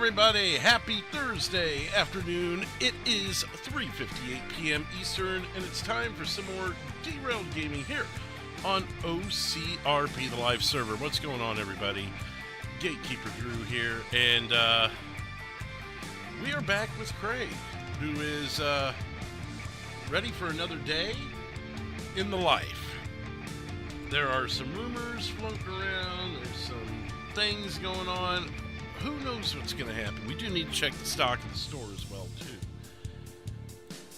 everybody? Happy Thursday afternoon. It is 3:58 p.m. Eastern, and it's time for some more derailed gaming here on OCRP, the live server. What's going on, everybody? Gatekeeper Drew here, and we are back with Craig, who is ready for another day in the life. There are some rumors floating around. There's some things going on. Who knows what's going to happen? We do need to check the stock in the store as well, too.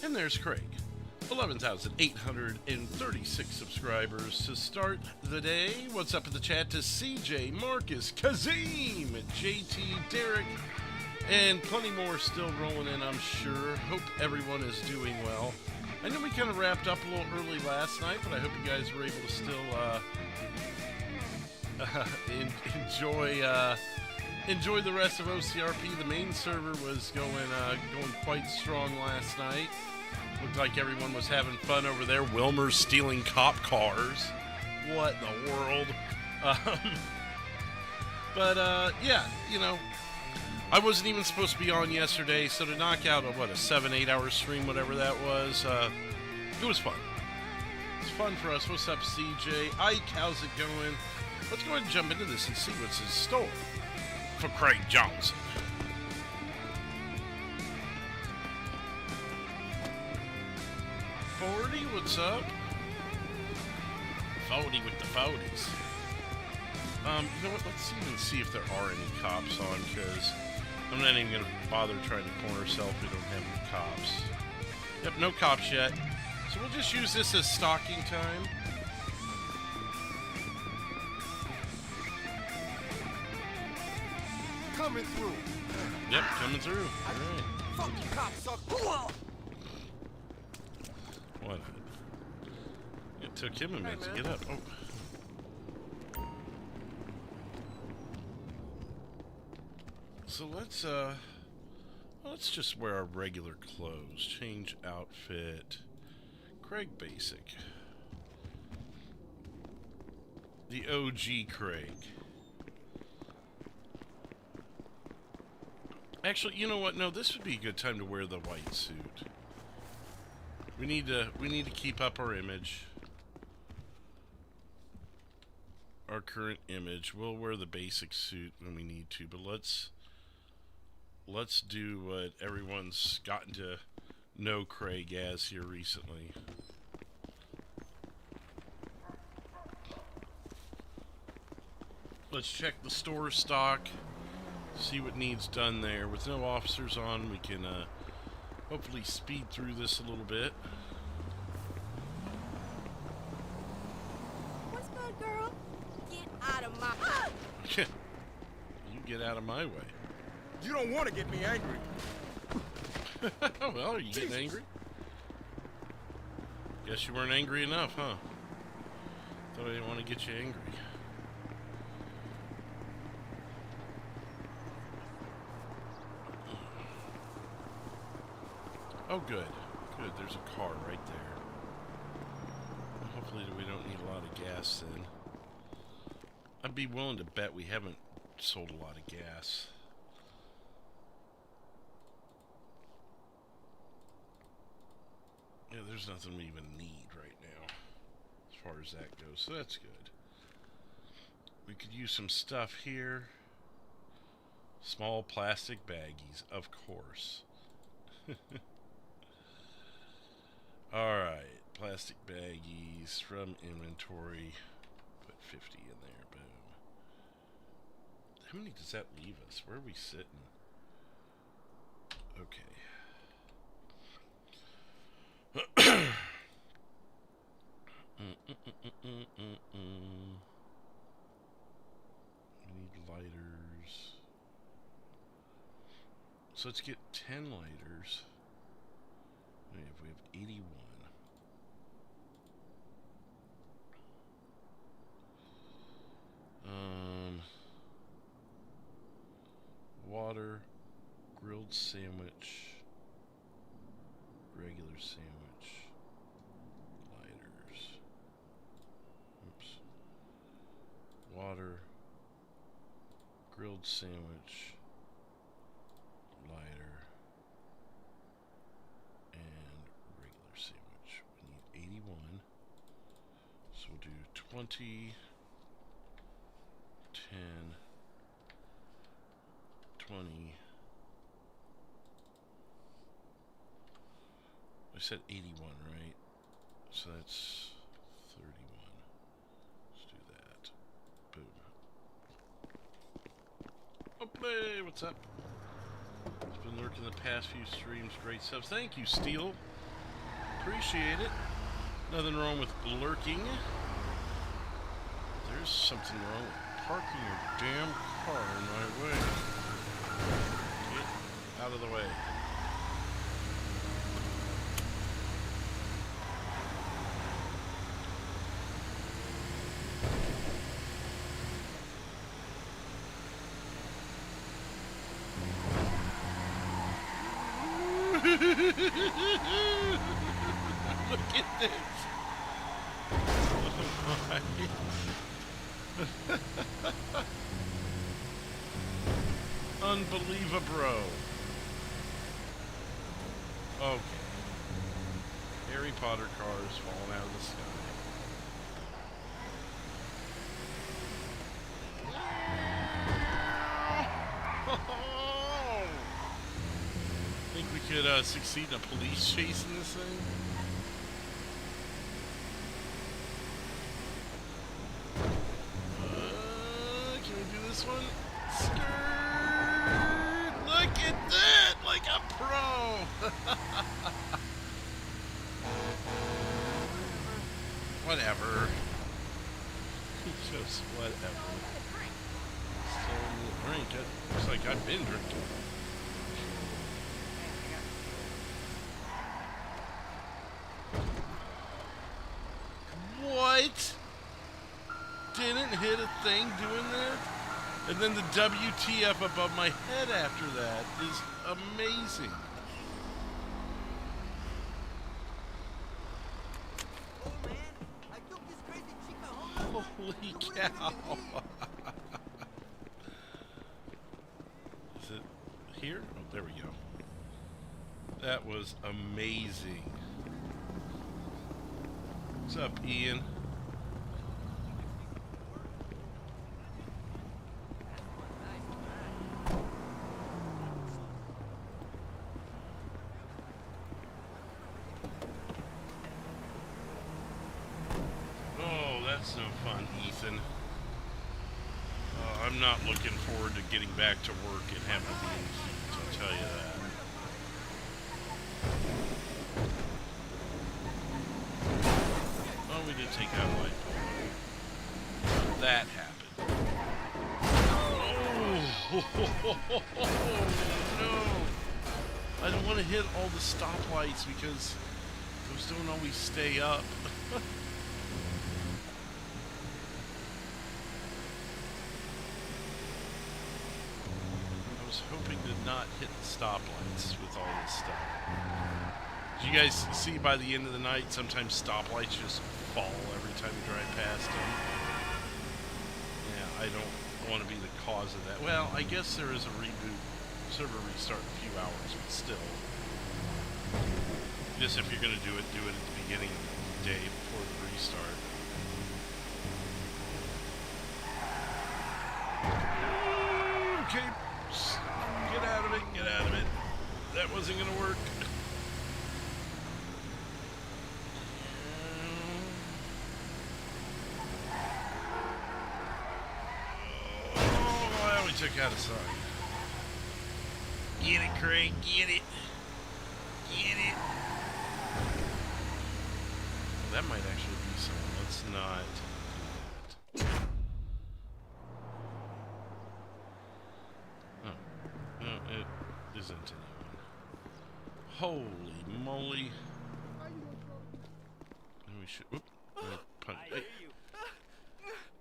And there's Craig. 11,836 subscribers to start the day. What's up in the chat to CJ, Marcus, Kazim, JT, Derek, and plenty more still rolling in, I'm sure. Hope everyone is doing well. I know we kind of wrapped up a little early last night, but I hope you guys were able to still enjoy the rest of OCRP. The main server was going quite strong last night. Looked like everyone was having fun over there. Wilmer's stealing cop cars. What in the world? Yeah, you know, I wasn't even supposed to be on yesterday, so to knock out a 7-8 hour stream, whatever that was, it was fun. It's fun for us. What's up, CJ? Ike, how's it going? Let's go ahead and jump into this and see what's in store for Craig Johnson. What's up? 40 with the 40s. You know what? Let's even see if there are any cops on, because I'm not even going to bother trying to corner self. We don't have any cops. Yep, no cops yet. So we'll just use this as stalking time. Coming through. Yep, coming through. All right. Fucking cocksucker. What? It took him a minute to get up. Oh. So let's just wear our regular clothes. Change outfit. Craig Basic. The OG Craig. Actually, you know what? No, this would be a good time to wear the white suit. We need to keep up our image. Our current image. We'll wear the basic suit when we need to, but let's do what everyone's gotten to know Craig as here recently. Let's check the store stock, see what needs done there. With no officers on, we can hopefully speed through this a little bit. What's good, girl? Get out of my... You get out of my way. You don't want to get me angry. Well, are you getting angry? Guess you weren't angry enough, huh? Thought I didn't want to get you angry. Oh, good. Good, there's a car right there. Hopefully we don't need a lot of gas then. I'd be willing to bet we haven't sold a lot of gas. Yeah, there's nothing we even need right now, as far as that goes, so that's good. We could use some stuff here. Small plastic baggies, of course. Alright, plastic baggies from inventory. Put 50 in there, boom. How many does that leave us? Where are we sitting? Okay. We need lighters. So let's get 10 lighters. We have 81. Water, grilled sandwich, regular sandwich, lighters. Oops. Water, grilled sandwich, lighter, and regular sandwich. We need 81. So we'll do 20, 10, 20. I said 81, right? So that's 31. Let's do that. Boom. Roleplay, what's up? It's been lurking the past few streams. Great subs. Thank you, Steel. Appreciate it. Nothing wrong with lurking. There's something wrong with parking your damn car in my way. Get out of the way. Look at this. Oh my. Unbelievable. Okay. Harry Potter cars falling out of the sky. Think we could succeed in a police chase in this thing? Can we do this one? Skirt! Look at that! Like a pro! Whatever. Just whatever. Still in the drink. It looks like I've been drinking. What? Didn't hit a thing doing that? And then the WTF above my head after that is amazing. Holy cow. Is it here? Oh, there we go. That was amazing. What's up, Ian? That's no fun, Ethan. I'm not looking forward to getting back to work and having to be in heat, I'll tell you that. Oh, we did take out a light bulb. That happened. Oh, no. I don't want to hit all the stoplights because those don't always stay up. Hoping to not hit the stoplights with all this stuff. As you guys see, by the end of the night, sometimes stoplights just fall every time you drive past them. Yeah, I don't want to be the cause of that. Well, I guess there is a reboot, server restart in a few hours, but still. Just if you're going to do it at the beginning of the day before the restart. Okay. Get out of it, get out of it. That wasn't gonna work. Oh, well, we took out a sign. Get it, Craig, get it. Get it. Well, that might actually be someone. Let's not do that. It isn't anyone. Holy moly. And we should. Whoop,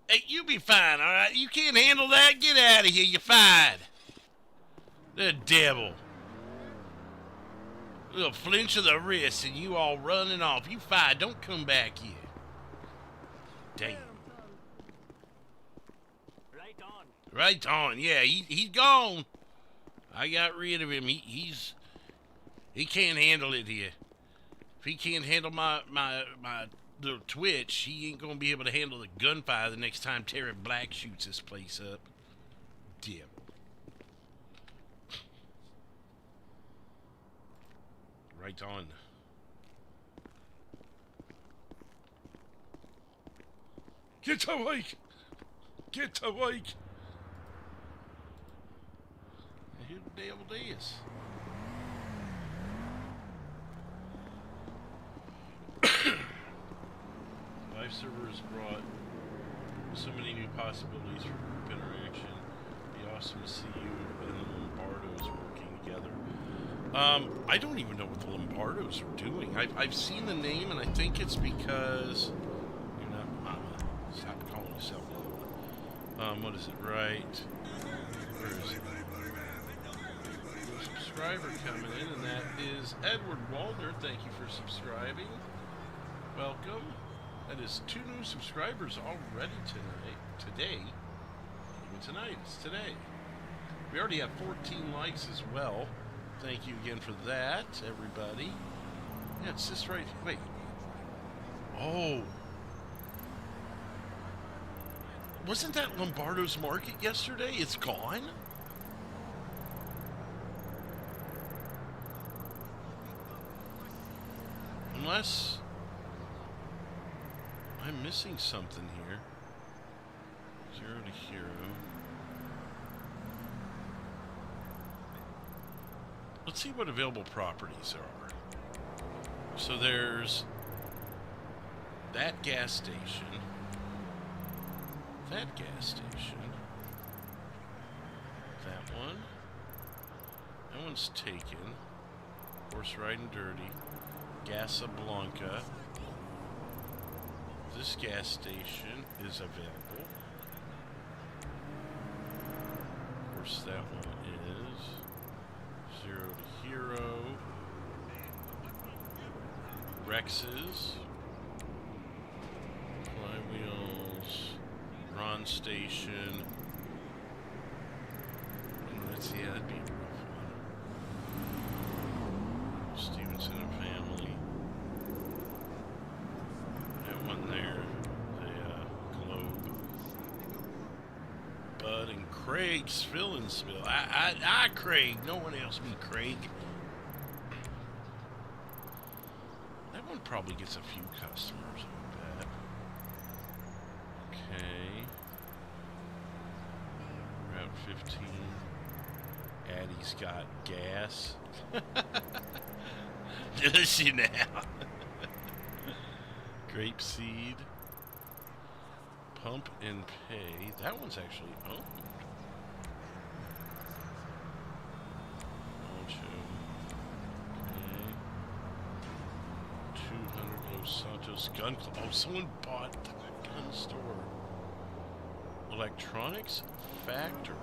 hey, you be fine, alright? You can't handle that? Get out of here, you're fine. The devil. A little flinch of the wrist and you all running off. You fine, don't come back here. Damn. Right on, yeah, he's gone. I got rid of him. He can't handle it here. If he can't handle my little twitch, he ain't gonna be able to handle the gunfire the next time Terry Black shoots this place up. Damn. Right on. Get awake! Get awake! Who the devil is? Live servers brought so many new possibilities for group interaction. It'd be awesome to see you and the Lombardos working together. I don't even know what the Lombardos are doing. I've seen the name, and I think it's because you're not Mama. Stop calling yourself Mama. What is it? Right? Where is it? A subscriber coming in, and that is Edward Waldner. Thank you for subscribing. Welcome. That is 2 new subscribers already today. Even tonight, it's today. We already have 14 likes as well. Thank you again for that, everybody. Yeah, it's just right. Wait. Oh. Wasn't that Lombardo's Market yesterday? It's gone? Unless I'm missing something here. 0 to hero. Let's see what available properties there are. So there's that gas station, that gas station, that one. That one's taken. Horse riding dirty. Casablanca. This gas station is available. Of course, that one is 0 to hero. Rex's. Flywheels. Ron Station. Yeah, that'd be a rough one. Stevenson and family. That one there. The Globe. Bud and Craig's Fillinsville. Craig. No one else be Craig. That one probably gets a few customers, I bet. Okay. Route 15. Addie's got gas. Does she now? Grapeseed. Pump and Pay. That one's actually owned. Okay. 200 Los Santos Gun Club. Oh, someone bought the gun store. Electronics Factory.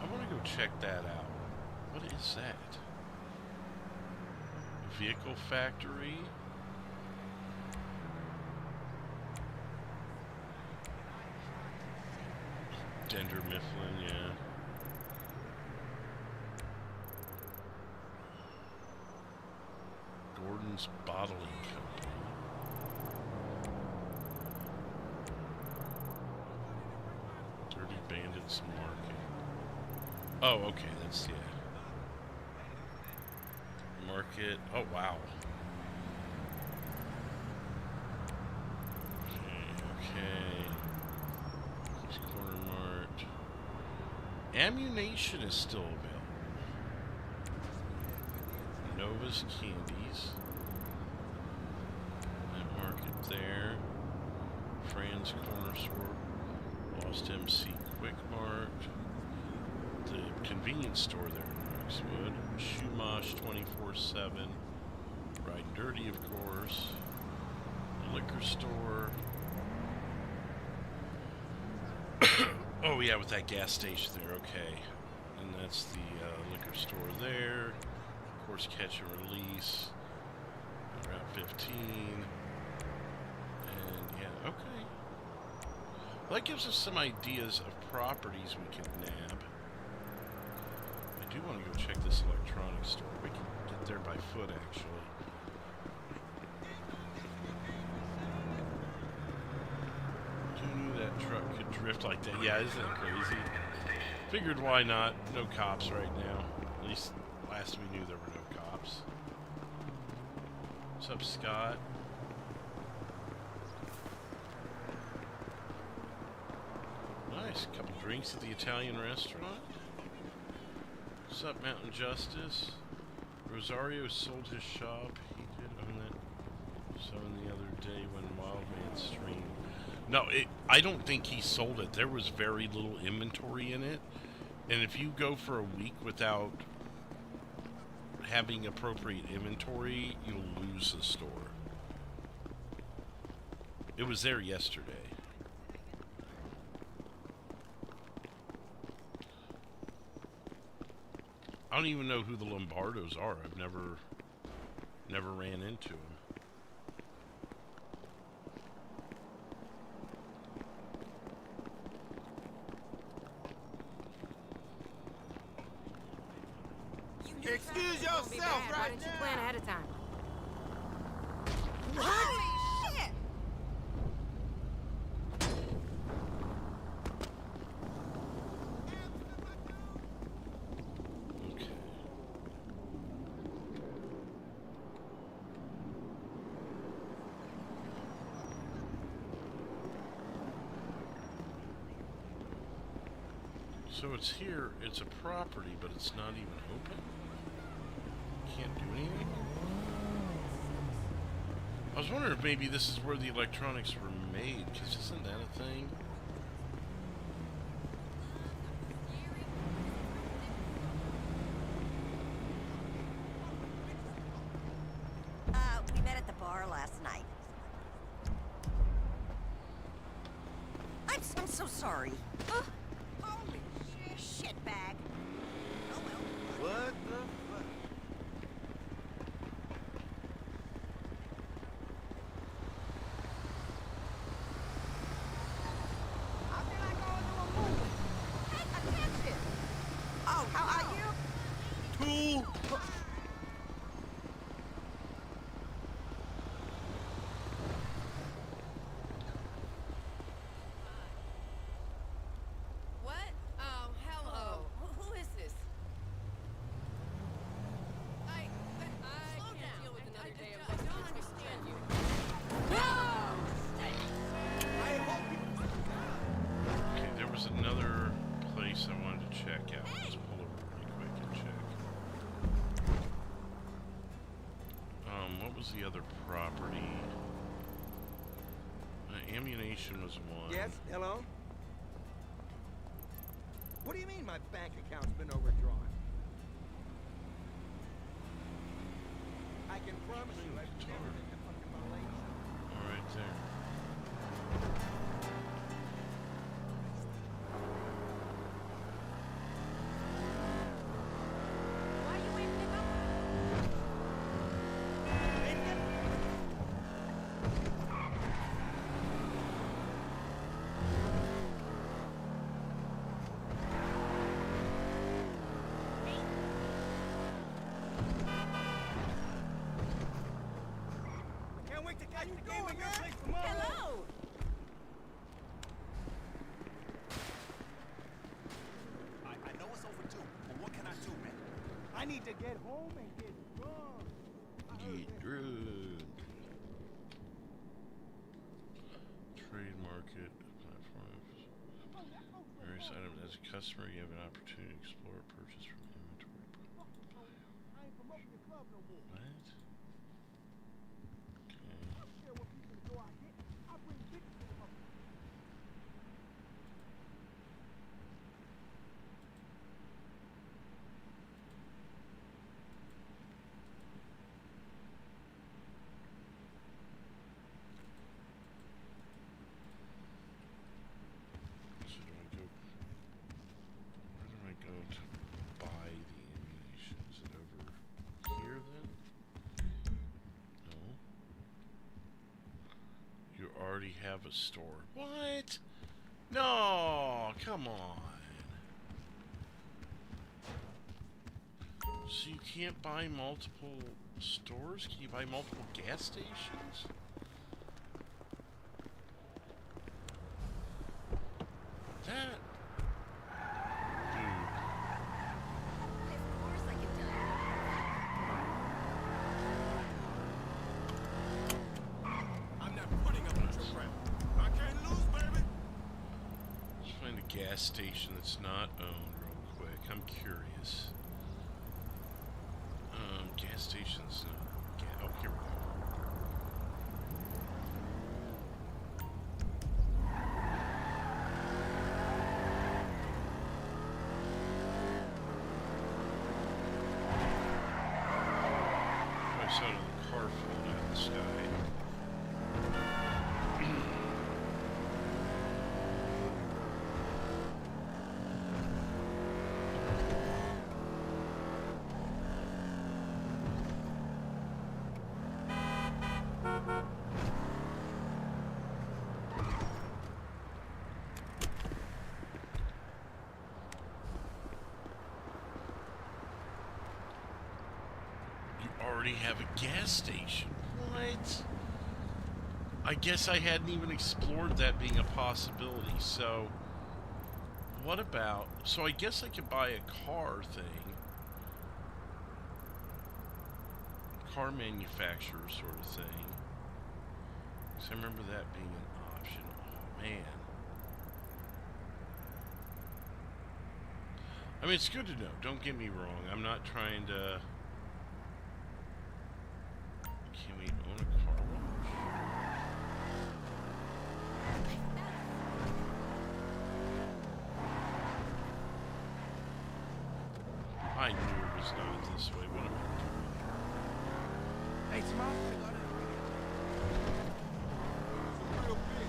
I want to go check that out. What is that? Vehicle Factory. Dunder Mifflin, yeah. Gordon's Bottling Company. Dirty Bandits Market. Oh, okay, that's the market. Oh, wow. Okay. Here's Corner Mart. Ammunition is still available. Nova's Candies. That market there. Fran's Corner Store. Lost MC Quick Mart. The convenience store there in Roxwood. Shoemosh 24/7. Riding Dirty, of course. The liquor store. Oh, yeah, with that gas station there, okay. And that's the liquor store there. Of course, Catch and Release. Route 15. And, yeah, okay. Well, that gives us some ideas of properties we can nab. do want to go check this electronics store. We can get there by foot, actually. Who knew that truck could drift like that? Yeah, isn't that crazy? Figured why not? No cops right now. At least last we knew there were no cops. What's up, Scott? Nice. Couple drinks at the Italian restaurant. What's up, Mountain Justice? Rosario sold his shop. He did own that. So the other day when Wildman streamed. No, I don't think he sold it. There was very little inventory in it. And if you go for a week without having appropriate inventory, you'll lose the store. It was there yesterday. I don't even know who the Lombardos are. I've never ran into them. Excuse yourself Why right didn't you now. plan ahead of time? Holy shit! Okay. So it's here, it's a property, but it's not even open? Can't do anything? I was wondering if maybe this is where the electronics were made, because isn't that a thing? We met at the bar last night. I'm so sorry. Holy shit bag. Oh well. What the fuck? I feel like going to a movie. Hey, attention. Oh, how are you? Tool. What? Oh, hello. Who is this? I can't deal with another day of I don't understand you. Okay, there was another place I wanted to check out. Let's pull over really quick and check. What was the other property? Ammunition was one. Yes, hello? What do you mean my bank account's been overdrawn? I can promise you I've never been to fucking Malaysia. All right there. Why you waving it up? Can't wait to catch the game in your place tomorrow. Hello. I know it's overdue, but what can I do, man? I need to get home and get drunk. Get drunk. Trade market platforms. Various items. As a customer, you have an opportunity to explore or purchase from inventory. I ain't promoting your club no more. What? Okay. I don't care what people go out get. I bring bitches to the mother. So do I go? Where do I go to buy the ammunition? Is it over here then? No. You already have a store. What? No, come on. So you can't buy multiple stores? Can you buy multiple gas stations? That... Dude. Of course I can tell you. I'm not putting up with your crap. I can't lose, baby. Let's find a gas station that's not owned real quick. I'm curious. Gas stations. Oh, here we go. I saw the car falling out of the sky. Already have a gas station. What? I guess I hadn't even explored that being a possibility. So, what about... So I guess I could buy a car thing. Car manufacturer sort of thing. Because I remember that being an option. Oh, man. I mean, it's good to know. Don't get me wrong. I'm not trying to... Can we own a car wash? I knew it was not this way. What am I Hey, tomorrow we got it. Real big.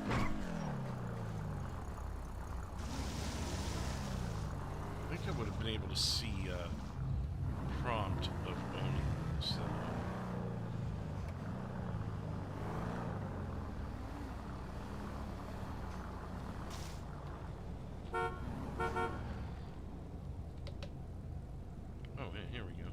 doing? I think I would have been able to see a prompt of owning this. Oh, here we go.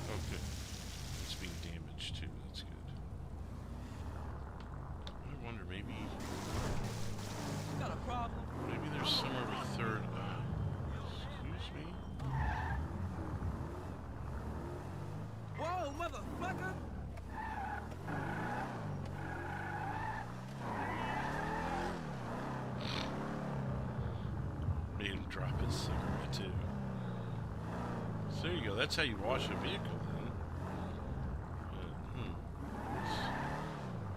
Okay. It's being damaged too, that's good. I wonder, maybe Got a problem? maybe there's somewhere with third excuse me? Whoa, motherfucker! Made him drop his cigarette too. So there you go, that's how you wash a vehicle then.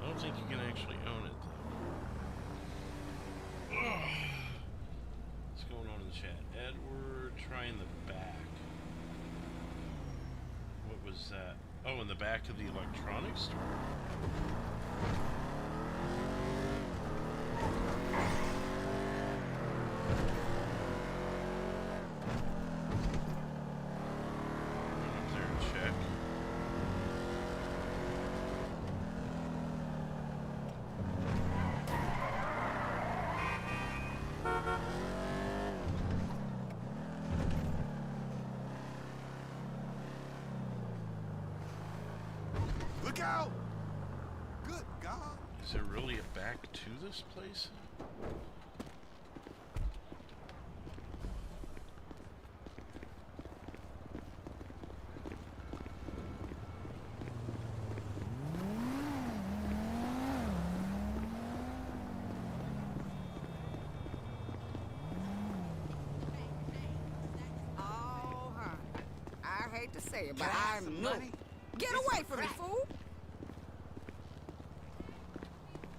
I don't think you can actually own it though. What's going on in the chat? Edward, try in the back. What was that? Oh, in the back of the electronics store? Run up there and check. Look out! Good God. Is there really a back to this place? Oh, honey. I hate to say it, but Can I have I some know. money? Get This away is from me, crack. fool!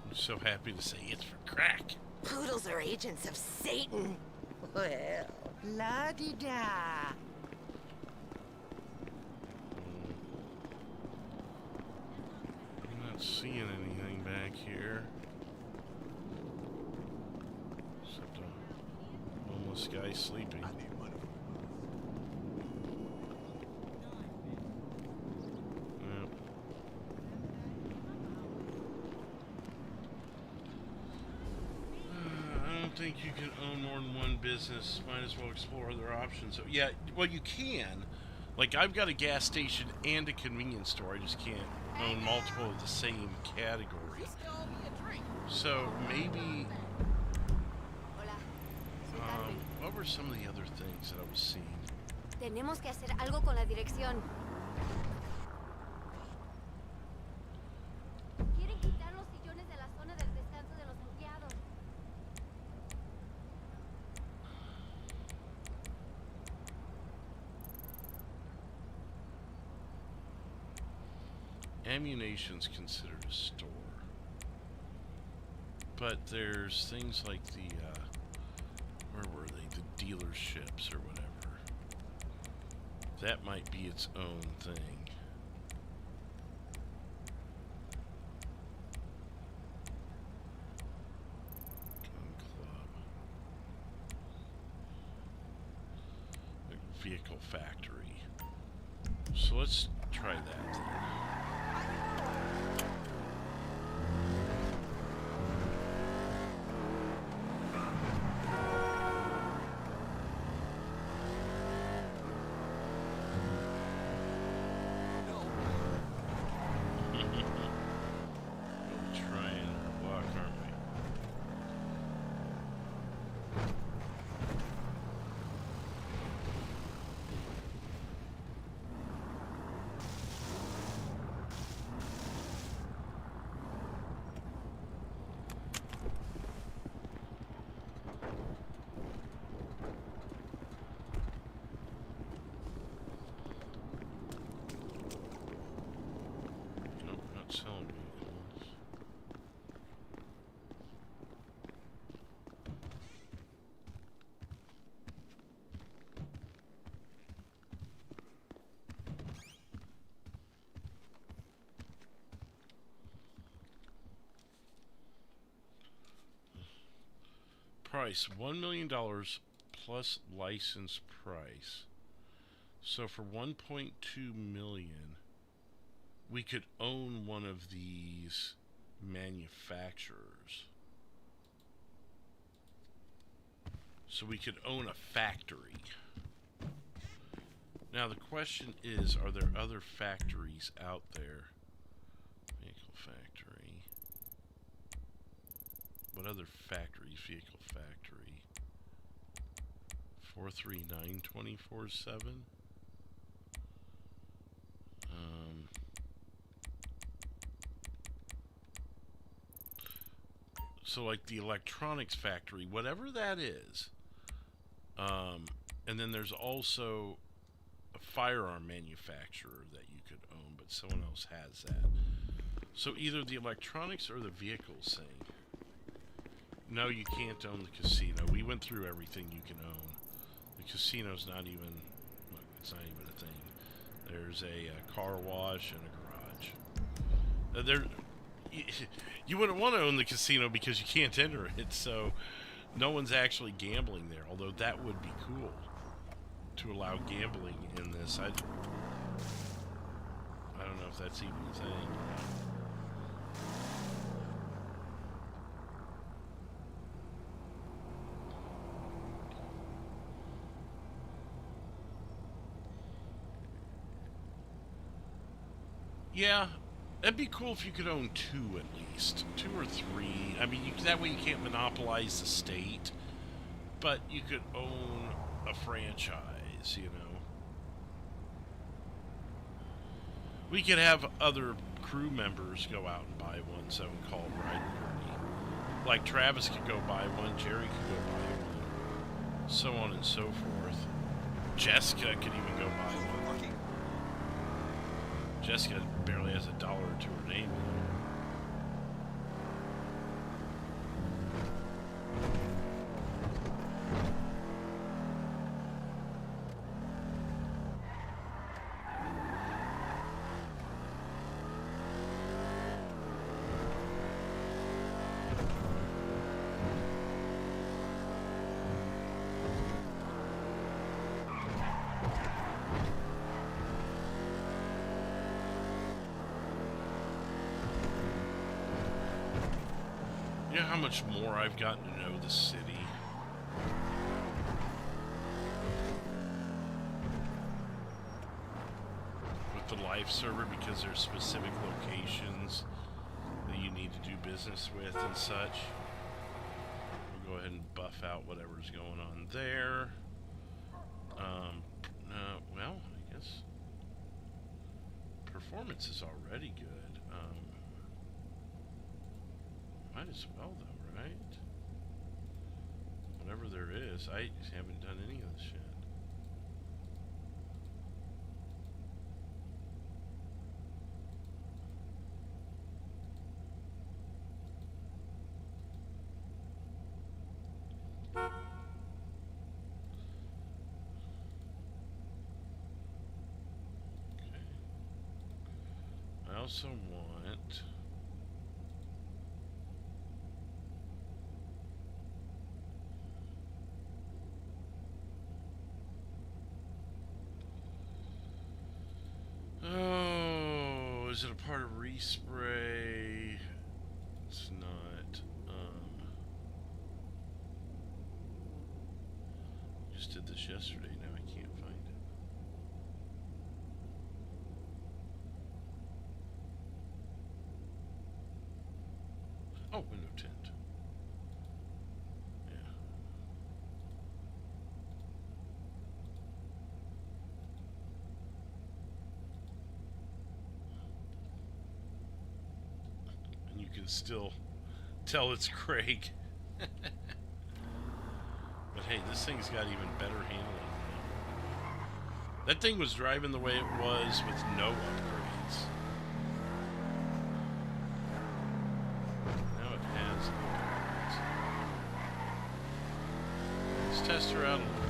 I'm so happy to say it's for crack. Poodles are agents of Satan. Well, la-di-da. I'm not seeing anything back here. Except a homeless guy sleeping. I need money. Yep. I don't think you can own more than one business. Might as well explore other options. So, yeah, well, you can. Like, I've got a gas station and a convenience store. I just can't own multiple of the same category. You still owe me a drink. So, maybe... Hola. Soy Carmen. what were some of the other things that I was seeing? Tenemos que hacer algo con la dirección. Quieren quitar los sillones de la zona del descanso de los empleados. Ammunition's considered a store. But there's things like the, where were they? The dealerships or whatever. That might be its own thing. Gun club. A vehicle factory. So let's try that then. Selling vehicles. Price $1 million plus license price. So for 1.2 million, we could own one of these manufacturers. So we could own a factory. Now the question is, are there other factories out there? Vehicle factory. What other factories? Vehicle factory. 439 24/7. So like the electronics factory, whatever that is. And then there's also a firearm manufacturer that you could own, but someone else has that. So either the electronics or the vehicles thing. No, you can't own the casino. We went through everything you can own. The casino's not even, look, it's not even a thing. There's a car wash and a garage. You wouldn't want to own the casino because you can't enter it, so no one's actually gambling there, although that would be cool to allow gambling in this. I don't know if that's even a thing. Yeah, that'd be cool if you could own two at least. 2 or 3. I mean, that way you can't monopolize the state, but you could own a franchise, you know. We could have other crew members go out and buy one, so we call it Ride Party. Like Travis could go buy one, Jerry could go buy one, so on and so forth. Jessica could even go buy one. Jessica barely has $1 to her name. You know how much more I've gotten to know the city? With the live server, because there's specific locations that you need to do business with and such. We'll go ahead and buff out whatever's going on there. Well, I guess performance is already good. Might as well, though, right? Whatever there is, I haven't done any of this shit. I also want is it a part of respray? It's not. Just did this yesterday, now I can't find it. Oh, window tint. Yeah. And you can still tell it's Craig. But hey, this thing's got even better handling now. That thing was driving the way it was with no upgrades. Now it has upgrades. Let's test her out a little bit.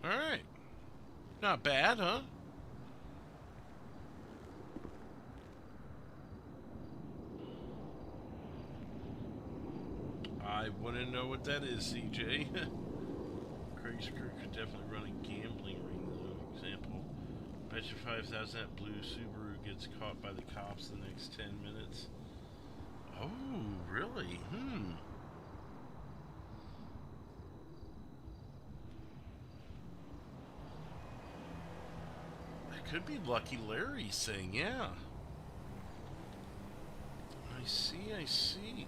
Alright. Not bad, huh? I wouldn't know what that is, CJ. Craig's crew could definitely run a gambling ring, though. Example. Measure 5,000, that blue Subaru gets caught by the cops the next 10 minutes. Oh, really? Could be Lucky Larry's thing, yeah. I see, I see.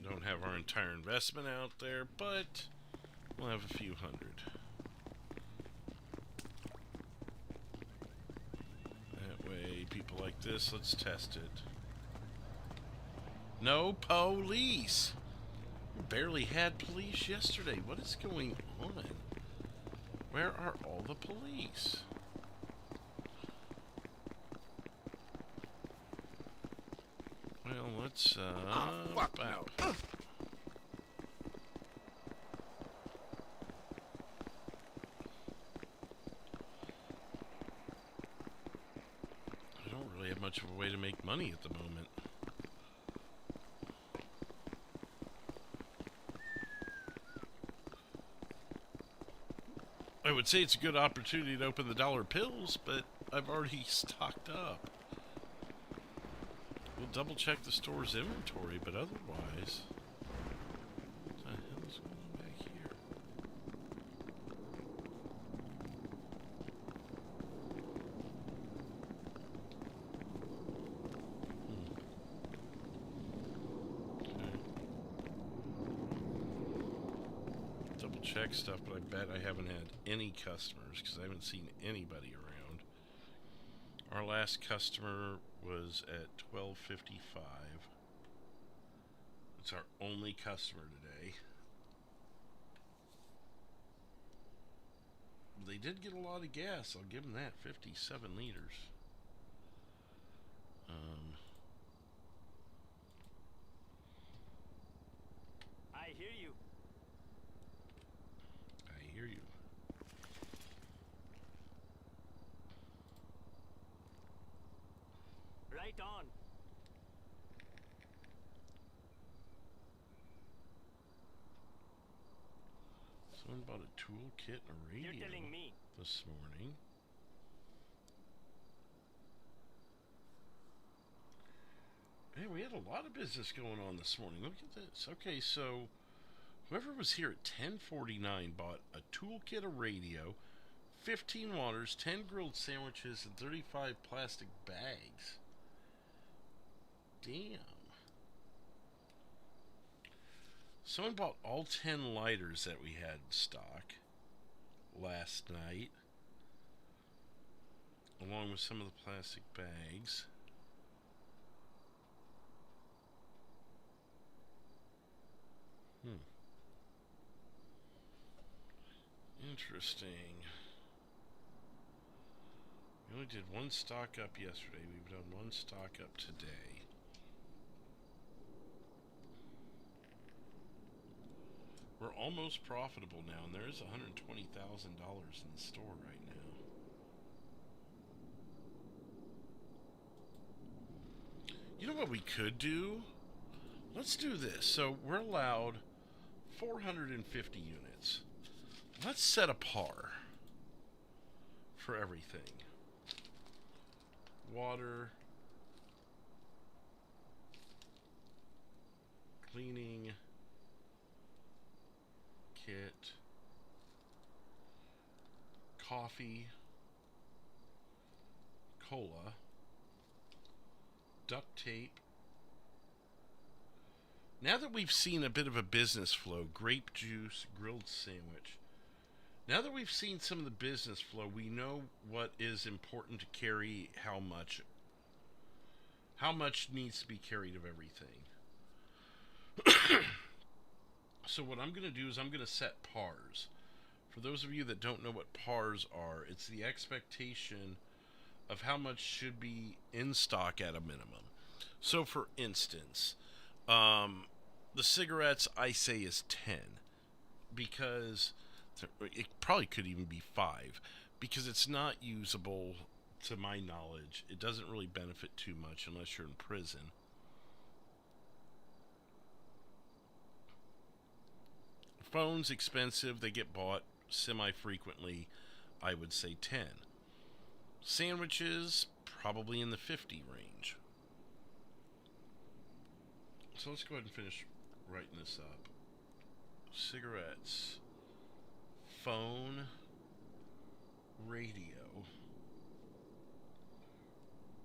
Don't have our entire investment out there, but we'll have a few hundred. That way, people like this, let's test it. No police! We barely had police yesterday. What is going on? Where are all the police? Well, let's, fuck out. no. money at the moment. I would say it's a good opportunity to open the dollar pills, but I've already stocked up. We'll double check the store's inventory, but otherwise... What the hell is going on back here? Okay. Double check stuff, but I bet I haven't had any customers because I haven't seen anybody around. Our last customer was at 12:55. It's our only customer today. They did get a lot of gas, I'll give them that. 57 liters. I hear you. I hear you. Right on. Someone bought a toolkit and a radio You're telling me. this morning. Hey, we had a lot of business going on this morning. Look at this. Okay, so whoever was here at 10:49 bought a toolkit, a radio, 15 waters, 10 grilled sandwiches, and 35 plastic bags. Damn. Someone bought all 10 lighters that we had in stock last night, along with some of the plastic bags. Interesting. We only did one stock up yesterday. We've done one stock up today. We're almost profitable now, and there is $120,000 in the store right now. You know what we could do? Let's do this. So we're allowed 450 units. Let's set a par for everything. Water, cleaning kit, coffee, cola, duct tape. Now that we've seen a bit of a business flow, grape juice, grilled sandwich. Now that we've seen some of the business flow, we know what is important to carry, how much needs to be carried of everything. So what I'm going to do is I'm going to set pars. For those of you that don't know what pars are, it's the expectation of how much should be in stock at a minimum. So for instance, the cigarettes I say is 10 because it probably could even be 5 because it's not usable to my knowledge. It doesn't really benefit too much unless you're in prison. Phones expensive, they get bought semi-frequently. I would say 10. Sandwiches probably in the 50 range. So let's go ahead and finish writing this up. Cigarettes, phone, radio,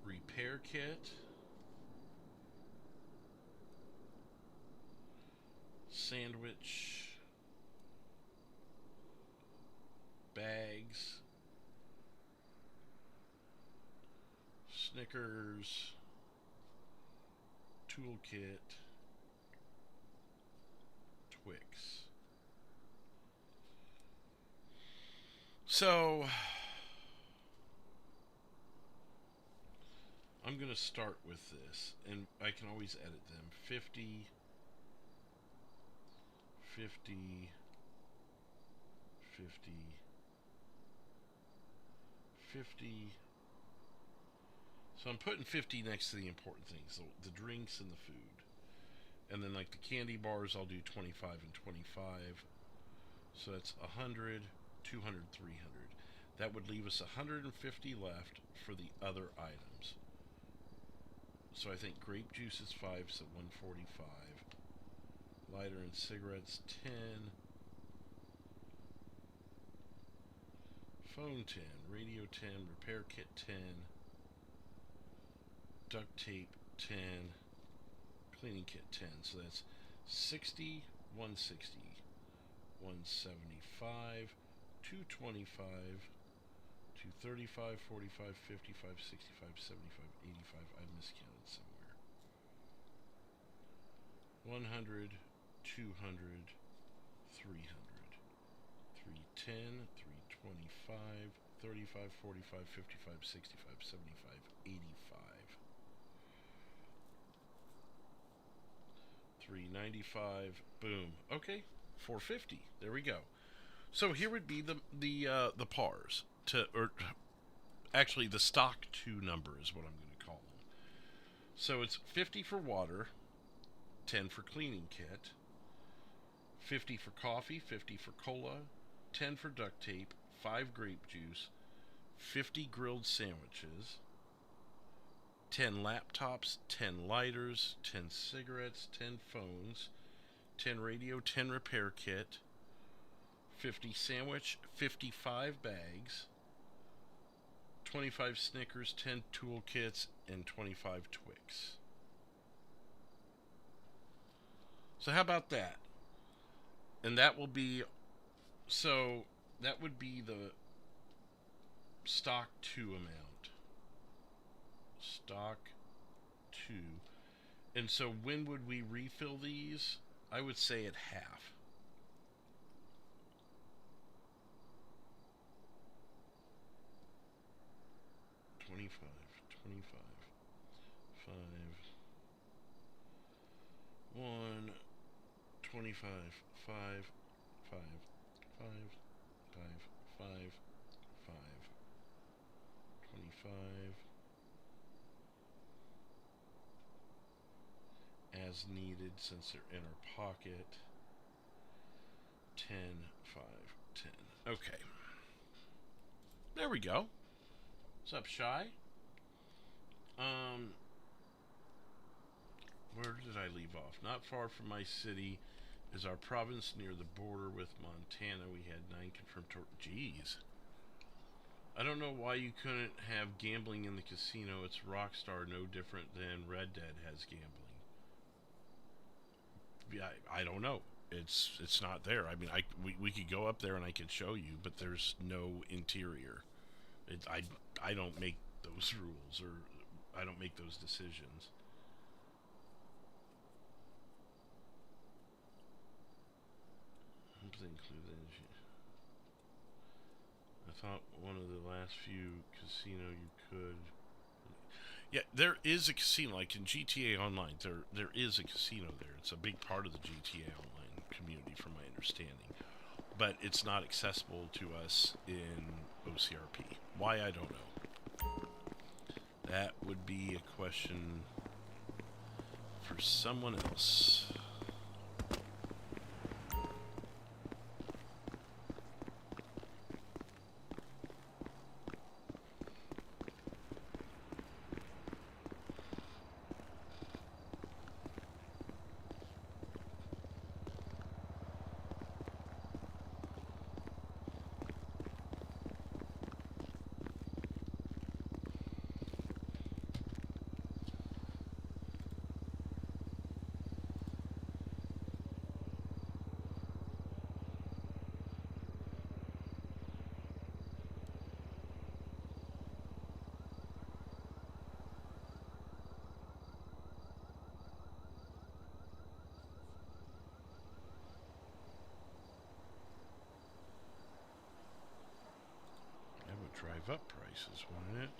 repair kit, sandwich, bags, Snickers, toolkit, Twix. So I'm going to start with this, and I can always edit them. 50, 50, 50, 50, So I'm putting 50 next to the important things, the drinks and the food. And then like the candy bars, I'll do 25 and 25. So that's 100, 200, 300. That would leave us 150 left for the other items. So I think grape juice is 5, so 145. Lighter and cigarettes, 10. Phone 10, radio 10, repair kit 10, duct tape 10, cleaning kit 10. So that's 60, 160, 175, 225, 235, 45, 55, 65, 75, 85. I miscounted somewhere. 100, 200, 300, 310, 325, 35, 45, 55, 65, 75, 85. 395. Boom. Okay, 450. There we go. So here would be the pars or actually the stock 2 number is what I'm going to call them. So it's 50 for water, 10 for cleaning kit, 50 for coffee, 50 for cola, 10 for duct tape, 5 grape juice, 50 grilled sandwiches, 10 laptops, 10 lighters, 10 cigarettes, 10 phones, 10 radio, 10 repair kit, 50 sandwich, 55 bags, 25 Snickers, 10 tool kits, and 25 Twix. So how about that? And that will be, so that would be the stock 2 amount. Stock 2. And so when would we refill these? I would say at half. $25, 5, 1, 25, 5, 5, 5, 5, 5, 25. As needed, since they're in our pocket. 10, 5, 10. Okay. There we go. What's up, Shy? Where did I leave off? Not far from my city is our province near the border with Montana. We had 9 confirmed Jeez. I don't know why you couldn't have gambling in the casino. It's Rockstar, no different than Red Dead has gambling. Yeah, I don't know. It's not there. I mean, we could go up there and I could show you, but there's no interior. I don't make those rules, or I don't make those decisions. I thought one of the last few casino you could. Yeah, there is a casino, like in GTA Online. There is a casino there. It's a big part of the GTA Online community, from my understanding. But it's not accessible to us in OCRP. Why, I don't know. That would be a question for someone else. Drive up prices, wouldn't it?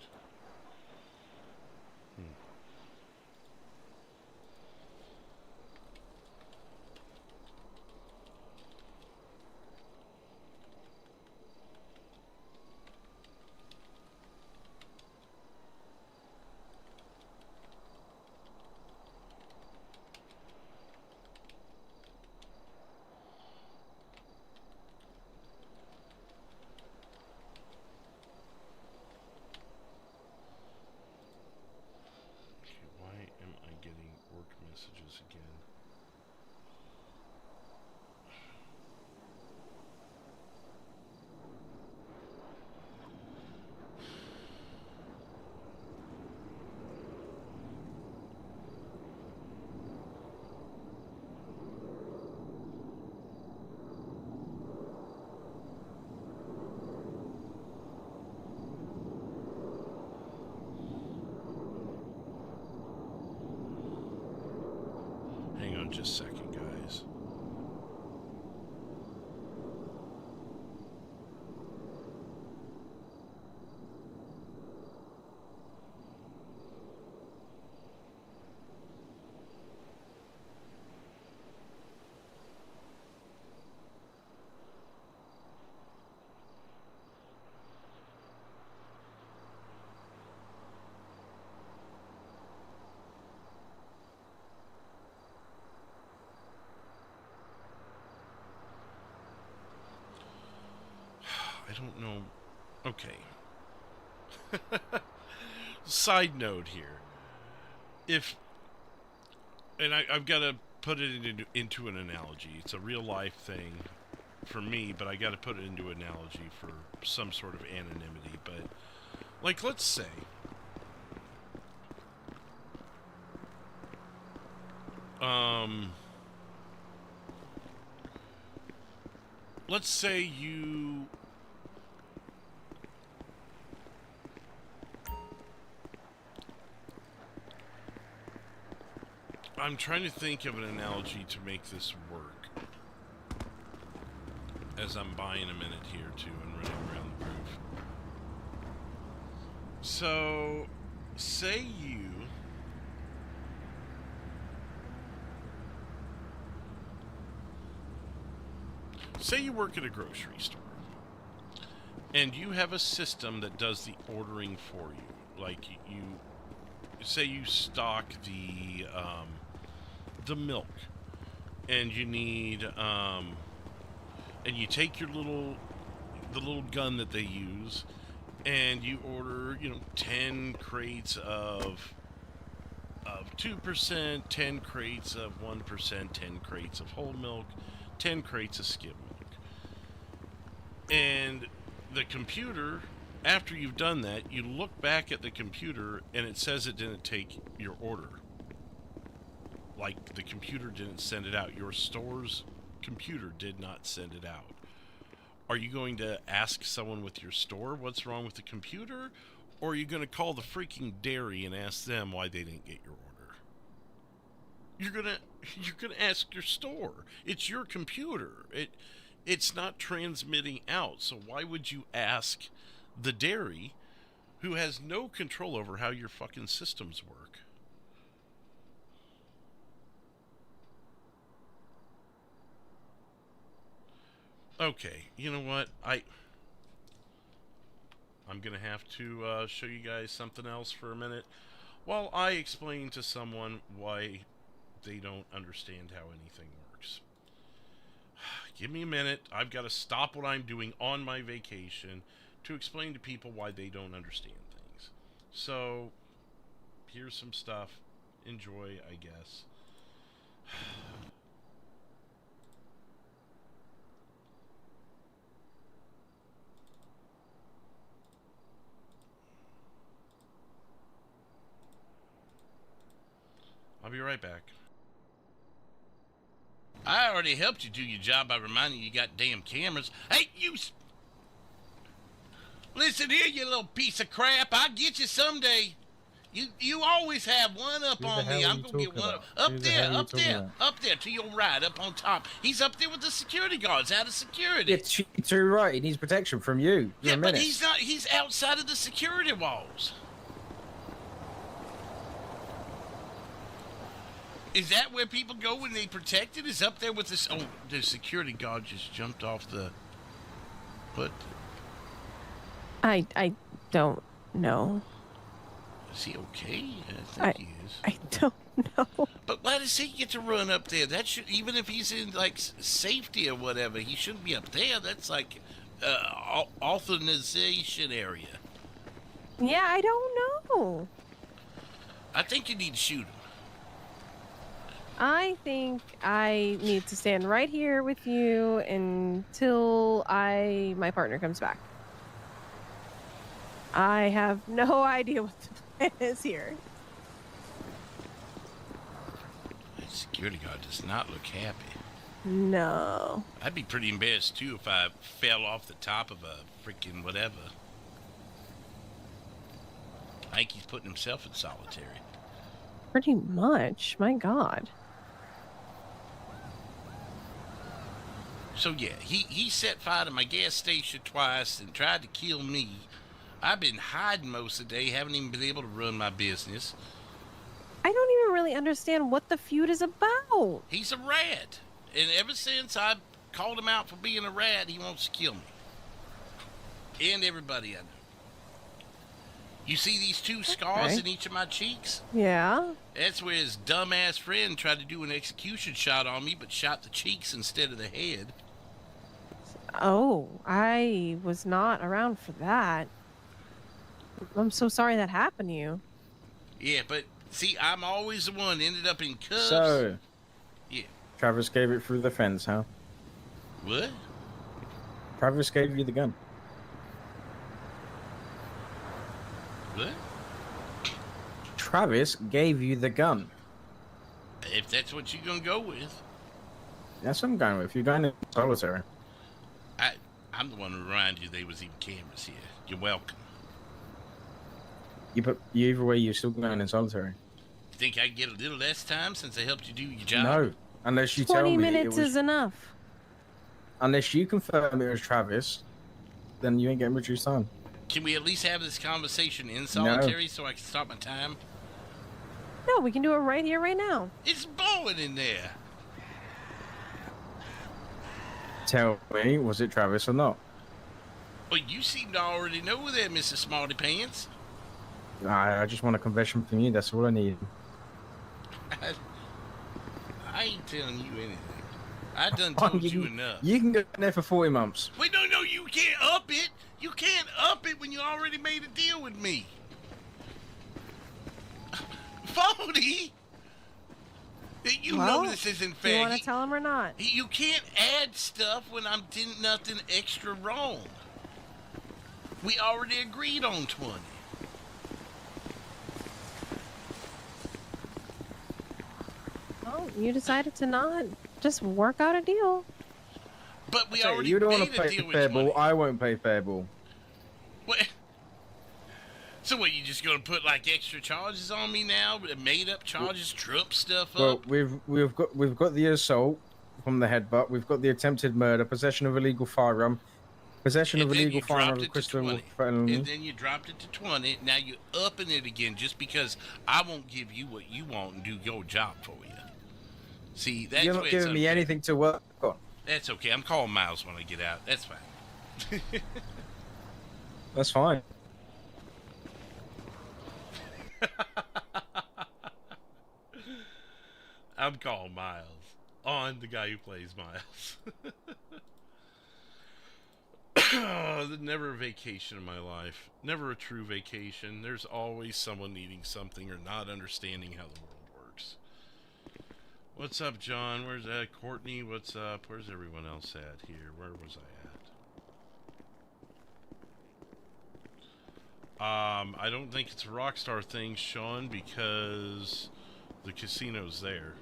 just a second, guys. I don't know. Okay. Side note here. I've got to put it into an analogy. It's a real life thing for me, but I got to put it into an analogy for some sort of anonymity. But, like, let's say let's say you I'm trying to think of an analogy to make this work as I'm buying a minute here too and running around the roof. So, say you work at a grocery store and you have a system that does the ordering for you. Like you say you stock the milk and you need and you take your the little gun that they use and you order 10 crates of 2%, 10 crates of 1%, 10 crates of whole milk, 10 crates of skim milk. And the computer, after you've done that, you look back at the computer and it says it didn't take your order. Like the computer didn't send it out. Your store's computer did not send it out. Are you going to ask someone with your store what's wrong with the computer? Or are you going to call the freaking dairy and ask them why they didn't get your order? You're gonna ask your store. It's your computer. It's not transmitting out. So why would you ask the dairy, who has no control over how your fucking systems work? Okay, you know what? I'm gonna have to show you guys something else for a minute while I explain to someone why they don't understand how anything works. Give me a minute. I've got to stop what I'm doing on my vacation to explain to people why they don't understand things. So, here's some stuff. Enjoy, I guess. I'll be right back. I already helped you do your job by reminding you got damn cameras. Hey, you... Listen here, you little piece of crap. I'll get you someday. You always have one up on me. I'm going to get one up there to your right, up on top. He's up there with the security guards, out of security. It's too right. He needs protection from you. Yeah, but he's not. He's outside of the security walls. Is that where people go when they protect it? Is up there with this? Oh, the security guard just jumped off the... What? I don't know. Is he okay? I think he is. I don't know. But why does he get to run up there? That should, even if he's in like safety or whatever, he shouldn't be up there. That's like authorization area. Yeah, I don't know. I think you need to shoot him. I think I need to stand right here with you until my partner comes back. I have no idea what the plan is here. That security guard does not look happy. No. I'd be pretty embarrassed too if I fell off the top of a freaking whatever. I think he's putting himself in solitary. Pretty much. My God. So yeah, he set fire to my gas station twice and tried to kill me. I've been hiding most of the day, haven't even been able to run my business. I don't even really understand what the feud is about. He's a rat, and ever since I called him out for being a rat, he wants to kill me. And everybody I know. You see these two scars in each of my cheeks? Yeah. That's where his dumbass friend tried to do an execution shot on me, but shot the cheeks instead of the head. Oh, I was not around for that. I'm so sorry that happened to you. Yeah, but see, I'm always the one that ended up in cuffs. So, yeah. Travis gave it through the fence, huh? What? Travis gave you the gun. What? Travis gave you the gun. If that's what you're gonna go with. That's what I'm going with. You're going in solitary. I'm the one who reminded you there was even cameras here. You're welcome. Either way, you're still going in solitary. You think I can get a little less time since I helped you do your job? No, unless you tell 20 me minutes it was, is enough. Unless you confirm it was Travis, then you ain't getting reduced time. Can we at least have this conversation in solitary so I can stop my time? No, we can do it right here, right now. It's blowing in there. Tell me, was it Travis or not? Well, you seem to already know that, Mr. Smarty Pants. I just want a confession from you. That's all I need. I ain't telling you anything. I done told you enough. You can go in there for 40 months. Wait, no, you can't up it. You can't up it when you already made a deal with me. 40? You know this isn't fair. Do you want to tell him or not? You can't add stuff when I'm doing nothing extra wrong. We already agreed on 20. Oh, you decided to not just work out a deal. But we So already you don't made want to a pay deal with fair 20. ball. I won't pay fair ball. What? So what, you just gonna put like extra charges on me now? Made up charges, trip stuff up? Well, we've got the assault from the headbutt. We've got the attempted murder, possession of illegal firearm, possession And of then illegal you firearm dropped with it to crystal 20. felony. And then you dropped it to 20. Now you're upping it again just because I won't give you what you want and do your job for you. See, that's You're not where giving it's me unfair. anything to work on. That's okay. I'm calling Miles when I get out. That's fine. That's fine. I'm calling Miles on the guy who plays Miles. Never a vacation in my life. Never a true vacation. There's always someone needing something or not understanding how the world works. What's up, John? Where's that? Courtney, what's up? Where's everyone else at here? Where was I at? I don't think it's a Rockstar thing, Sean, because the casino's there.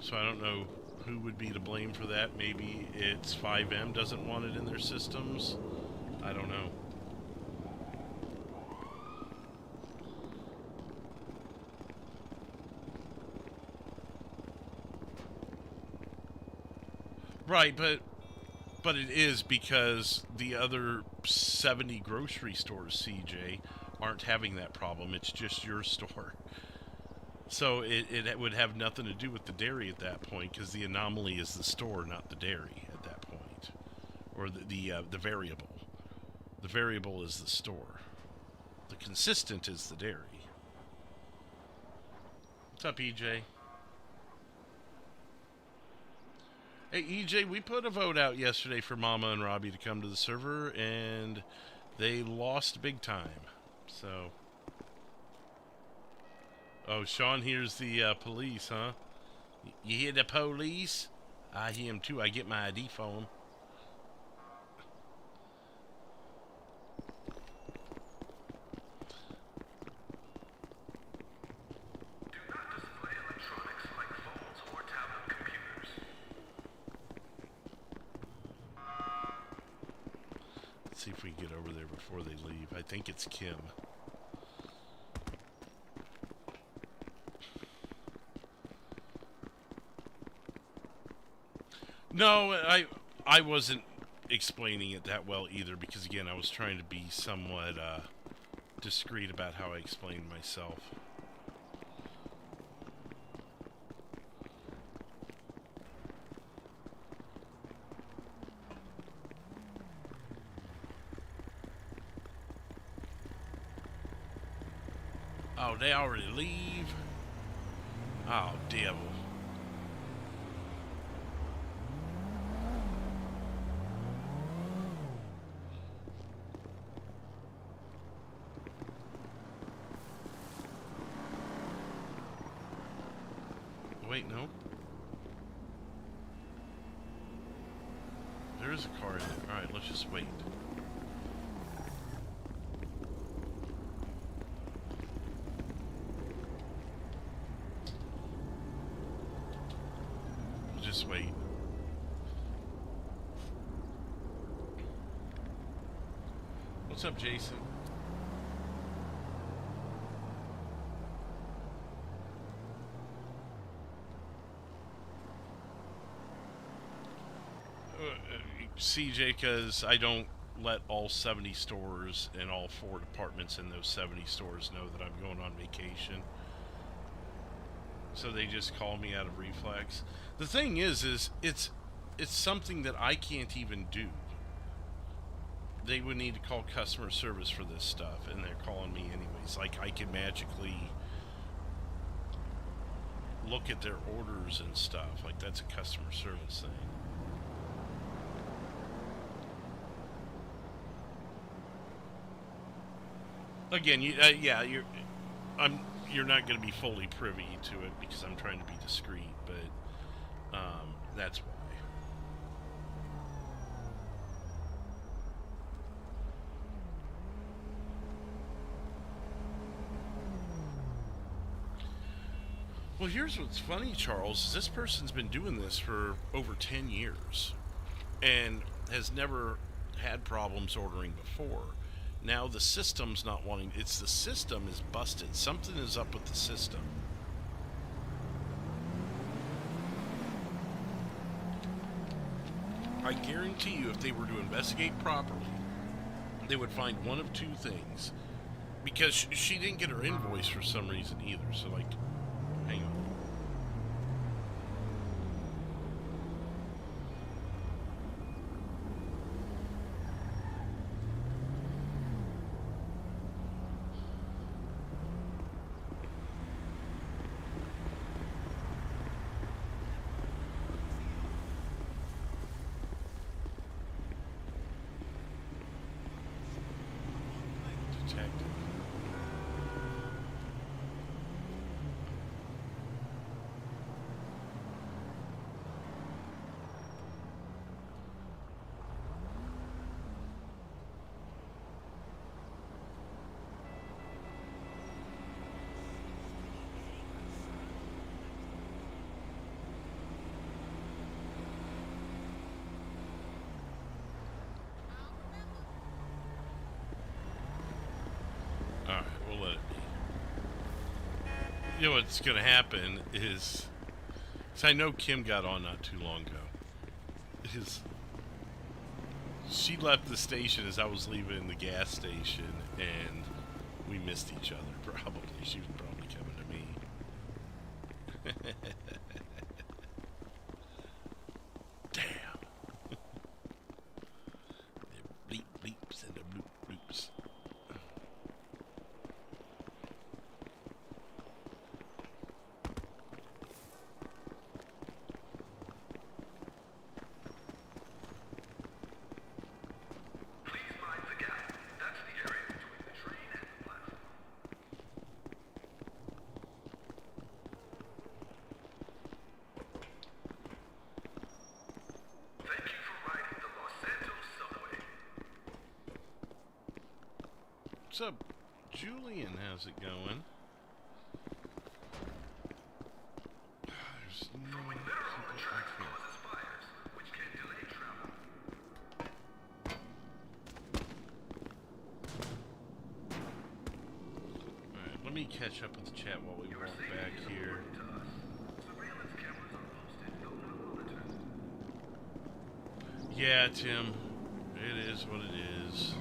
So I don't know who would be to blame for that. Maybe it's FiveM doesn't want it in their systems. I don't know. Right, but it is because the other 70 grocery stores, CJ, aren't having that problem. It's just your store. So it would have nothing to do with the dairy at that point, because the anomaly is the store, not the dairy at that point, or the variable. The variable is the store. The consistent is the dairy. What's up, EJ? Hey, EJ, we put a vote out yesterday for Mama and Robbie to come to the server, and they lost big time. So... Oh, Sean hears the police, huh? You hear the police? I hear him too. I get my ID for him. Do not display electronics like phones or tablet computers. Let's see if we can get over there before they leave. I think it's Kim. No, I wasn't explaining it that well either, because again, I was trying to be somewhat discreet about how I explained myself. Oh, they already leave? Oh, devil. Wait, no. There is a car in there. Alright, let's just wait. Just wait. What's up, Jason? CJ, because I don't let all 70 stores and all 4 departments in those 70 stores know that I'm going on vacation. So they just call me out of reflex. The thing is it's something that I can't even do. They would need to call customer service for this stuff, and they're calling me anyways. Like, I can magically look at their orders and stuff. Like, that's a customer service thing. Again, yeah, you're not going to be fully privy to it because I'm trying to be discreet, but that's why. Well, here's what's funny, Charles, is this person's been doing this for over 10 years and has never had problems ordering before. Now the system's not wanting, it's the system is busted. Something is up with the system. I guarantee you if they were to investigate properly, they would find one of 2 things. Because she didn't get her invoice for some reason either, so like, hang on. Alright, we'll let it be. You know what's going to happen is... Because I know Kim got on not too long ago. She left the station as I was leaving the gas station, and we missed each other, probably. She was probably coming to me. Damn. The bleep bleeps and the bloop bloops. Please mind the gap. That's the area between the train and the platform. Thank you for riding the Los Santos subway. What's up, Julian? How's it going? There's no Throwing litter on the tracks causes fires, which can delay travel. Alright, let me catch up with the chat while we walk back here. To us. Surveillance cameras are posted, though not monitored. Yeah, Tim. It is what it is.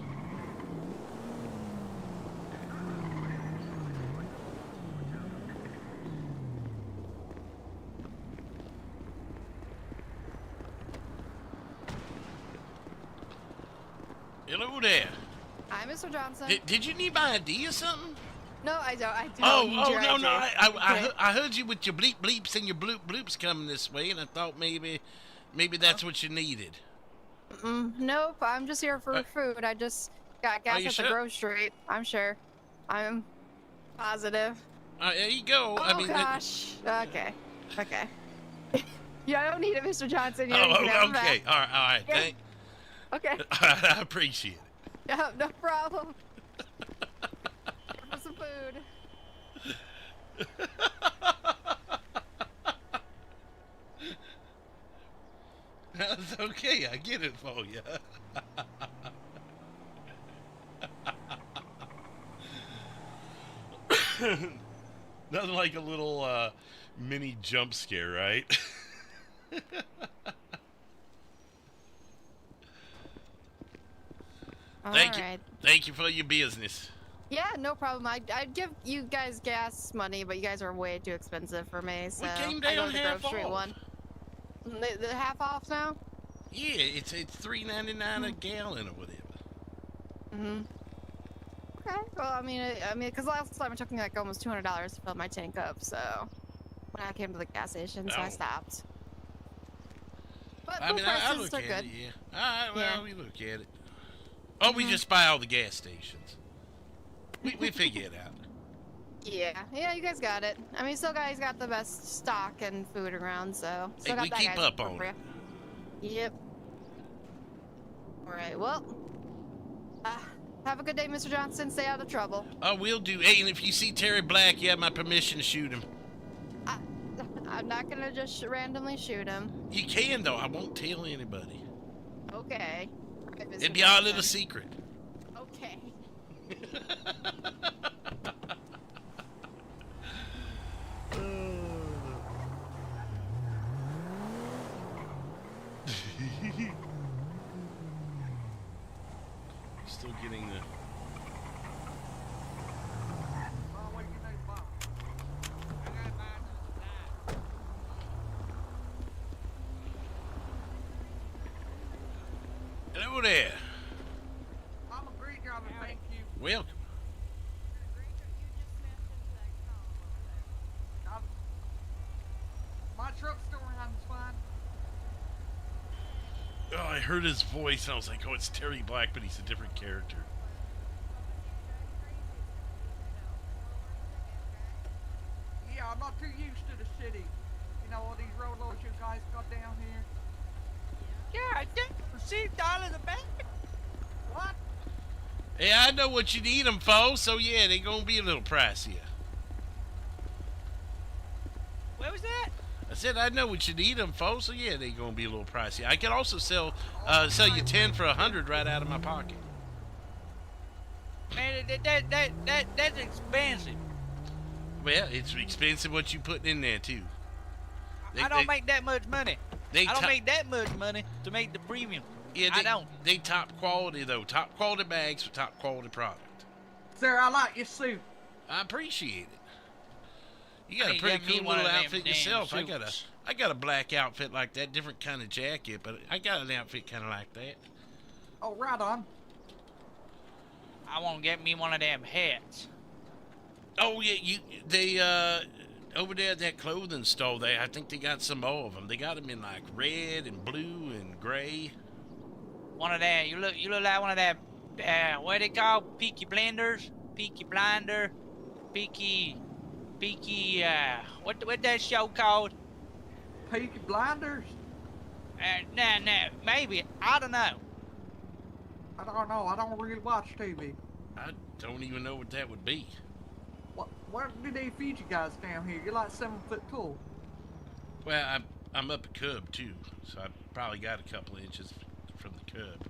Hello there. Hi, Mr. Johnson. Did you need my ID or something? No, I don't. I don't Oh, need oh your no, ID. no. Okay. I heard you with your bleep bleeps and your bloop bloops coming this way, and I thought maybe that's what you needed. Nope, I'm just here for food. I just got gas you at sure? the grocery. I'm sure. I'm positive. There you go. Oh I mean, gosh. Okay. Okay. Yeah, I don't need it, Mr. Johnson. You oh, can have it okay. back. All right. Yeah. Thank. Okay. I appreciate it. Yeah, no problem. Here for some food. That's okay. I get it for you. Nothing like a little mini jump scare, right? Thank you. Alright. Thank you for your business. Yeah, no problem. I'd give you guys gas money, but you guys are way too expensive for me, so came I go down to the half grocery off. one. The half off now? Yeah, it's $3.99 a gallon or whatever. Okay. Well, I mean, because last time it took me like almost $200 to fill my tank up, so when I came to the gas station, so I Oh. stopped. But I food mean, I prices look are at good. it, yeah. All right, well, Yeah. we look at it. Oh, we just buy all the gas stations. We figure it out. Yeah, you guys got it. I mean, still guys got the best stock and food around, so still Hey, got we that keep guys up going on for it. you. Yep. All right. Well, have a good day, Mr. Johnson. Stay out of trouble. Oh, we'll do. Hey, and if you see Terry Black, you have my permission to shoot him. I'm not gonna just randomly shoot him. You can, though. I won't tell anybody. Okay. All right, Mr. It'd be our little Johnson. secret. Okay. Still getting the... Hello there. I'm a great driver, thank you. Welcome. My truck still runs fine. Oh, I heard his voice, and I was like, oh, it's Terry Black, but he's a different character. Yeah, I'm not too used to the city. You know, all these road you guys got down here. Yeah, I did. $6 a bag. What? Yeah, I know what you need them for, so yeah, they're gonna be a little pricier. What was that? I said I know what you need them for, so yeah, they're gonna be a little pricey. I could also sell you 10 for 100 right out of my pocket. Man, that's expensive. Well, it's expensive what you putting in there too. I don't make that much money. They I don't top- make that much money to make the premium. Yeah, I don't. They top quality though, top quality bags for top quality product. Sir, I like your suit. I appreciate it. You got Hey, a pretty get me cool one little of them outfit damn yourself. suits. I got a black outfit like that, different kind of jacket, but I got an outfit kind of like that. Oh, right on. I want to get me one of them hats. Oh yeah, they over there at that clothing store, I think they got some more of them. They got them in like red and blue and gray. One of them. You look like one of them. What they call Peaky Blinders? Peaky Blinder. Peaky. What that show called? Peaky Blinders? Nah, maybe. I don't know. I don't know. I don't really watch TV. I don't even know what that would be. Where do they feed you guys down here? You're like 7 foot tall. Well, I'm up a cub too, so I probably got a couple of inches from the cub.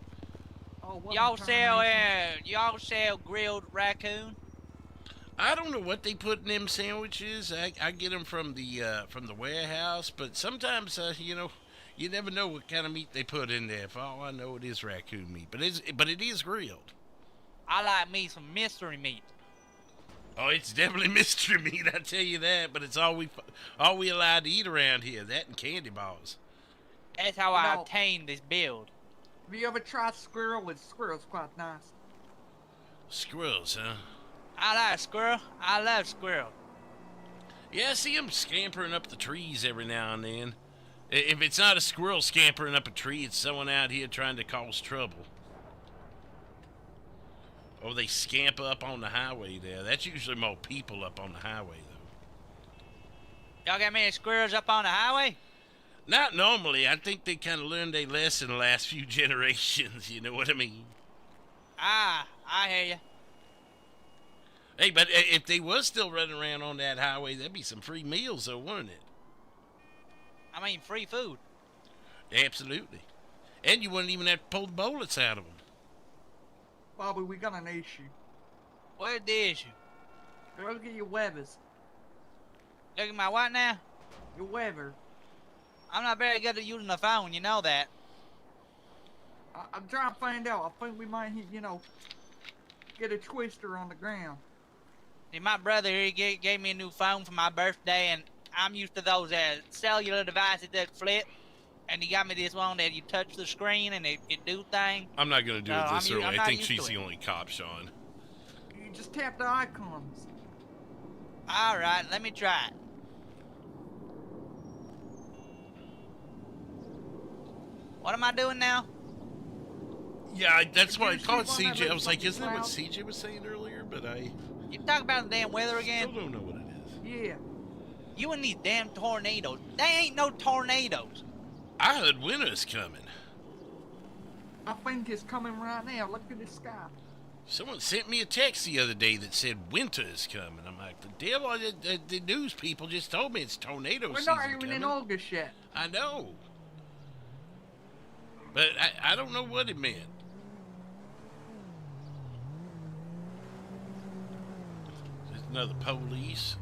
Oh, what Y'all I'm sell grilled raccoon? I don't know what they put in them sandwiches. I get them from the warehouse, but sometimes You never know what kind of meat they put in there. For all I know, it is raccoon meat, but it is grilled. I like me some mystery meat. Oh, it's definitely mystery meat, I tell you that. But it's all we allowed to eat around here. That and candy bars. That's how I No. obtained this build. Have you ever tried squirrel? With squirrel's quite nice. Squirrels, huh? I like squirrel. I love squirrel. Yeah, I see them scampering up the trees every now and then. If it's not a squirrel scampering up a tree, it's someone out here trying to cause trouble. Or they scamper up on the highway there. That's usually more people up on the highway, though. Y'all got many squirrels up on the highway? Not normally. I think they kind of learned their lesson the last few generations. You know what I mean? Ah, I hear you. Hey, but if they was still running around on that highway, that'd be some free meals, though, wouldn't it? I mean, free food. Absolutely. And you wouldn't even have to pull the bullets out of them. Bobby, we got an issue. Where's the issue? Go look at your weathers. Look at my what now? Your weather. I'm not very good at using the phone, you know that. I'm trying to find out. I think we might, get a twister on the ground. See, my brother here gave me a new phone for my birthday, and I'm used to those cellular devices that flip. And he got me this one that you touch the screen and it do thing. I'm not going to do No, it this I'm early. I not think used she's to the it. only cop, Sean. You just tap the icons. All right, let me try it. What am I doing now? Yeah, that's why I Did you called see one CJ. of I was like, those isn't that what fucking CJ was saying earlier? But I You talk about the damn weather still again? don't know what it is. Yeah. You and these damn tornadoes. They ain't no tornadoes. I heard winter's coming. I think it's coming right now. Look at the sky. Someone sent me a text the other day that said winter is coming. I'm like, the devil, the news people just told me it's tornado We're season not even coming. in August yet. I know. But I don't know what it meant. There's another police.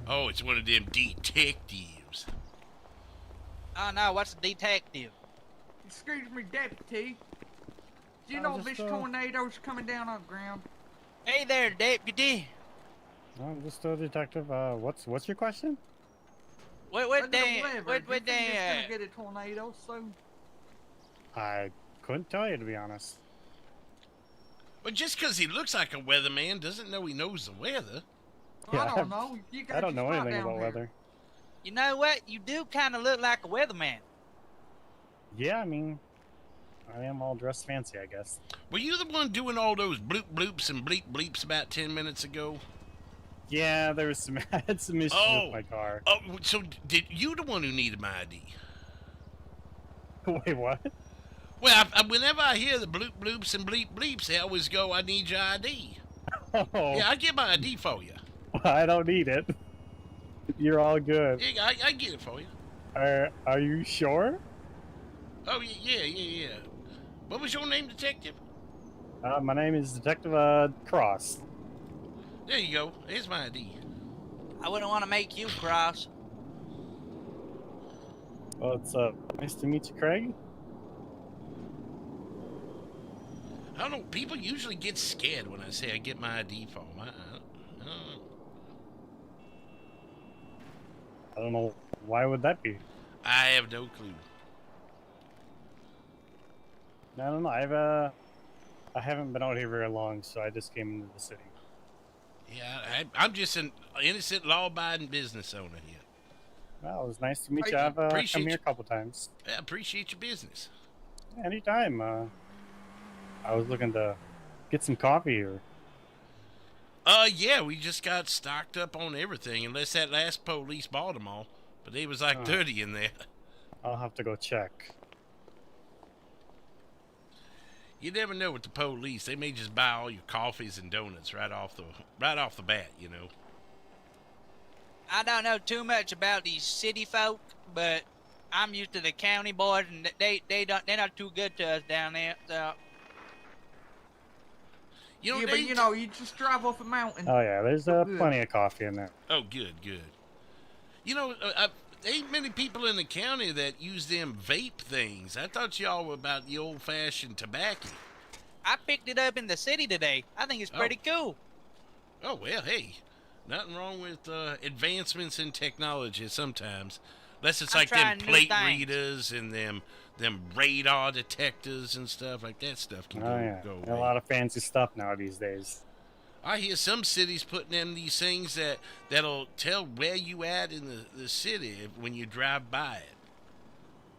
Oh, it's one of them detectives. Oh no, what's a detective? Excuse me, deputy. Do you know this tornado's coming down on the ground? Hey there, deputy. I'm just a detective. What's your question? What Look at the day? weather. What Do you think day? it's gonna get a tornado soon? I couldn't tell you, to be honest. But just because he looks like a weatherman doesn't know he knows the weather. Yeah, I don't know. You got I don't your know spot anything down about there. weather. You know what? You do kind of look like a weatherman. Yeah, I mean, I am all dressed fancy, I guess. Were you the one doing all those bloop bloops and bleep bleeps about 10 minutes ago? Yeah, there was some I had some issues with my car. Oh, so did you the one who needed my ID? Wait, what? Well, whenever I hear the bloop bloops and bleep bleeps, they always go, I need your ID. Oh, Yeah, I get my ID for you. I don't need it. You're all good. Yeah, I get it for you. Are you sure? Oh, yeah. What was your name, detective? My name is Detective Cross. There you go. Here's my ID. I wouldn't want to make you cross. Well, it's nice to meet you, Craig. I don't know. People usually get scared when I say I get my ID for them. I don't know, why would that be? I have no clue. I don't know. I haven't been out here very long, so I just came into the city. Yeah, I'm just an innocent, law-abiding business owner here. Well, it was nice to meet Hey, you. I've come appreciate here you. a couple times. I appreciate your business. Anytime. I was looking to get some coffee or. Yeah, we just got stocked up on everything, unless that last police bought them all. But there was like 30 in there. I'll have to go check. You never know with the police. They may just buy all your coffees and donuts right off the bat, you know. I don't know too much about these city folk, but I'm used to the county boys, and they're not too good to us down there. So You know, Yeah, but you know, you just drive off a mountain. Oh yeah, there's Good. plenty of coffee in there. Oh, good. You know, ain't many people in the county that use them vape things. I thought y'all were about the old-fashioned tobacco. I picked it up in the city today. I think it's pretty cool. Oh, well, hey. Nothing wrong with advancements in technology sometimes. Unless it's like them trying new plate things. readers and them radar detectors and stuff. Like that stuff can go away. A lot of fancy stuff now these days. I hear some cities putting in these things that'll tell where you at in the city when you drive by it.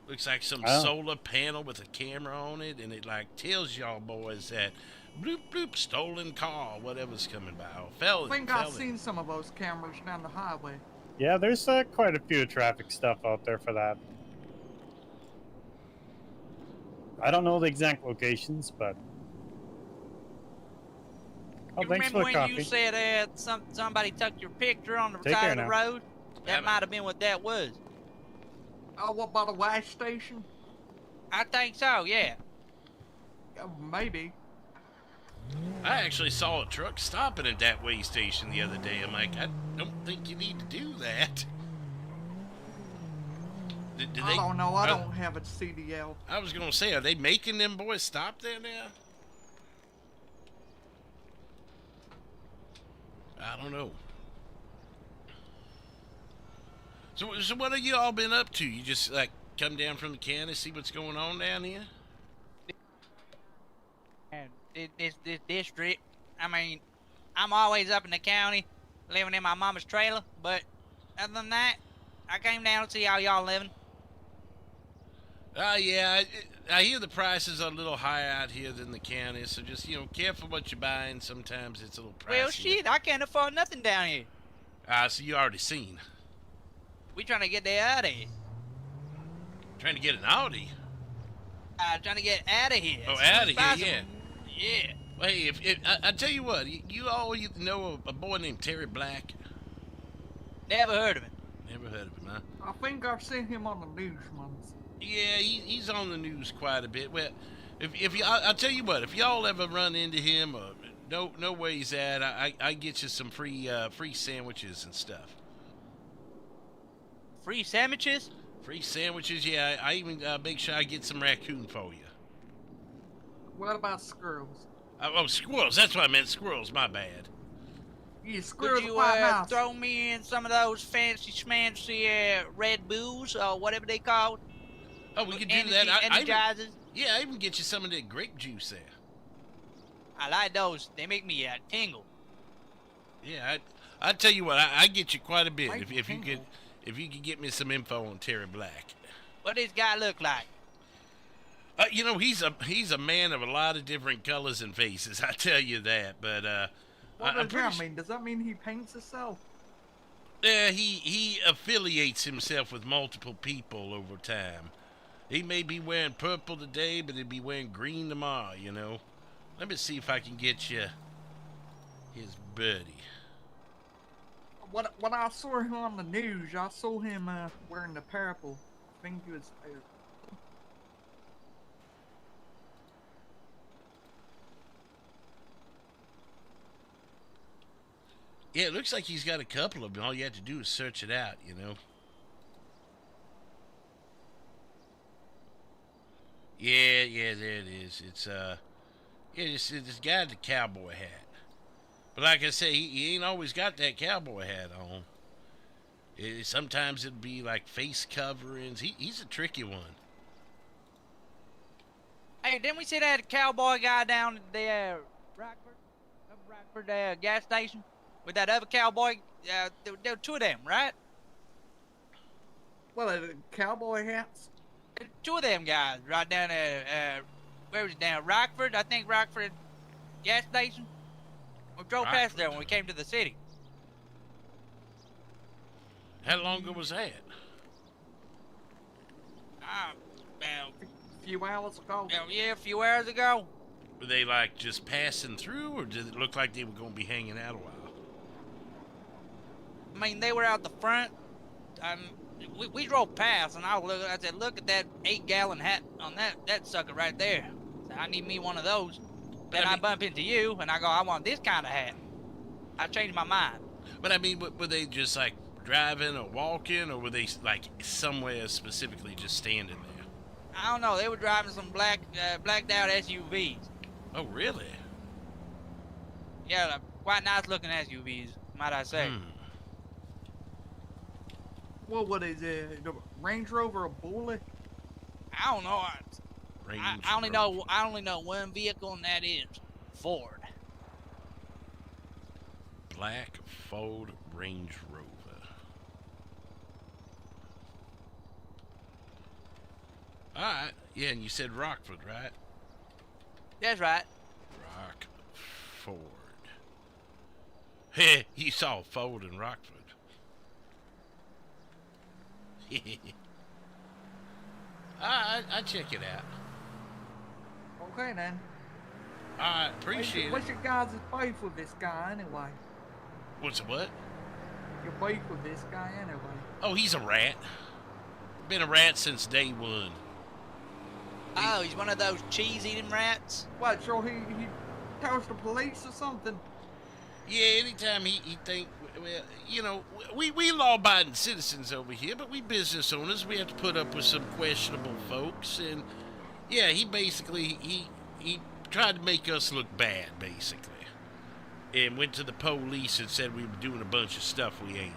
Looks like some solar panel with a camera on it, and it like tells y'all boys that bloop bloop stolen car, whatever's coming by. Oh, felon. I think I've seen some of those cameras down the highway. Yeah, there's quite a few traffic stuff out there for that. I don't know the exact locations, but... Oh, You thanks remember for the when coffee. you said somebody took your picture on the Take side care of the now. road? That might have been what that was. Oh, what about a wash station? I think so, yeah. Maybe. I actually saw a truck stopping at that way station the other day. I'm like, I don't think you need to do that. I don't know. I don't have a CDL. I was gonna say, are they making them boys stop there now? I don't know. So what have you all been up to? You just like come down from the county, see what's going on down here? And this district, I mean, I'm always up in the county, living in my mama's trailer, but other than that, I came down to see how y'all living. Yeah, I hear the prices are a little higher out here than the county, so just, careful what you're buying. Sometimes it's a little pricey. Well, shit, I can't afford nothing down here. So you already seen. We trying to get that out of here. Trying to get an Audi? Trying to get out of here. Oh, as soon out as of here, possible. yeah. Yeah. Well, hey, I tell you what, you all know a boy named Terry Black? Never heard of it. Never heard of him, huh? I think I've seen him on the news once. Yeah, he's on the news quite a bit. Well, I'll tell you what, if y'all ever run into him, know where he's at, I get you some free sandwiches and stuff. Free sandwiches? Free sandwiches, yeah. I even make sure I get some raccoon for you. What about squirrels? Squirrels. That's what I meant. Squirrels. My bad. Yeah, squirrels Could are you quite nice. throw me in some of those fancy schmancy Red Bulls or whatever they called? Oh, we could do that. Energizers. I even get you some of that grape juice there. I like those. They make me tingle. Yeah, I tell you what, I get you quite a bit Like if you could get me some info on Terry Black. What does this guy look like? He's a man of a lot of different colors and faces. I tell you that. But What I'm does pretty that mean? Does that mean he paints himself? Yeah, he affiliates himself with multiple people over time. He may be wearing purple today, but he'll be wearing green tomorrow, Let me see if I can get you his buddy. When I saw him on the news, I saw him wearing the purple. I think he was... Yeah, it looks like he's got a couple of them. All you have to do is search it out, Yeah, there it is. It's this guy with the cowboy hat. But like I say, he ain't always got that cowboy hat on. Sometimes it'll be like face coverings. He's a tricky one. Hey, didn't we see that cowboy guy down at the Rockford gas station with that other cowboy? There were two of them, right? Well, cowboy hats? Two of them guys right down at, where was it down? Rockford? I think Rockford gas station. We drove past there when we came to the city. How long ago was that? About A few hours ago. yeah, a few hours ago. Were they like just passing through, or did it look like they were going to be hanging out a while? I mean, they were out the front. We drove past, and I said, look at that 8-gallon hat on that sucker right there. So I need me one of those. Then I bump into you, and I go, I want this kind of hat. I changed my mind. But I mean, were they just like driving or walking, or were they like somewhere specifically just standing there? I don't know. They were driving some blacked out SUVs. Oh, really? Yeah, like, quite nice looking SUVs, might I say. What is it? The Range Rover or Bullet? I don't know. I only Rover. know. I only know one vehicle, and that is Ford. Black Ford Range Rover. Alright, yeah, and you said Rockford, right? That's right. Rockford. Heh, you saw Ford in Rockford. Alright, I'll check it out. Okay then. Alright, appreciate it. What's your guys' beef with this guy anyway? What's what? Your beef with this guy anyway? Oh, he's a rat. Been a rat since day one. Oh, he's one of those cheese-eating rats? What, so he tells the police or something? Yeah, anytime he think, well, you know, we law-abiding citizens over here, but we business owners, we have to put up with some questionable folks, and yeah, he basically, he tried to make us look bad, basically, and went to the police and said we were doing a bunch of stuff we ain't.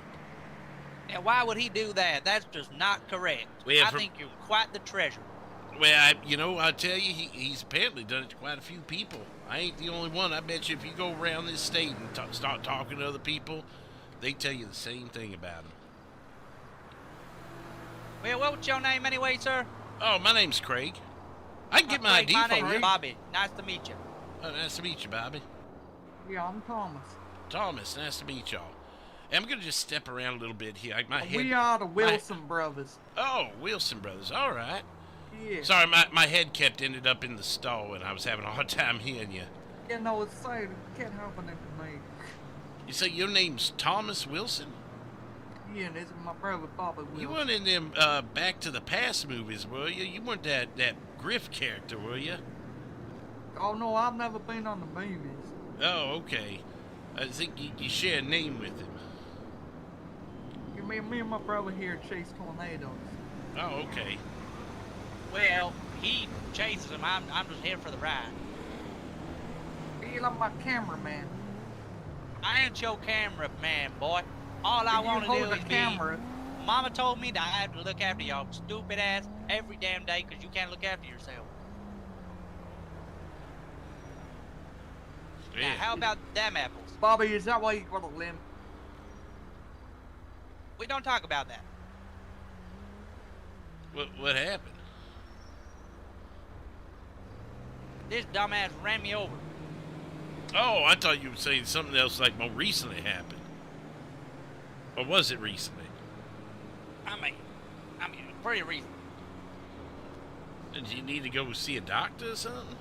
Now, why would he do that? That's just not correct. Well, I think you're quite the treasure. Well, I tell you, he's apparently done it to quite a few people. I ain't the only one. I bet you if you go around this state and start talking to other people, they tell you the same thing about him. Well, what's your name anyway, sir? Oh, my name's Craig. I can get my ID my from name's you. Bobby. Nice to meet you. Oh, nice to meet you, Bobby. Yeah, I'm Thomas. Thomas, nice to meet y'all. I'm gonna just step around a little bit here. We are the Wilson brothers. Oh, Wilson brothers. All right. Yeah. Sorry, my head ended up in the stall, and I was having a hard time hearing you. Yeah, no, it's sad. It can't happen to me. You say your name's Thomas Wilson? Yeah, and this is my brother Bobby Wilson. You weren't in them Back to the Past movies, were you? You weren't that Griff character, were you? Oh no, I've never been on the movies. Oh, okay. I think you share a name with him. Me and my brother here chase tornadoes. Oh, okay. Well, he chases him. I'm just here for the ride. You're like my cameraman. I ain't your cameraman, boy. All I want to do is camera. Mama told me that I have to look after y'all stupid ass every damn day because you can't look after yourself. Yeah. Now, how about them apples? Bobby, is that why you got a limp? We don't talk about that. What happened? This dumbass ran me over. Oh, I thought you were saying something else like more recently happened. Or was it recently? I mean, pretty recent. Did you need to go see a doctor or something?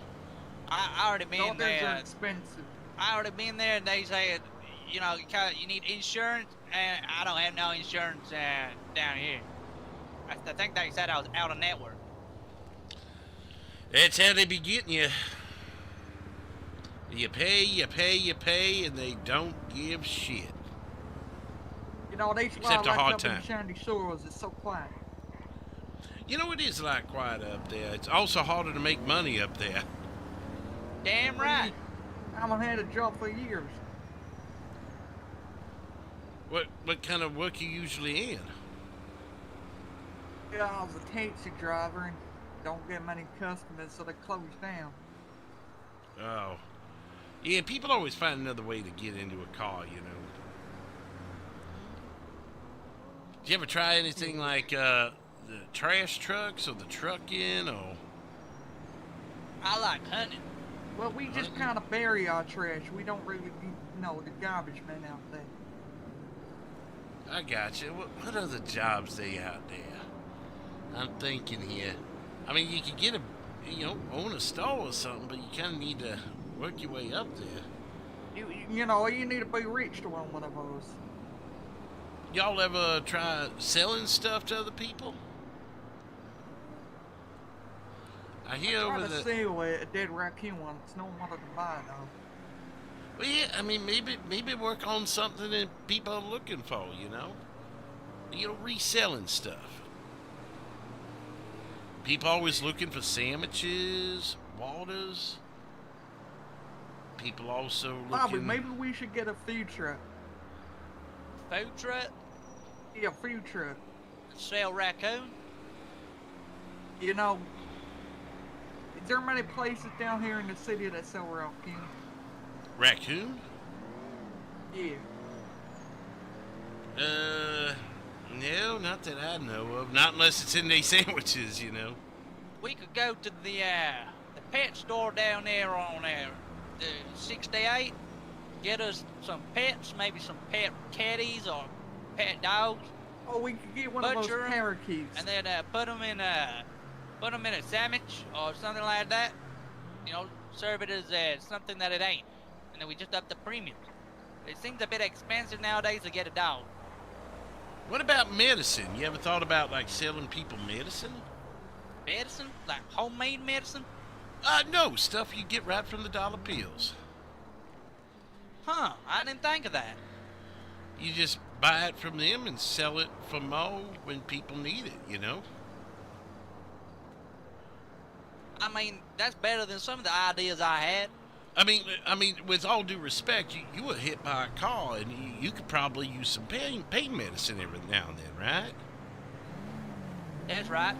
I already been Doctors there. are expensive. I already been there, and they said, you know, you need insurance, and I don't have no insurance down here. I think they said I was out of network. That's how they be getting you. You pay, and they don't give shit. You know, they Except a hard time. in Shandy Shores. It's so quiet. You know, it is a lot quieter up there. It's also harder to make money up there. Damn right. I haven't had a job for years. What kind of work you usually in? Yeah, I was a taxi driver and don't get many customers, so they close down. Oh. Yeah, people always find another way to get into a car, you know. Did you ever try anything like the trash trucks or the trucking or... I like hunting. Well, we just kind of bury our trash. We don't really, the garbage men out there. I got you. What other jobs they out there? I'm thinking here. I mean, you could get own a stall or something, but you kind of need to work your way up there. You need to be rich to own one of those. Y'all ever try selling stuff to other people? I hear over the... I tried to sell a dead raccoon once. No one wanted to buy it, though. Well, yeah, I mean, maybe work on something that people are looking for, you know? reselling stuff. People always looking for sandwiches, waters. People also looking... Bobby, maybe we should get a food truck. Food truck? Yeah, food truck. Sell raccoon? You know, is there many places down here in the city that sell raccoon? Raccoon? Yeah. No, not that I know of. Not unless it's in these sandwiches, you know. We could go to the pet store down there on the 68. Get us some pets, maybe some pet catties or pet dogs. Oh, we could get one of those Butcher 'em, parakeets. and then put them in a sandwich or something like that. You know, serve it as something that it ain't, and then we just up the premium. It seems a bit expensive nowadays to get a dog. What about medicine? You ever thought about, like, selling people medicine? Medicine? Like homemade medicine? No, stuff you get right from the dollar pills. Huh, I didn't think of that. You just buy it from them and sell it for more when people need it, you know? I mean, that's better than some of the ideas I had. I mean, with all due respect, you were hit by a car, and you could probably use some pain medicine every now and then, right? That's right.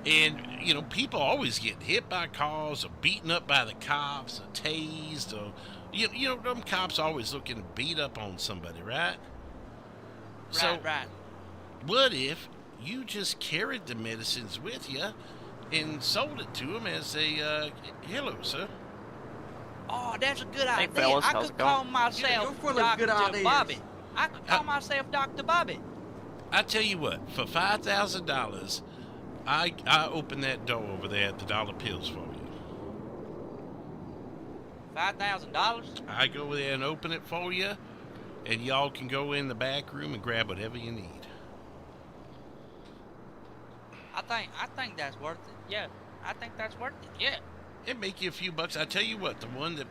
And, you know, people always get hit by cars or beaten up by the cops or tased or... You know, them cops always looking to beat up on somebody, right? Right. What if you just carried the medicines with you and sold it to them as a, hello, sir? Oh, that's a good idea. fellas, I how's could it going? call myself You're full of good Dr. ideas. Bobby. I could call myself Dr. Bobby. I tell you what, for $5,000, I open that door over there at the Dollar Pills for you. $5,000? I go over there and open it for you, and y'all can go in the back room and grab whatever you need. I think that's worth it. Yeah, I think that's worth it. Yeah. It'd make you a few bucks. I tell you what, the one that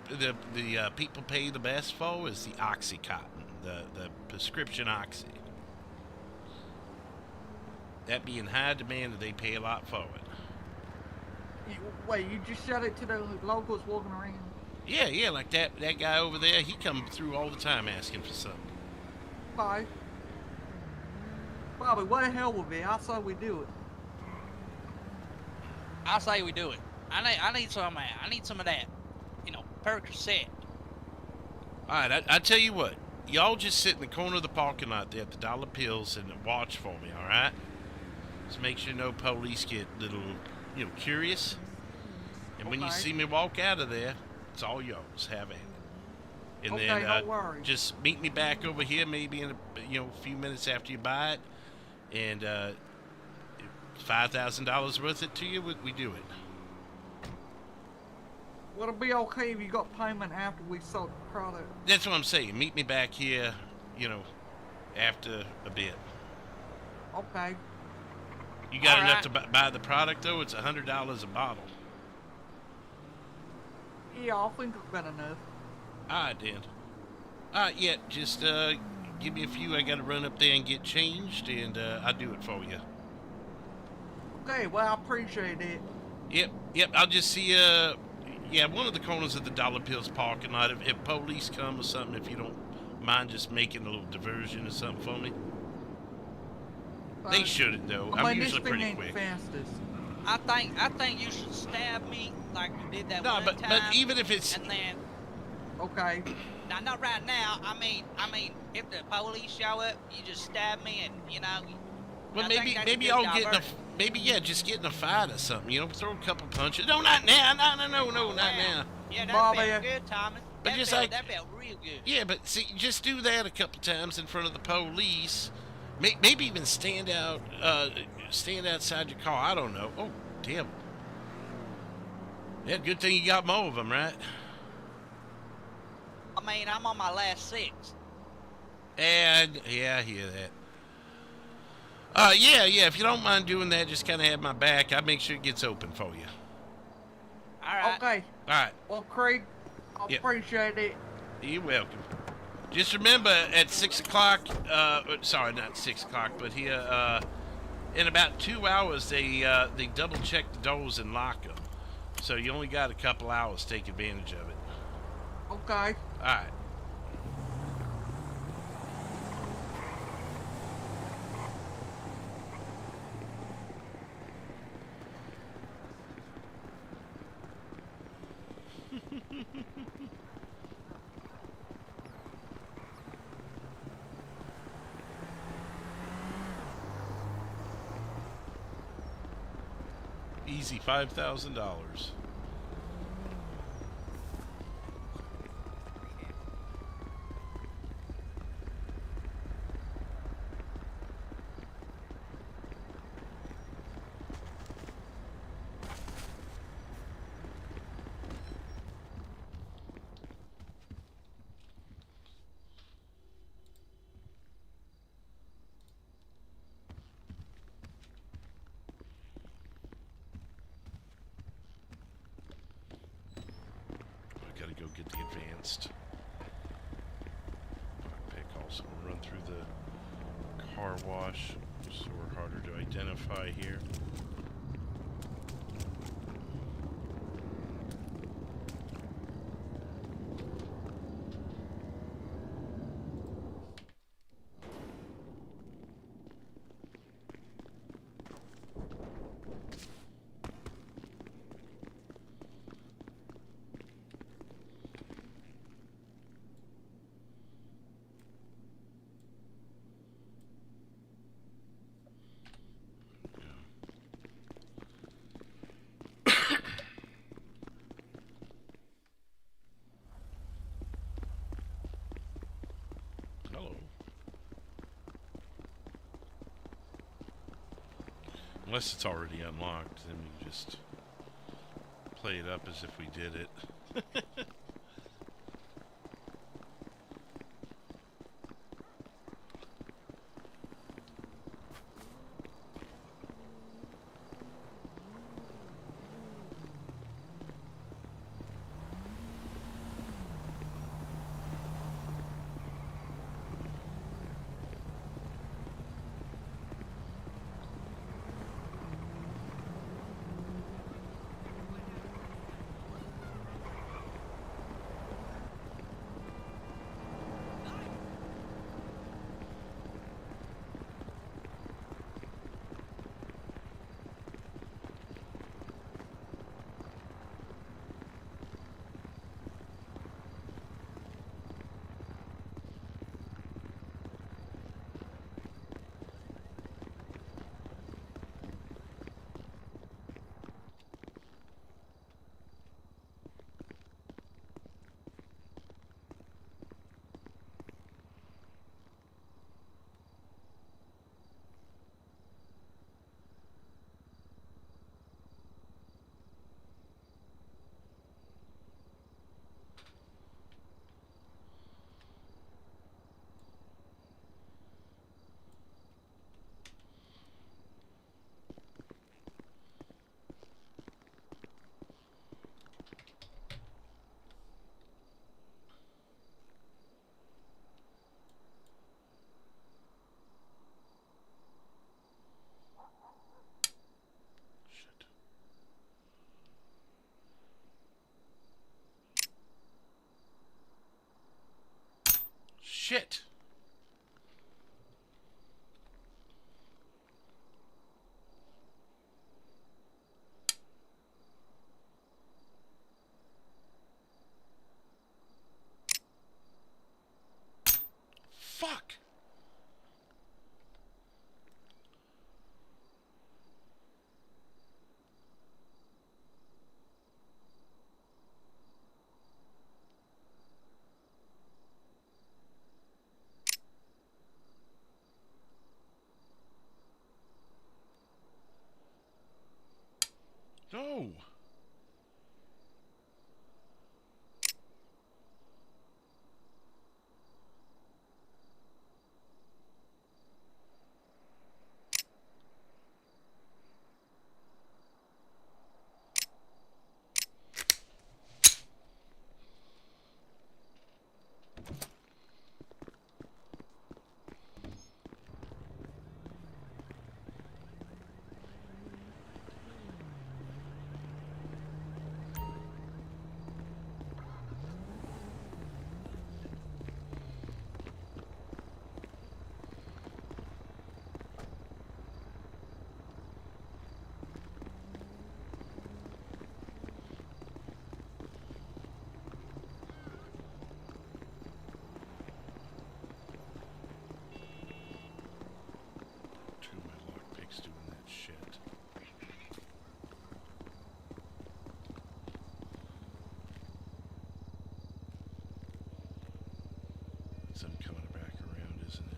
the people pay the best for is the Oxycontin, the prescription Oxy. That be in high demand, and they pay a lot for it. Wait, you just shut it to the locals walking around? Yeah, like that guy over there, he come through all the time asking for something. Bobby, what the hell with me? I say we do it. I say we do it. I need some of that. You know, Percocet. All right, I tell you what, y'all just sit in the corner of the parking lot there at the Dollar Pills and watch for me, all right? Just make sure no police get little, curious. And when you see me walk out of there, it's all yours. Have at it. And Okay, then don't worry. just meet me back over here, maybe in a few minutes after you buy it, and $5,000 worth it to you. We do it. Would it be okay if you got payment after we sold the product? That's what I'm saying. Meet me back here, after a bit. Okay. You got All enough right. to buy the product though? It's $100 a bottle. Yeah, I think I've got enough. All right, then. All right, yeah. Just give me a few. I got to run up there and get changed, and I'll do it for you. Okay, well, I appreciate it. Yep. I'll just see one of the corners of the Dollar Pills parking lot. If police come or something, if you don't mind just making a little diversion or something for me. They shouldn't, though. I'm usually this thing pretty ain't quick. fastest. I think you should stab me like you did that No, one but time. even if it's And then, Okay. now not right now. I mean, if the police show up, you just stab me, and well, I think that's a maybe good I'll get in a diversion. just get in a fight or something. Throw a couple punches. No, not now. No, not now. Yeah, that Bobby. felt good, Thomas. But That just felt, like- that felt real good. Yeah, but see, just do that a couple times in front of the police. Maybe even stand outside your car. I don't know. Oh, damn. Yeah, good thing you got more of them, right? I mean, I'm on my last 6. And yeah, I hear that. Yeah. If you don't mind doing that, just kind of have my back. I'll make sure it gets open for you. All right. Okay. All right. Well, Craig, I Yep. appreciate it. You're welcome. Just remember at 6 o'clock, sorry, not 6 o'clock, but here, in about 2 hours, they double check the doors and lock them. So you only got a couple hours to take advantage of it. Okay. Alright. Easy $5,000. Gotta go get the advanced pick. Also run through the car wash, so we're harder to identify here. Unless it's already unlocked, then we just play it up as if we did it. Shit. Fuck. No. means I'm coming back around, isn't it?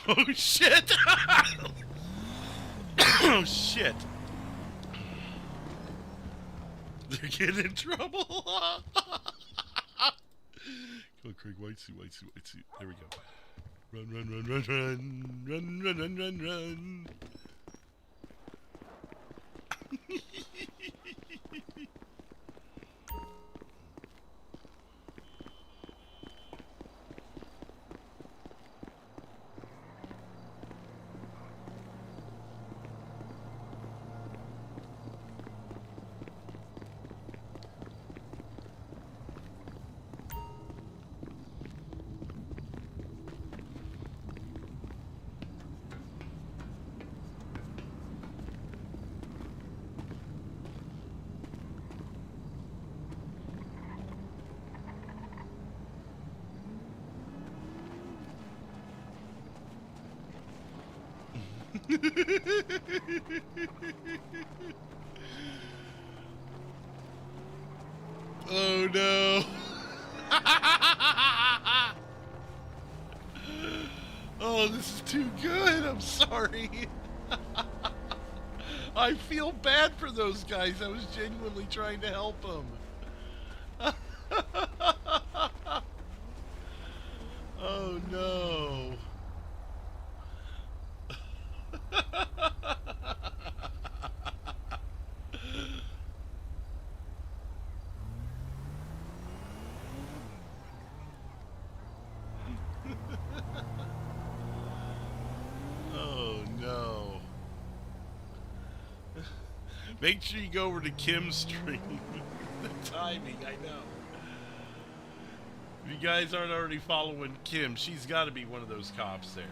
Oh shit! Oh shit! They're getting in trouble! Come on, Craig, white suit, white suit, white suit. There we go. Run, run, run, run, run, run, run, run, run, run. Oh no! Oh, this is too good. I'm sorry. I feel bad for those guys. I was genuinely trying to help them. Oh no. Oh no. Make sure you go over to Kim's stream. The timing, I know. If you guys aren't already following Kim, she's got to be one of those cops there.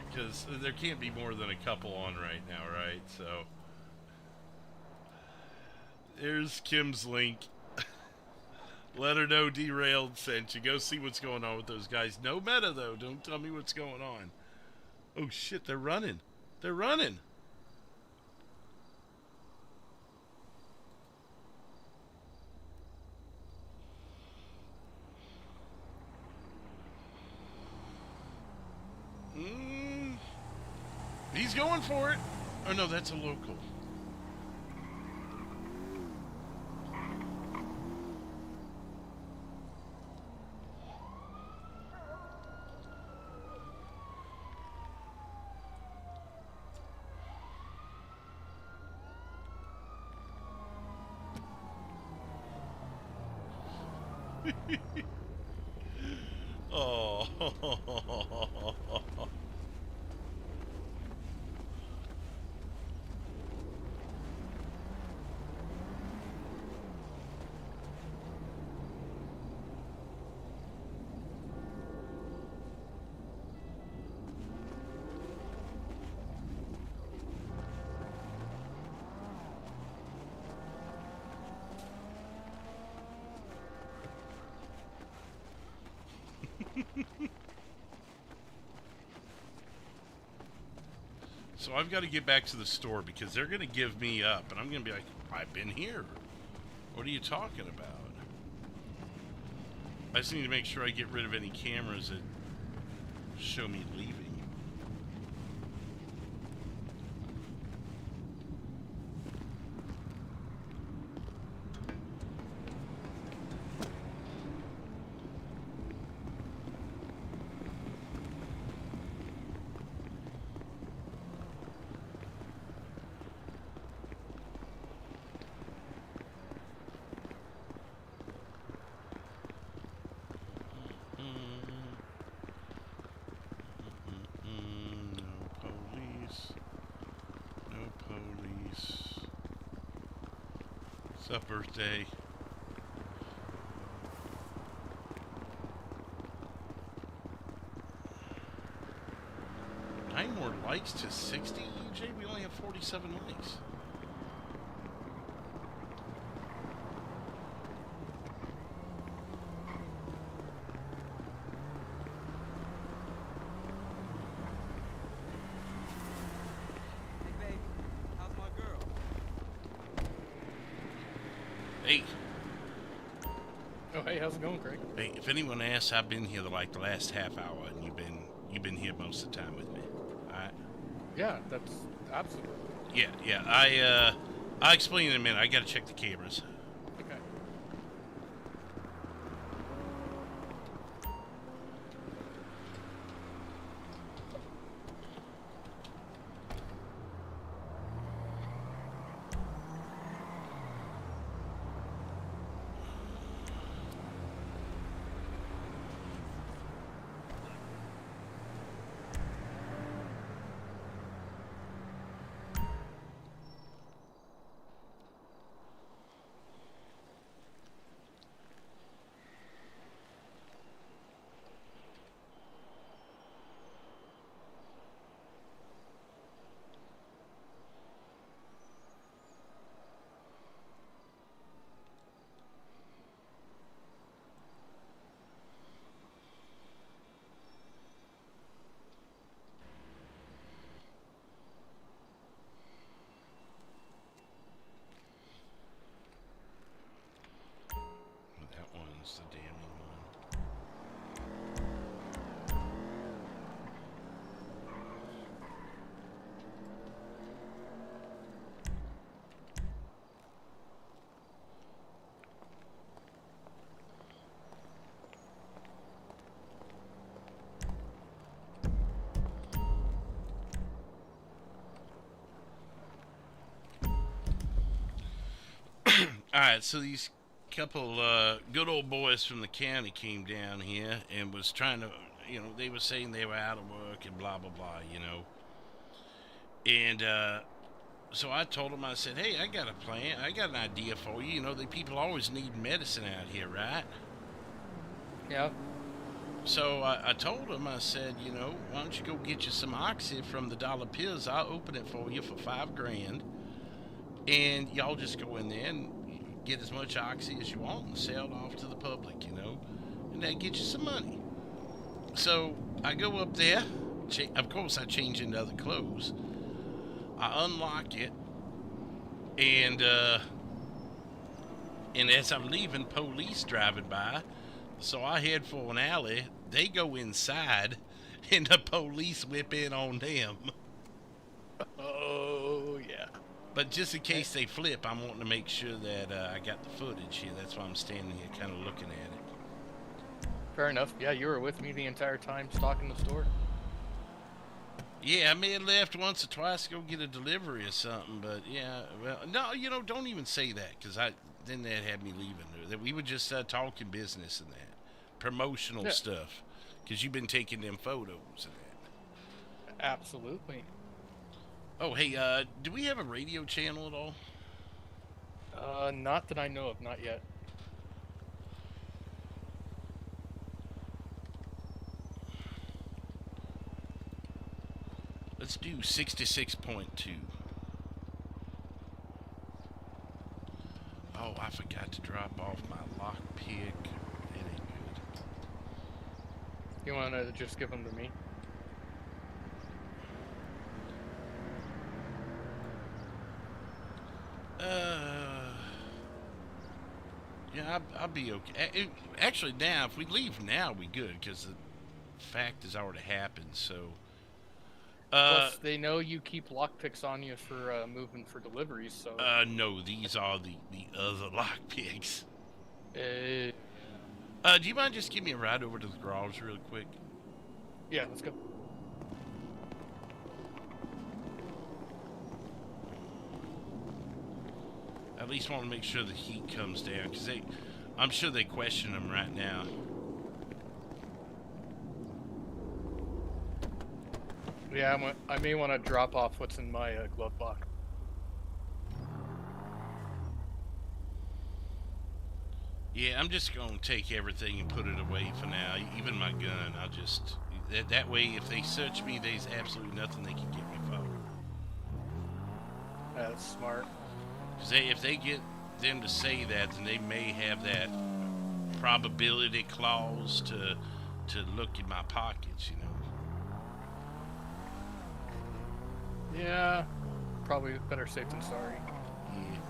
Because there can't be more than a couple on right now, right? So, there's Kim's link. Let her know Derailed sent you. Go see what's going on with those guys. No meta, though. Don't tell me what's going on. Oh, shit. They're running. They're running. He's going for it. Oh, no, that's a local. Oh. So I've got to get back to the store because they're going to give me up. And I'm going to be like, I've been here. What are you talking about? I just need to make sure I get rid of any cameras that show me leaving. What's up, birthday? 9 more likes to 60, EJ? We only have 47 likes. Hey, baby, how's my girl? Hey. Oh, hey, how's it going, Craig? Hey, if anyone asks, I've been here the last half hour, and you've been here most of the time with me. All right? Yeah, that's absolutely. Yeah. I'll explain in a minute. I gotta check the cameras. Okay. That one's the damning one. Alright, so these couple good old boys from the county came down here and was trying to, they were saying they were out of work and blah, blah, blah, And so I told them, I said, hey, I got a plan. I got an idea for you. The people always need medicine out here, right? Yeah. So I told them, I said, why don't you go get you some oxy from the Dollar Pills? I'll open it for you for $5,000. And y'all just go in there and get as much oxy as you want and sell it off to the public, and that gets you some money. So I go up there. Of course, I change into other clothes. I unlock it, and as I'm leaving, police driving by. So I head for an alley. They go inside, and the police whip in on them. Oh, yeah. But just in case they flip, I'm wanting to make sure that I got the footage here. That's why I'm standing here kind of looking at it. Fair enough. Yeah, you were with me the entire time stocking the store. Yeah, I may have left once or twice to go get a delivery or something, but yeah, well, no, don't even say that, because then they'd have me leaving. That we were just talking business and that. Promotional stuff, because you've been taking them photos and that. Absolutely. Oh, hey, do we have a radio channel at all? Not that I know of, not yet. Let's do 66.2. Oh, I forgot to drop off my lockpick. It ain't good. You want to just give them to me? Yeah, I'll be okay. Actually, now, if we leave now, we good, because the fact has already happened, so... Plus, they know you keep lockpicks on you for moving for deliveries, so... No, these are the other lockpicks. Do you mind just giving me a ride over to the garage real quick? Yeah, let's go. At least want to make sure the heat comes down, because I'm sure they question them right now. Yeah, I may want to drop off what's in my glove box. Yeah, I'm just gonna take everything and put it away for now. Even my gun. I'll just that way, if they search me, there's absolutely nothing they can get me for. That's smart. Because if they get them to say that, then they may have that probability clause to look in my pockets, you know. Yeah, probably better safe than sorry. Yeah.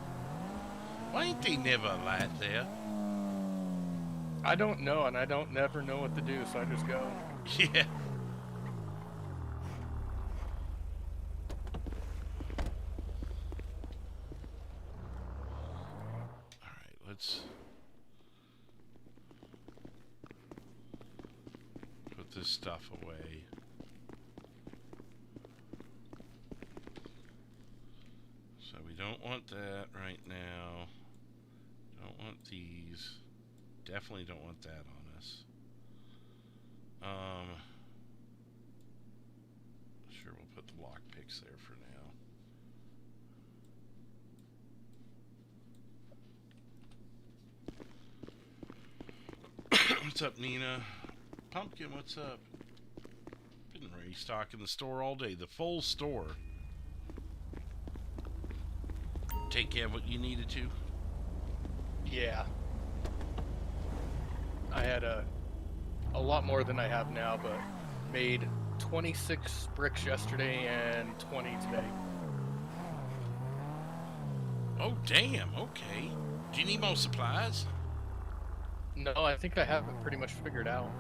Why ain't they never a light there? I don't know, and I don't never know what to do, so I just go. Yeah. Alright, let's put this stuff away. So we don't want that right now. Don't want these. Definitely don't want that on us. Sure, we'll put the lockpicks there for now. What's up, Nina? Pumpkin, what's up? Been restocking the store all day. The full store. Take care of what you needed to? Yeah. I had a lot more than I have now, but made 26 bricks yesterday and 20 today. Oh, damn. Okay. Do you need more supplies? No, I think I have it pretty much figured out.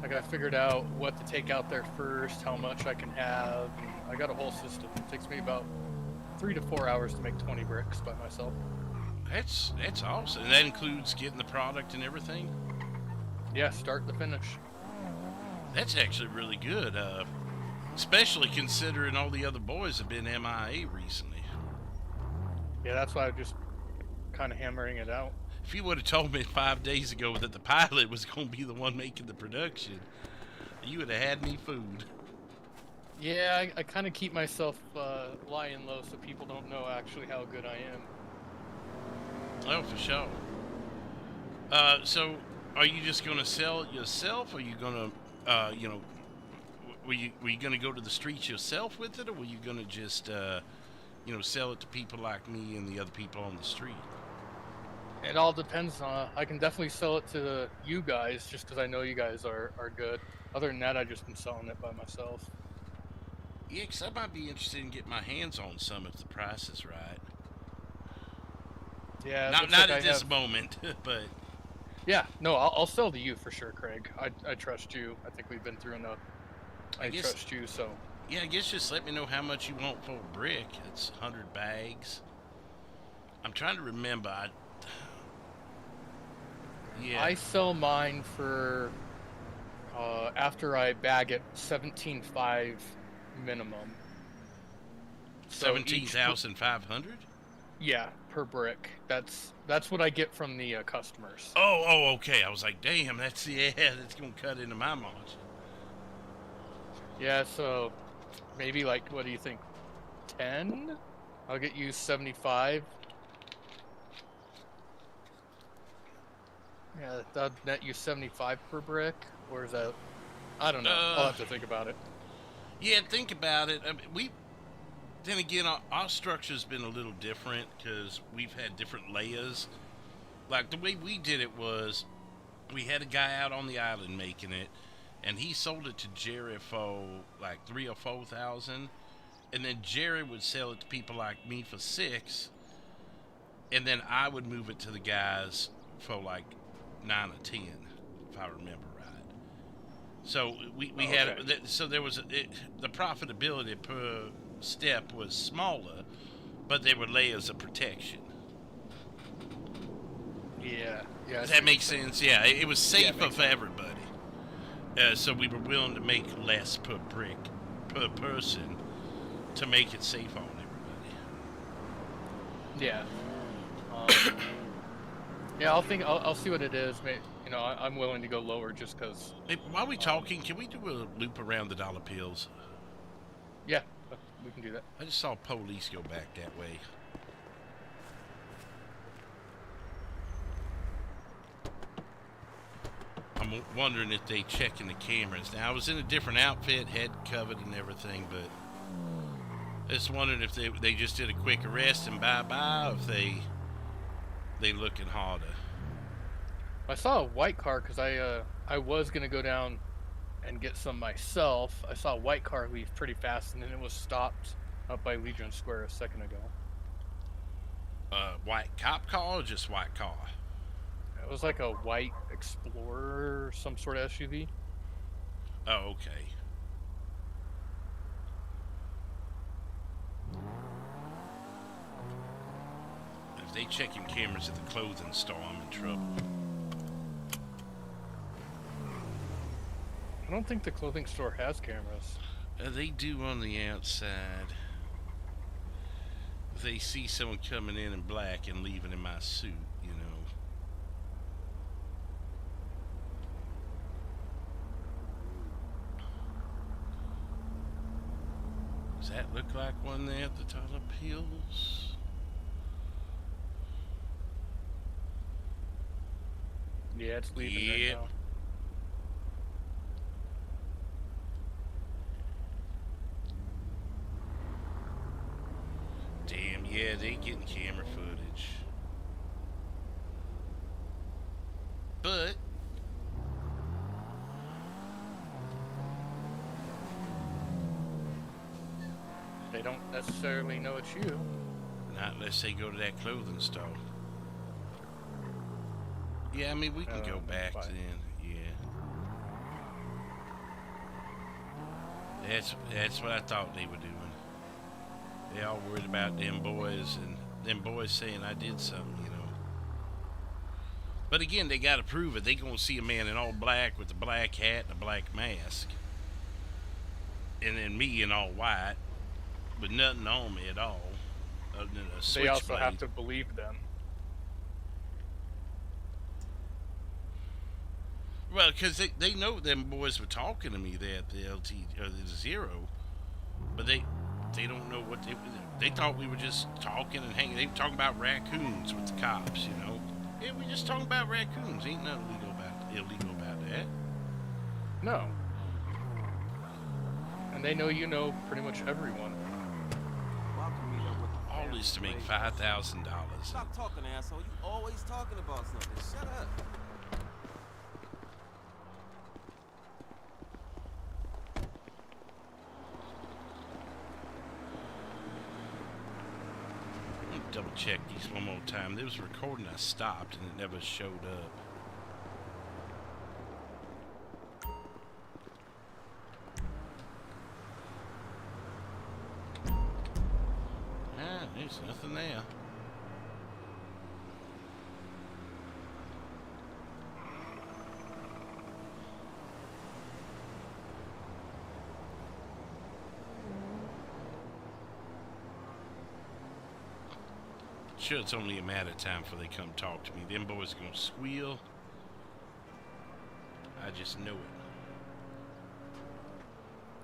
I got figured out what to take out there first, how much I can have, and I got a whole system. It takes me about 3 to 4 hours to make 20 bricks by myself. That's awesome. And that includes getting the product and everything? Yeah, start to finish. That's actually really good, especially considering all the other boys have been MIA recently. Yeah, that's why I'm just kind of hammering it out. If you would have told me 5 days ago that the pilot was going to be the one making the production, you would have had me food. Yeah, I kind of keep myself lying low so people don't know actually how good I am. Oh, for sure. So, are you just going to sell it yourself, or are you going to, you know, were you going to go to the streets yourself with it, or were you going to just, you know, sell it to people like me and the other people on the street? It all depends on. I can definitely sell it to you guys just because I know you guys are good. Other than that, I've just been selling it by myself. Yeah, because I might be interested in getting my hands on some if the price is right. Yeah, not like at this moment, but yeah, no, I'll sell to you for sure, Craig. I trust you. I think we've been through enough. I trust you, so yeah. I guess just let me know how much you want for a brick. It's 100 bags. I'm trying to remember. Yeah. I sell mine for after I bag it 17.5 minimum. 17,500. Yeah, per brick. That's what I get from the customers. Oh, okay. I was like, damn, that's gonna cut into my margin. Yeah, so maybe like, what do you think? 10? I'll get you 75. Yeah, that'd net you 75 per brick, or is that? I don't know. I'll have to think about it. Yeah, think about it. I mean, then again, our structure's been a little different because we've had different layers. Like the way we did it was, we had a guy out on the island making it, and he sold it to Jerry for like 3,000 or 4,000, and then Jerry would sell it to people like me for 6,000, and then I would move it to the guys for like 9 or 10, if I remember right. So we had so there was the profitability per step was smaller, but there were layers of protection. Yeah. Does that make sense? Yeah, it was safer for everybody. So we were willing to make less per brick per person to make it safe on everybody. Yeah. Yeah, I'll see what it is. You know, I'm willing to go lower just because. Hey, while we're talking, can we do a loop around the dollar pills? Yeah, we can do that. I just saw police go back that way. I'm wondering if they checking the cameras. Now, I was in a different outfit, head covered and everything, but just wondering if they just did a quick arrest and bye-bye, or if they looking harder. I saw a white car because I was gonna go down and get some myself. I saw a white car leave pretty fast, and then it was stopped up by Legion Square a second ago. White cop car or just white car? It was like a white Explorer, some sort of SUV. Oh, okay. If they checking cameras at the clothing store, I'm in trouble. I don't think the clothing store has cameras. They do on the outside. If they see someone coming in black and leaving in my suit, you know. Does that look like one there at the Tulip Hills? Yeah, it's leaving right now. Damn, yeah, they getting camera footage. But they don't necessarily know it's you. Not unless they go to that clothing store. Yeah, I mean, we can go back fine. then. Yeah. That's what I thought they were doing. They all worried about them boys and them boys saying I did something, you know. But again, they gotta prove it. They gonna see a man in all black with a black hat and a black mask, and then me in all white with nothing on me at all, other than a switchblade. They also have to believe them. Well, because they know them boys were talking to me there at the the Zero, but they don't know what they thought we were just talking and hanging. They were talking about raccoons with the cops, you know. Yeah, we just talking about raccoons. Ain't nothing illegal about that. No. And they know you know pretty much everyone. All this to make $5,000. Stop talking, asshole. You always talking about something. Shut up. Double check these one more time. There was a recording I stopped and it never showed up. Ah, there's nothing there. Sure, it's only a matter of time before they come talk to me. Them boys are gonna squeal. I just know it.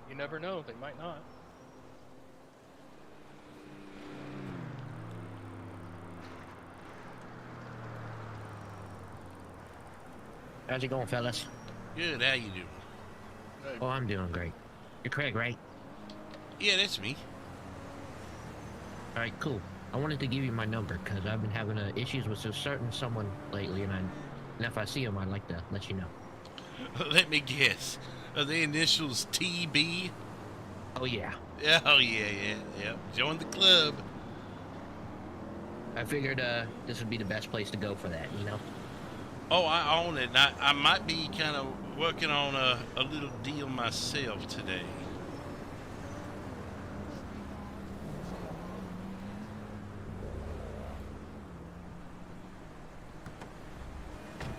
You never know, they might not. How's it going, fellas? Good, how you doing? Oh, I'm doing great. You're Craig, right? Yeah, that's me. Alright, cool. I wanted to give you my number, because I've been having issues with a certain someone lately, and if I see him, I'd like to let you know. Let me guess. Are the initials TB? Oh, yeah. Oh, yeah. Join the club. I figured this would be the best place to go for that, you know? Oh, I own it. And I might be kind of working on a little deal myself today.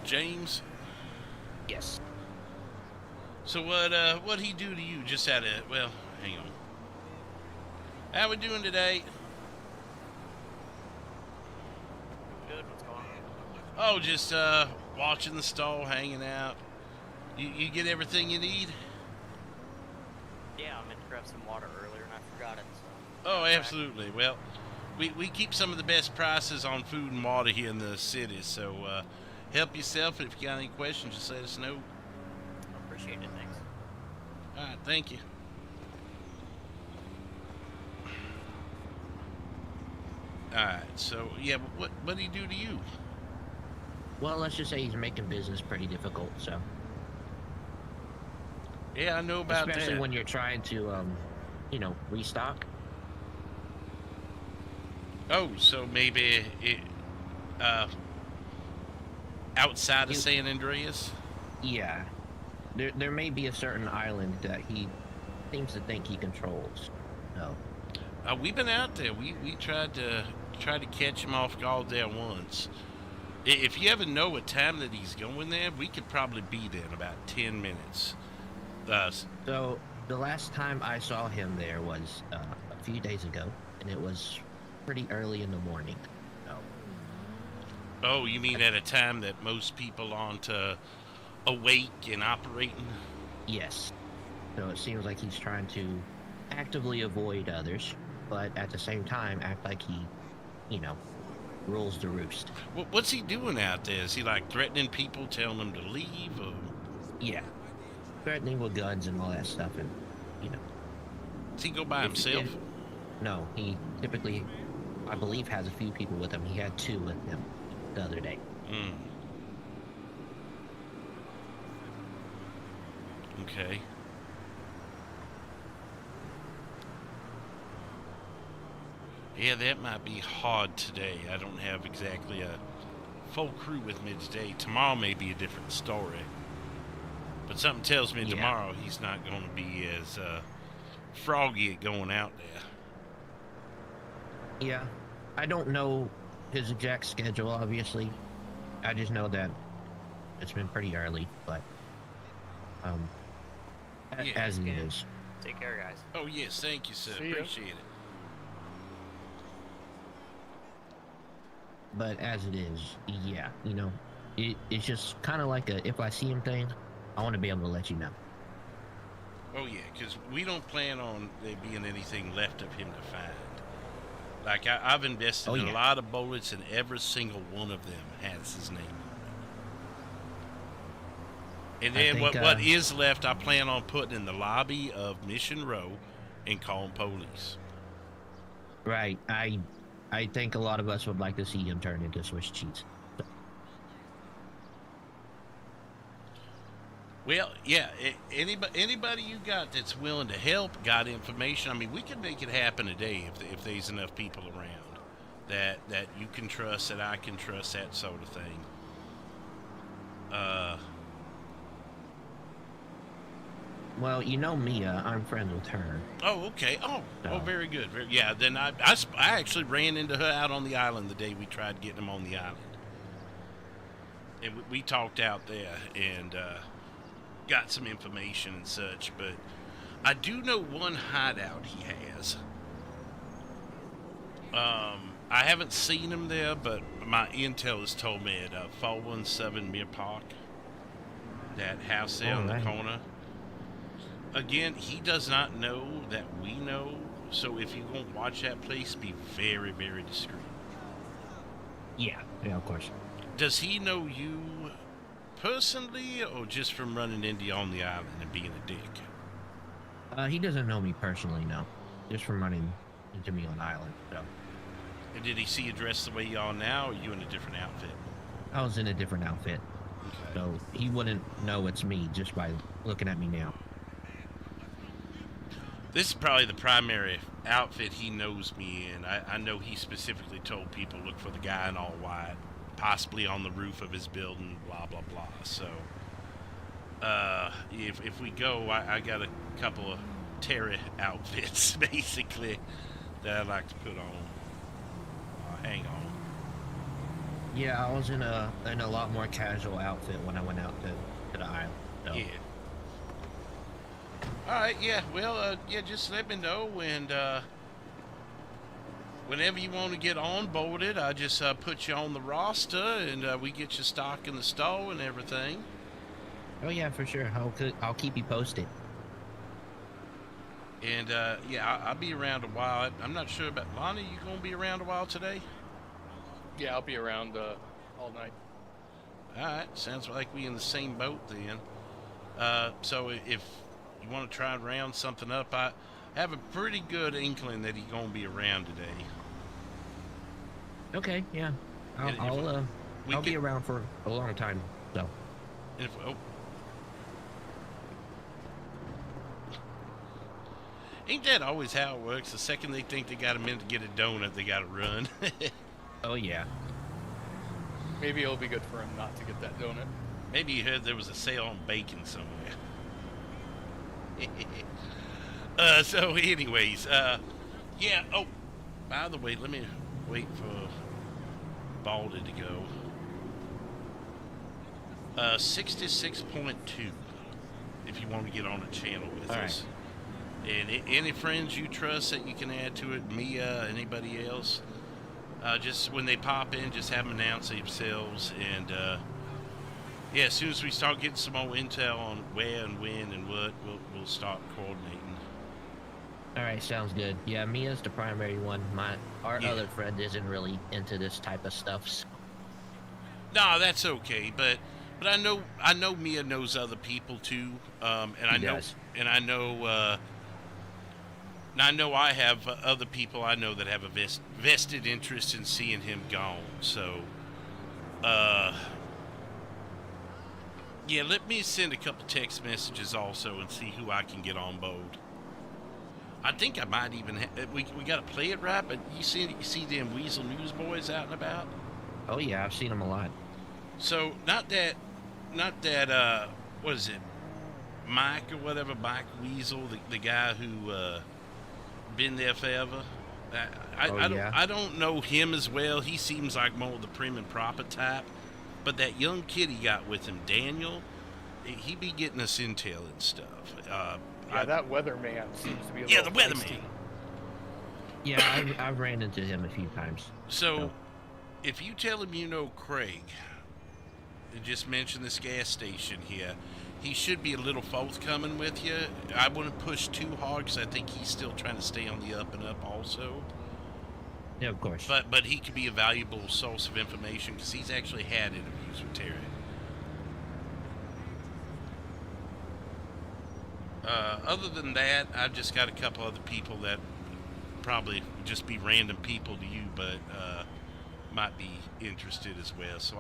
James? Yes. So what'd he do to you just out of, well, hang on. How we doing today? Good, what's going on? Oh, just watching the stall, hanging out. You get everything you need? Yeah, I meant to grab some water earlier and I forgot it, so. Oh, absolutely. Well, we keep some of the best prices on food and water here in the city, so help yourself. If you got any questions, just let us know. Appreciate it, thanks. All right, thank you. All right, so yeah, but what did he do to you? Well, let's just say he's making business pretty difficult. So. Yeah, I know about that. Especially when you're trying to, you know, restock. Oh, so maybe it, outside of San Andreas? Yeah. There may be a certain island that he seems to think he controls. No. We've been out there. We tried to catch him off guard there once. If you ever know what time that he's going there, we could probably be there in about 10 minutes. So the last time I saw him there was a few days ago, and it was pretty early in the morning. So. Oh, you mean at a time that most people aren't awake and operating? Yes. So it seems like he's trying to actively avoid others, but at the same time act like he, you know, rules the roost. What's he doing out there? Is he like threatening people, telling them to leave? Or? Yeah. Threatening with guns and all that stuff, and you know. Does he go by himself? No, he typically, I believe, has a few people with him. He had 2 with him the other day. Okay. Yeah, that might be hard today. I don't have exactly a full crew with me today. Tomorrow may be a different story. But something tells me tomorrow he's not going to be as froggy at going out there. Yeah. I don't know his exact schedule, obviously. I just know that it's been pretty early, but as it is. Take care, guys. Oh, yes. Thank you, sir. See ya. Appreciate it. But as it is, yeah, you know, it's just kind of like a if I see him thing. I want to be able to let you know. Oh, yeah, because we don't plan on there being anything left of him to find. Like, I've invested in a lot of bullets, and every single one of them has his name on it. And then what is left, I plan on putting in the lobby of Mission Row and calling police. Right. I think a lot of us would like to see him turn into Swiss cheese. Well, yeah, anybody you got that's willing to help, got information, I mean, we can make it happen today if there's enough people around that you can trust, that I can trust, that sort of thing. Well, you know Mia, I'm friends with her. Oh, okay. Oh, very good. Yeah, then I actually ran into her out on the island the day we tried getting him on the island. And we talked out there and got some information and such, but I do know one hideout he has. I haven't seen him there, but my intel has told me at 417 Mere Park, that house there on the corner. Again, he does not know that we know, so if you're going to watch that place, be very, very discreet. Yeah, of course. Does he know you personally, or just from running into you on the island and being a dick? He doesn't know me personally, no. Just from running into me on the island, so. And did he see you dressed the way you are now, or are you in a different outfit? I was in a different outfit. Okay. So he wouldn't know it's me just by looking at me now. This is probably the primary outfit he knows me in. I know he specifically told people look for the guy in all white, possibly on the roof of his building, blah, blah, blah. So, if we go, I got a couple of Terry outfits, basically, that I like to put on. Hang on. Yeah, I was in a lot more casual outfit when I went out to the island. So. Yeah. Alright, yeah, well, yeah, just let me know, and, whenever you want to get onboarded, I just, put you on the roster, and, we get you stock in the store and everything. Oh, yeah, for sure. I'll keep you posted. And, yeah, I'll be around a while. I'm not sure about Lonnie. You gonna be around a while today? Yeah, I'll be around, all night. Alright, sounds like we in the same boat then. So if you want to try and round something up, I have a pretty good inkling that he's going to be around today. Okay, yeah. I'll be around for a long time, so. Ain't that always how it works? The second they think they got a minute to get a donut, they got to run. Oh, yeah. Maybe it'll be good for him not to get that donut. Maybe he heard there was a sale on bacon somewhere. So anyways, yeah, oh, by the way, let me wait for Baldy to go. 66.2, if you want to get on the channel with us. And any friends you trust that you can add to it, Mia, anybody else, just when they pop in, just have them announce themselves. And yeah, as soon as we start getting some more intel on where and when and what, we'll start coordinating. All right, sounds good. Yeah, Mia's the primary one. Our other friend isn't really into this type of stuff. So. No, that's okay. But I know Mia knows other people too. And I know I have other people I know that have a vested interest in seeing him gone. So, yeah, let me send a couple text messages also and see who I can get on board. I think I might even we got to play it right, but you see them Weasel Newsboys out and about? Oh yeah, I've seen them a lot. So not that what is it, Mike or whatever, Mike Weasel, the guy who been there forever. I don't know him as well. He seems like more of the prim and proper type. But that young kid he got with him, Daniel, he be getting us intel and stuff. That weatherman seems to be a the weatherman. Yeah, I've ran into him a few times. So, if you tell him you know Craig, and just mention this gas station here, he should be a little forthcoming with you. I wouldn't push too hard because I think he's still trying to stay on the up and up also. Yeah, of course. But he could be a valuable source of information because he's actually had interviews with Terry. Other than that, I've just got a couple other people that probably just be random people to you, but might be interested as well. So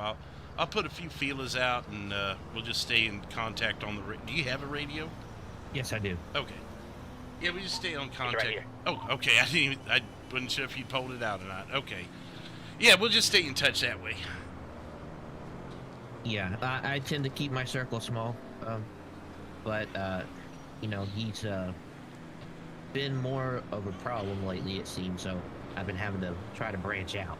I'll put a few feelers out, and we'll just stay in contact on the. Do you have a radio? Yes, I do. Okay. Yeah, we just stay on contact. Right here. Oh, okay. I wasn't sure if you pulled it out or not. Okay. Yeah, we'll just stay in touch that way. Yeah, I tend to keep my circle small, but you know, he's been more of a problem lately, it seems. So I've been having to try to branch out.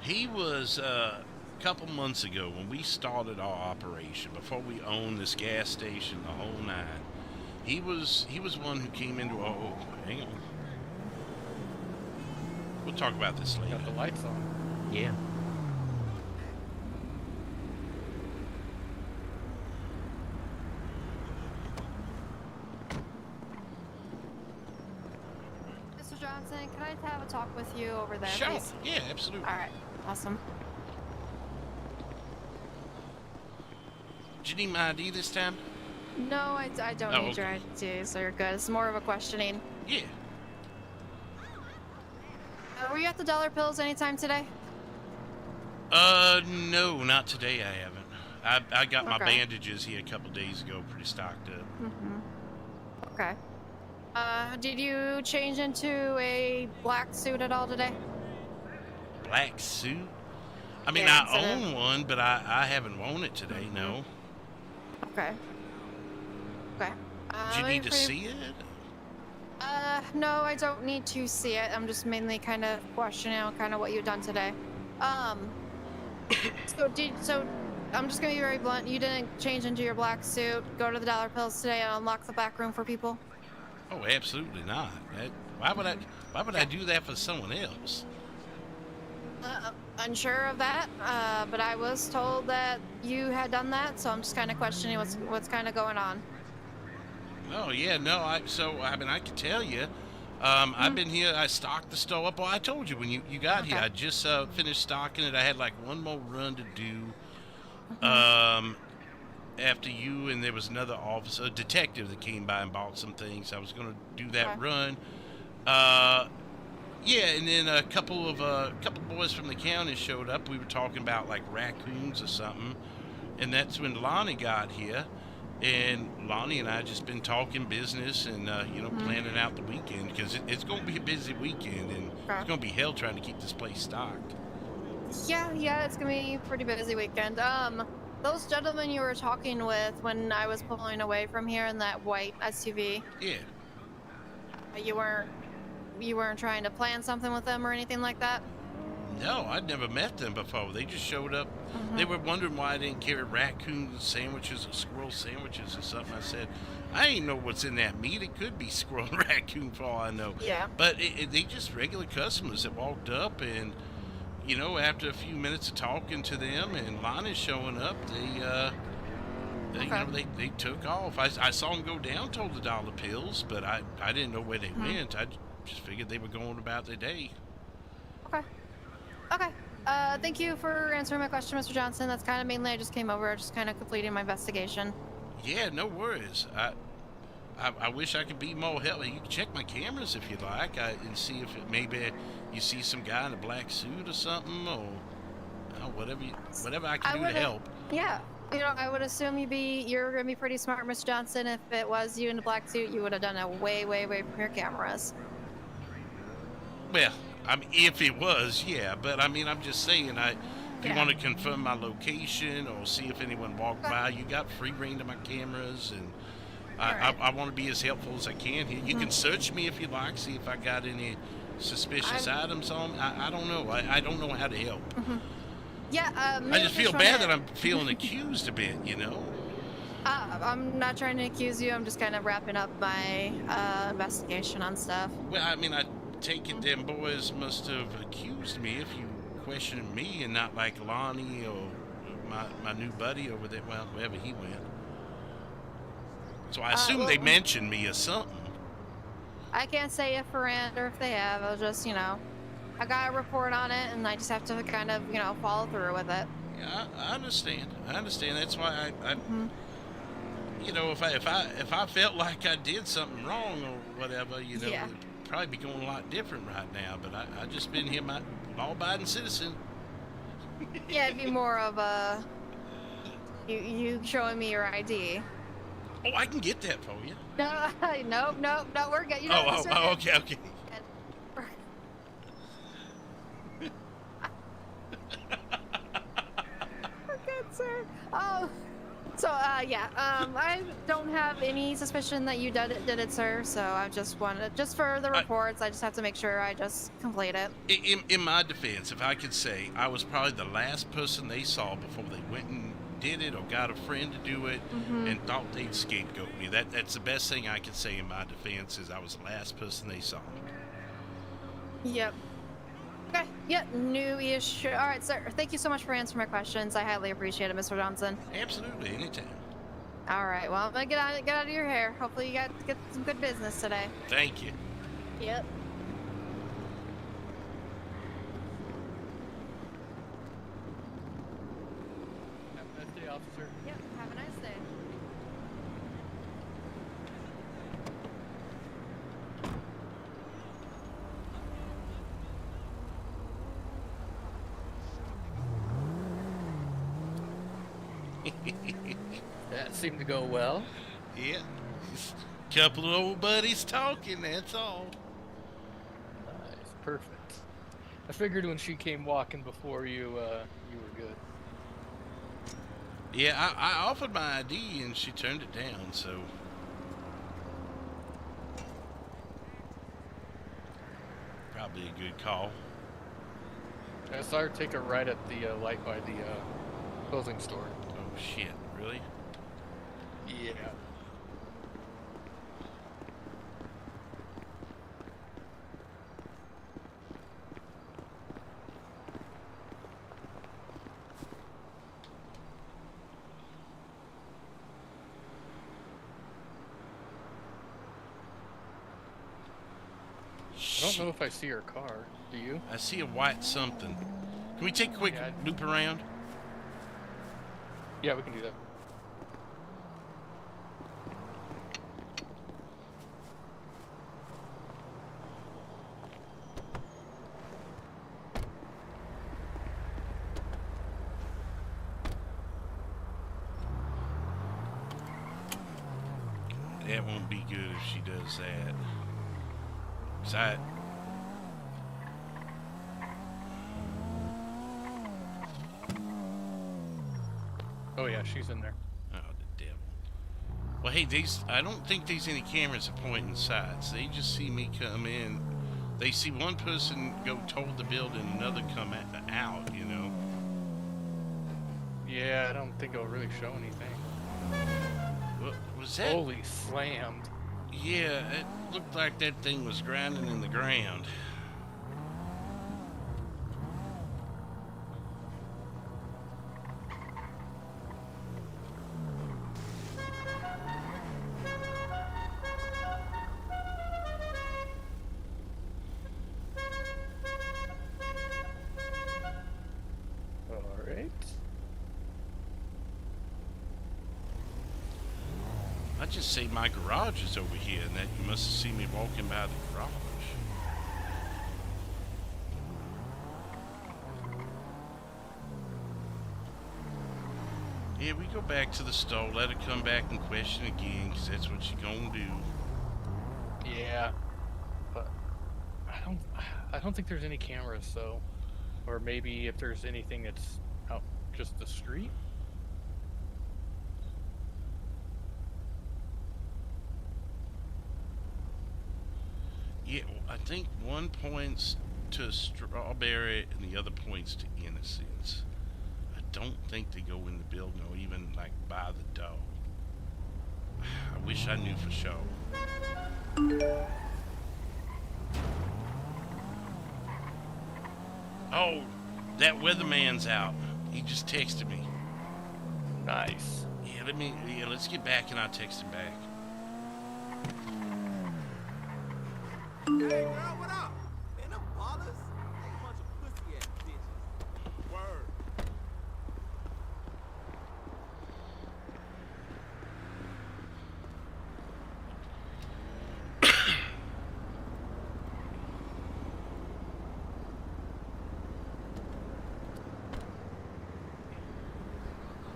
He was a couple months ago when we started our operation, before we owned this gas station, the whole nine. He was one who came into our. Oh, hang on. We'll talk about this later. Got the lights on. Yeah. Mr. Johnson, can I have a talk with you over there, Sure. please? Yeah, absolutely. All right. Awesome. Did you need my ID this time? No, I don't need your ID, so you're good. It's more of a questioning. Yeah. Were you at the Dollar Pills anytime today? No, not today. I haven't. I got my bandages here a couple days ago, pretty stocked up. Mm-hmm. Okay. Did you change into a black suit at all today? Black suit? I mean, Yeah, I own one, but I haven't worn it today, no. Okay. Okay. Do you need to see it? No, I don't need to see it. I'm just mainly kind of questioning kind of what you've done today. So I'm just gonna be very blunt. You didn't change into your black suit, go to the Dollar Pills today, and unlock the back room for people? Oh, absolutely not. Why would I do that for someone else? Unsure of that, but I was told that you had done that, so I'm just kind of questioning what's kind of going on. Oh yeah, no. I mean, I can tell you. I've been here. I stocked the store up. Well, I told you when you got here. I just finished stocking it. I had like one more run to do. after you, and there was another officer, a detective that came by and bought some things. I was going to do that run. Yeah, and then a couple boys from the county showed up. We were talking about like raccoons or something, and that's when Lonnie got here. And Lonnie and I just been talking business and you know, planning out the weekend, because it's going to be a busy weekend, and it's going to be hell trying to keep this place stocked. Yeah, it's gonna be a pretty busy weekend. Those gentlemen you were talking with when I was pulling away from here in that white SUV. Yeah. You weren't trying to plan something with them or anything like that? No, I'd never met them before. They just showed up. They were wondering why I didn't carry raccoon sandwiches or squirrel sandwiches or something. I said, I ain't know what's in that meat. It could be squirrel and raccoon for all I know. Yeah. But they just regular customers that walked up, and you know, after a few minutes of talking to them and Lonnie showing up, you know, they took off. I saw them go down toward the dollar pills, but I didn't know where they went. I just figured they were going about their day. Okay. Thank you for answering my question, Mr. Johnson. That's kind of mainly I just came over, just kind of completing my investigation. Yeah, no worries. I wish I could be more helpful. You can check my cameras if you like, and see if maybe you see some guy in a black suit or something, or whatever I can do to help. Yeah, you know, I would assume you're gonna be pretty smart, Mr. Johnson. If it was you in a black suit, you would have done it way from your cameras. Well, I mean, if it was, yeah, but I mean, I'm just saying, if you want to confirm my location or see if anyone walked by, you got free reign to my cameras, and I want to be as helpful as I can here. You can search me if you like, see if I got any suspicious items on me. I don't know. I don't know how to help. Yeah, I just feel bad that I'm feeling accused a bit, you know? I'm not trying to accuse you. I'm just kind of wrapping up my investigation on stuff. Well, I mean, I take it them boys must have accused me if you questioned me and not like Lonnie or my new buddy over there, well, wherever he went. So I assume they mentioned me or something. I can't say if or if they have. I'll just, you know, I got a report on it, and I just have to kind of, you know, follow through with it. Yeah, I understand. That's why I you know, if I felt like I did something wrong or whatever, you know, it'd probably be going a lot different right now. But I just been here, my law-abiding citizen. Yeah, it'd be more of a you showing me your ID. Oh, I can get that for you. No, we're good. You know, okay. We're good, sir. So, I don't have any suspicion that you did it, sir. So I just wanted, just for the reports, I just have to make sure I just complete it. In my defense, if I could say, I was probably the last person they saw before they went and did it or got a friend to do it and thought they'd scapegoat me. That's the best thing I can say in my defense, is I was the last person they saw. Yep. Okay, yep, new-ish. All right, sir. Thank you so much for answering my questions. I highly appreciate it, Mr. Johnson. Absolutely, anytime. All right, well, I'm gonna get out of your hair. Hopefully you get some good business today. Thank you. Yep. Have a nice day, officer. Yep, have a nice day. That seemed to go well. Yeah. Couple of old buddies talking, that's all. Nice, perfect. I figured when she came walking before you, you were good. Yeah, I offered my ID and she turned it down, so. Probably a good call. I saw her take a right at the light by the clothing store. Oh shit, really? Yeah. I don't know if I see her car. Do you? I see a white something. Can we take a quick loop around? Yeah, we can do that. That won't be good if she does that. 'Cause I... Oh yeah, she's in there. Oh, the devil. Well, hey, I don't think there's any cameras that point inside. So they just see me come in. They see one person go toward the building, another come out, you know. Yeah, I don't think it'll really show anything. What was that? Holy slammed. Yeah, it looked like that thing was grinding in the ground. Alright. I just say my garage is over here, and that you must have seen me walking by the garage. Yeah, we go back to the stall, let her come back and question again, because that's what she gonna do. Yeah, but I don't think there's any cameras, so, or maybe if there's anything that's out just the street. Yeah, I think one points to Strawberry and the other points to Innocence. I don't think they go in the building or even like by the door. I wish I knew for sure. Oh, that weatherman's out. He just texted me. Nice. Yeah, let's get back and I'll text him back. Hey, girl, what up? Man, them ballers, they a bunch of pussy ass bitches. Word.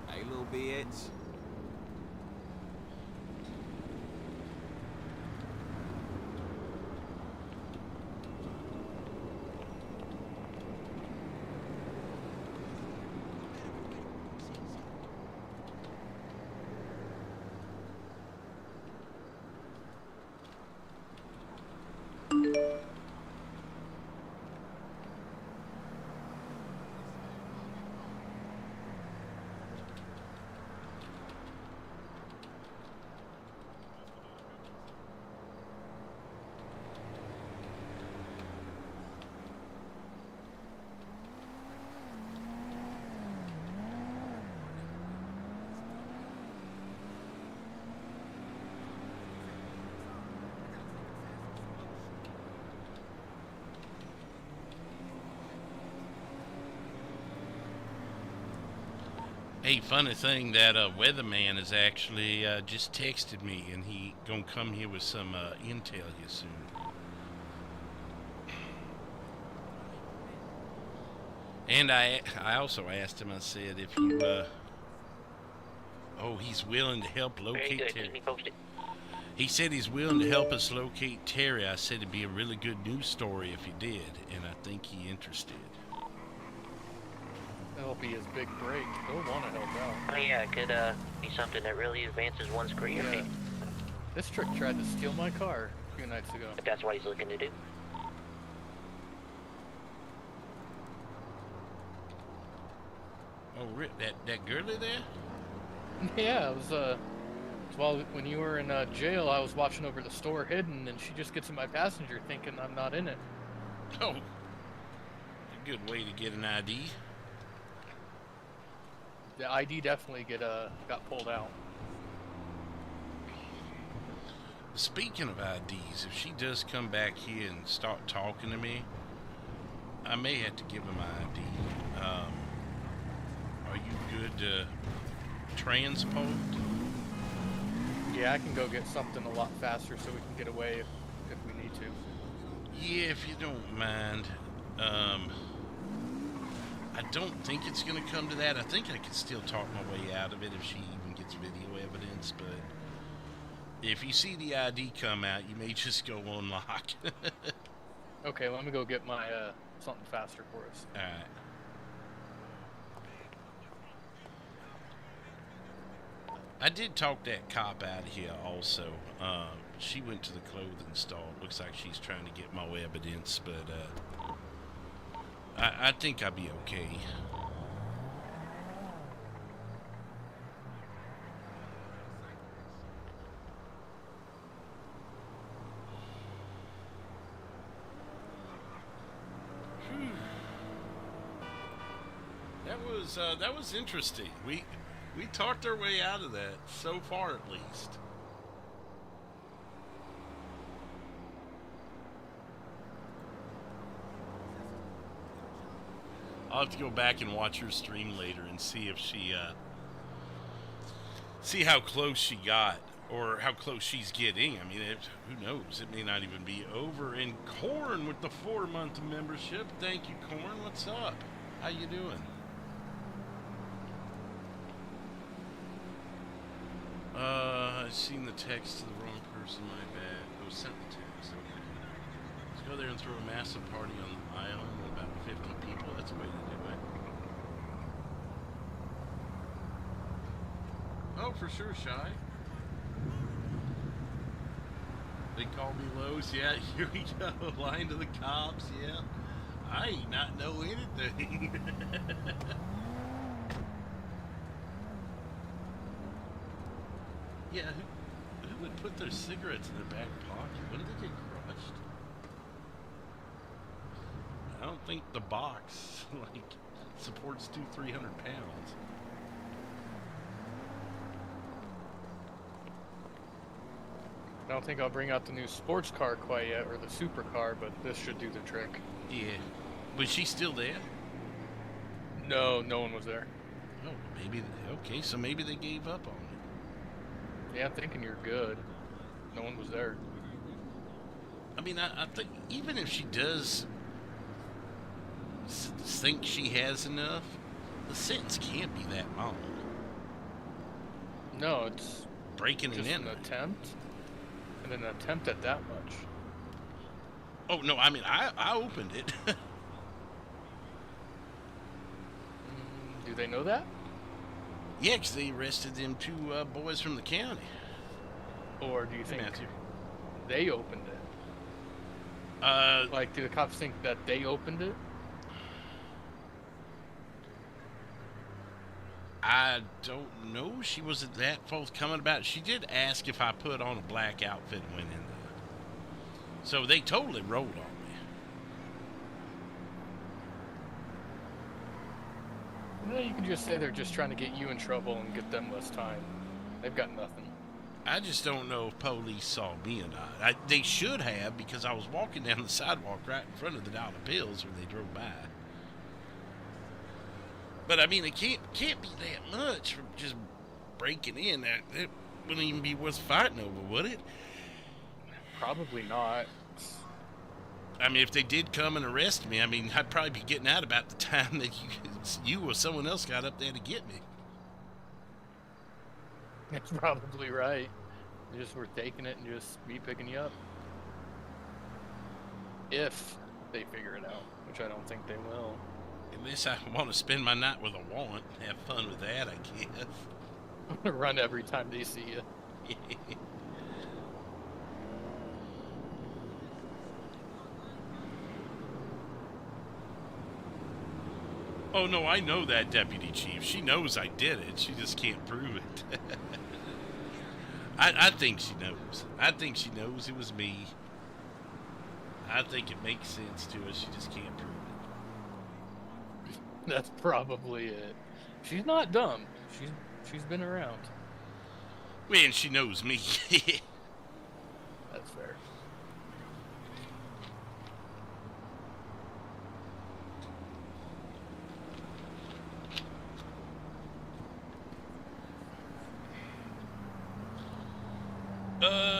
Hey, little bitch. Hey, funny thing, that weatherman is actually just texted me, and he gonna come here with some intel here soon. And I also asked him, I said, if you, oh, he's willing to help locate Terry. He said he's willing to help us locate Terry. I said it'd be a really good news story if he did, and I think he's interested. That'll be his big break. He'll want to help out. Oh yeah, it could be something that really advances one's career. Yeah. This trick tried to steal my car a few nights ago. If that's what he's looking to do. Oh, Rip, that girlie there? Yeah, it was when you were in jail, I was watching over the store hidden, and she just gets in my passenger thinking I'm not in it. Oh, a good way to get an ID. The ID definitely got pulled out. Speaking of IDs, if she does come back here and start talking to me, I may have to give her my ID. Are you good to transport? Yeah, I can go get something a lot faster so we can get away if we need to. Yeah, if you don't mind. I don't think it's going to come to that. I think I can still talk my way out of it if she even gets video evidence, but If you see the ID come out, you may just go on lock. Okay, let me go get my something faster for us. All right. I did talk that cop out of here also. She went to the clothing store. Looks like she's trying to get more evidence, but I think I'll be okay. That was interesting. We talked our way out of that, so far at least. I'll have to go back and watch her stream later and see if she see how close she got, or how close she's getting. I mean, who knows? It may not even be over. And Corn with the 4-month membership. Thank you, Corn. What's up? How you doing? I seen the text to the wrong person, my bad. Oh, sent the text, okay. Let's go there and throw a massive party on the island with about 50 people. That's the way to do it. Oh, for sure, Shy. They call me Lowe's, yeah, here we go. Lying to the cops, yeah. I ain't not know anything. Yeah, who would put their cigarettes in their back pocket? When did they get crushed? I don't think the box, like, supports 300 pounds. I don't think I'll bring out the new sports car quite yet, or the supercar, but this should do the trick. Yeah. Was she still there? No, no one was there. Oh, maybe, okay, so maybe they gave up on it. Yeah, I'm thinking you're good. No one was there. I mean, I think even if she does think she has enough, the sentence can't be that long. No, it's breaking just and an attempt, and an attempt at that much. Oh no, I mean I opened it. Do they know that? Yeah, because they arrested them 2 boys from the county. Or do you think Matthew, they opened it? Like, do the cops think that they opened it? I don't know. She wasn't that forthcoming about it. She did ask if I put on a black outfit and went in there. So they totally rolled on me. Well, you can just say they're just trying to get you in trouble and get them less time. They've got nothing. I just don't know if police saw me or not. They should have, because I was walking down the sidewalk right in front of the dollar bills when they drove by. But I mean, it can't be that much for just breaking in. That wouldn't even be worth fighting over, would it? Probably not. I mean, if they did come and arrest me, I mean, I'd probably be getting out about the time that you or someone else got up there to get me. That's probably right. They just were taking it and just me picking you up. If they figure it out, which I don't think they will. Unless I want to spend my night with a warrant and have fun with that, I guess. I'm gonna run every time they see you. Oh no, I know that, Deputy Chief. She knows I did it. She just can't prove it. I think she knows. I think she knows it was me. I think it makes sense to her. She just can't prove it. That's probably it. She's not dumb. She's been around. Well, and she knows me. That's fair.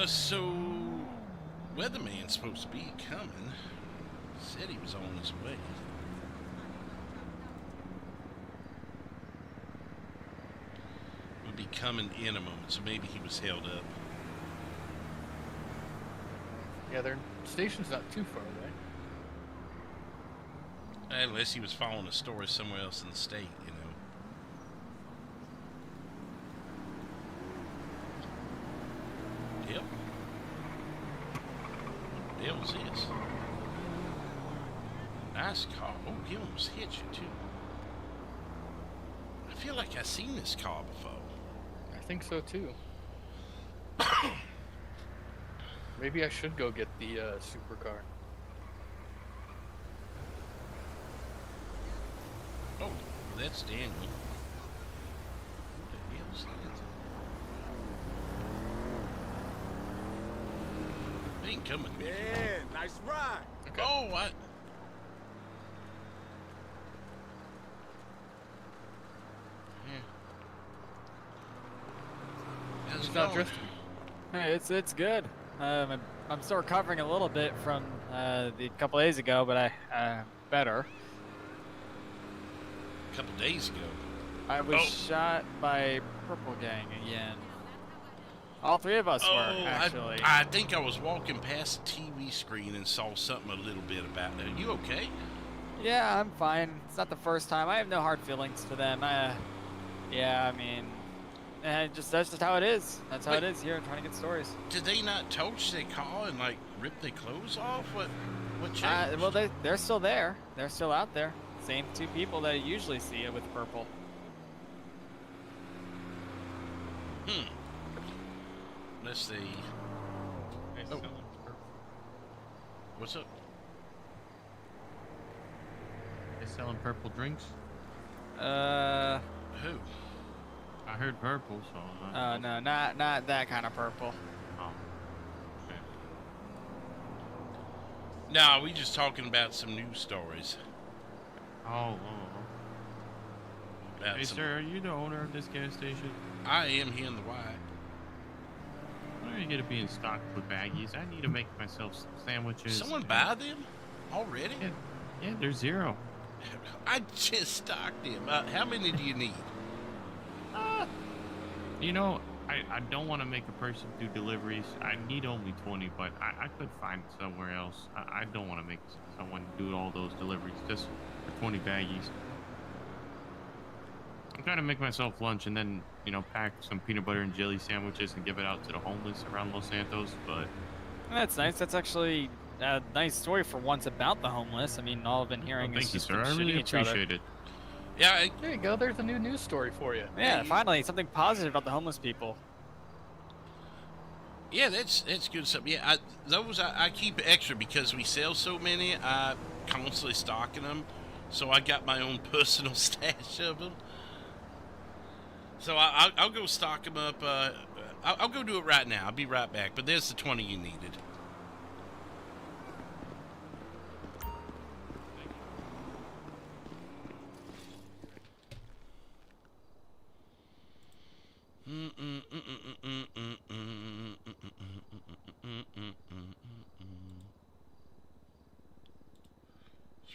So Weatherman's supposed to be coming. Said he was on his way. Would be coming in a moment, so maybe he was held up. Yeah, their station's not too far away. Unless he was following a story somewhere else in the state, you know. Yep. What the hell was this? Nice car. Oh, he almost hit you, too. I feel like I've seen this car before. I think so, too. Maybe I should go get the supercar. Oh, that's Daniel. Who the hell's that? They ain't coming. Yeah, nice ride. Okay. Oh, what? How's it going? Hey, it's good. I'm still recovering a little bit from the couple days ago, but better. A couple days ago. I was shot by Purple Gang again. All three of us were, actually. I think I was walking past the TV screen and saw something a little bit about it. Are you okay? Yeah, I'm fine. It's not the first time. I have no hard feelings for them. Yeah, I mean, that's just how it is. That's how it is here. I'm trying to get stories. Did they not torch their car and like rip their clothes off? What changed? Well, they're still there. They're still out there. Same two people that you usually see with purple. Let's see. Oh. What's up? They selling purple drinks? Who? I heard purple, so. No, not that kind of purple. Oh. Okay. No, we just talking about some news stories. Oh. Hey, sir, are you the owner of this gas station? I am here in the Y. When are you gonna be in stock with baggies? I need to make myself some sandwiches. Someone buy them already? Yeah, they're zero. I just stocked them. How many do you need? You know, I don't want to make a person do deliveries. I need only 20, but I could find somewhere else. I don't want to make someone do all those deliveries just for 20 baggies. I'm trying to make myself lunch and then, you know, pack some peanut butter and jelly sandwiches and give it out to the homeless around Los Santos, but... That's nice. That's actually a nice story for once about the homeless. I mean, all I've been hearing is thank you, just sir. I shooting really each other. appreciate it. Yeah, there you go. There's a new news story for you. Yeah, finally, something positive about the homeless people. Yeah, that's good stuff. Yeah, I keep extra because we sell so many. I constantly stocking them, so I got my own personal stash of them. So I'll go stock them up. I'll go do it right now. I'll be right back. But there's the 20 you needed.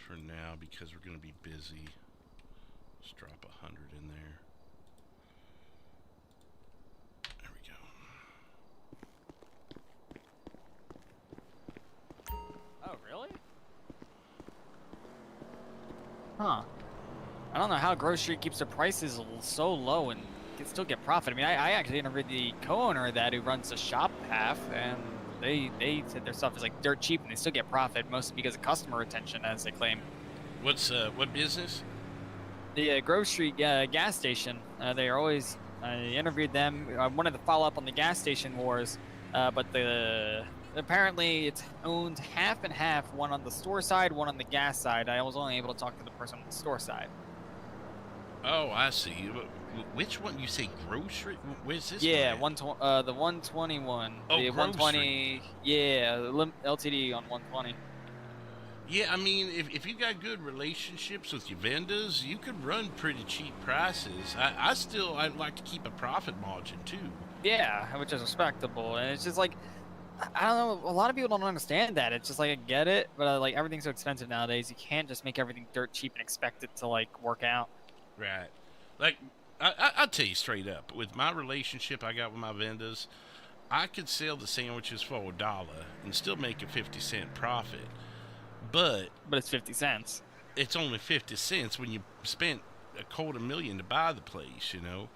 For now, because we're going to be busy, let's drop 100 in there. There we go. Oh, really? Huh. I don't know how Grocery keeps their prices so low and can still get profit. I mean, I actually interviewed the co-owner of that who runs the shop half, and they said their stuff is like dirt cheap and they still get profit, mostly because of customer retention, as they claim. What business? The grocery gas station. They are always. I interviewed them. I wanted to follow up on the gas station wars, but apparently it's owned half and half. One on the store side, one on the gas side. I was only able to talk to the person on the store side. Oh, I see. Which one? You say grocery? Where's this? Yeah, the 121. Oh, the grocery. 120. Yeah, LTD on 120. Yeah, I mean, if you got good relationships with your vendors, you could run pretty cheap prices. I'd like to keep a profit margin too. Yeah, which is respectable, and it's just like, I don't know, a lot of people don't understand that. It's just like, I get it, but like everything's so expensive nowadays, you can't just make everything dirt cheap and expect it to like work out. Right. Like, I'll tell you straight up, with my relationship I got with my vendors, I could sell the sandwiches for $1 and still make a 50-cent profit. But it's 50 cents. It's only 50 cents when you spent $250,000 to buy the place, you know.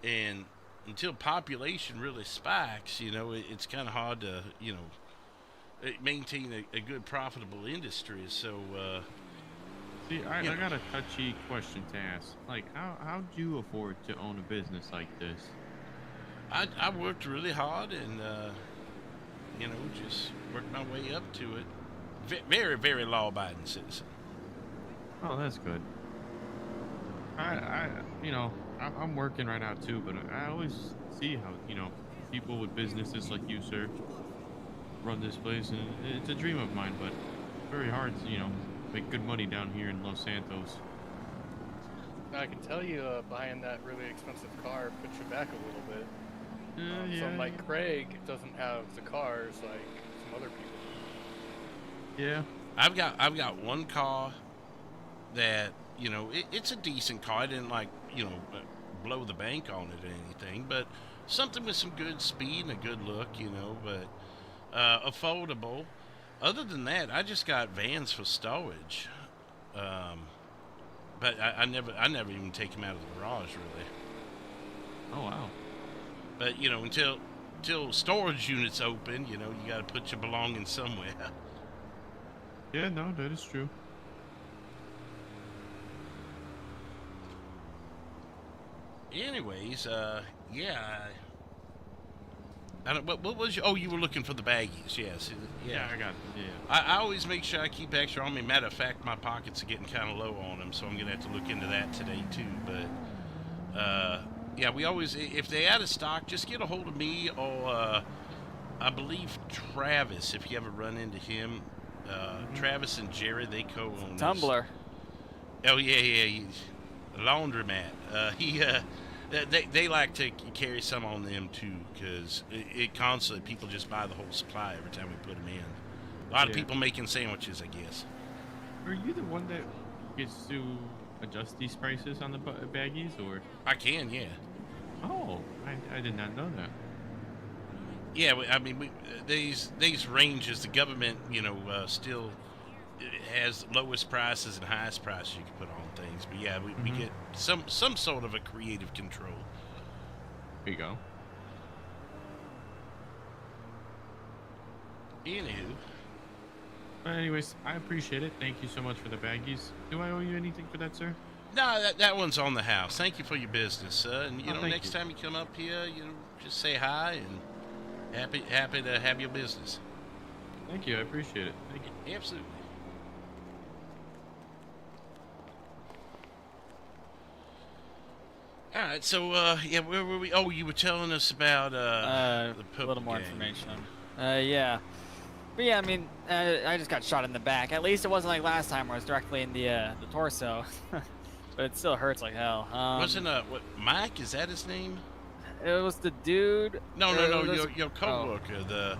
And until population really spikes, you know, it's kind of hard to, you know, maintain a good profitable industry. So, see, I got a touchy question to ask. Like, how'd you afford to own a business like this? I worked really hard and, you know, just worked my way up to it. Very, very law-abiding citizen. Oh, that's good. You know, I'm working right now too, but I always see how, you know, people with businesses like you, sir, run this place, and it's a dream of mine, but it's very hard to, you know, make good money down here in Los Santos. I can tell you, buying that really expensive car puts you back a little bit. So Yeah. like Craig doesn't have the cars like some other people. Yeah. I've got one car that, you know, it's a decent car. I didn't like, you know, blow the bank on it or anything, but something with some good speed and a good look, you know, but affordable. Other than that, I just got vans for storage. But I never even take them out of the garage, really. Oh, wow. But, you know, until storage units open, you know, you got to put your belongings somewhere. Yeah, no, that is true. Anyways, yeah. I don't. What was your? Oh, you were looking for the baggies. Yes. Yeah, I got it. Yeah. I always make sure I keep extra on me. Matter of fact, my pockets are getting kind of low on them, so I'm gonna have to look into that today too. But yeah, we always, if they're out of stock, just get a hold of me or I believe Travis. If you ever run into him, Travis and Jerry, they co-own Tumblr. Oh yeah, laundromat. They like to carry some on them too, because it constantly, people just buy the whole supply every time we put them in. A lot of people making sandwiches, I guess. Are you the one that gets to adjust these prices on the baggies, or? I can, yeah. Oh, I did not know that. Yeah, I mean, these ranges, the government, you know, still has lowest prices and highest prices you can put on things. But yeah, we get some sort of a creative control. There you go. Anywho. Anyways, I appreciate it. Thank you so much for the baggies. Do I owe you anything for that, sir? No, that one's on the house. Thank you for your business, sir. And, you know, thank next time you come up here, you know, just say hi and happy to have your business. Thank you. I appreciate it. Thank you. Absolutely. All right, so yeah, where were we? Oh, you were telling us about the a little more information. Yeah, but yeah, I mean, I just got shot in the back. At least it wasn't like last time where it was directly in the torso, but it still hurts like hell. Wasn't what Mike? Is that his name? It was the dude. No, your coworker. The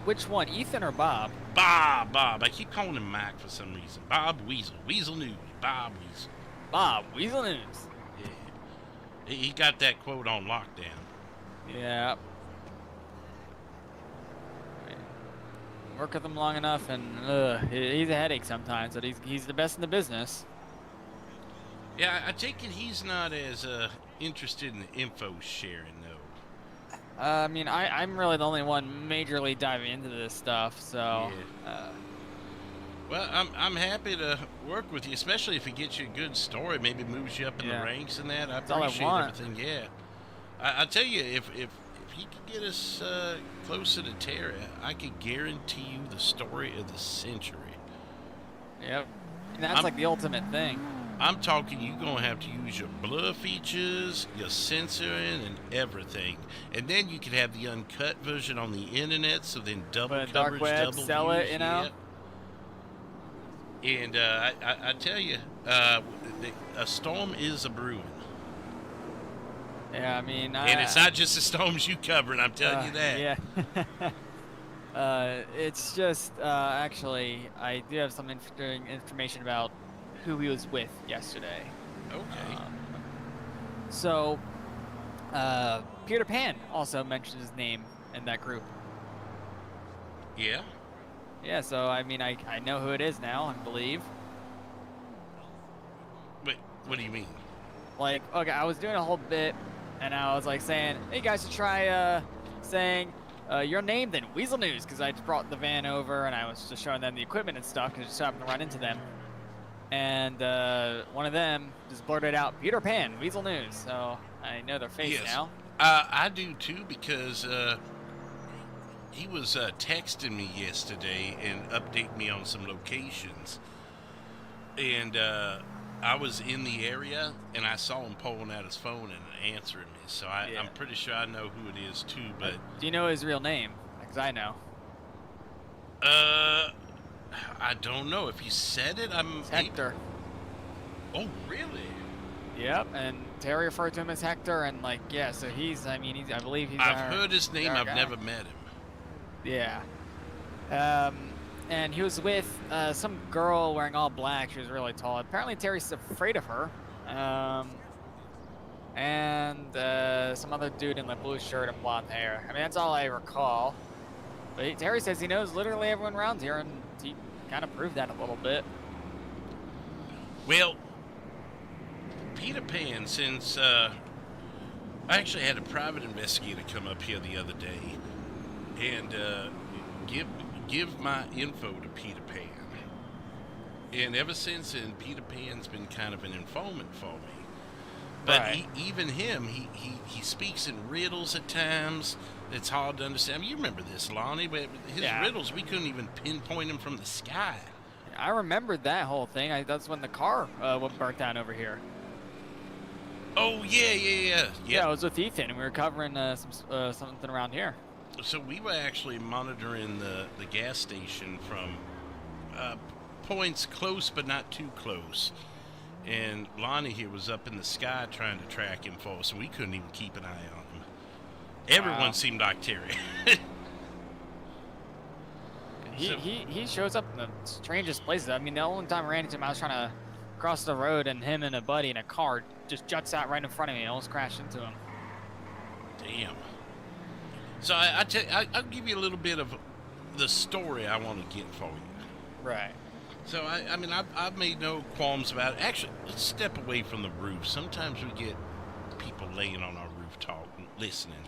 which one, Ethan or Bob? Bob. I keep calling him Mike for some reason. Bob Weasel. Weasel News. Bob Weasel. Bob Weasel News. He got that quote on lockdown. Yeah. Work with him long enough, and he's a headache sometimes, but he's the best in the business. Yeah, I take it he's not as interested in the info sharing, though. I mean, I'm really the only one majorly diving into this stuff, so. Yeah. Well, I'm happy to work with you, especially if it gets you a good story, maybe moves you up in the ranks and that. I appreciate everything. Yeah, I tell you, if he could get us closer to Terra, I could guarantee you the story of the century. Yep, and that's like the ultimate thing. I'm talking, you're gonna have to use your blur features, your censoring, and everything, and then you could have the uncut version on the internet. So then double coverage, dark web, double sell views, it, you know. Yeah. And I tell you, a storm is a brewing. Yeah, I mean, and it's not just the storms you covering. I'm telling you that. Yeah. It's just actually, I do have some information about who he was with yesterday. Okay. So, Peter Pan also mentioned his name in that group. Yeah. Yeah, so I mean, I know who it is now, I believe. Wait, what do you mean? Like, okay, I was doing a whole bit, and I was like saying, hey, you guys should try saying your name then, Weasel News, because I just brought the van over, and I was just showing them the equipment and stuff, because I just happened to run into them. And one of them just blurted out, Peter Pan, Weasel News, so I know their face now. I do too, because he was texting me yesterday and updating me on some locations. And I was in the area, and I saw him pulling out his phone and answering me. So I'm pretty sure I know who it is too. But do you know his real name? Because I know. I don't know. If you said it, It's Hector. Oh, really? Yep, and Terry referred to him as Hector, and like, yeah, so he's, I believe he's I've heard his name, I've never met him. Yeah. And he was with some girl wearing all black. She was really tall. Apparently Terry's afraid of her. And some other dude in the blue shirt and blonde hair. I mean, that's all I recall. But Terry says he knows literally everyone around here, and he kind of proved that a little bit. Well, Peter Pan, since I actually had a private investigator come up here the other day and give my info to Peter Pan. And ever since then, Peter Pan's been kind of an informant for me. But Right. even him, he speaks in riddles at times. It's hard to understand. I mean, you remember this, Lonnie, but his riddles, we couldn't even pinpoint him from the sky. I remembered that whole thing. That's when the car burnt down over here. Oh, yeah. Yeah, I was with Ethan, and we were covering something around here. So we were actually monitoring the gas station from points close but not too close. And Lonnie here was up in the sky trying to track him for us, and we couldn't even keep an eye on him. Everyone seemed like Terry. He shows up in the strangest places. I mean, the only time I ran into him, I was trying to cross the road, and him and a buddy in a car just juts out right in front of me. I almost crashed into him. Damn. So I'll give you a little bit of the story I want to get for you. Right. So I mean I've made no qualms about it. Actually, let's step away from the roof. Sometimes we get people laying on our roof talking, listening.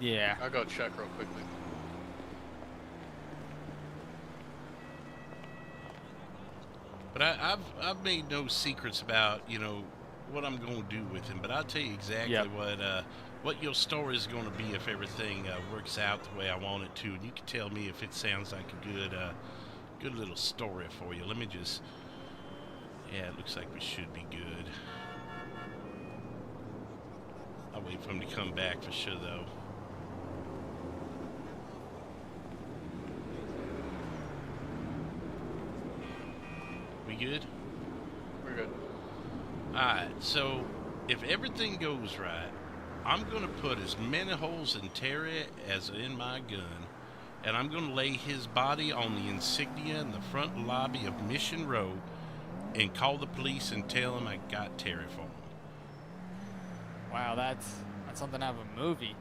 Yeah. I'll go check real quickly. But I've made no secrets about, you know, what I'm going to do with him. But I'll tell you exactly what your story is going to be if everything works out the way I want it to. And you can tell me if it sounds like a good little story for you. Let me just... Yeah, it looks like we should be good. I'll wait for him to come back for sure, though. We good? We're good. Alright, so if everything goes right, I'm going to put as many holes in Terry as in my gun, and I'm going to lay his body on the insignia in the front lobby of Mission Row and call the police and tell them I got Terry for him. Wow, that's something out of a movie,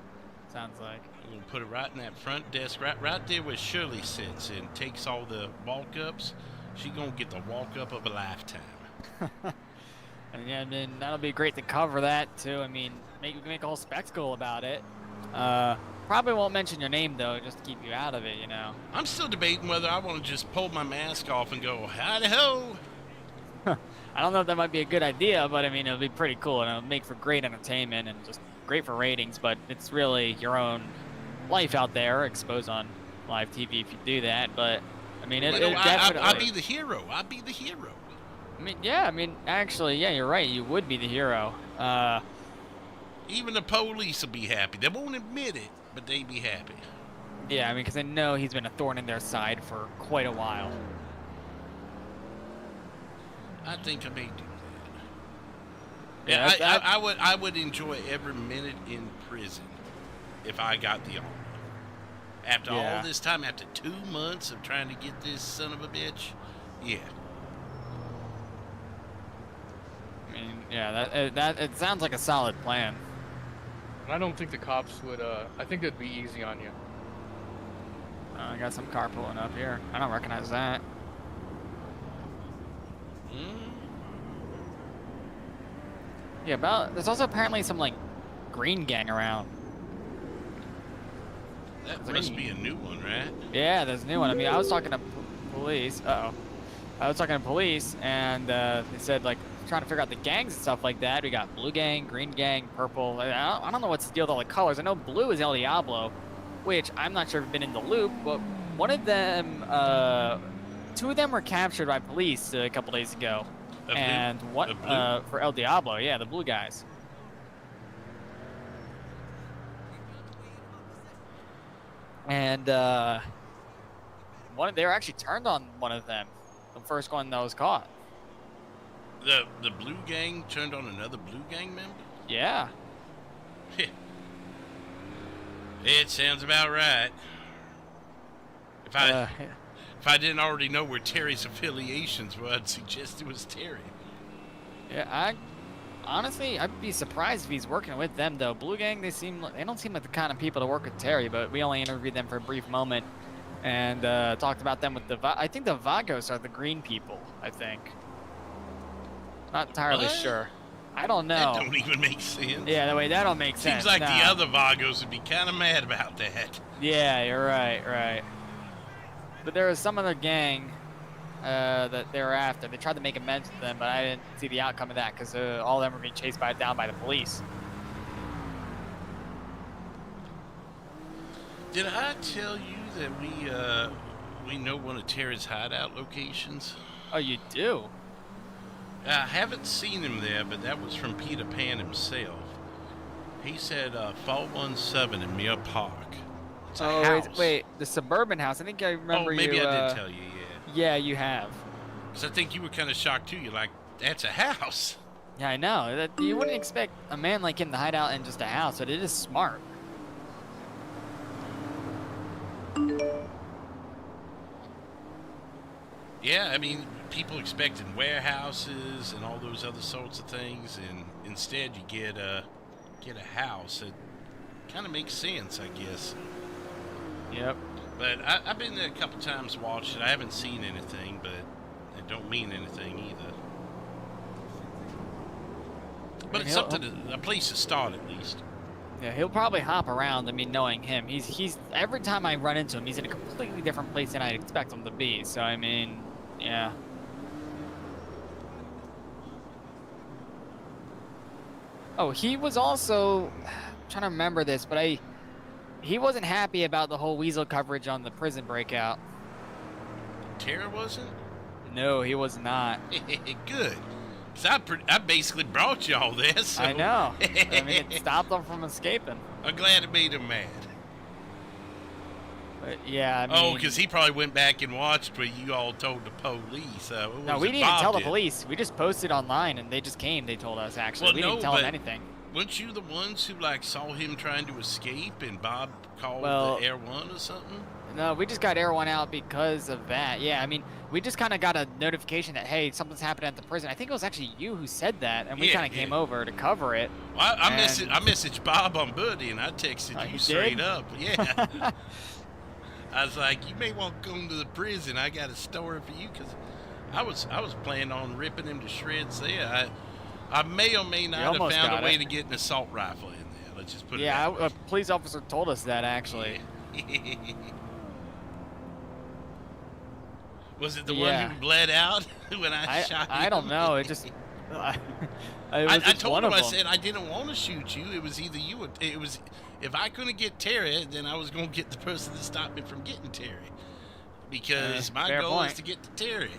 sounds like. I'm going to put it right in that front desk, right there where Shirley sits and takes all the walk-ups. She's going to get the walk-up of a lifetime. And yeah, I mean, that'll be great to cover that, too. I mean, we can make a whole spectacle about it. Probably won't mention your name, though, just to keep you out of it, you know. I'm still debating whether I want to just pull my mask off and go, howdy-ho! I don't know if that might be a good idea, but I mean, it'll be pretty cool, and it'll make for great entertainment and just great for ratings, but it's really your own life out there exposed on live TV if you do that, but I mean, it definitely... I'll be the hero. I'll be the hero. I mean, yeah, I mean, actually, yeah, you're right. You would be the hero. Even the police will be happy. They won't admit it, but they be happy. Yeah, I mean, because I know he's been a thorn in their side for quite a while. I think I may do that. Yeah, I would enjoy every minute in prison if I got the honor. After all this time, after 2 months of trying to get this son of a bitch, yeah. I mean, yeah, that it sounds like a solid plan. And I don't think the cops would. I think they'd be easy on you. I got some car pulling up here. I don't recognize that. Yeah, there's also apparently some like green gang around. That must be a new one, right? Yeah, there's a new one. I mean, I was talking to police. I was talking to police, and they said like trying to figure out the gangs and stuff like that. We got blue gang, green gang, purple. I don't know what's the deal with all the colors. I know blue is El Diablo, which I'm not sure if I've been in the loop, but one of them, 2 of them were captured by police a couple days ago. And what for El Diablo? Yeah, the blue guys. And they were actually turned on one of them, the first one that was caught. The blue gang turned on another blue gang member? Yeah. It sounds about right. If I didn't already know where Terry's affiliations were, I'd suggest it was Terry. Yeah, honestly, I'd be surprised if he's working with them though. Blue Gang, they don't seem like the kind of people to work with Terry, but we only interviewed them for a brief moment and talked about them with I think the Vagos are the green people, I think. Not entirely sure. I don't know. That don't even make sense. Yeah, that don't make sense. Seems like the other Vagos would be kind of mad about that. Yeah, you're right. But there was some other gang that they were after. They tried to make amends with them, but I didn't see the outcome of that because all of them were being chased down by the police. Did I tell you that we know one of Terry's hideout locations? Oh, you do? I haven't seen him there, but that was from Peter Pan himself. He said 417 in Mill Park. It's a house. Wait, the suburban house. I think I remember you. Oh, maybe I did tell you, yeah. Yeah, you have. Because I think you were kind of shocked too. You're like, that's a house. Yeah, I know. You wouldn't expect a man like him to hide out in just a house, but it is smart. Yeah, I mean, people expected warehouses and all those other sorts of things, and instead you get a house. It kind of makes sense, I guess. Yep. But I've been there a couple times, watched it. I haven't seen anything, but it don't mean anything either. But it's a place to start at least. Yeah, he'll probably hop around. I mean, knowing him, he's every time I run into him, he's in a completely different place than I'd expect him to be. So I mean, yeah. Oh, he was also I'm trying to remember this, but he wasn't happy about the whole Weasel coverage on the prison breakout. Tara wasn't? No, he was not. Good. Cause I basically brought y'all there, so... I know. I mean, it stopped them from escaping. I'm glad it made him mad. But, yeah, I mean... Oh, because he probably went back and watched what you all told the police. No, we didn't even tell the police. We just posted online, and they just came. They told us, actually. Well, we didn't tell them anything. Weren't you the ones who, like, saw him trying to escape, and Bob called the Air One or something? No, we just got Air One out because of that. Yeah, I mean, we just kind of got a notification that, hey, something's happening at the prison. I think it was actually you who said that, and we kind of came over to cover it. Well, I messaged Bob on Buddy, and I texted you straight up. Yeah. I was like, you may want to come to the prison. I got a story for you, because I was planning on ripping him to shreds there. I may or may not have found a way to get an assault rifle in there. Let's just put it that way. Yeah, a police officer told us that, actually. Was it the one who bled out when I shot him? I don't know. It just... I told him, I said, I didn't want to shoot you. It was either you or... It was... If I couldn't get Terry, then I was going to get the person that stopped me from getting Terry. Because my goal is to get to Terry.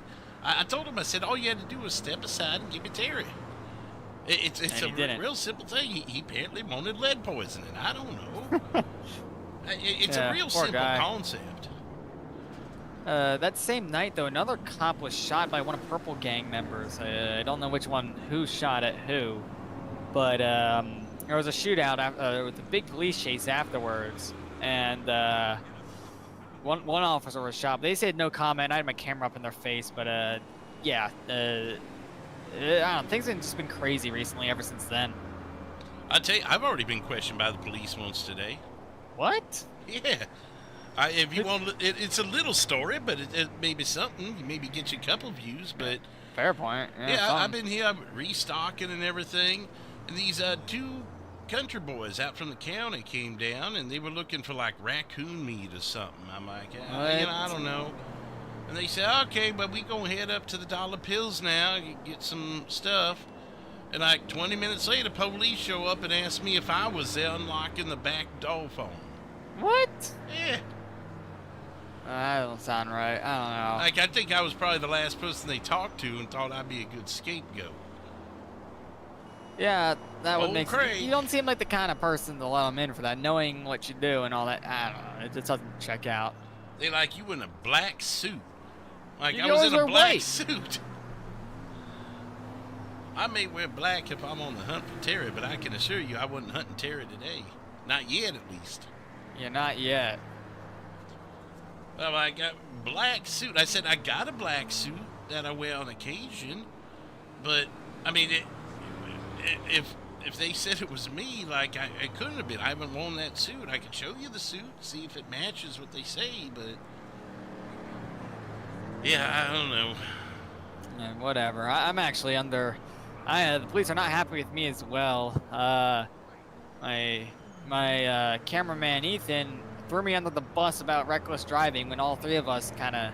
I told him, I said, all you had to do was step aside and give me Terry. It's a real simple thing. He apparently wanted lead poisoning. I don't know. It's a real simple concept. That same night, though, another cop was shot by one of Purple Gang members. I don't know which one, who shot at who, but there was a shootout with a big police chase afterwards, and one officer was shot. They said no comment. I had my camera up in their face, but yeah, I don't know, things have just been crazy recently ever since then. I tell you, I've already been questioned by the police once today. What? Yeah. If you want, it's a little story, but it may be something. You maybe get you a couple views, but fair point. Yeah, I've been here, I'm restocking and everything, and these two country boys out from the county came down, and they were looking for like raccoon meat or something. I'm like, I don't know. And they said, okay, but we gonna head up to the Dollar Pills now, and get some stuff. And like 20 minutes later, police show up and ask me if I was there unlocking the back door phone. What? Yeah. That don't sound right. I don't know. Like, I think I was probably the last person they talked to and thought I'd be a good scapegoat. Yeah, that would Old make Craig. sense. You don't seem like the kind of person to let them in for that, knowing what you do and all that. I don't know. It just doesn't check out. They like, you in a black suit. Like, You I was always in a wear black white. suit. I may wear black if I'm on the hunt for Terry, but I can assure you I wasn't hunting Terry today. Not yet, at least. Yeah, not yet. Well, I got black suit. I said I got a black suit that I wear on occasion, but I mean, if they said it was me, like I couldn't have been. I haven't worn that suit. I could show you the suit, see if it matches what they say, but yeah, I don't know. Yeah, whatever. I'm actually under. The police are not happy with me as well. My cameraman Ethan threw me under the bus about reckless driving when all three of us kind of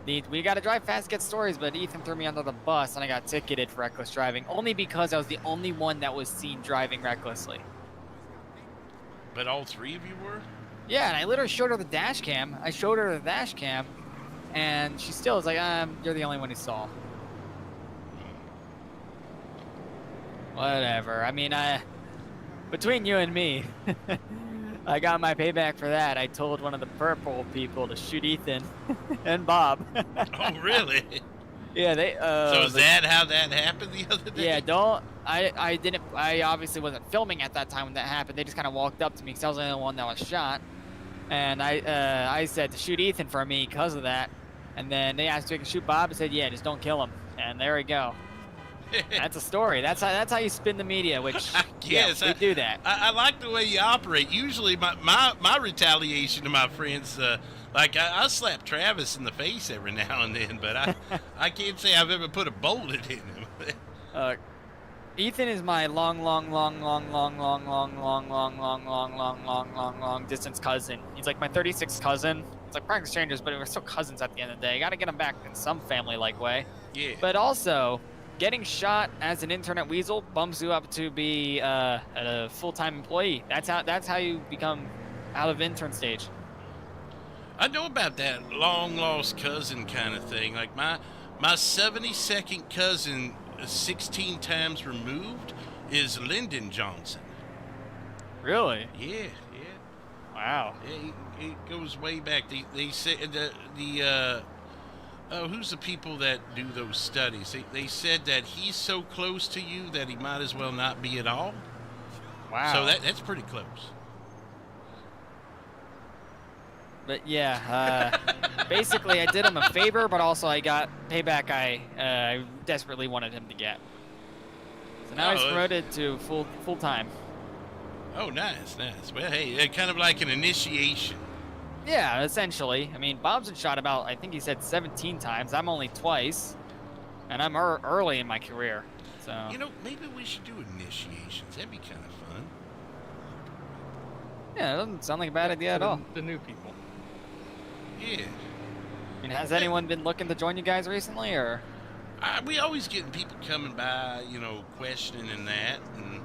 we got to drive fast to get stories, but Ethan threw me under the bus and I got ticketed for reckless driving only because I was the only one that was seen driving recklessly. But all three of you were? Yeah, and I literally showed her the dash cam. And she still was like, you're the only one who saw. Whatever. I mean, between you and me, I got my payback for that. I told one of the purple people to shoot Ethan and Bob. Oh, really? Yeah, they. So is that how that happened the other day? Yeah, I obviously wasn't filming at that time when that happened. They just kind of walked up to me because I was the only one that was shot. And I said to shoot Ethan for me because of that. And then they asked if I could shoot Bob. I said, yeah, just don't kill him. And there we go. That's a story. That's how you spin the media, which Yes, we do that. I like the way you operate. Usually my retaliation to my friends, like I slap Travis in the face every now and then, but I can't say I've ever put a bullet in him. Ethan is my long distance cousin. He's like my 36th cousin. It's like practice strangers, but we're still cousins at the end of the day. Got to get him back in some family-like way. Yeah. But also, getting shot as an internet weasel bumps you up to be a full-time employee. That's how you become out of intern stage. I know about that long-lost cousin kind of thing. Like my 72nd cousin, 16 times removed, is Lyndon Johnson. Really? Yeah. Wow. Yeah, it goes way back. They said who's the people that do those studies? They said that he's so close to you that he might as well not be at all. Wow. So that's pretty close. But yeah, basically I did him a favor, but also I got payback I desperately wanted him to get. So now he's promoted to full time. Oh, nice. Well, hey, kind of like an initiation. Yeah, essentially. I mean, Bob's been shot about, I think he said 17 times. I'm only twice, and I'm early in my career. So You know, maybe we should do initiations. That'd be kind of fun. yeah, it doesn't sound like a bad idea at all. The new people. Yeah. I mean, has anyone been looking to join you guys recently, or? We always getting people coming by, questioning and that, and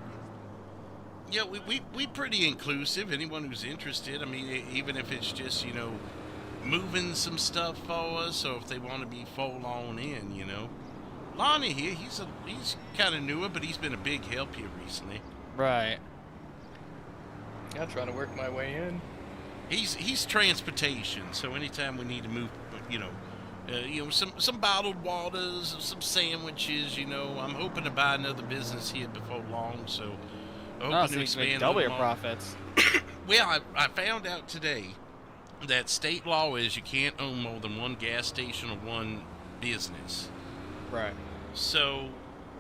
yeah, we pretty inclusive. Anyone who's interested. I mean, even if it's just moving some stuff for us, or if they want to be full on in, Lonnie here, he's kind of newer, but he's been a big help here recently. Right. Yeah, trying to work my way in. He's transportation, so anytime we need to move, some bottled waters, some sandwiches, I'm hoping to buy another business here before long, so hoping to expand. Make double your profits. Well, I found out today that state law is you can't own more than one gas station or one business. Right. So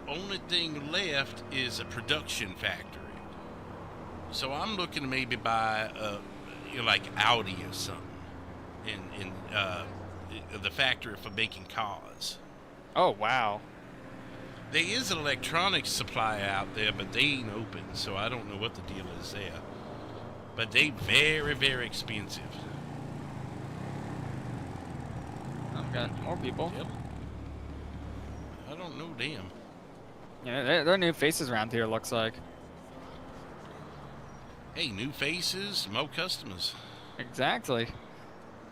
only thing left is a production factory. So I'm looking to maybe buy like Audi or something in the factory for making cars. Oh wow. There is an electronics supplier out there, but they ain't open, so I don't know what the deal is there. But they very, very expensive. I've got more people. Yep. I don't know them. Yeah, there are new faces around here, looks like. Hey, new faces, more customers. Exactly.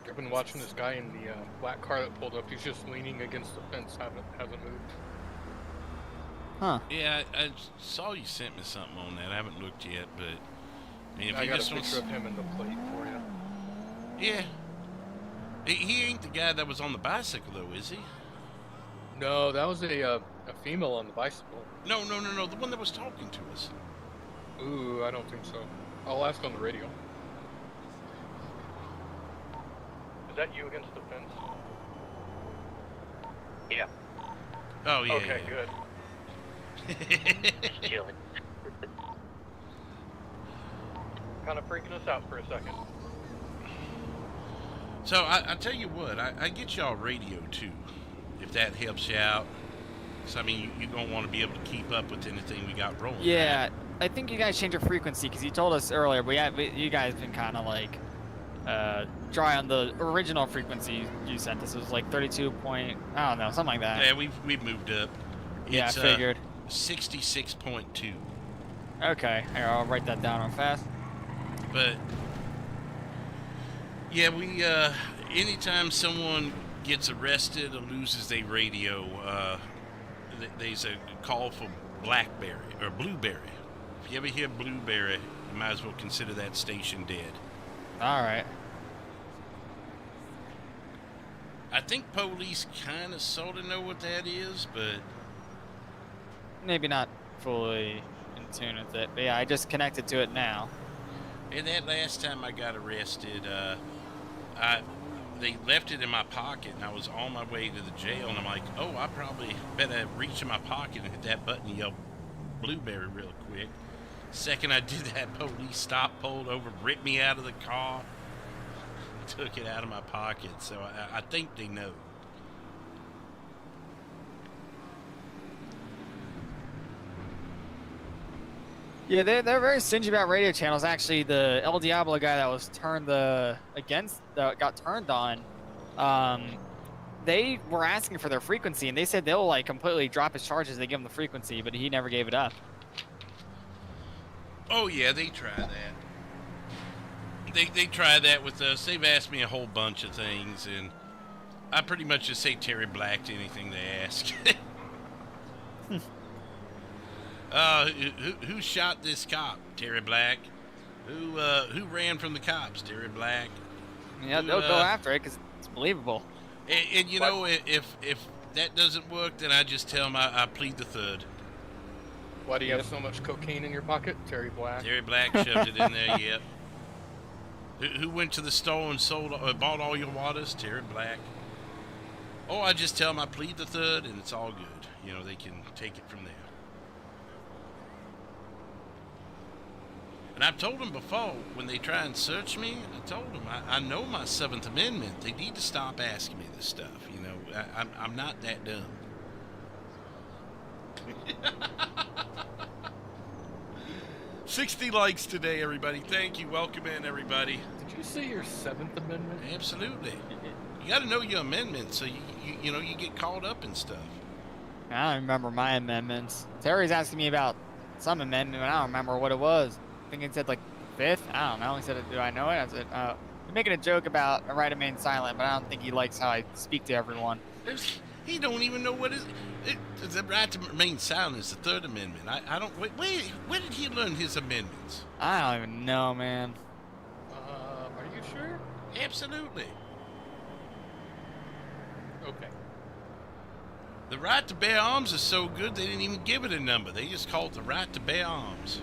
I've been watching this guy in the black car that pulled up. He's just leaning against the fence, hasn't moved. Huh. Yeah, I saw you sent me something on that. I haven't looked yet, but I mean, if I you got just a picture of him in the plate for you. Yeah. He ain't the guy that was on the bicycle, though, is he? No, that was a female on the bicycle. No, the one that was talking to us. Ooh, I don't think so. I'll ask on the radio. Is that you against the fence? Yeah. Oh, yeah. Okay, yeah. good. Chilling. Kind of freaking us out for a second. So, I tell you what, I get y'all radio, too, if that helps you out. So, I mean, you're going to want to be able to keep up with anything we got rolling. Yeah, right? I think you guys changed your frequency because you told us earlier, but you guys been kind of like dry on the original frequency you sent us. It was like 32 point, I don't know, something like that. Yeah, we've moved up. Yeah, It's, I figured. 66.2. Okay, here, I'll write that down real fast. But yeah, we anytime someone gets arrested or loses their radio, there's a call for Blackberry or Blueberry. If you ever hear Blueberry, you might as well consider that station dead. All right. I think police kind of sort of know what that is, but Maybe not fully in tune with it, but yeah, I just connected to it now. and that last time I got arrested, they left it in my pocket, and I was on my way to the jail, and I'm like, oh, I probably better reach in my pocket and hit that button and yell Blueberry real quick. Second I did that, police stopped, pulled over, ripped me out of the car, took it out of my pocket, so I think they know. Yeah, they're very stingy about radio channels. Actually, the El Diablo guy that was turned got turned on, they were asking for their frequency, and they said they'll like completely drop his charges if they give him the frequency, but he never gave it up. Oh yeah, they try that. They try that with us. They've asked me a whole bunch of things, and I pretty much just say Terry Black to anything they ask. Who shot this cop? Terry Black. Who ran from the cops? Terry Black. Yeah, they'll go after it because it's believable. And you know, if that doesn't work, then I just tell them I plead the third. Why do you have so much cocaine in your pocket? Terry Black. Terry Black shoved it in there, yep. Who went to the store and bought all your waters? Terry Black. Oh, I just tell them I plead the third, and it's all good. You know, they can take it from there. And I've told them before, when they try and search me, I told them, I know my 7th Amendment. They need to stop asking me this stuff. You know, I'm not that dumb. 60 likes today, everybody. Thank you. Welcome in, everybody. Did you say your 7th Amendment? Absolutely. You got to know your amendment, so you know you get caught up in stuff. I don't remember my amendments. Terry's asking me about some amendment, but I don't remember what it was. I think it said like 5th. I don't know. He said, "Do I know it?" I said, "You're making a joke about a right to remain silent, but I don't think he likes how I speak to everyone." He don't even know what the right to remain silent is the 3rd Amendment. I don't. Wait, where did he learn his amendments? I don't even know, man. Are you sure? Absolutely. Okay. The right to bear arms is so good they didn't even give it a number. They just called it the right to bear arms.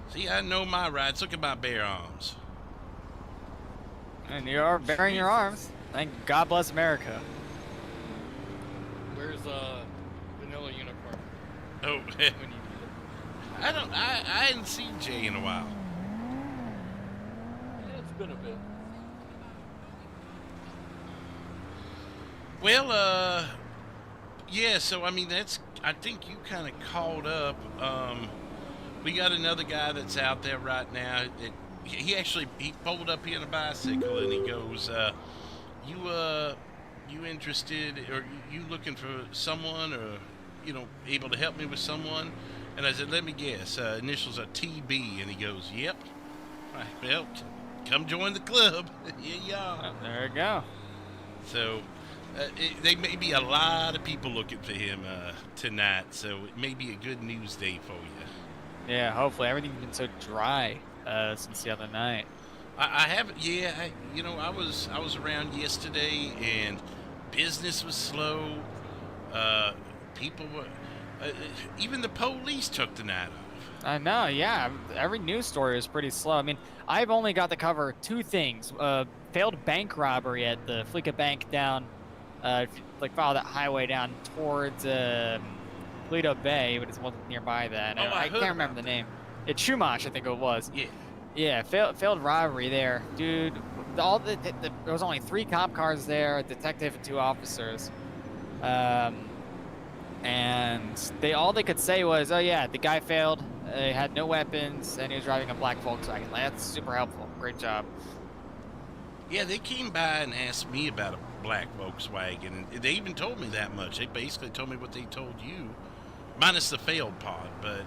See, I know my rights. Look at my bare arms. And you are bearing your arms. Thank God bless America. Where's Vanilla Unicorn? Oh, when you need it. I hadn't seen Jay in a while. Yeah, it's been a bit. Well, yeah, so I mean I think you kind of called up. We got another guy that's out there right now. He pulled up here on a bicycle and he goes, you interested, or you looking for someone, or able to help me with someone? And I said, let me guess, initials are TB. And he goes, yep. Right, well, come join the club. Yeah. There you go. So there may be a lot of people looking for him tonight, so it may be a good news day for you. Yeah, hopefully. Everything's been so dry since the other night. I haven't. Yeah, I was around yesterday, and business was slow. People were. Even the police took the night off. I know. Yeah, every news story is pretty slow. I mean, I've only got to cover two things: failed bank robbery at the Fleeca Bank down, if you, like, follow that highway down towards Toledo Bay, but it wasn't nearby that. Oh, I can't remember the name. It's Chumash, I think it was. Yeah. Yeah, failed robbery there, dude. There was only 3 cop cars there, a detective and 2 officers, and all they could say was, "Oh yeah, the guy failed. He had no weapons, and he was driving a black Volkswagen." Like, that's super helpful. Great job. Yeah, they came by and asked me about a black Volkswagen, and they even told me that much. They basically told me what they told you, minus the failed part. But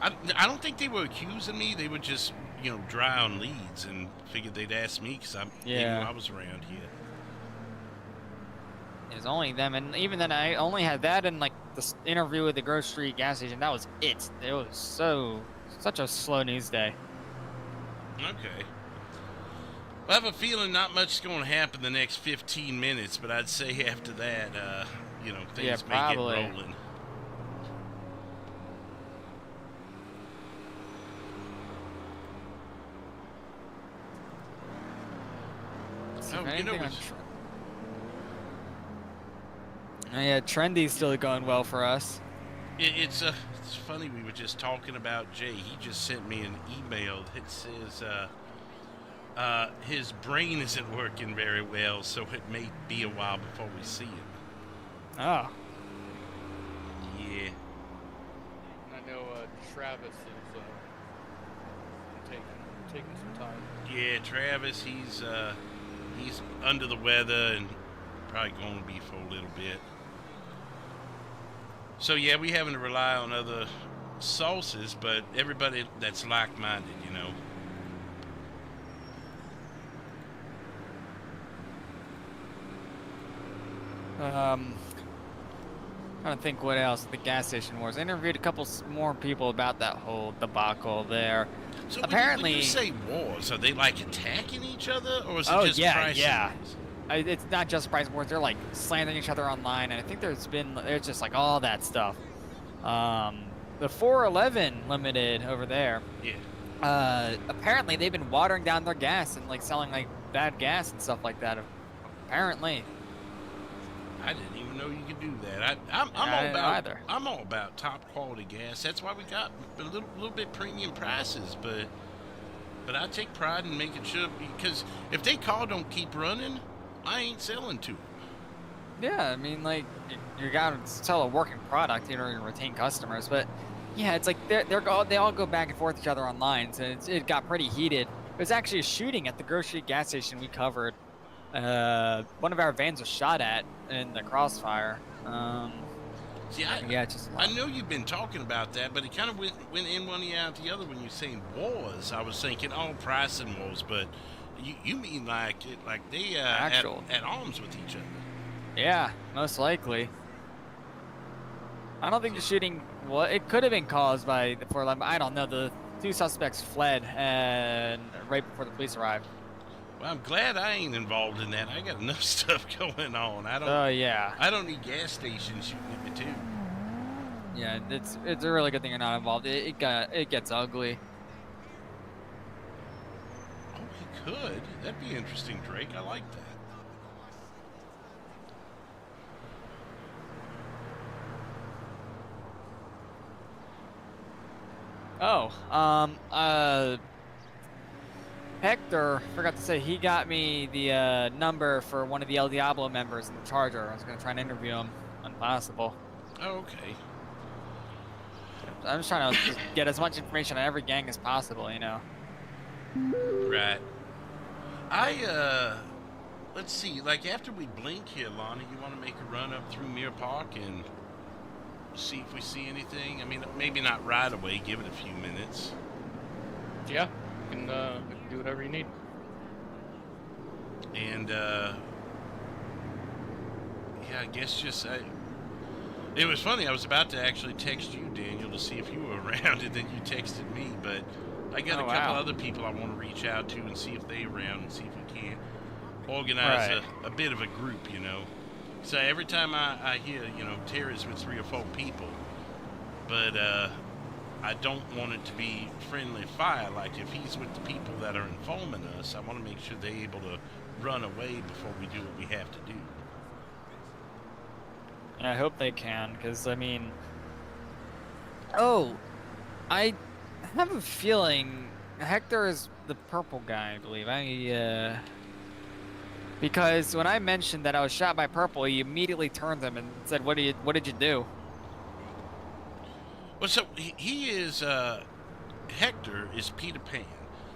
I don't think they were accusing me. They were just, dry on leads and figured they'd ask me because they knew I was around here. It was only them, and even then, I only had that and like this interview with the Grove Street gas station. That was it. It was such a slow news day. Okay. I have a feeling not much is going to happen the next 15 minutes, but I'd say after that, things may get rolling. Yeah, Trendy's still going well for us. It's funny, we were just talking about Jay. He just sent me an email that says his brain isn't working very well, so it may be a while before we see him. Oh. Yeah. I know Travis is taking some time. Yeah, Travis, he's under the weather and probably going to be for a little bit. So yeah, we having to rely on other sources, but everybody that's like-minded, Trying to think what else the gas station was. I interviewed a couple more people about that whole debacle there. So apparently, when you say wars, are they like attacking each other, or is it just price wars? It's not just price wars. They're like slandering each other online, and I think there's just like all that stuff. The 411 Limited over there. Yeah. Apparently they've been watering down their gas and like selling like bad gas and stuff like that. Apparently. I didn't even know you could do that. I'm all about top quality gas. That's why we got a little bit premium prices, but I take pride in making sure, because if they car don't keep running, I ain't selling to them. Yeah, I mean, like, you gotta sell a working product in order to retain customers, but yeah, it's like they all go back and forth each other online, so it got pretty heated. It was actually a shooting at the Grove Street gas station we covered. One of our vans was shot at in the crossfire. See, I know you've been talking about that, but it kind of went in one ear out the other when you're saying wars. I was thinking, pricing wars, but you mean like they at arms with each other? Yeah, most likely. I don't think the shooting. Well, it could have been caused by the 411. I don't know. The 2 suspects fled and right before the police arrived. Well, I'm glad I ain't involved in that. I got enough stuff going on. Yeah. I don't need gas stations shooting at me too. Yeah, it's a really good thing you're not involved. It gets ugly. Oh, he could. That'd be interesting, Drake. I like that. Oh, Hector, forgot to say, he got me the number for one of the El Diablo members in the Charger. I was going to try and interview him when possible. Oh, okay. I'm just trying to just get as much information on every gang as possible, you know. Right. Let's see, like after we blink here, Lonnie, you want to make a run up through Mirror Park and see if we see anything? I mean, maybe not right away, give it a few minutes. Yeah, we can do whatever you need. And, yeah, I guess just, it was funny, I was about to actually text you, Daniel, to see if you were around, and then you texted me, but I got a couple other people I want to reach out to and see if they're around and see if we can't organize a bit of a group, you know. So every time I hear, you know, Terry's with 3 or 4 people, but I don't want it to be friendly fire. Like if he's with the people that are informing us, I want to make sure they're able to run away before we do what we have to do. And I hope they can, because, I mean... Oh, I have a feeling Hector is the purple guy, I believe. Because when I mentioned that I was shot by purple, he immediately turned him and said, what did you do? Well, so he is, Hector is Peter Pan.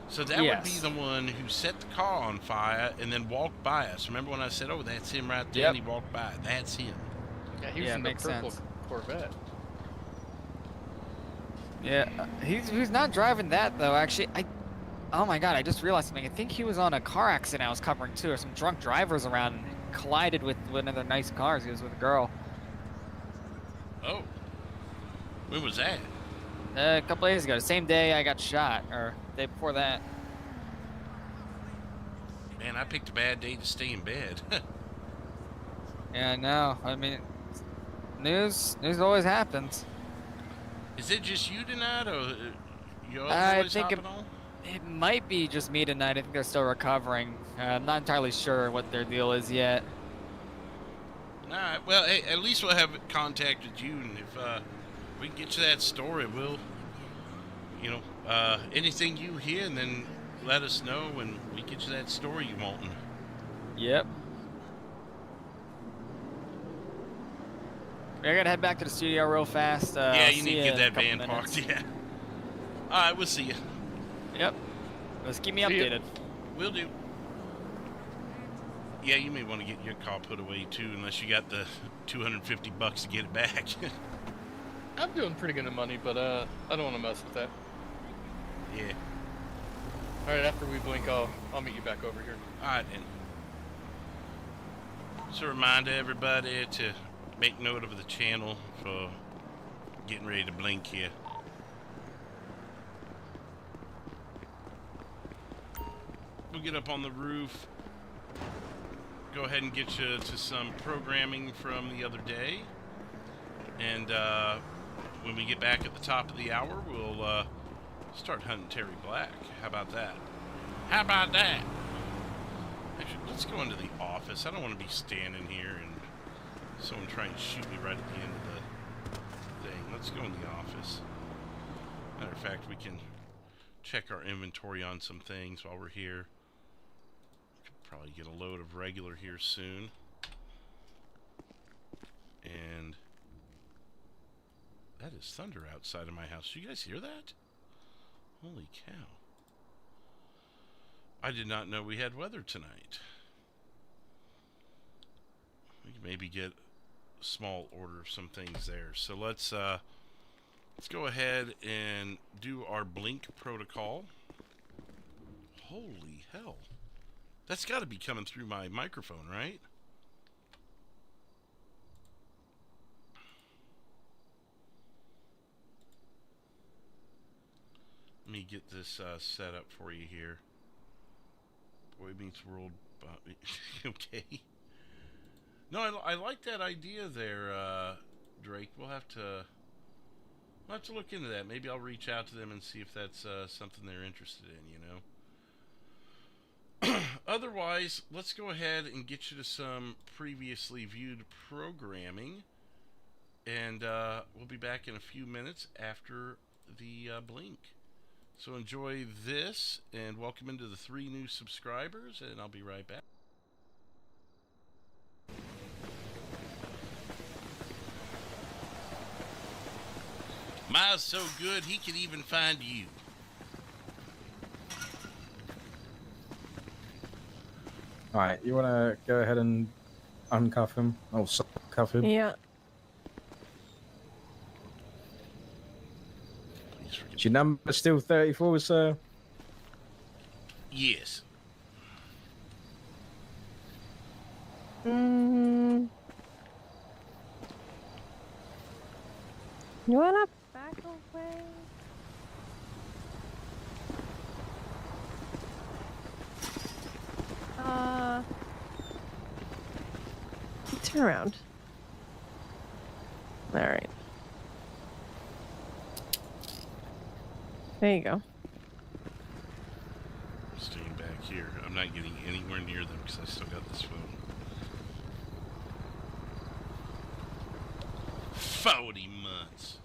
So that would be the one who set the car on fire and then walked by us. Remember when I said, oh, that's him right there, and he walked by? That's him. Yeah, he was in the purple Corvette. Yeah, he's not driving that, though, actually. Oh my god, I just realized something. I think he was on a car accident I was covering, too. Or some drunk drivers around and collided with one of their nice cars. He was with a girl. Oh. When was that? A couple days ago. The same day I got shot, or day before that. Man, I picked a bad day to stay in bed. Yeah, I know. I mean, news always happens. Is it just you tonight, or your other I boys think hopping on? it might be just me tonight. I think they're still recovering. I'm not entirely sure what their deal is yet. Alright, well, hey, at least we'll have contacted you, and if we can get you that story, we'll, you know, anything you hear, and then let us know, and we get you that story you want. Yep. I gotta head back to the studio real fast. Yeah, you need to get that van van parked, yeah. Alright, we'll see you. Yep. Just keep me updated. Will do. Yeah, you may want to get your car put away too, unless you got the $250 to get it back. I'm doing pretty good in money, but I don't want to mess with that. Yeah. All right, after we blink, I'll meet you back over here. All right, then. So remind everybody to make note of the channel for getting ready to blink here. We'll get up on the roof, go ahead and get you to some programming from the other day, and when we get back at the top of the hour, we'll start hunting Terry Black. How about that? How about that? Actually, let's go into the office. I don't want to be standing here and someone trying to shoot me right at the end of the thing. Let's go in the office. Matter of fact, we can check our inventory on some things while we're here. Probably get a load of regular here soon. And that is thunder outside of my house. Do you guys hear that? Holy cow. I did not know we had weather tonight. We can maybe get a small order of some things there. So let's go ahead and do our blink protocol. Holy hell. That's got to be coming through my microphone, right? Let me get this set up for you here. Boy Meets World. Okay. No, I like that idea there, Drake. We'll have to look into that. Maybe I'll reach out to them and see if that's something they're interested in, you know. Otherwise, let's go ahead and get you to some previously viewed programming, and we'll be back in a few minutes after the blink. So enjoy this, and welcome into the 3 new subscribers, and I'll be right back. Miles so good he can even find you. Alright, you wanna go ahead and uncuff him? Oh, cuff him? Yeah. Is your number still 34, sir? Yes. You wanna back away? Turn around. All right. There you go. I'm staying back here. I'm not getting anywhere near them because I still got this phone. 40 months.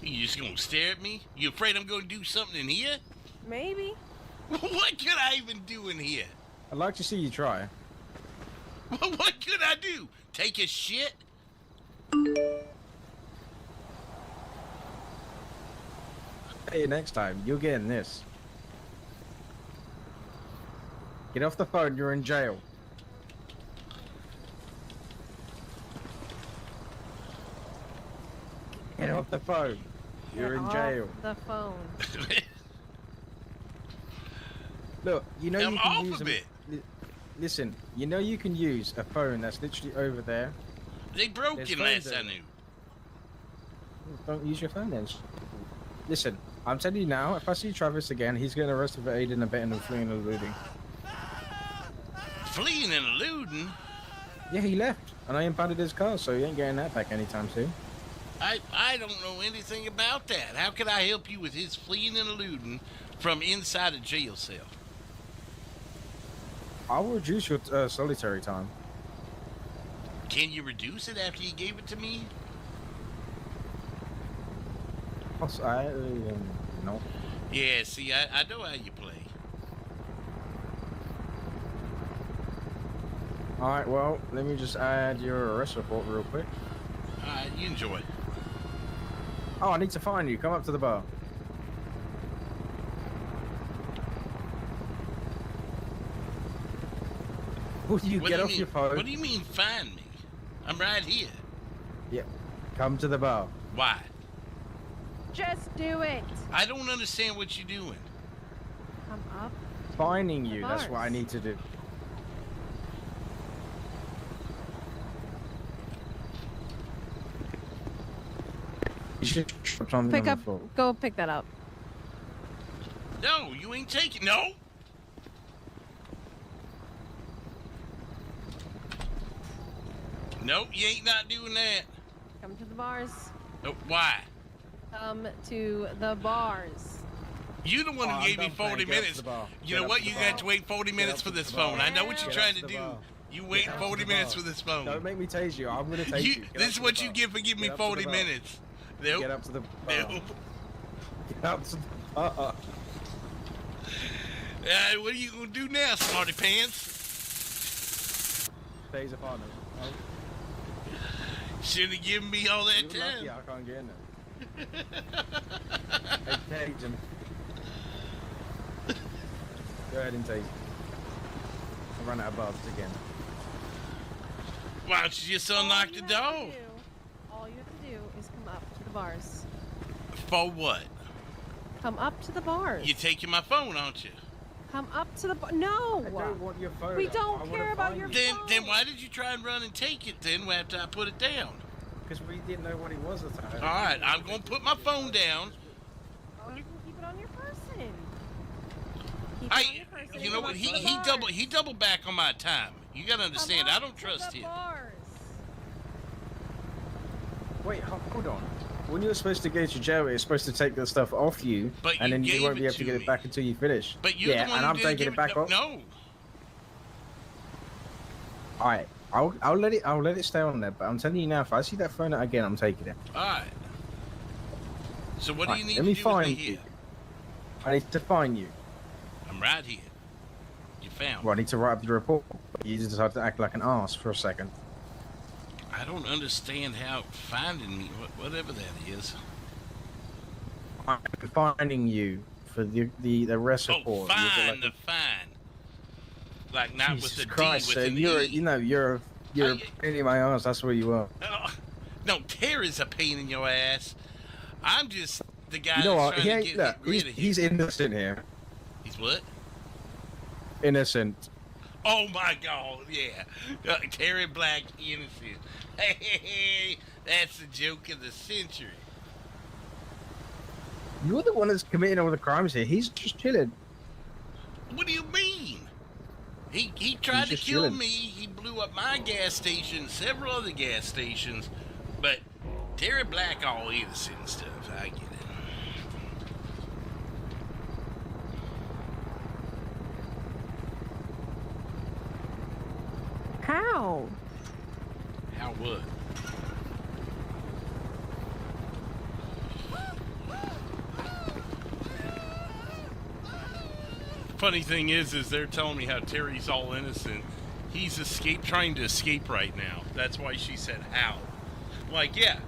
You just gonna stare at me? You afraid I'm gonna do something in here? Maybe. What could I even do in here? I'd like to see you try. What could I do? Take a shit? Hey, next time, you're getting this. Get off the phone, you're in jail. Get off the phone. You're in jail. The phone. Look, you know I'm you can off use of it. Listen, you know you can use a phone that's literally over there. They broke There's it phones last I there. knew. Don't use your phone then. Listen, I'm telling you now, if I see Travis again, he's getting arrested for aiding and abetting and fleeing and eluding. Fleeing and eluding? Yeah, he left, and I impounded his car, so he ain't getting that back anytime soon. I don't know anything about that. How could I help you with his fleeing and eluding from inside a jail cell? I'll reduce your solitary time. Can you reduce it after you gave it to me? No. Yeah, see, I know how you play. Alright, well, let me just add your arrest report real quick. Alright, you enjoy it. Oh, I need to find you. Come up to the bar. Would you get off your phone? What do you mean find me? I'm right here. Yeah. Come to the bar. Why? Just do it. I don't understand what you're doing. Come up. Finding The you. That's what I bars. need to do. You should put something Pick on up. the floor. Go pick that up. No, you ain't taking. No. Nope, you ain't not doing that. Come to the bars. Oh, why? Come to the bars. You the one who Oh, gave me I'm done 40 playing. Get up to minutes. the bar. You Get know up what? to You the got bar. to wait 40 Get minutes up for to this the bar. phone. I know what you're Get trying up to to the do. bar. You wait Get up to 40 the minutes bar. for this phone. Don't make me tase you. I'm gonna tase you. Get This up is to what the you bar. get for giving me Get up to the 40 bar. minutes. Nope. Get up to the bar. Nope. Get up to the bar. What are you gonna do now, smarty pants? Tase a partner. Oh, Shouldn't have given me all that you're time. lucky I can't get in there. Hey, tase him. Go ahead and tase him. I'll run out of barbs again. Why don't you just unlock the door? All you have to do is come up to the bars. For what? Come up to the bars. You're taking my phone, aren't you? Come up to the bar. No. I don't want your phone. We I don't wanna care about find your you. Then why did you try and run and take it then after I put it down? Because we didn't know what it was at the time. All right, I'm gonna put my phone down. Oh, you can keep it on your person. Keep it on your person. You know what? Come up to the bars. He doubled back on my time. You gotta understand. Come I up don't to trust the him. bars. Wait, hold on. when you're supposed to go to jail, it's supposed to take the stuff off you, But and you then you gave won't be it able to to get me. it back until you finish. But you're yeah, the one and who I'm didn't taking give it back off. No. All right, I'll let it stay on there. But I'm telling you now, if I see that phone out again, I'm taking it. All right. So what do you need Let to me do with find me you. here? I need to find you. I'm right here. You found Well, I need to write up the report. You just have to act like an ass for a second. I don't understand how finding me, whatever that is. I'm finding you for the arrest report. Oh, You're fine, like the fine. Like not Jesus with a Christ, D, sir, with an you're E. you're a pain in my ass. That's what you are. No, Terry's a pain in your ass. I'm just the guy You know that's what? trying He to ain't. get Look, rid of you. he's innocent here. He's what? Innocent. Oh my God, yeah. Terry Black innocent. Hey, that's the joke of the century. You're the one that's committing all the crimes here. He's just chilling. What do you mean? He tried to just kill chilling. me. He blew up my gas station, several other gas stations. But Terry Black all innocent and stuff. I get it. How? How what? Funny thing is they're telling me how Terry's all innocent. He's trying to escape right now. That's why she said how. Like, yeah,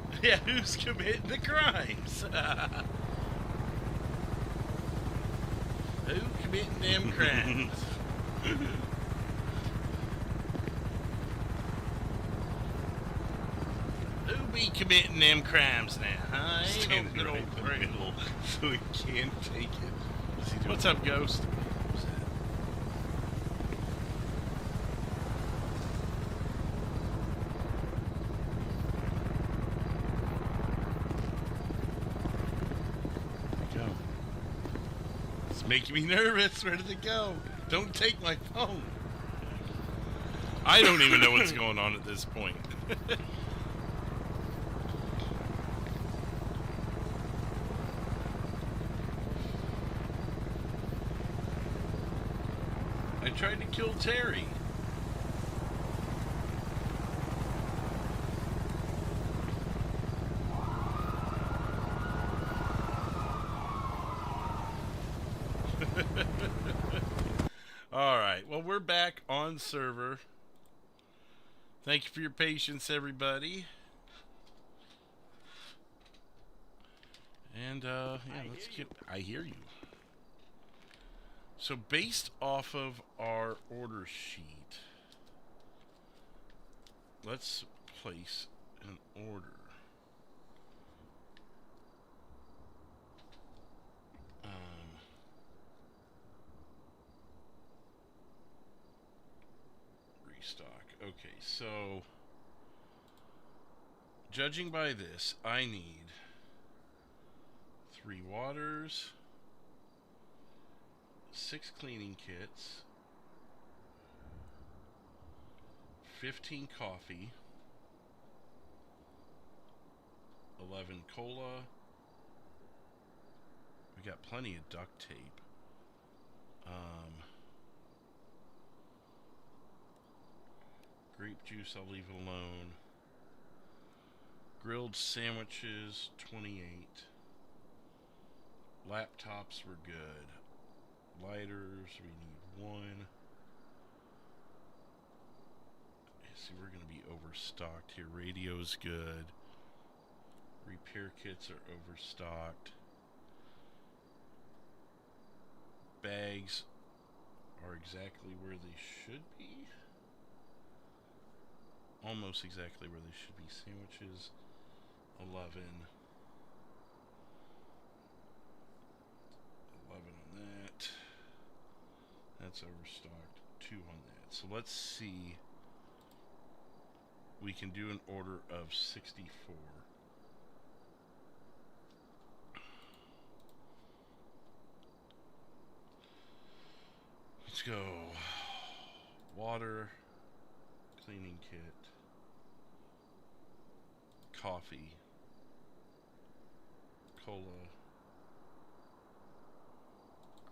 who's committing the crimes? Who committing them crimes? Who be committing them crimes now, huh? Ain't no good old criminal, so he can't take it. What's up, Ghost? Go. It's making me nervous. Where did it go? Don't take my phone. I don't even know what's going on at this point. I tried to kill Terry. All right. Well, we're back on server. Thank you for your patience, everybody. And yeah, let's get. I hear you. So based off of our order sheet, let's place an order. Restock. Okay, so judging by this, I need 3 waters, 6 cleaning kits, 15 coffee, 11 cola. We got plenty of duct tape. Grape juice, I'll leave it alone. Grilled sandwiches, 28. Laptops were good. Lighters, we need 1. See, we're going to be overstocked here. Radio's good. Repair kits are overstocked. Bags are exactly where they should be. Almost exactly where they should be. Sandwiches, 11. 11 on that. That's overstocked. 2 on that. So let's see. We can do an order of 64. Let's go. Water, cleaning kit, coffee, cola.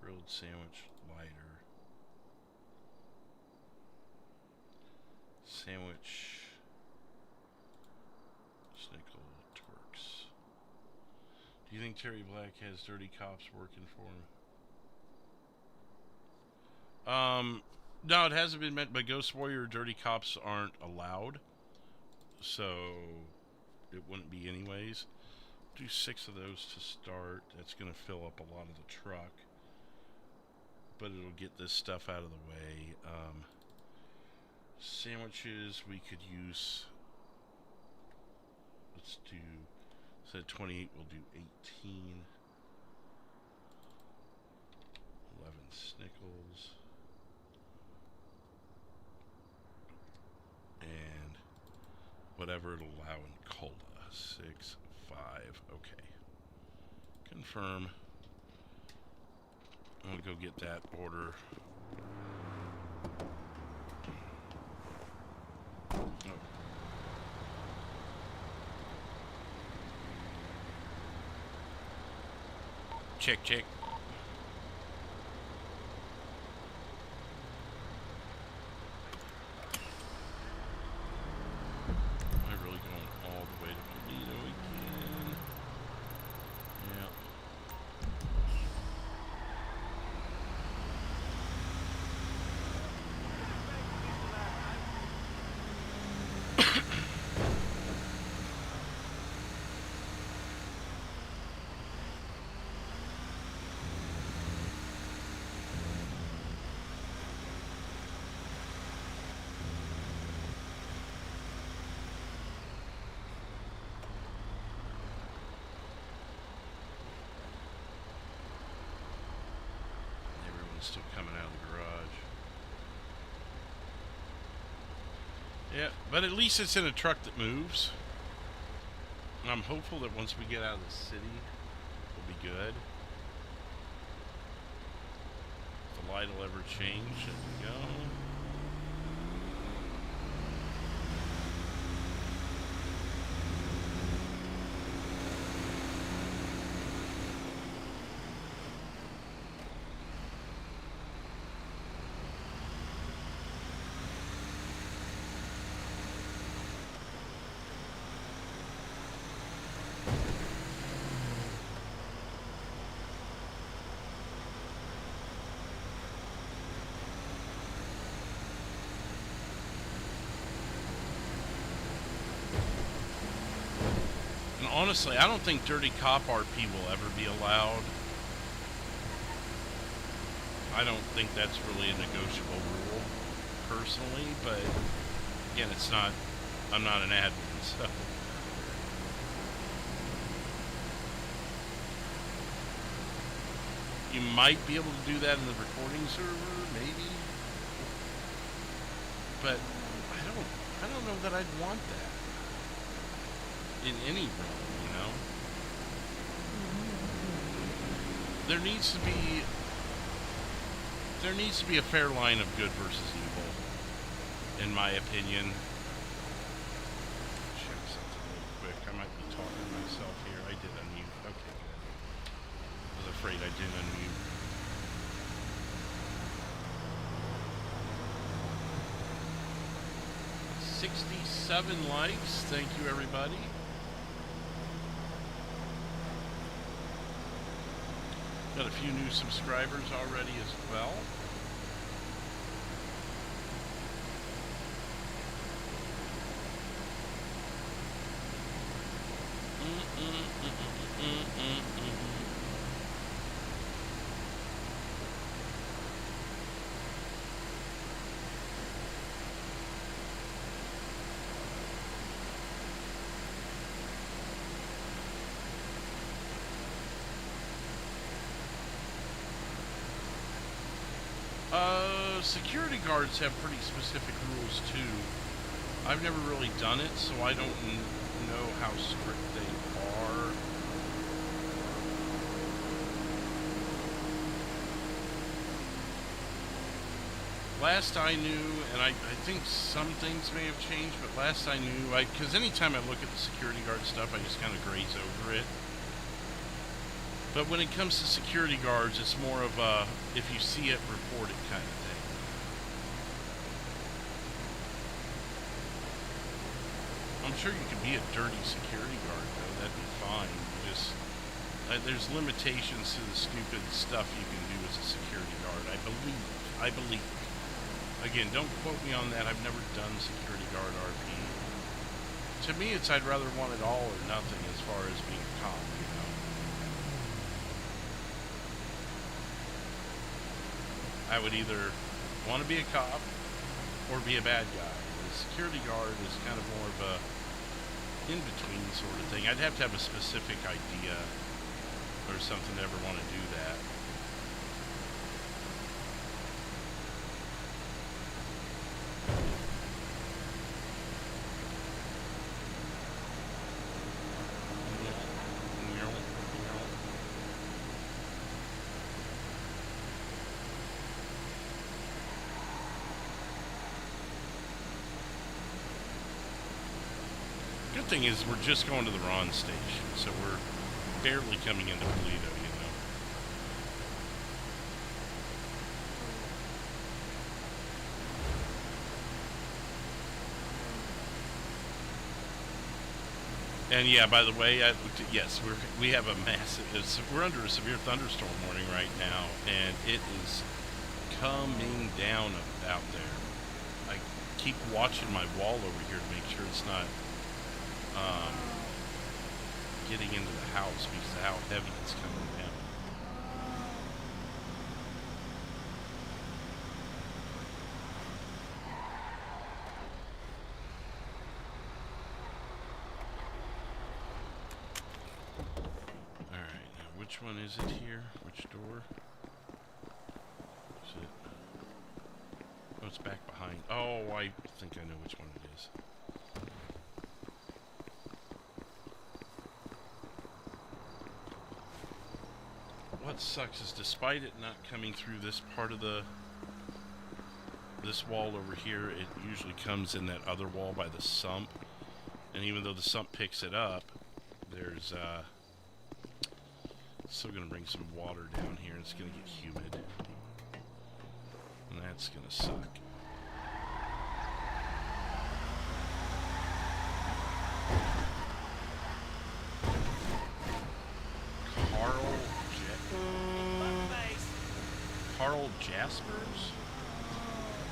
Grilled sandwich lighter. Sandwich. Snickle twerks. Do you think Terry Black has dirty cops working for him? No, it hasn't been meant by Ghost Warrior. Dirty cops aren't allowed, so it wouldn't be anyways. Do 6 of those to start. That's going to fill up a lot of the truck, but it'll get this stuff out of the way. Sandwiches, we could use, let's do, instead of 28, we'll do 18. 11 Snickles. And whatever it'll allow in cola. 6, 5, okay. Confirm. I'm gonna go get that order. Oh. Check, check. Am I really going all the way to Toledo again? Yeah. Still coming out of the garage. Yeah, but at least it's in a truck that moves. I'm hopeful that once we get out of the city, we'll be good. If the light will ever change, there we go. Honestly, I don't think Dirty Cop RP will ever be allowed. I don't think that's really a negotiable rule, personally, but again, it's not, I'm not an admin, so. You might be able to do that in the recording server, maybe. But I don't know that I'd want that in any realm, you know? There needs to be a fair line of good versus evil, in my opinion. Check something real quick. I might be talking to myself here. I did unmute. Okay, good. I was afraid I didn't unmute. $67 likes. Thank you, everybody. Got a few new subscribers already as well. Security guards have pretty specific rules too. I've never really done it, so I don't know how strict they are. Last I knew, and I think some things may have changed, but last I knew, because anytime I look at the security guard stuff, I just kind of graze over it. But when it comes to security guards, it's more of a, if you see it, report it kind of thing. I'm sure you could be a dirty security guard, though. That'd be fine. You just, there's limitations to the stupid stuff you can do as a security guard. I believe. Again, don't quote me on that. I've never done security guard RP. To me, it's I'd rather want it all or nothing as far as being a cop, you know. I would either want to be a cop or be a bad guy. The security guard is kind of more of a in-between sort of thing. I'd have to have a specific idea or something to ever want to do that. Good thing is we're just going to the Ron station, so we're barely coming into Toledo, you know. And yeah, by the way, yes, we have a massive, we're under a severe thunderstorm warning right now, and it is coming down out there. I keep watching my wall over here to make sure it's not getting into the house because of how heavy it's coming down. Alright, now which one is it here? Which door? Is it? Oh, it's back behind. Oh, I think I know which one it is. What sucks is despite it not coming through this part of this wall over here, it usually comes in that other wall by the sump. And even though the sump picks it up, there's still gonna bring some water down here. It's gonna get humid. And that's gonna suck. Carl Jaspers?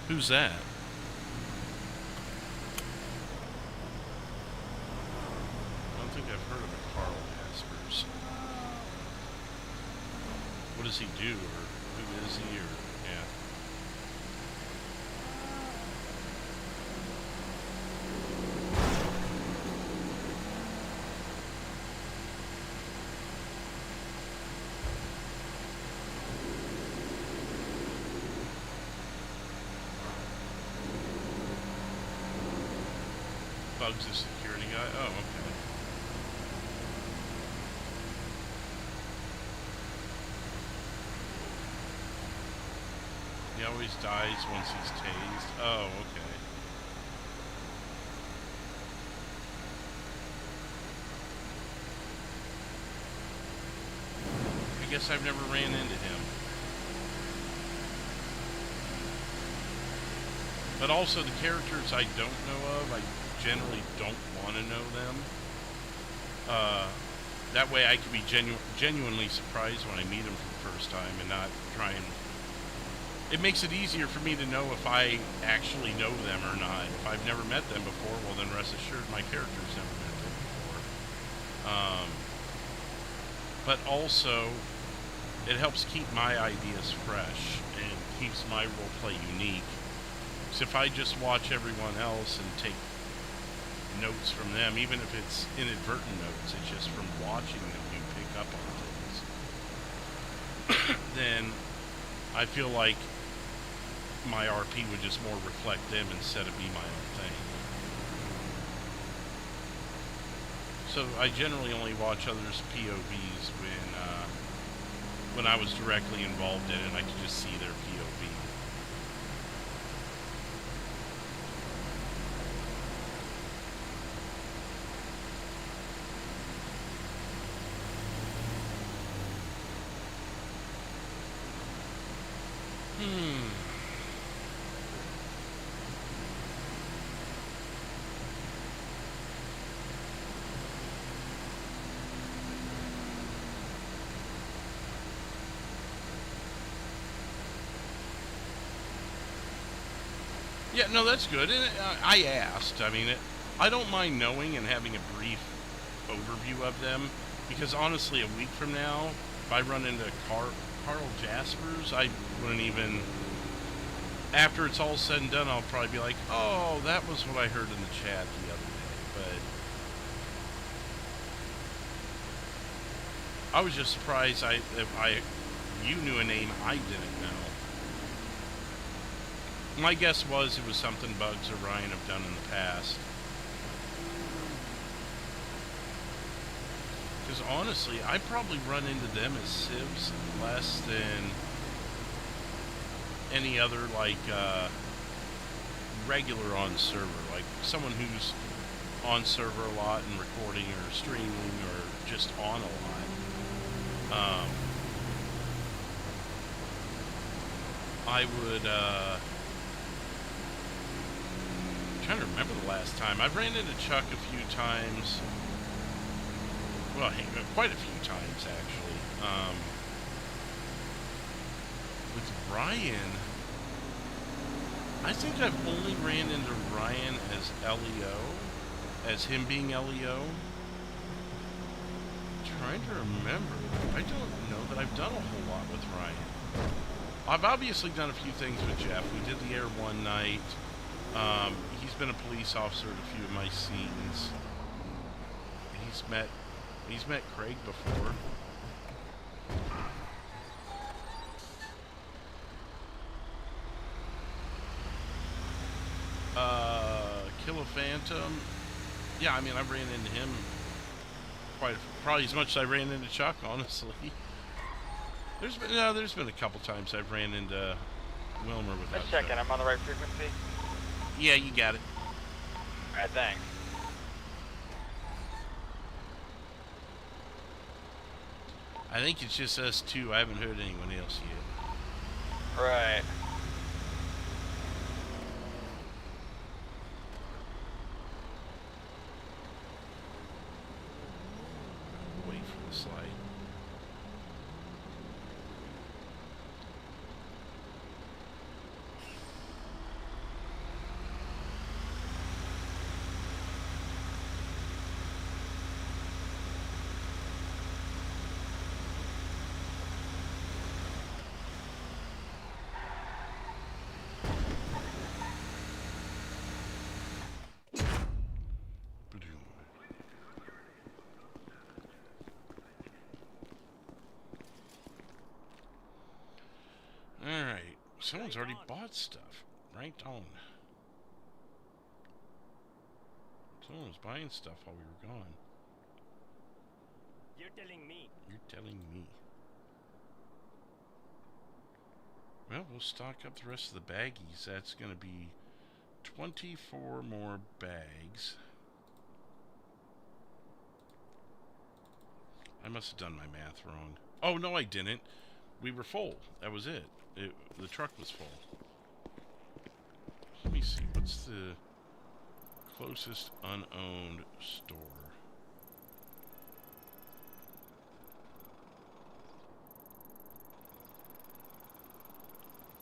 Who's that? I don't think I've heard of a Carl Jaspers. What does he do, or who is he, or yeah. Bugs the security guy? Oh, okay. He always dies once he's tased. Oh, okay. I guess I've never ran into him. But also the characters I don't know of, I generally don't want to know them. That way I can be genuinely surprised when I meet them for the first time and not try and... It makes it easier for me to know if I actually know them or not. If I've never met them before, well then rest assured my character's never met them before. But also, it helps keep my ideas fresh and keeps my roleplay unique. So if I just watch everyone else and take notes from them, even if it's inadvertent notes, it's just from watching them you pick up on things, then I feel like my RP would just more reflect them instead of be my own thing. So I generally only watch others' POVs when I was directly involved in it and I could just see their POV. Yeah, no, that's good. And I asked. I mean, I don't mind knowing and having a brief overview of them, because honestly, a week from now, if I run into Carl Jaspers, I wouldn't even. After it's all said and done, I'll probably be like, "Oh, that was what I heard in the chat the other day." But I was just surprised you knew a name I didn't know. My guess was it was something Bugs or Ryan have done in the past. Because honestly, I probably run into them as civs less than any other, like, regular on server. Like, someone who's on server a lot and recording or streaming or just on a lot. I would, I'm trying to remember the last time. I've ran into Chuck a few times. Well, quite a few times, actually. With Ryan, I think I've only ran into Ryan as LEO, as him being LEO. Trying to remember. I don't know that I've done a whole lot with Ryan. I've obviously done a few things with Jeff. We did the air one night. He's been a police officer at a few of my scenes. He's met Craig before. Kill a Phantom. Yeah, I mean, I ran into him probably as much as I ran into Chuck, honestly. There's been a couple times I've ran into Wilmer without. Let's check in. I'm on the right frequency. Yeah, you got it. All right, thanks. I think it's just us two. I haven't heard anyone else yet. Right. Wait for the slide. Alright, someone's already bought stuff. Right on. Someone was buying stuff while we were gone. You're telling me. You're telling me. Well, we'll stock up the rest of the baggies. That's going to be 24 more bags. I must have done my math wrong. Oh, no, I didn't. We were full. That was it. The truck was full. Let me see. What's the closest unowned store?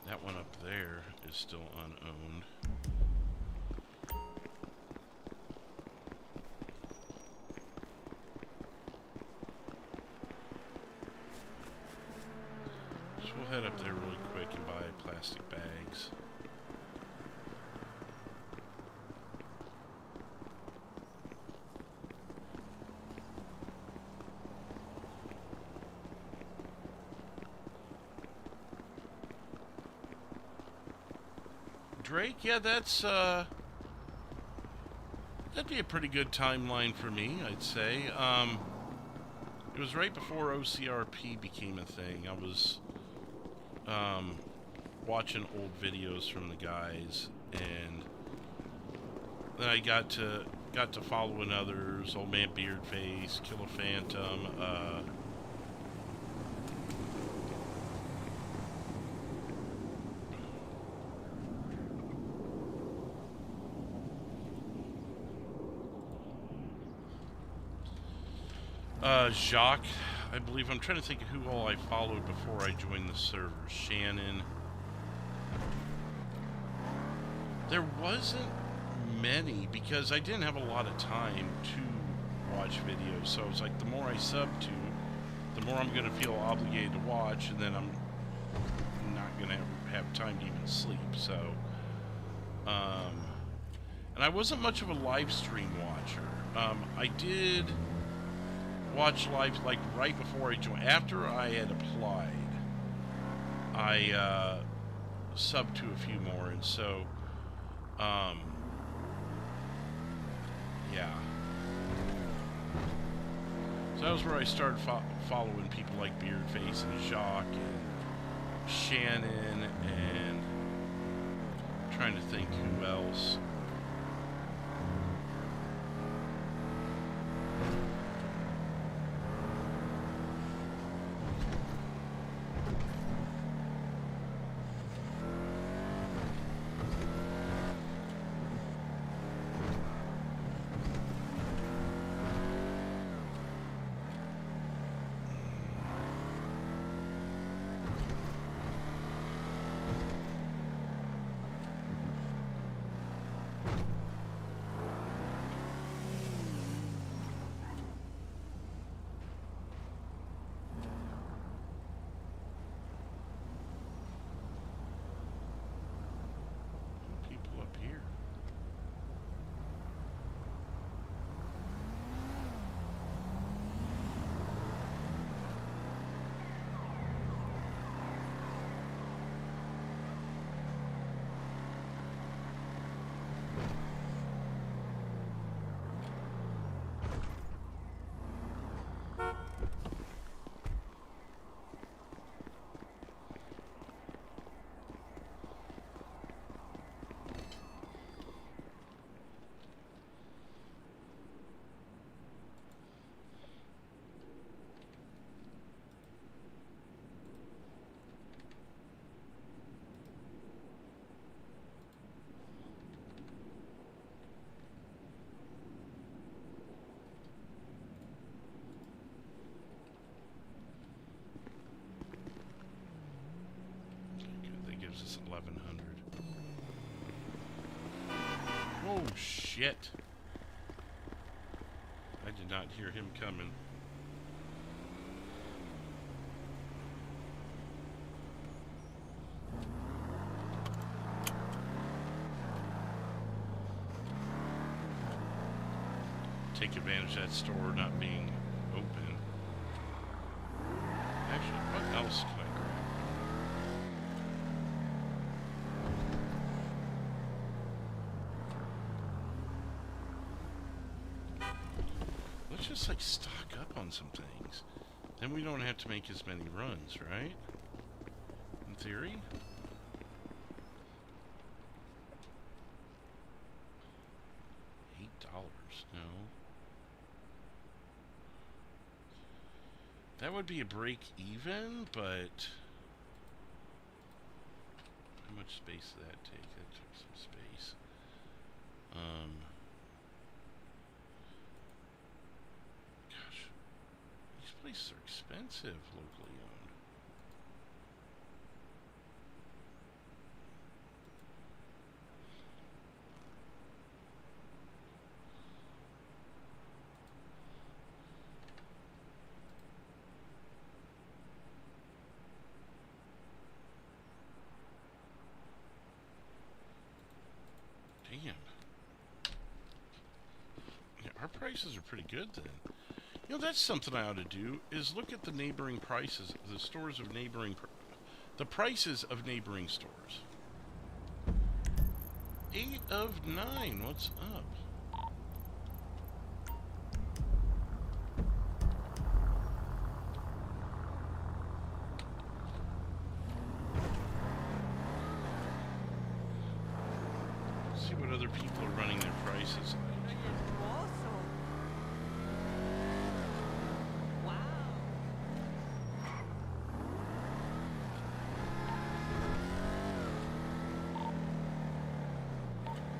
That one up there is still unowned. So we'll head up there really quick and buy plastic bags. Drake, yeah, that's that'd be a pretty good timeline for me, I'd say. It was right before OCRP became a thing. I was watching old videos from the guys, and then I got to following others. Old Man Beardface, Kill a Phantom, Jacques, I believe. I'm trying to think of who all I followed before I joined the server. Shannon. There wasn't many because I didn't have a lot of time to watch videos. So it's like the more I sub to, the more I'm going to feel obligated to watch, and then I'm not going to have time to even sleep. So, and I wasn't much of a live stream watcher. I did watch live, like right before I joined. After I had applied, I subbed to a few more, and so, yeah. So that was where I started following people like Beardface and Jacques and Shannon, and trying to think who else. This is 1100. Oh shit! I did not hear him coming. Take advantage of that store not being open. Actually, what else can I grab? Let's just like stock up on some things. Then we don't have to make as many runs, right? In theory. $8, no. That would be a break even, but how much space did that take? That took some space. Gosh, these places are expensive, locally owned. Damn. Yeah, our prices are pretty good then. You know, that's something I ought to do, is look at the neighboring prices, the stores of neighboring, the prices of neighboring stores. 8 of 9, what's up? See what other people are running their prices like.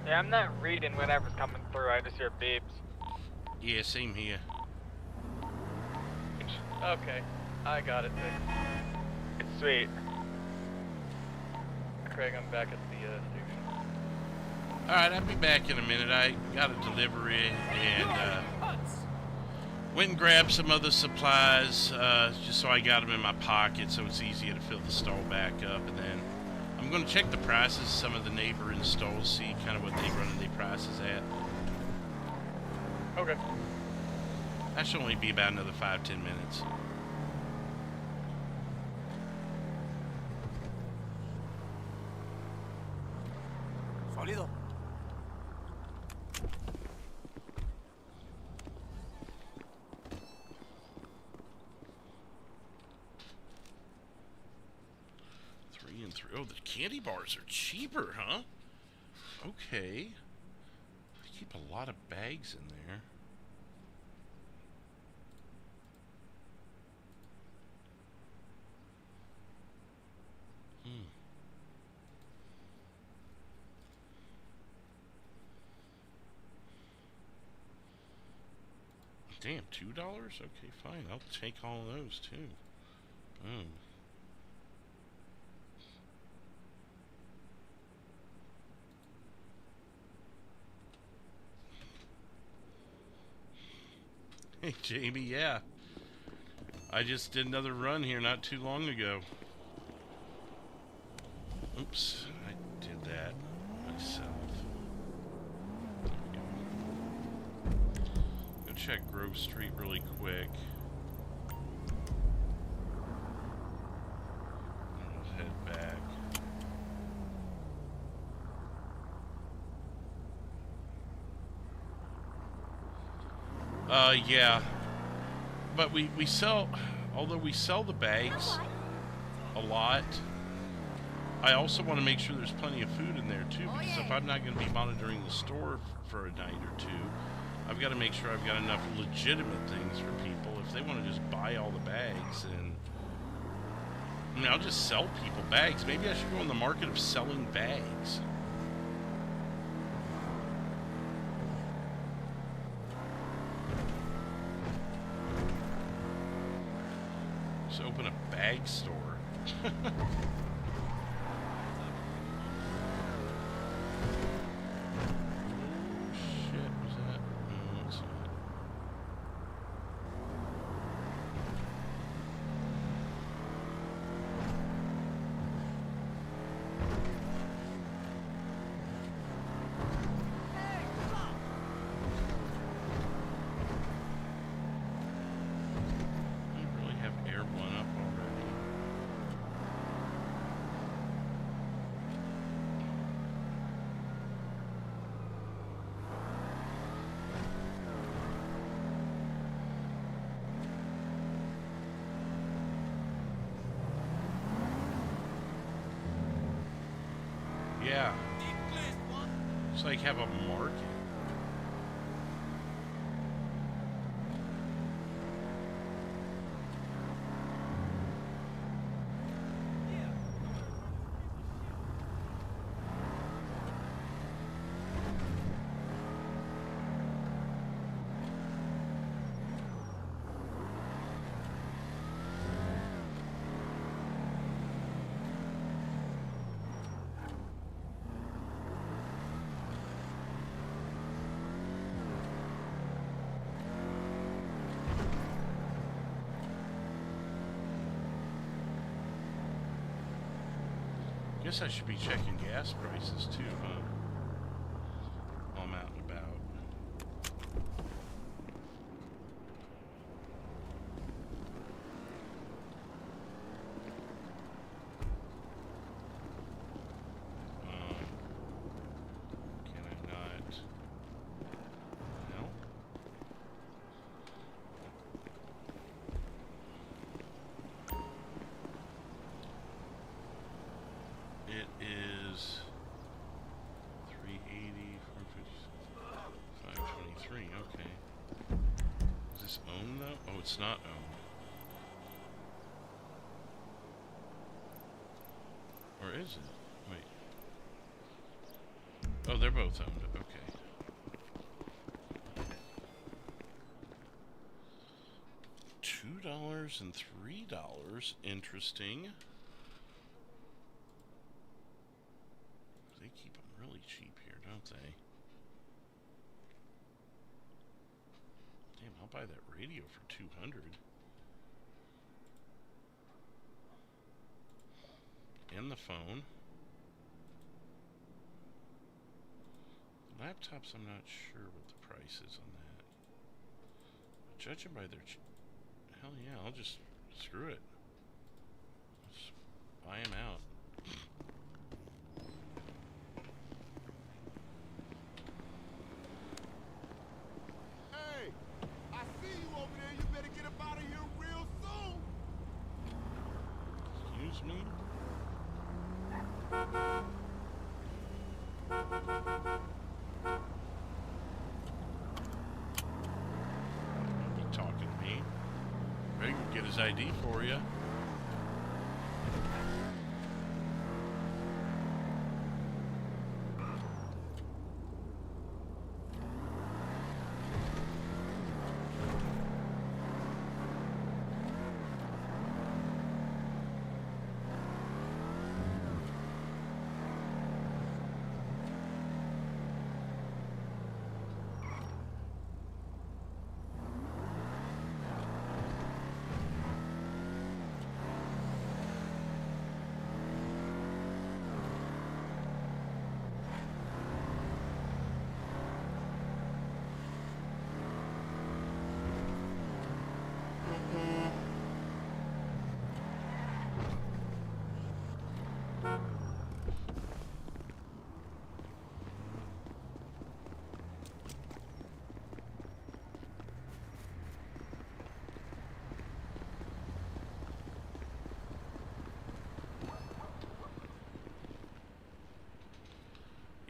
Yeah, I'm not reading whatever's coming through, I just hear beeps. Yeah, same here. Okay, I got it fixed. It's sweet. Craig, I'm back at the station. Alright, I'll be back in a minute. I got a delivery and went and grabbed some other supplies just so I got them in my pocket so it's easier to fill the stall back up. And then I'm going to check the prices of some of the neighboring stalls, see kind of what they running their prices at. Okay. That should only be about another 5-10 minutes. Sólido. Oh, the candy bars are cheaper, huh? Okay. They keep a lot of bags in there. Damn, $2? Okay, fine. I'll take all of those, too. Boom. Hey, Jamie, yeah. I just did another run here not too long ago. Oops, I did that myself. There we go. Go check Grove Street really quick. And we'll head back. Yeah. But we sell, although we sell the bags a lot, I also want to make sure there's plenty of food in there too, because if I'm not going to be monitoring the store for a night or two, I've got to make sure I've got enough legitimate things for people. If they want to just buy all the bags, and I mean, I'll just sell people bags. Maybe I should go in the market of selling bags. Just open a bag store. Yeah. It's like have a market. Guess I should be checking gas prices too, huh? While I'm out and about. Can I not? No? It is 380, 523, okay. Is this owned though? Oh, it's not owned. Or is it? Wait. Oh, they're both owned, okay. $2 and $3, interesting. They keep them really cheap here, don't don't they? Damn, I'll buy that radio for $200. And the phone. Laptops, I'm not sure what the price is on that. Judging by their... hell yeah, I'll just... screw it. Let's buy them out. Hey, I see you over there. You better get up out of here real soon. Excuse me? Don't be talking to me. Ray will get his ID for you.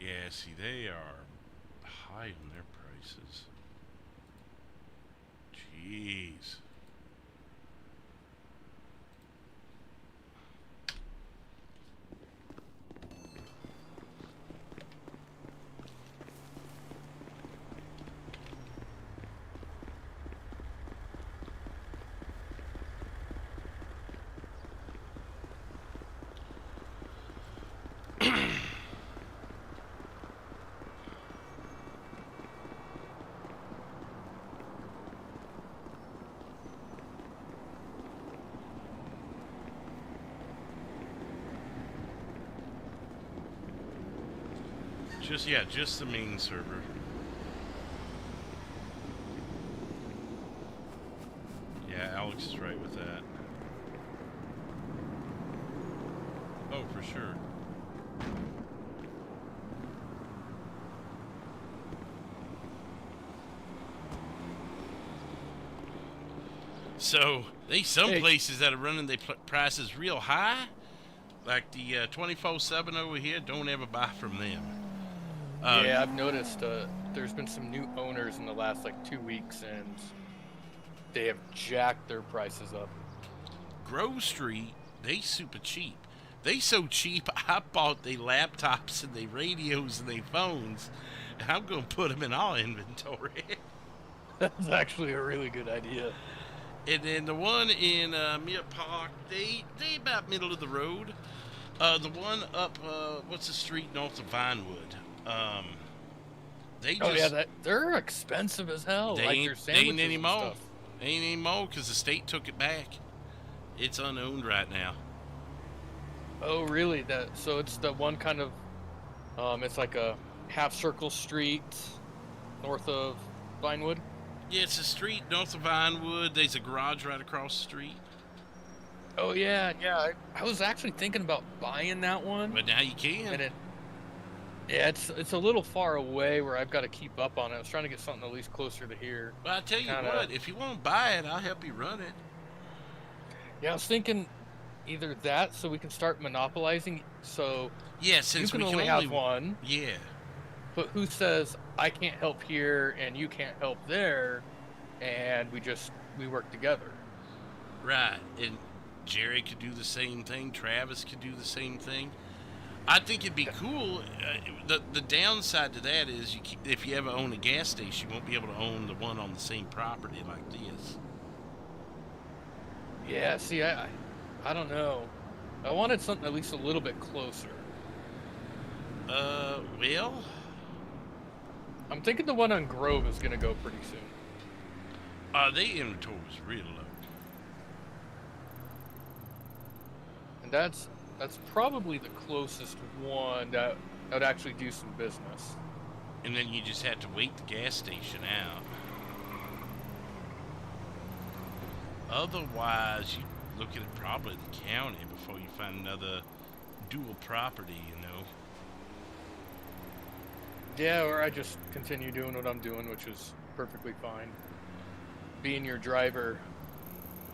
Yeah, see, they are high on their prices. Jeez. Just the main server. Yeah, Alex is right with that. Oh, for sure. So, some places that are running their prices real high, like the 24/7 over here, don't ever buy from them. Yeah, I've noticed there's been some new owners in the last like 2 weeks, and they have jacked their prices up. Grove Street, they super cheap. They so cheap, I bought their laptops and their radios and their phones, and I'm going to put them in our inventory. That's actually a really good idea. And then the one in Mere Park, they about middle of the road. The one up, what's the street north of Vinewood? They're expensive as hell. They like ain't, their they ain't sandwiches and anymore. stuff. They ain't anymore because the state took it back. It's unowned right now. Oh, really? So it's the one kind of, it's like a half circle street north of Vinewood. Yeah, it's a street north of Vinewood. There's a garage right across the street. Oh yeah. I was actually thinking about buying that one. But now you can. And it's a little far away where I've got to keep up on it. I was trying to get something at least closer to here. Well, I tell you what, if you want to buy it, I'll help you run it. Yeah, I was thinking either that, so we can start monopolizing. So yeah, since you can we only have one. Yeah. But who says I can't help here and you can't help there, and we work together. Right, and Jerry could do the same thing. Travis could do the same thing. I think it'd be cool. The downside to that is if you ever own a gas station, you won't be able to own the one on the same property like this. Yeah, see, I don't know. I wanted something at least a little bit closer. Well, I'm thinking the one on Grove is gonna go pretty soon. Their inventory was real low. And that's probably the closest one that would actually do some business. And then you just had to wait the gas station out. Otherwise, you look at probably the county before you find another dual property, you know. Yeah, or I just continue doing what I'm doing, which is perfectly fine. Being your driver,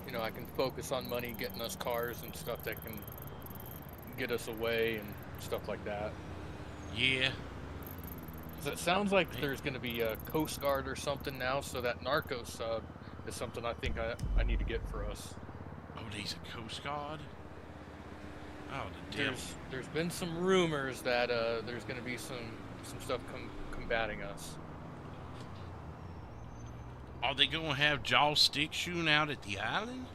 you know, I can focus on money, getting us cars and stuff that can get us away and stuff like that. Yeah. 'Cause it sounds like there's going to be a Coast Guard or something now, so that narco sub is something I think I need to get for us. Oh, there's a Coast Guard? Oh, the devil. There's been some rumors that there's going to be some stuff combating us. Are they going to have jaw stick shooting out at the island?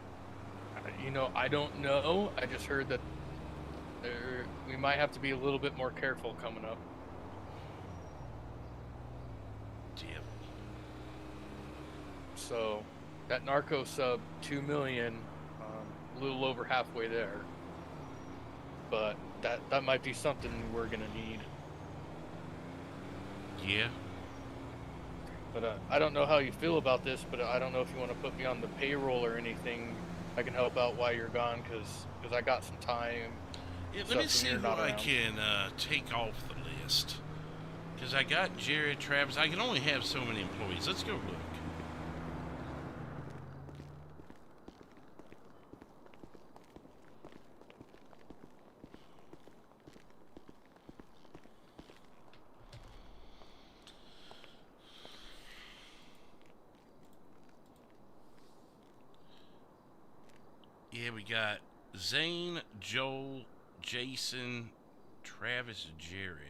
You know, I don't know. I just heard that we might have to be a little bit more careful coming up. Devil. So, that narco sub, 2 million, a little over halfway there. But that might be something we're going to need. Yeah. But I don't know how you feel about this, but I don't know if you want to put me on the payroll or anything. I can help out while you're gone, because I got some time. Yeah, let me see what I can take off the list. Because I got Jared, Travis. I can only have so many employees. Let's go look. Yeah, we got Zane, Joel, Jason, Travis, Jerry.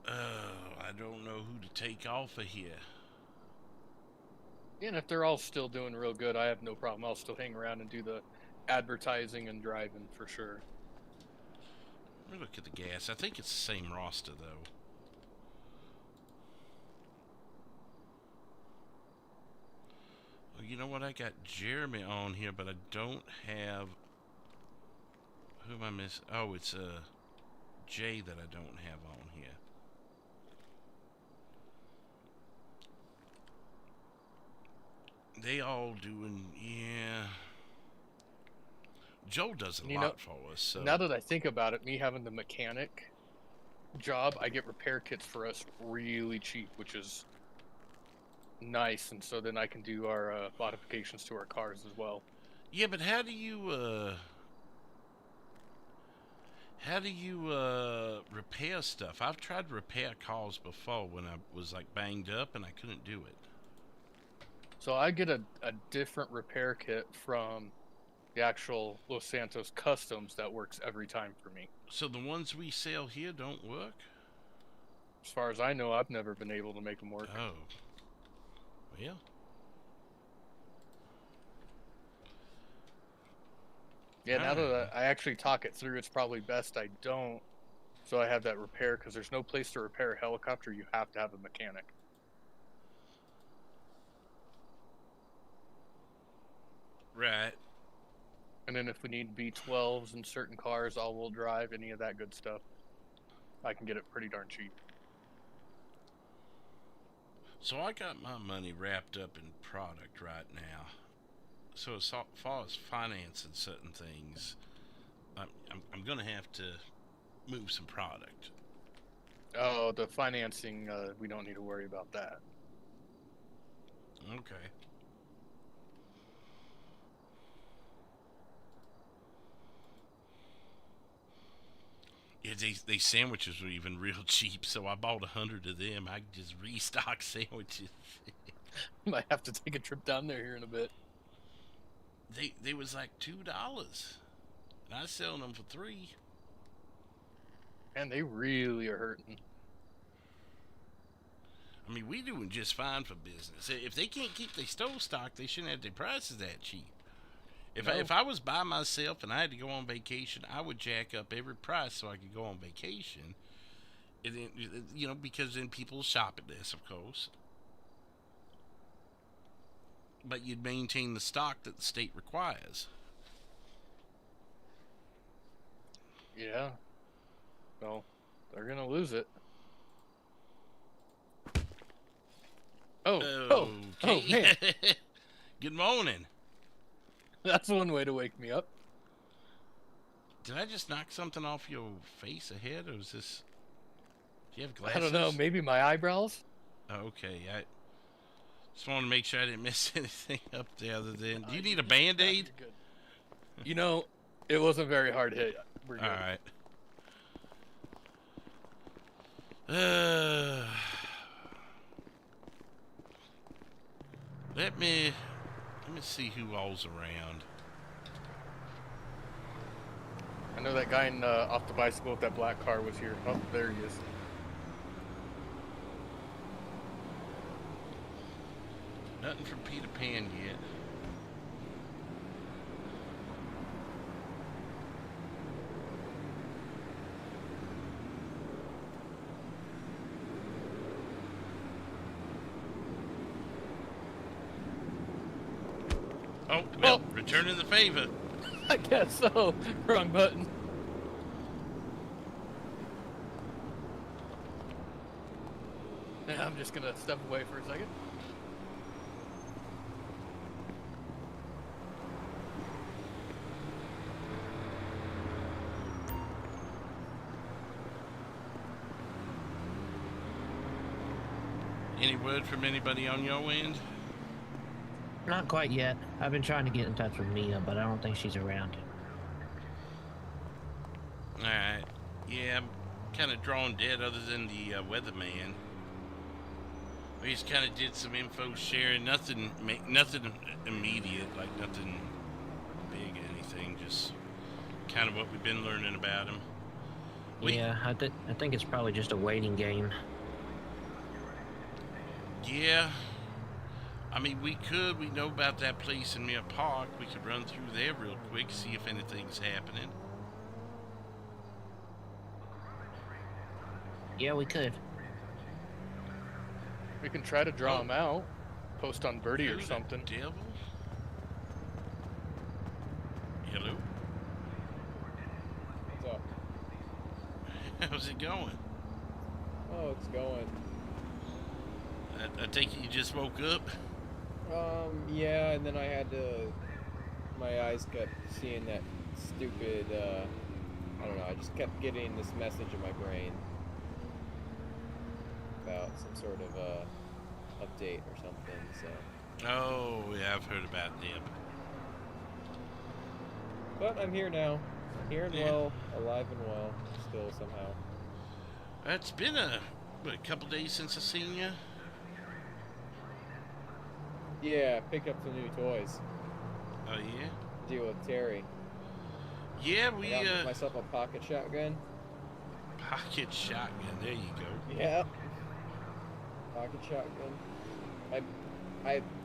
I don't know who to take off of here. And if they're all still doing real good, I have no problem. I'll still hang around and do the advertising and driving for sure. Let me look at the gas. I think it's the same roster, though. Well, you know what? I got Jeremy on here, but I don't have... Who am I missing? Oh, it's Jay that I don't have on here. They all doing, yeah. Joe does a lot for us. So. Now that I think about it, me having the mechanic job, I get repair kits for us really cheap, which is nice. And so then I can do our modifications to our cars as well. Yeah, but how do you repair stuff? I've tried to repair cars before when I was like banged up and I couldn't do it. So I get a different repair kit from the actual Los Santos Customs that works every time for me. So the ones we sell here don't work? As far as I know, I've never been able to make them work. Oh. Well. Yeah, now that I actually talk it through, it's probably best I don't. So I have that repair, because there's no place to repair a helicopter. You have to have a mechanic. Right. And then if we need V12s in certain cars, all-wheel drive, any of that good stuff, I can get it pretty darn cheap. So I got my money wrapped up in product right now. So as far as financing certain things, I'm going to have to move some product. Oh, the financing, we don't need to worry about that. Okay. Yeah, these sandwiches were even real cheap, so I bought 100 of them. I just restock sandwiches. Might have to take a trip down there here in a bit. They was like $2, and I was selling them for $3. And they really are hurting. I mean, we doing just fine for business. If they can't keep their store stock, they shouldn't have their prices that cheap. If I was by myself and I had to go on vacation, I would jack up every price so I could go on vacation. You know, because then people shop at this, of course. But you'd maintain the stock that the state requires. Yeah. Well, they're gonna lose it. Oh man. Good morning. That's one way to wake me up. Did I just knock something off your face ahead, or is this... Do you have glasses? I don't know, maybe my eyebrows? Okay, I just wanted to make sure I didn't miss anything up there other than... Do you need a Band-Aid? You know, it wasn't a very hard hit. We're good. Alright. Let me see who all's around. I know that guy off the bicycle with that black car was here. Oh, there he is. Nothing from Peter Pan yet. Oh, well, returning the favor. I guess so. Wrong button. Yeah, I'm just gonna step away for a second. Any word from anybody on your end? Not quite yet. I've been trying to get in touch with Mia, but I don't think she's around. Alright. Yeah, I'm kind of drawn dead other than the weatherman. We just kind of did some info sharing. Nothing immediate, like nothing big or anything. Just kind of what we've been learning about him. Yeah, I think it's probably just a waiting game. Yeah. I mean, we know about that place in Mere Park. We could run through there real quick, see if anything's happening. Yeah, we could. We can try to draw him out. Post on Birdie or something. Devil? Hello? What's up? How's it going? Oh, it's going. I take it you just woke up? Yeah, and then I had to... My eyes kept seeing that stupid, I don't know, I just kept getting this message in my brain about some sort of, update or something, so... Oh, yeah, I've heard about them. But I'm here now. Here and well, alive and well, still somehow. It's been a couple days since I seen you. Yeah, picked up some new toys. Oh, yeah? Deal with Terry. Yeah, we, I got myself a pocket shotgun. Pocket shotgun, there you go. Yeah. Pocket shotgun.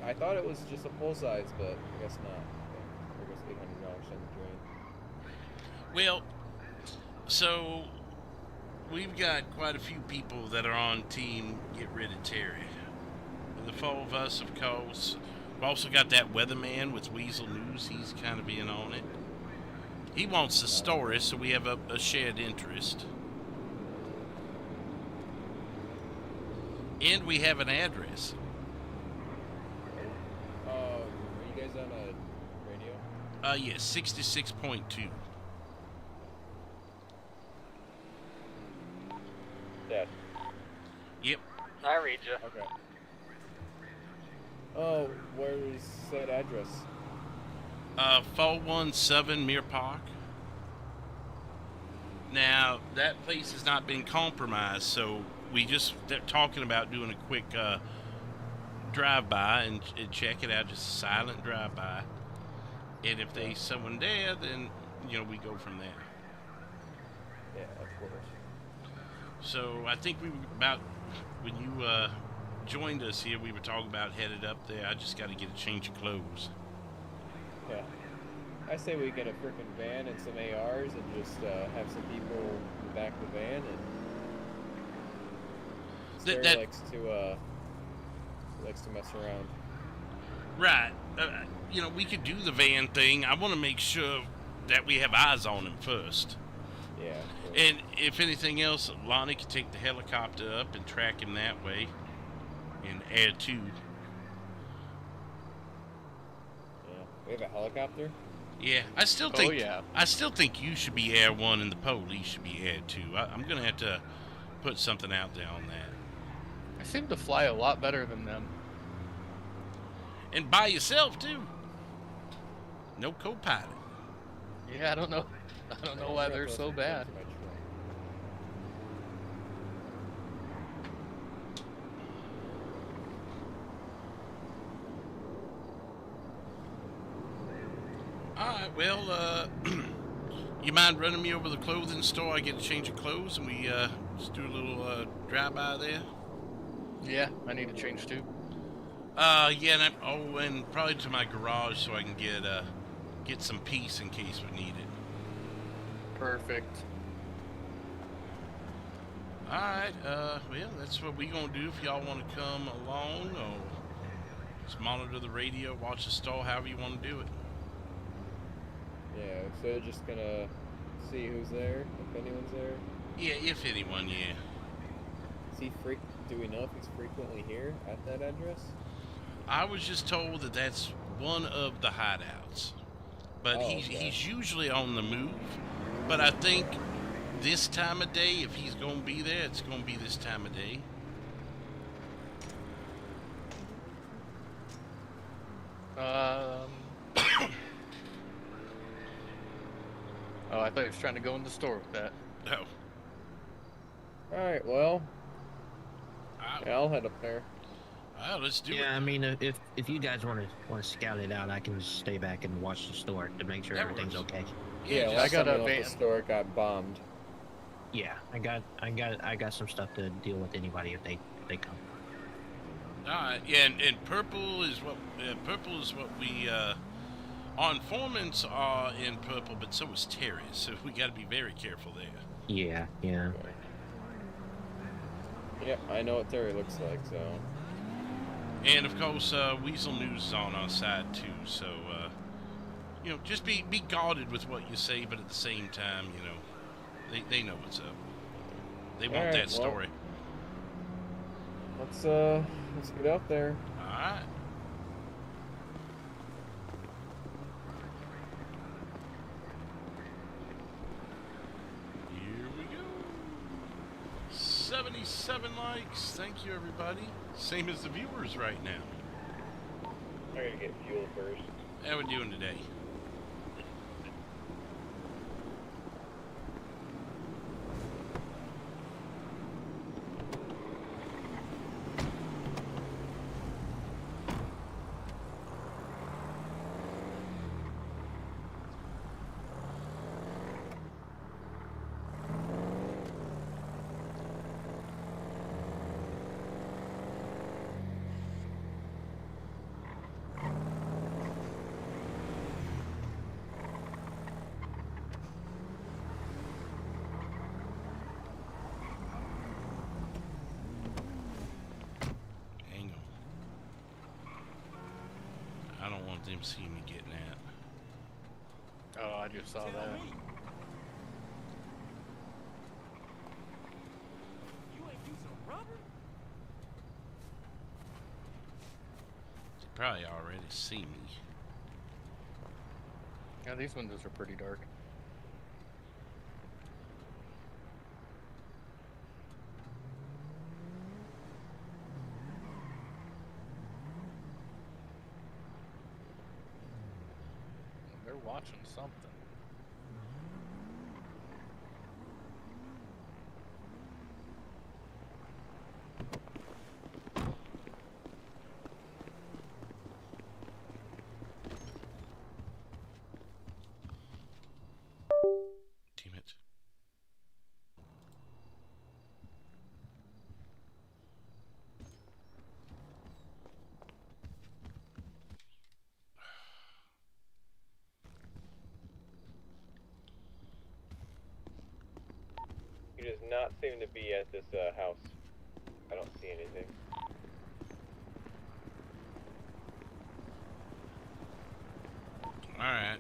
I thought it was just a full size, but I guess not. There goes $800 in the drain. Well, so we've got quite a few people that are on team Get Rid of Terry. The four of us, of course. We've also got that weatherman with Weasel News. He's kind of being on it. He wants the story, so we have a shared interest. And we have an address. Are you guys on a radio? Yes, 66.2. Dad. Yep. I read you. Okay. Oh, where's that address? 417 Mere Park. Now, that place has not been compromised, so they're talking about doing a quick drive-by and check it out, just a silent drive-by. And if there's someone there, then, you know, we go from there. Yeah, of course. So, I think we were about, when you joined us here, we were talking about headed up there. I just got to get a change of clothes. Yeah. I say we get a frickin' van and some ARs and just have some people in the back of the van and sir that- likes to mess around. Right. You know, we could do the van thing. I want to make sure that we have eyes on him first. Yeah. Of course. And if anything else, Lonnie could take the helicopter up and track him that way. And add 2. Yeah. We have a helicopter? Yeah, I still think. Oh, yeah. I still think you should be Air 1 and the police should be Air 2. I'm gonna have to put something out there on that. I seem to fly a lot better than them. And by yourself too. No co-pilot. Yeah, I don't know. I don't know why they're so bad. Alright, well, you mind running me over to the clothing store? I get a change of clothes and we just do a little drive-by there? Yeah, I need to change too. Yeah, and probably to my garage so I can get some peace in case we need it. Perfect. Alright, well, that's what we gonna do if y'all want to come along, or just monitor the radio, watch the store, however you want to do it. Yeah, so just gonna see who's there, if anyone's there. Yeah, if anyone, yeah. Is he do we know if he's frequently here at that address? I was just told that that's one of the hideouts. But he's usually on the move. But I think this time of day, if he's going to be there, it's going to be this time of day. Oh, I thought he was trying to go in the store with that. No. Alright, well. Yeah, I'll head up there. Let's do it. Yeah, I mean, if you guys want to scout it out, I can just stay back and watch the store to make sure everything's okay. Yeah, last time we left the store got bombed. Yeah, I got some stuff to deal with anybody if they come. Alright, yeah, and purple is what we our informants are in purple, but so is Terry, so we got to be very careful there. Yeah, yeah. Okay. Yep, I know what Terry looks like, so. And of course, Weasel News is on our side too, so you know, just be guarded with what you say, but at the same time, you know, they know what's up. They want that story. Let's get out there. All right. Here we go. 77 likes. Thank you, everybody. Same as the viewers right now. I gotta get fuel first. How we doing today? Them see me getting at. Oh, I just saw that. You ain't using rubber? They probably already see me. Yeah, these windows are pretty dark. Watching something. Damn it. He does not seem to be at this house. I don't see anything. Alright.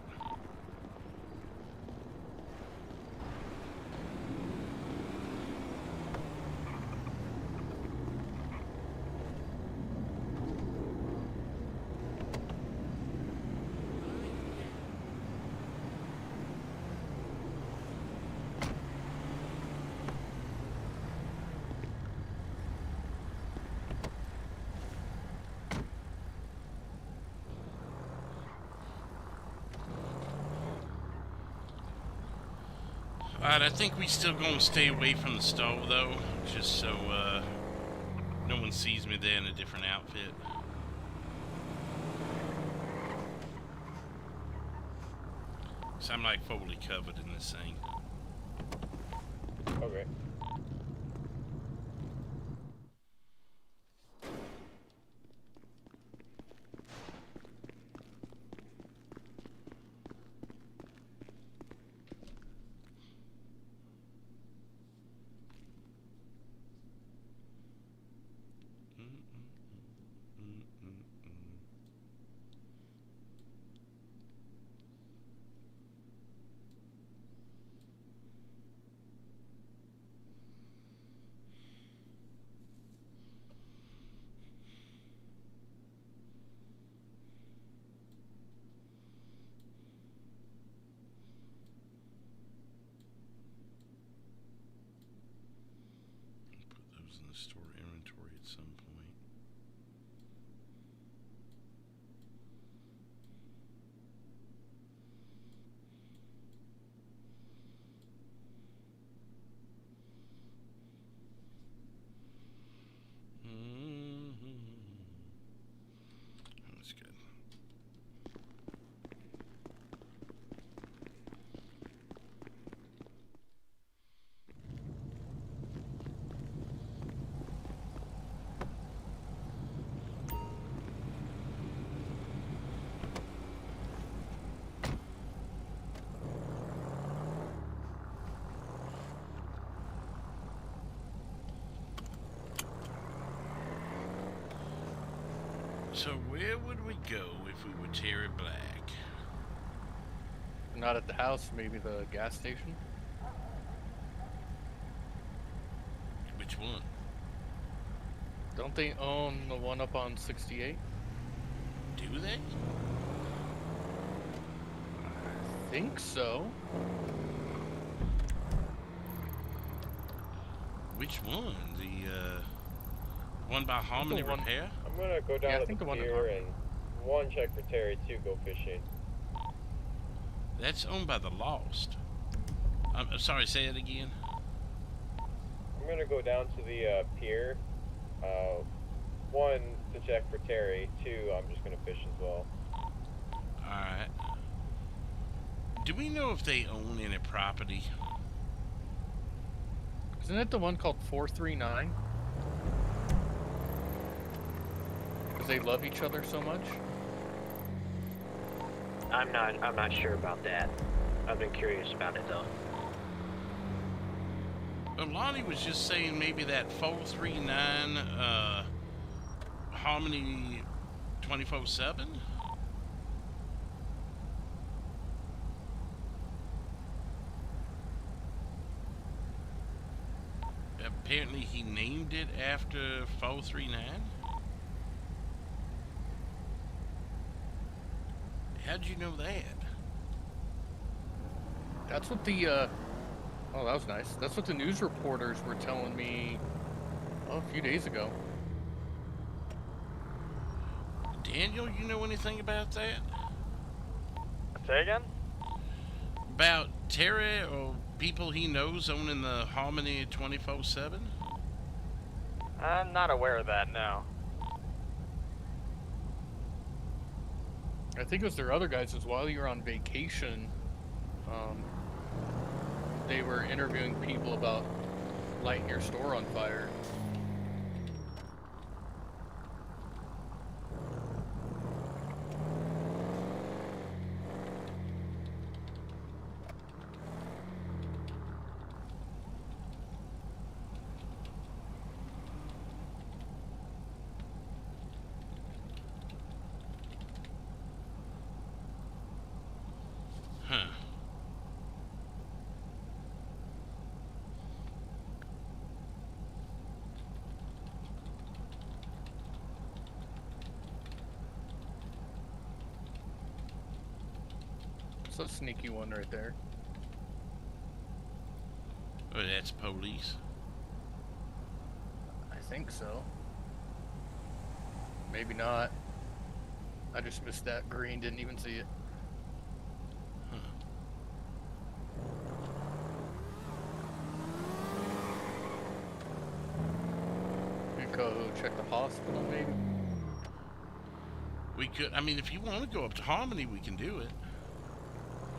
Alright, I think we still gonna stay away from the stove though, just so no one sees me there in a different outfit. So I'm like fully covered in this thing. Okay. In the store inventory at some point. That's good. So where would we go if we were Terry Black? Not at the house, maybe the gas station? Which one? Don't they own the one up on 68? Do they? I think so. Which one? The one by Harmony Repair? I'm gonna go down to the pier and one check for Terry, two go fishing. That's owned by the Lost. I'm sorry, say it again. I'm gonna go down to the pier. One to check for Terry, two I'm just gonna fish as well. Alright. Do we know if they own any property? Isn't it the one called 439? Because they love each other so much? I'm not sure about that. I've been curious about it though. Well, Lonnie was just saying maybe that 439 Harmony 24/7. Apparently he named it after 439. How'd you know that? That's what the, oh, that was nice. That's what the news reporters were telling me, a few days ago. Daniel, you know anything about that? Say again? About Terry or people he knows owning the Harmony 24/7? I'm not aware of that, no. I think it was their other guys, is while you were on vacation, they were interviewing people about lighting your store on fire. That's a sneaky one right there. Oh, that's police. I think so. Maybe not. I just missed that green, didn't even see it. We could go check the hospital, maybe? We could, I mean, if you want to go up to Harmony, we can do it.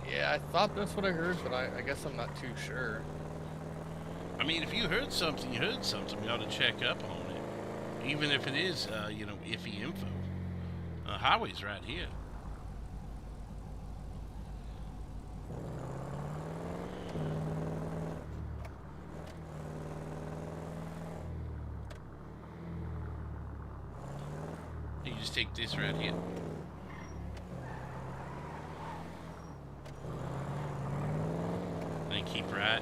Yeah, I thought that's what I heard, but I guess I'm not too sure. I mean, if you heard something, you heard something. We ought to check up on it. Even if it is, you know, iffy info. Highway's right here. You just take this right here. And keep right.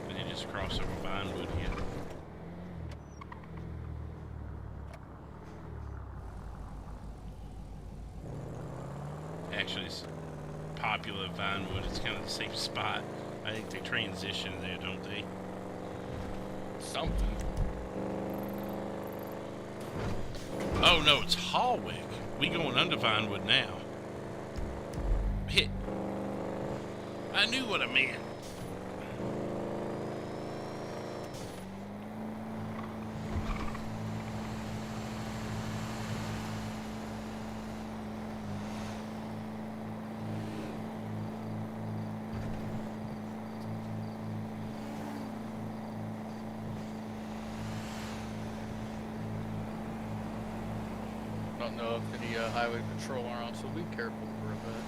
And you just cross over Vinewood here. Actually, it's popular Vinewood. It's kind of the safe spot. I think they transition there, don't they? Something. Oh no, it's Hallwick. We going under Vinewood now. Hit. I knew what I meant. I don't know if any highway patrol are on, so be careful for a bit.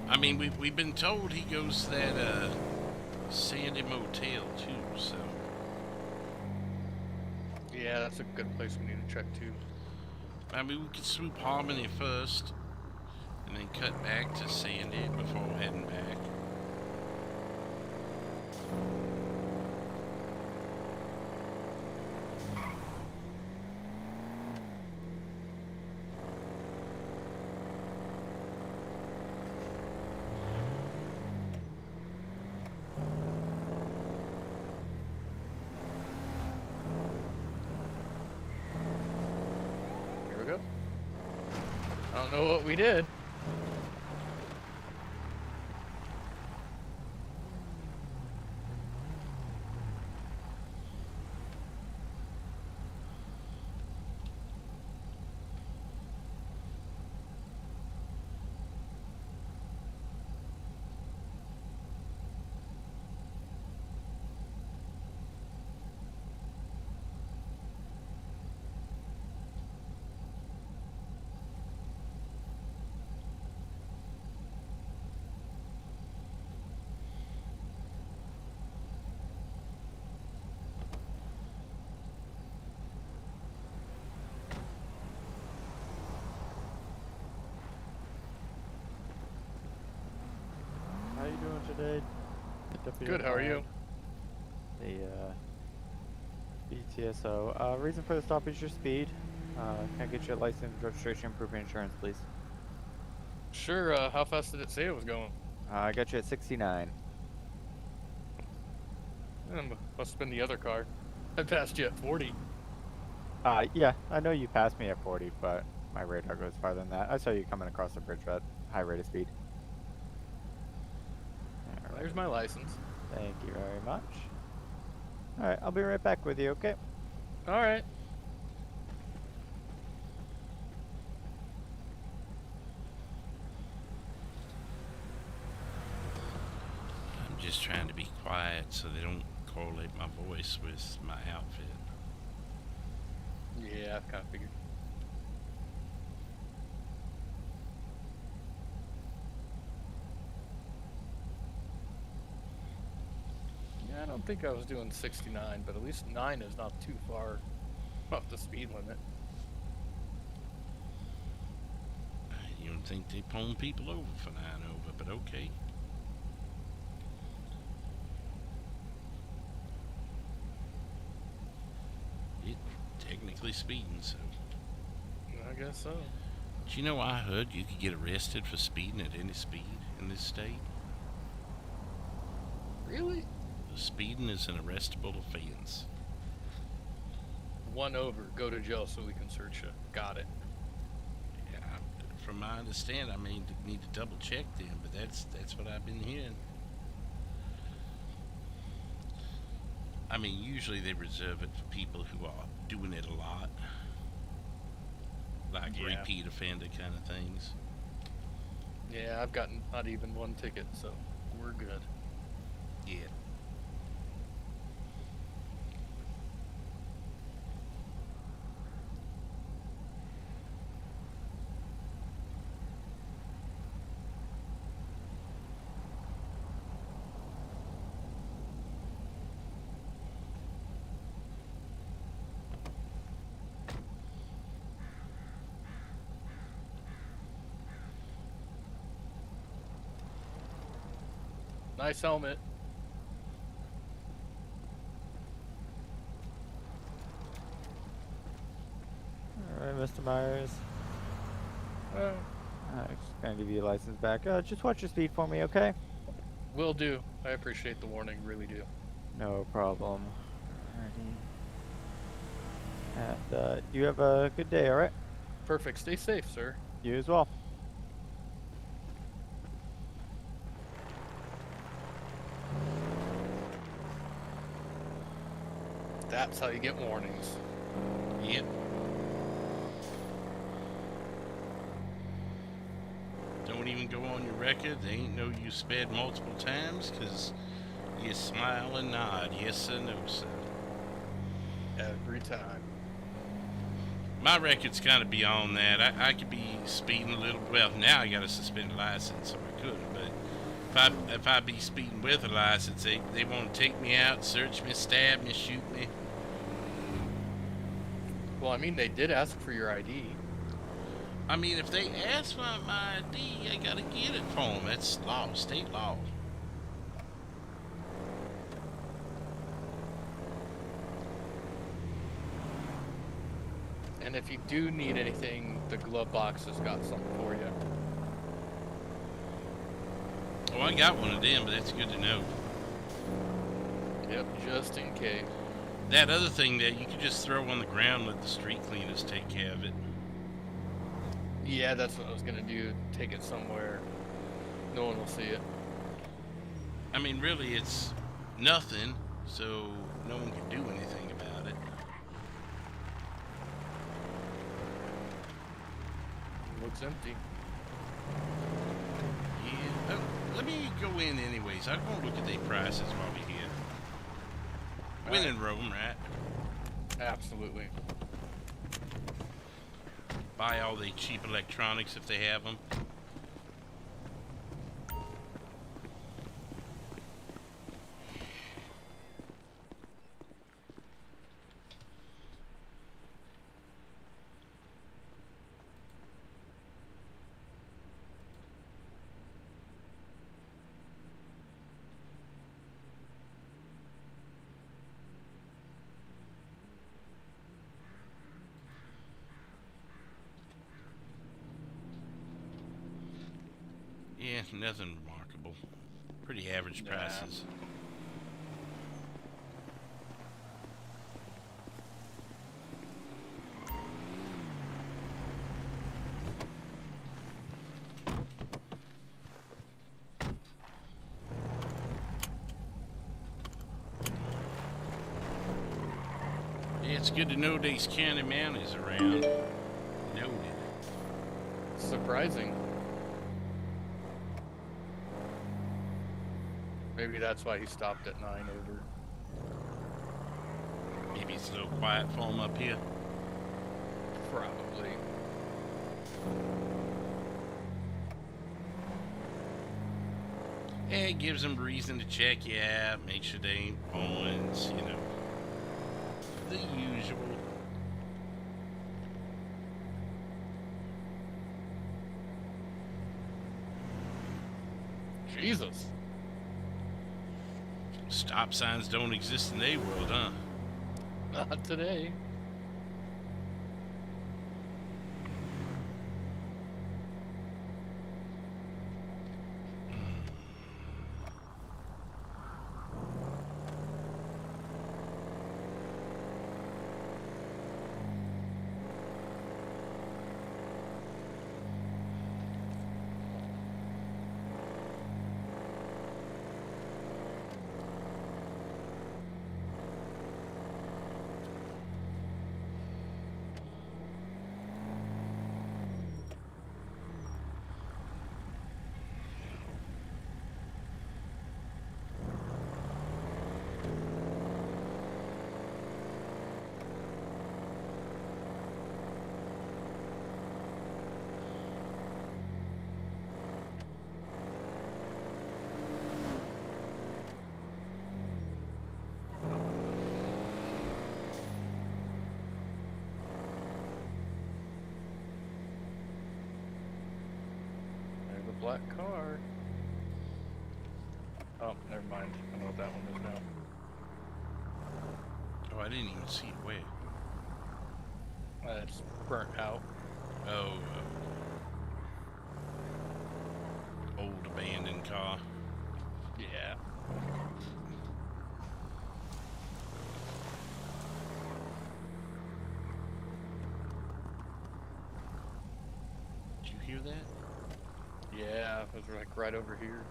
I mean, we've been told he goes to that Sandy Motel too, so. Yeah, that's a good place we need to check too. I mean, we could swoop Harmony first, and then cut back to Sandy before heading back. Here we go. I don't know what we did. How you doing today, Deputy? Good, how are you? The ETSO. Reason for the stop is your speed. Can I get your license, registration, proof of insurance, please? Sure. How fast did it say it was going? I got you at 69. Must have been the other car. I passed you at 40. Yeah, I know you passed me at 40, but my radar goes farther than that. I saw you coming across the bridge at high rate of speed. There's my license. Thank you very much. Alright, I'll be right back with you, okay? Alright. I'm just trying to be quiet so they don't correlate my voice with my outfit. Yeah, I kind of figured. Yeah, I don't think I was doing 69, but at least 9 is not too far off the speed limit. You don't think they pulling people over for 9 over, but okay. It technically speeding, so. I guess so. Do you know I heard you could get arrested for speeding at any speed in this state? Really? Speeding is an arrestable offense. 1 over, go to jail so we can search you. Got it. Yeah, from my understanding, I mean, need to double check them, but that's what I've been hearing. I mean, usually they reserve it for people who are doing it a lot. Like repeat offender kind of things. Yeah, I've gotten not even 1 ticket, so we're good. Yeah. Nice helmet. Alright, Mr. Myers. I'm just gonna give you your license back. Just watch your speed for me, okay? Will do. I appreciate the warning, really do. No problem. Alrighty. And you have a good day, alright? Perfect. Stay safe, sir. You as well. That's how you get warnings. Yep. Don't even go on your record. They ain't know you sped multiple times, because you smile and nod. Yes sir, no sir. Every time. My record's kind of beyond that. I could be speeding a little. Well, now I got a suspended license, so I could. But if I be speeding with a license, they want to take me out, search me, stab me, shoot me. Well, I mean, they did ask for your ID. I mean, if they ask for my ID, I gotta get it for them. That's law, state law. And if you do need anything, the glove box has got something for you. Oh, I got one of them, but that's good to know. Yep, just in case. That other thing that you could just throw on the ground and let the street cleaners take care of it. Yeah, that's what I was gonna do. Take it somewhere. No one will see it. I mean, really, it's nothing, so no one can do anything about it. Looks empty. Yeah. Oh, let me go in anyways. I want to look at their prices while we're here. When in Rome, right? Absolutely. Buy all the cheap electronics if they have them. nothing remarkable. Pretty average prices. Yeah, it's good to know these county mounties around. Noted. Surprising. Maybe that's why he stopped at 9 over. Maybe it's a little quiet for him up here. Probably. Yeah, it gives them reason to check you out, make sure they ain't points, you know. The usual. Jesus. Stop signs don't exist in their world, huh? Not today. Black car. Oh, never mind. I know what that one is now. Oh, I didn't even see it. Where? It's burnt out. Oh, old abandoned car. Yeah. Did you hear that? Yeah, it was like right over here.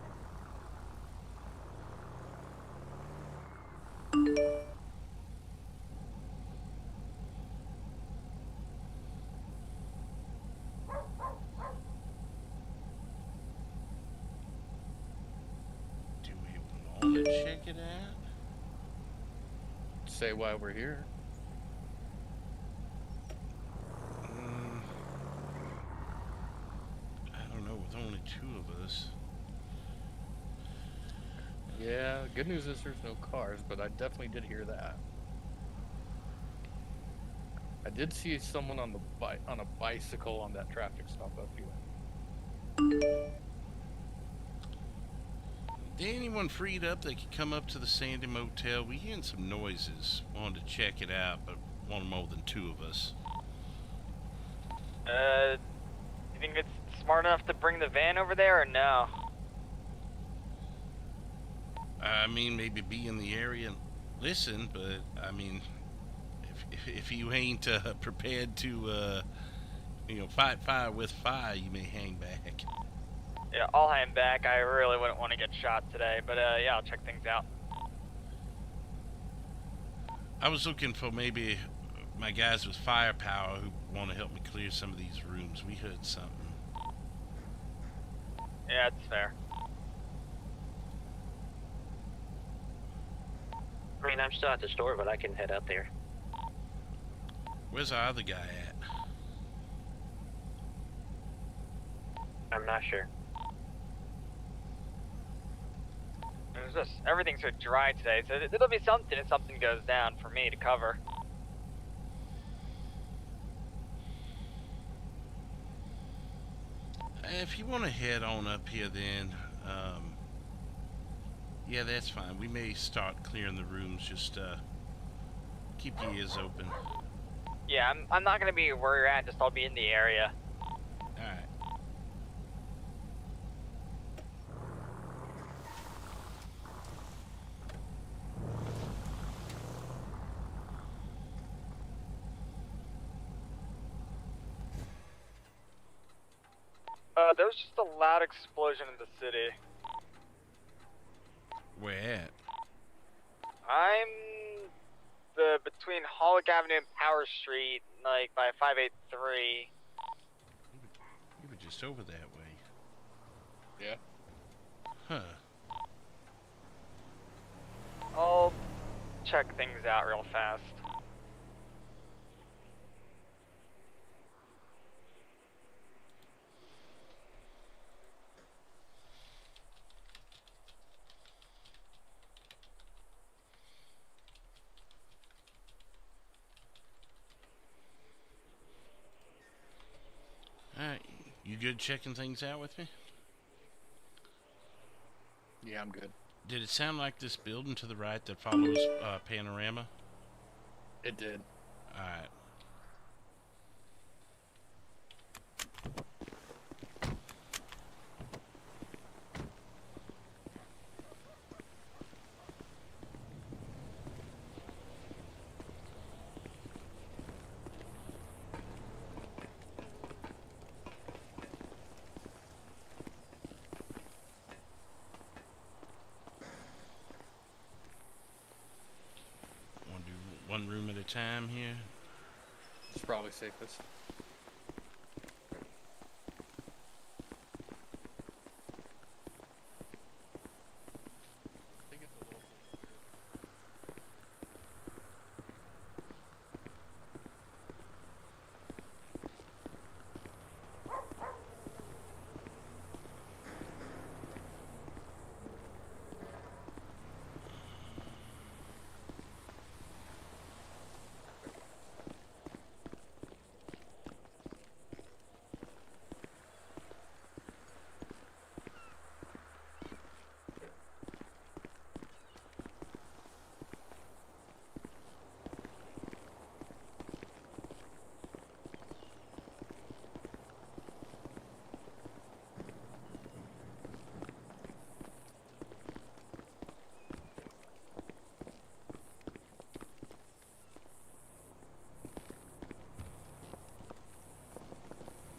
Do we want to check it out? Say why we're here. I don't know, with only 2 of us. Yeah, good news is there's no cars, but I definitely did hear that. I did see someone on a bicycle on that traffic stop up here. Did anyone freed up that could come up to the Sandy Motel? We hearing some noises. Wanted to check it out, but wanted more than 2 of us. You think it's smart enough to bring the van over there or no? I mean, maybe be in the area and listen, but I mean, if you ain't prepared to, you know, fight fire with fire, you may hang back. Yeah, I'll hang back. I really wouldn't want to get shot today, but yeah, I'll check things out. I was looking for maybe my guys with firepower who want to help me clear some of these rooms. We heard something. Yeah, it's fair. I mean, I'm still at the store, but I can head out there. Where's our other guy at? I'm not sure. There's just everything's so dry today, so it'll be something if something goes down for me to cover. If you want to head on up here, then yeah, that's fine. We may start clearing the rooms. Just keep your ears open. Yeah, I'm not gonna be where you're at. Just I'll be in the area. All right. There was just a loud explosion in the city. Where at? I'm between Hollick Avenue and Power Street, like by 583. You were just over that way. Yeah. Huh. I'll check things out real fast. Alright, you good checking things out with me? Yeah, I'm good. Did it sound like this building to the right that follows Panorama? It did. Alright. One room at a time here. It's probably safest.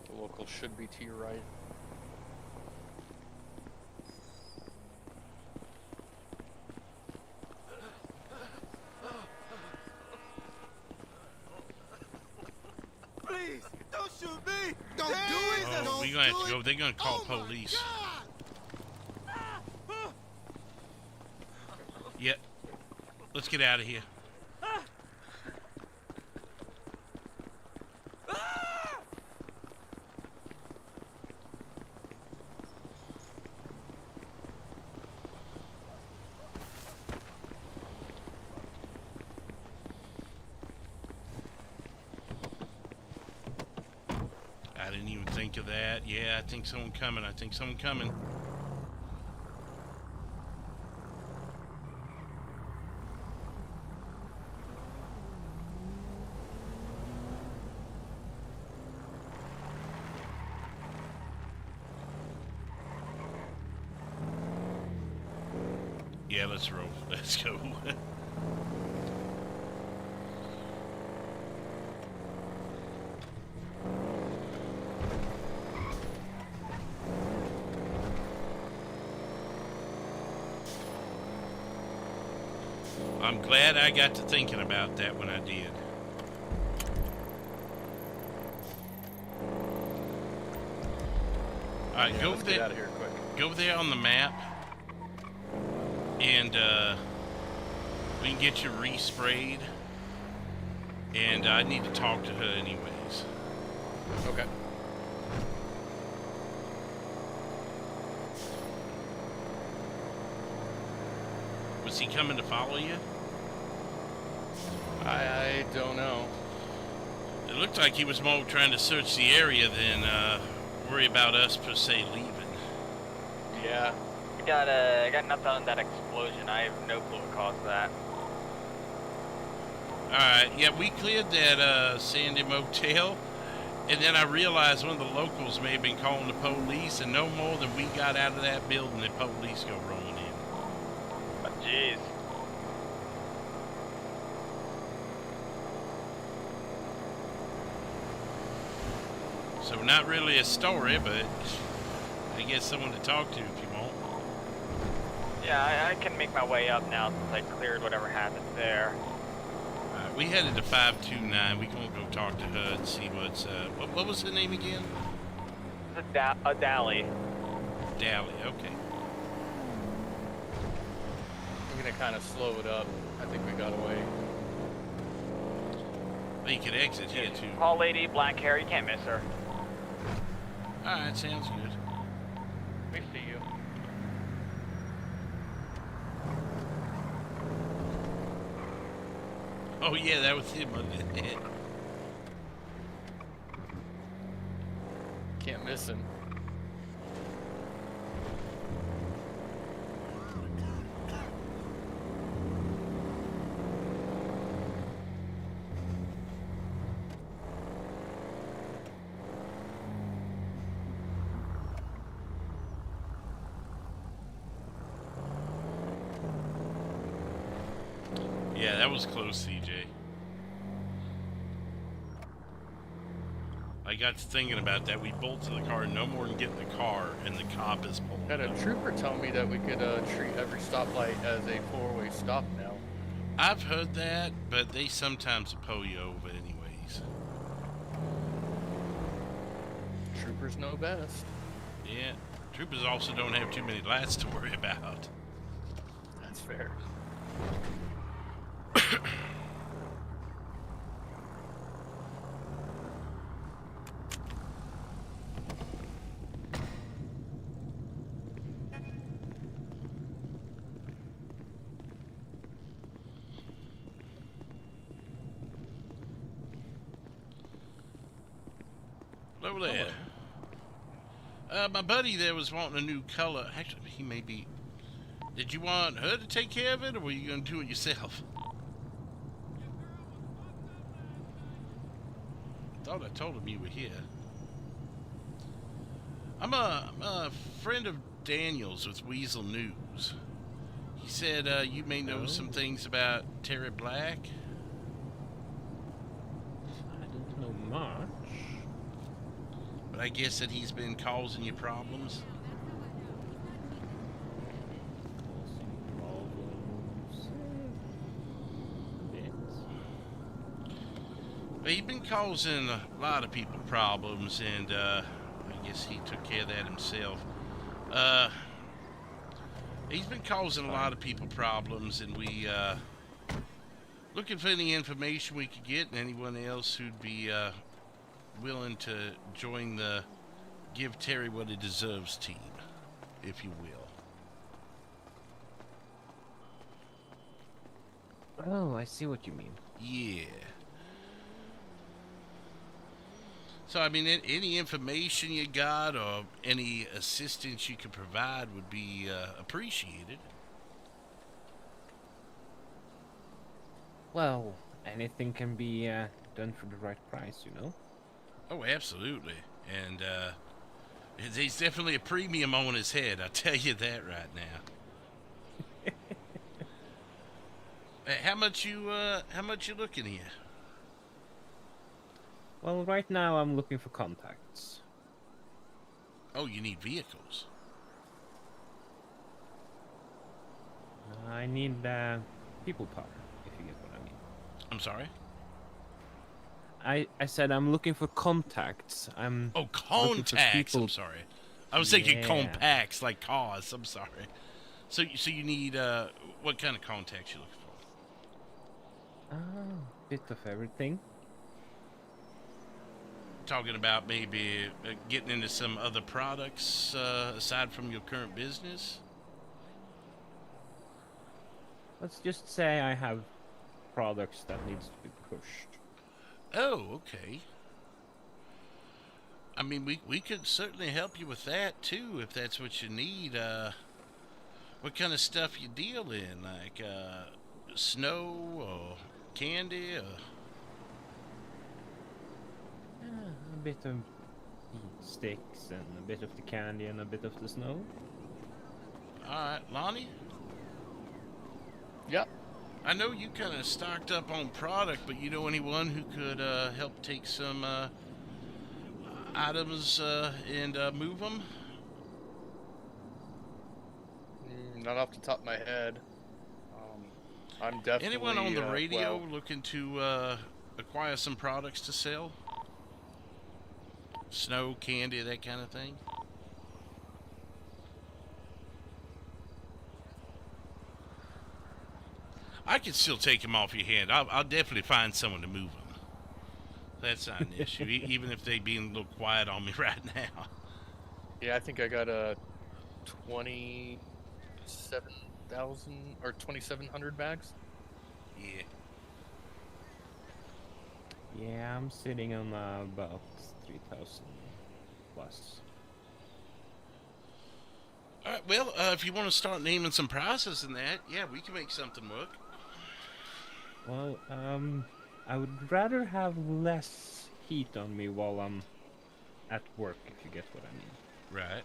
The local should be to your right. Please, don't shoot me! Don't do it! Oh, we're gonna have to go. They're gonna call police. Yep. Let's get out of here. I didn't even think of that. Yeah, I think someone coming. I think someone coming. Yeah, let's roll. Let's go. I'm glad I got to thinking about that when I did. Alright, Yeah, go let's over get there. out of here quick. Go over there on the map, and we can get you resprayed. And I need to talk to her anyways. Okay. Was he coming to follow you? I don't know. It looked like he was more trying to search the area than worry about us per se leaving. Yeah. I got nothing on that explosion. I have no clue what caused that. Alright, yeah, we cleared that Sandy Motel, and then I realized one of the locals may have been calling the police, and no more than we got out of that building, the police go rolling in. Oh, jeez. So not really a story, but guess, someone to talk to if you want. Yeah, I can make my way up now since I cleared whatever happened there. We headed to 529. We gonna go talk to HUD and see what's what was the name again? It's a Dally. Dally, okay. I'm gonna kind of slow it up. I think we got away. Well, you could exit here too. Tall lady, black hair, you can't miss her. Alright, sounds good. We see you. Oh yeah, that was him under the head. Can't miss him. Yeah, that was close, CJ. I got to thinking about that. We bolt to the car, no more than get in the car, and the cop is pulling. Had a trooper tell me that we could treat every stoplight as a four-way stop now. I've heard that, but they sometimes pull you over anyways. Troopers know best. Yeah, troopers also don't have too many lights to worry about. That's fair. Over there. My buddy there was wanting a new color. Actually, he may be... Did you want her to take care of it, or were you going to do it yourself? Thought I told him you were here. I'm a friend of Daniel's with Weasel News. He said you may know some things about Terry Black. I don't know much. But I guess that he's been causing you problems. But he's been causing a lot of people problems, and I guess he took care of that himself. He's been causing a lot of people problems, and we looking for any information we could get, and anyone else who'd be willing to join the Give Terry What He Deserves team, if you will. Oh, I see what you mean. Yeah. So, I mean, any information you got or any assistance you could provide would be appreciated. Well, anything can be done for the right price, you know? Oh, absolutely. And there's definitely a premium on his head, I'll tell you that right now. How much you looking here? Well, right now I'm looking for contacts. Oh, you need vehicles. I need people power, if you get what I mean. I'm sorry? I said I'm looking for contacts. Oh, contacts. I'm sorry. I was thinking compacts, like cars. I'm sorry. So you need what kind of contacts you looking for? Bit of everything. Talking about maybe getting into some other products aside from your current business? Let's just say I have products that needs to be pushed. Oh, okay. I mean, we could certainly help you with that too, if that's what you need. What kind of stuff you deal in, like snow or candy or? A bit of sticks and a bit of the candy and a bit of the snow. Alright, Lonnie? Yep. I know you kind of stocked up on product, but you know anyone who could help take some items and move them? not off the top of my head. I'm definitely. Anyone on the radio well, looking to acquire some products to sell? Snow, candy, that kind of thing? I could still take them off your hand. I'll definitely find someone to move them. That's not an issue, even if they being a little quiet on me right now. Yeah, I think I got 27,000 or 2,700 bags. Yeah. Yeah, I'm sitting on about 3,000 plus. All right. Well, if you want to start naming some prices and that, yeah, we can make something work. Well, I would rather have less heat on me while I'm at work, if you get what I mean. Right.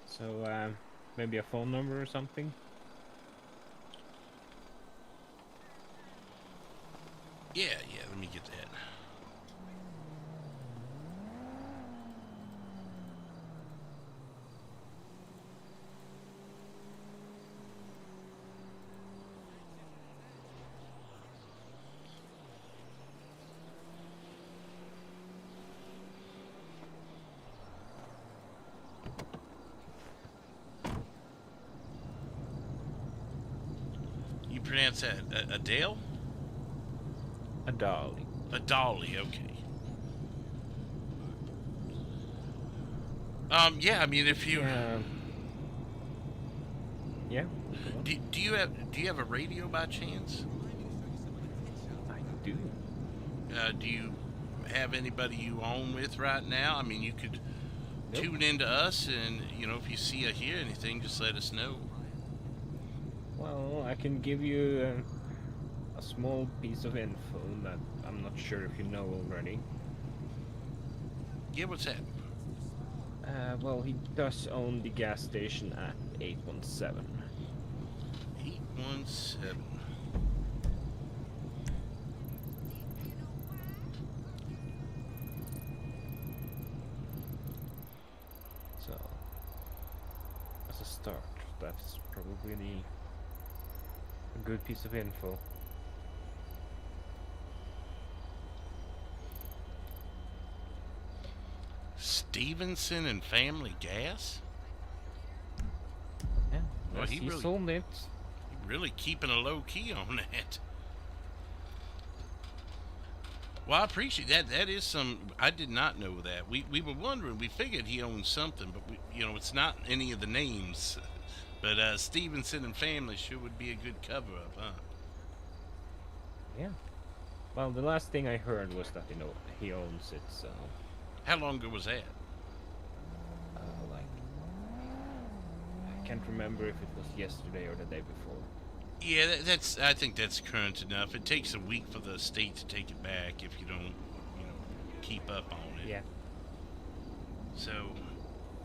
So, maybe a phone number or something? Yeah, let me get that. You pronounce that Adele? A dolly. A dolly, okay. Yeah, I mean, if you... Yeah. Do you have a radio by chance? I do. Do you have anybody you own with right now? I mean, you could tune into us, and if you see or hear anything, just let us know. Well, I can give you a small piece of info that I'm not sure if you know already. Yeah, what's that? Well, he does own the gas station at 817. 817. So, as a start, that's probably a good piece of info. Stevenson and Family Gas? Yeah, well, he really sold it. He really keeping a low key on that. Well, I appreciate that. That is some. I did not know that. We were wondering. We figured he owned something, but it's not any of the names. But Stevenson and Family sure would be a good cover-up, huh? Yeah. Well, the last thing I heard was that he owns it. So. How long ago was that? I can't remember if it was yesterday or the day before. Yeah, I think that's current enough. It takes a week for the state to take it back if you don't, keep up on it. Yeah. So,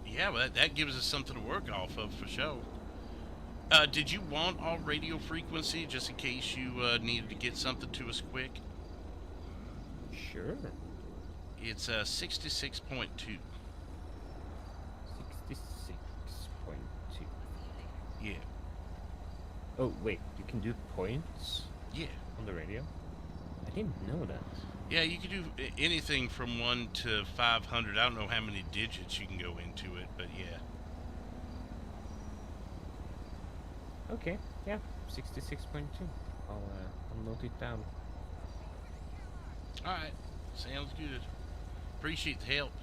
yeah, well, that gives us something to work off of for sure. Did you want all radio frequency just in case you needed to get something to us quick? Sure. It's 66.2. 66.2. Yeah. Oh, wait, you can do points? Yeah. On the radio? I didn't know that. Yeah, you can do anything from 1 to 500. I don't know how many digits you can go into it, but yeah. Okay, yeah, 66.2. I'll note it down. Alright, sounds good. Appreciate the help.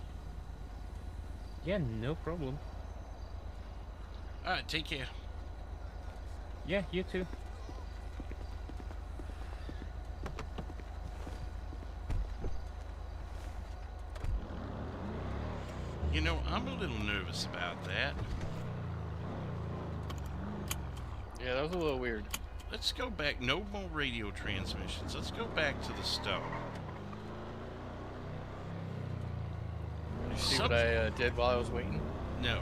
Yeah, no problem. Alright, take care. Yeah, you too. I'm a little nervous about that. Yeah, that was a little weird. Let's go back. No more radio transmissions. Let's go back to the stove. Did you see what I did while I was waiting? No.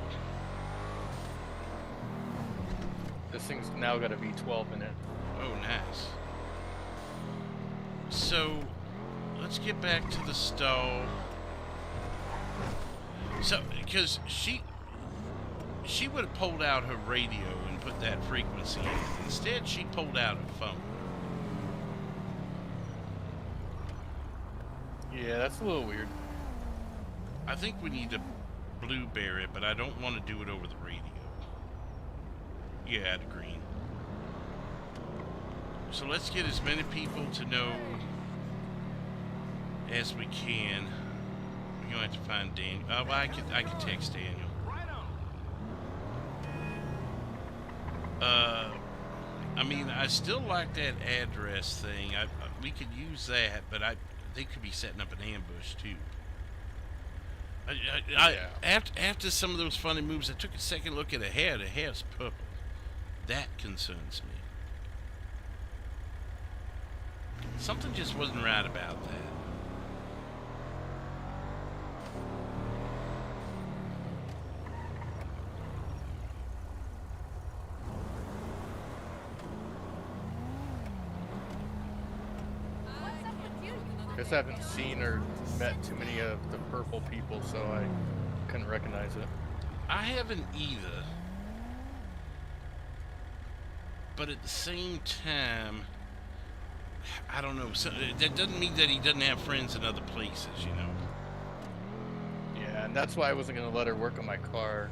This thing's now got a V12 in it. Oh, nice. So, let's get back to the stove. So, because she she would have pulled out her radio and put that frequency in. Instead, she pulled out her phone. Yeah, that's a little weird. I think we need to blueberry it, but I don't want to do it over the radio. Yeah, add green. So let's get as many people to know as we can. We're gonna have to find Daniel. Well, I could text Daniel. I mean, I still like that address thing. We could use that, but they could be setting up an ambush too. After some of those funny moves, I took a second look at her hair. The hair's purple. That concerns me. Something just wasn't right about that. Guess I haven't seen or met too many of the purple people, so I couldn't recognize it. I haven't either. But at the same time, I don't know. So, that doesn't mean that he doesn't have friends in other places, you know. Yeah, and that's why I wasn't going to let her work on my car,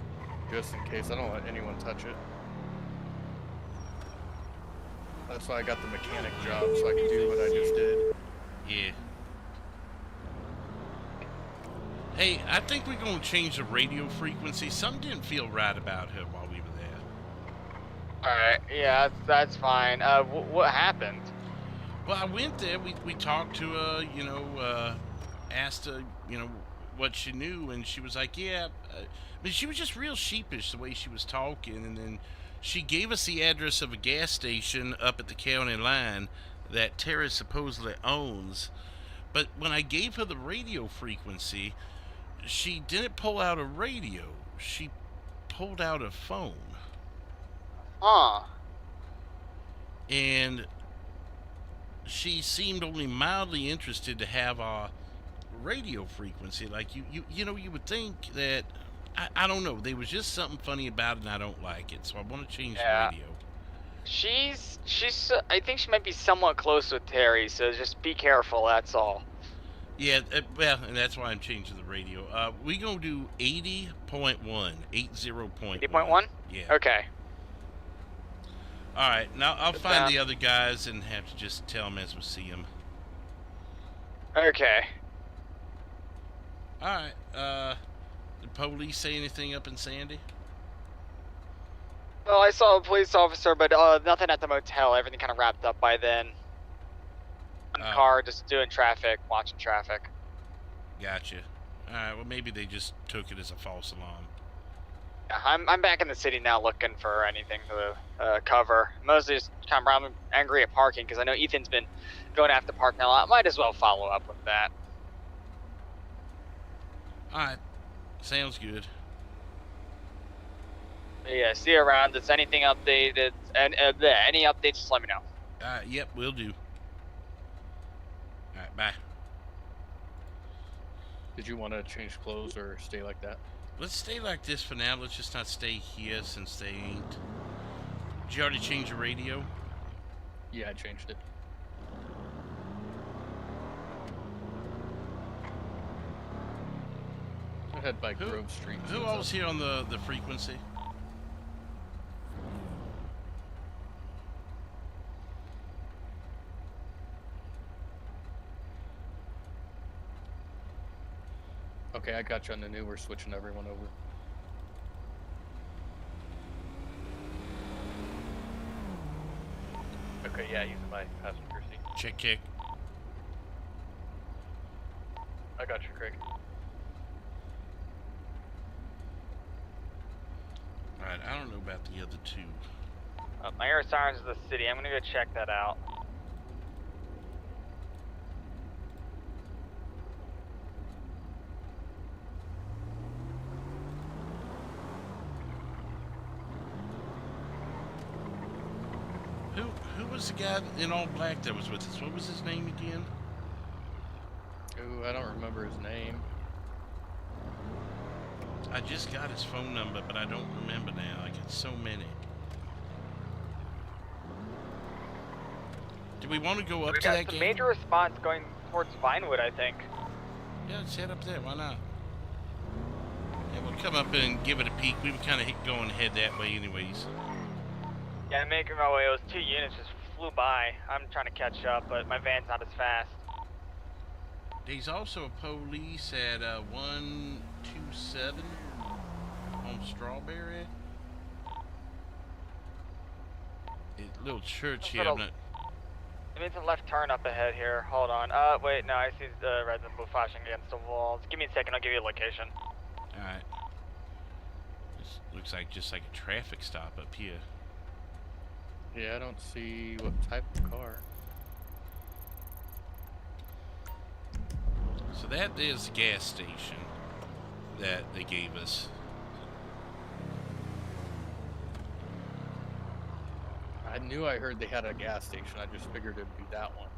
just in case. I don't let anyone touch it. That's why I got the mechanic job, so I could do what I just did. Yeah. Hey, I think we're going to change the radio frequency. Something didn't feel right about her while we were there. Alright, yeah, that's fine. What happened? Well, I went there. We talked to her, you know, asked her, you know, what she knew, and she was like, yeah. I mean, she was just real sheepish the way she was talking, and then she gave us the address of a gas station up at the county line that Terry supposedly owns. But when I gave her the radio frequency, she didn't pull out a radio. She pulled out a phone. Huh. And she seemed only mildly interested to have a radio frequency. Like, you know, you would think that, I don't know, there was just something funny about it and I don't like it, so I want to change the radio. She's I think she might be somewhat close with Terry, so just be careful, that's all. Yeah, well, and that's why I'm changing the radio. We gonna do 80.1, 80.1. 80.1? Yeah. Okay. All right, now I'll find the other guys and have to just tell them as we see them. Okay. All right. Did police say anything up in Sandy? Well, I saw a police officer, but nothing at the motel. Everything kind of wrapped up by then. In the car, just doing traffic, watching traffic. Gotcha. All right. Well, maybe they just took it as a false alarm. Yeah, I'm back in the city now, looking for anything to cover. Mostly just kind of angry at parking because I know Ethan's been going after parking a lot. Might as well follow up with that. All right. Sounds good. Yeah, see you around. If anything updated, and any updates, just let me know. Yep, will do. All right, bye. Did you want to change clothes or stay like that? Let's stay like this for now. Let's just not stay here since they ain't. Did you already change your radio? Yeah, I changed it. I head by Grove Street. Who else here on the frequency? Okay, I got you on the new. We're switching everyone over. Okay, yeah, using my passenger seat. Check, check. I got you, Craig. Alright, I don't know about the other two. My air sirens is the city. I'm gonna go check that out. Who was the guy in all black that was with us? What was his name again? Ooh, I don't remember his name. I just got his phone number, but I don't remember now. I got so many. Do we want to go up We've to got that some gate? major response going towards Vinewood, I think. Yeah, let's head up there. Why not? Yeah, we'll come up and give it a peek. We were kind of going ahead that way anyways. Yeah, I'm making my way. Those 2 units just flew by. I'm trying to catch up, but my van's not as fast. There's also a police at 127 on Strawberry. Little church here. I'm not... It means a left turn up ahead here. Hold on. Wait, no, I see the red and blue flashing against the walls. Give me a second, I'll give you a location. Alright. This looks like just like a traffic stop up here. Yeah, I don't see what type of car. So that is the gas station that they gave us. I knew I heard they had a gas station. I just figured it'd be that one.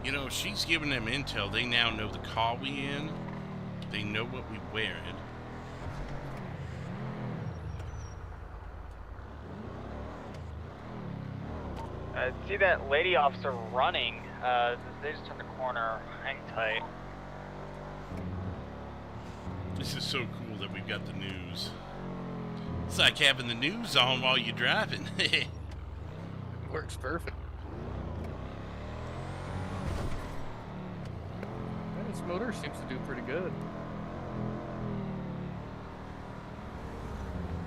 You know, she's giving them intel. They now know the car we in. They know what we wearing. I see that lady officer running. They just turned the corner. Hang tight. This is so cool that we've got the news. It's like having the news on while you're driving. Works perfect. Man, this motor seems to do pretty good.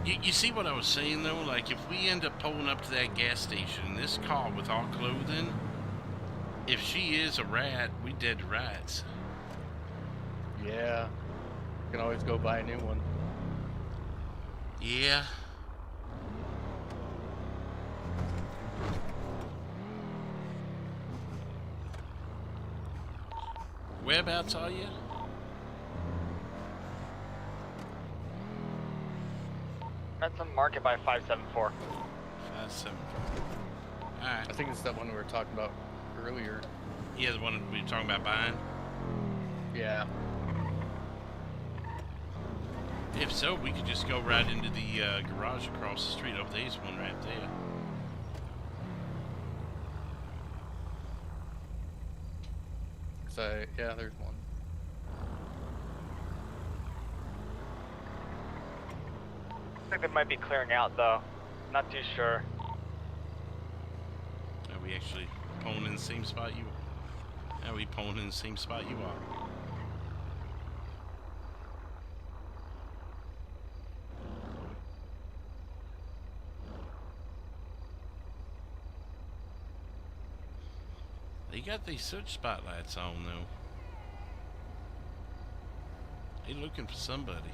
You see what I was saying though? Like if we end up pulling up to that gas station, this car with our clothing, if she is a rat, we dead to rats. Yeah. You can always go buy a new one. Yeah. Whereabouts are you? That's a market by 574. 574. Alright. I think it's that one we were talking about earlier. Yeah, the one we were talking about buying? Yeah. If so, we could just go right into the garage across the street. Oh, there's one right there. So, yeah, there's one. I think they might be clearing out though. Not too sure. Are we actually pulling in the same spot you are? Are we pulling in the same spot you are? They got these search spotlights on though. They looking for somebody.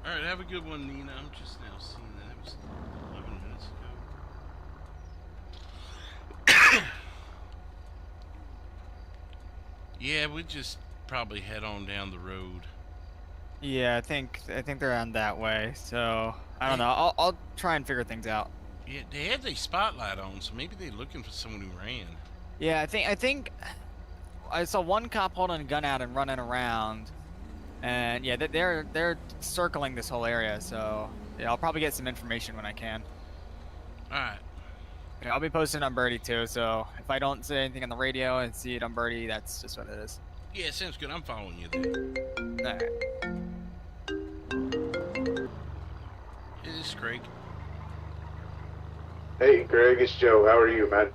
Alright, have a good one, Nina. I'm just now seeing that. It was 11 minutes ago. Yeah, we just probably head on down the road. Yeah, I think they're on that way. So I don't know. I'll try and figure things out. Yeah, they had their spotlight on, so maybe they're looking for someone who ran. Yeah, I think I saw one cop holding a gun out and running around, and yeah, they're circling this whole area. So yeah, I'll probably get some information when I can. All right. Yeah, I'll be posting on Birdie too. So if I don't say anything on the radio and see it on Birdie, that's just what it is. Yeah, sounds good. I'm following you there. All right. It is Craig. Hey, Greg, it's Joe. How are you, man?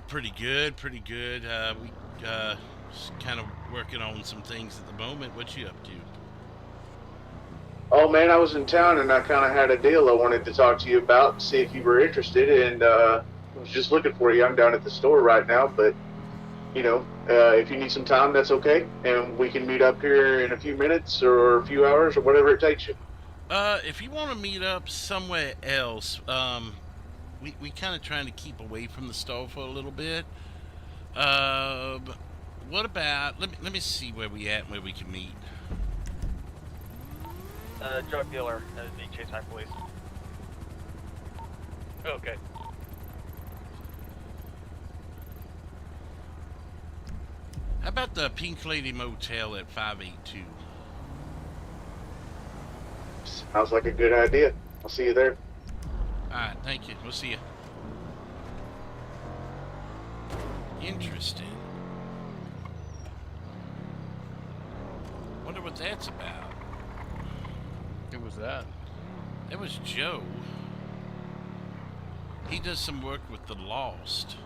Pretty good, pretty good. We just kind of working on some things at the moment. What you up to? Oh, man, I was in town and I kind of had a deal I wanted to talk to you about, see if you were interested, and I was just looking for you. I'm down at the store right now, but you know, if you need some time, that's okay, and we can meet up here in a few minutes or a few hours or whatever it takes you. If you want to meet up somewhere else, we kind of trying to keep away from the stove for a little bit. What about, let me see where we at and where we can meet. Drug dealer being chased by police. Okay. How about the Pink Lady Motel at 582? Sounds like a good idea. I'll see you there. Alright, thank you. We'll see you. Interesting. Wonder what that's about. Who was that? That was Joe. He does some work with the Lost.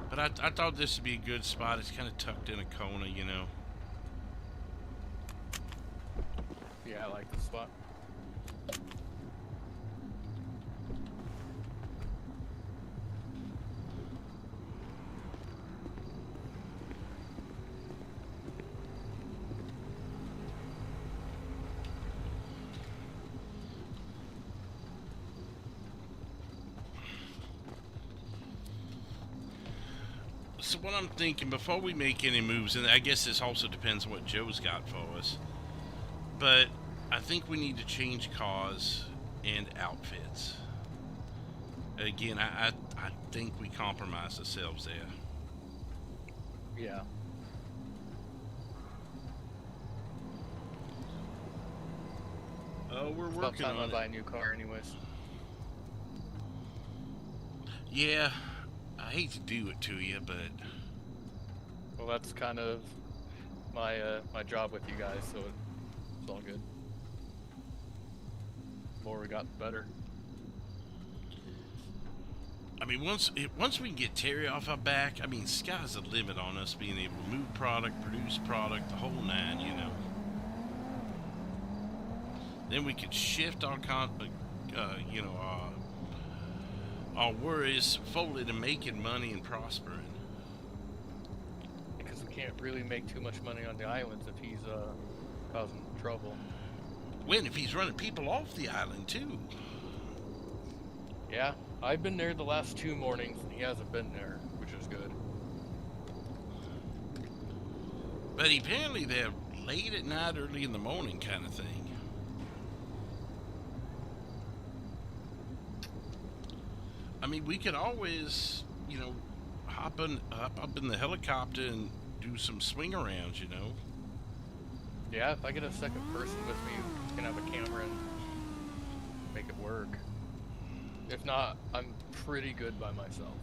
But I thought this would be a good spot. It's kind of tucked in a corner, you know. Yeah, I like this spot. So what I'm thinking, before we make any moves, and I guess this also depends on what Joe's got for us, but I think we need to change cars and outfits. Again, I think we compromised ourselves there. Yeah. Oh, we're It's about working time I on buy a it. new car anyways. Yeah, I hate to do it to you, but Well, that's kind of my my job with you guys, so it's all good. The more we got, the better. I mean, once we can get Terry off our back, I mean, sky's the limit on us being able to move product, produce product, the whole nine, you know. Then we could shift our our worries forward to making money and prospering. Because we can't really make too much money on the islands if he's causing trouble. When if he's running people off the island too. Yeah, I've been there the last 2 mornings and he hasn't been there, which is good. But apparently they're late at night, early in the morning kind of thing. I mean, we could always, you know, hop up in the helicopter and do some swing arounds, you know. Yeah, if I get a second person with me who can have a camera and make it work. If not, I'm pretty good by myself.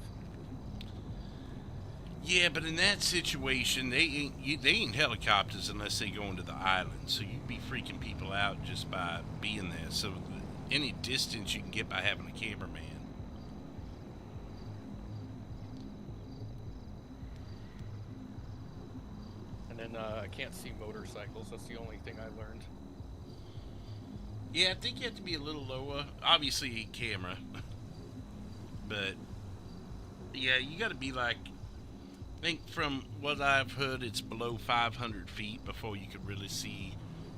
Yeah, but in that situation, they ain't helicopters unless they go into the island. So you'd be freaking people out just by being there. So any distance you can get by having a cameraman. And then I can't see motorcycles. That's the only thing I learned. Yeah, I think you have to be a little lower. Obviously, camera. But yeah, you got to be like, I think from what I've heard, it's below 500 feet before you could really see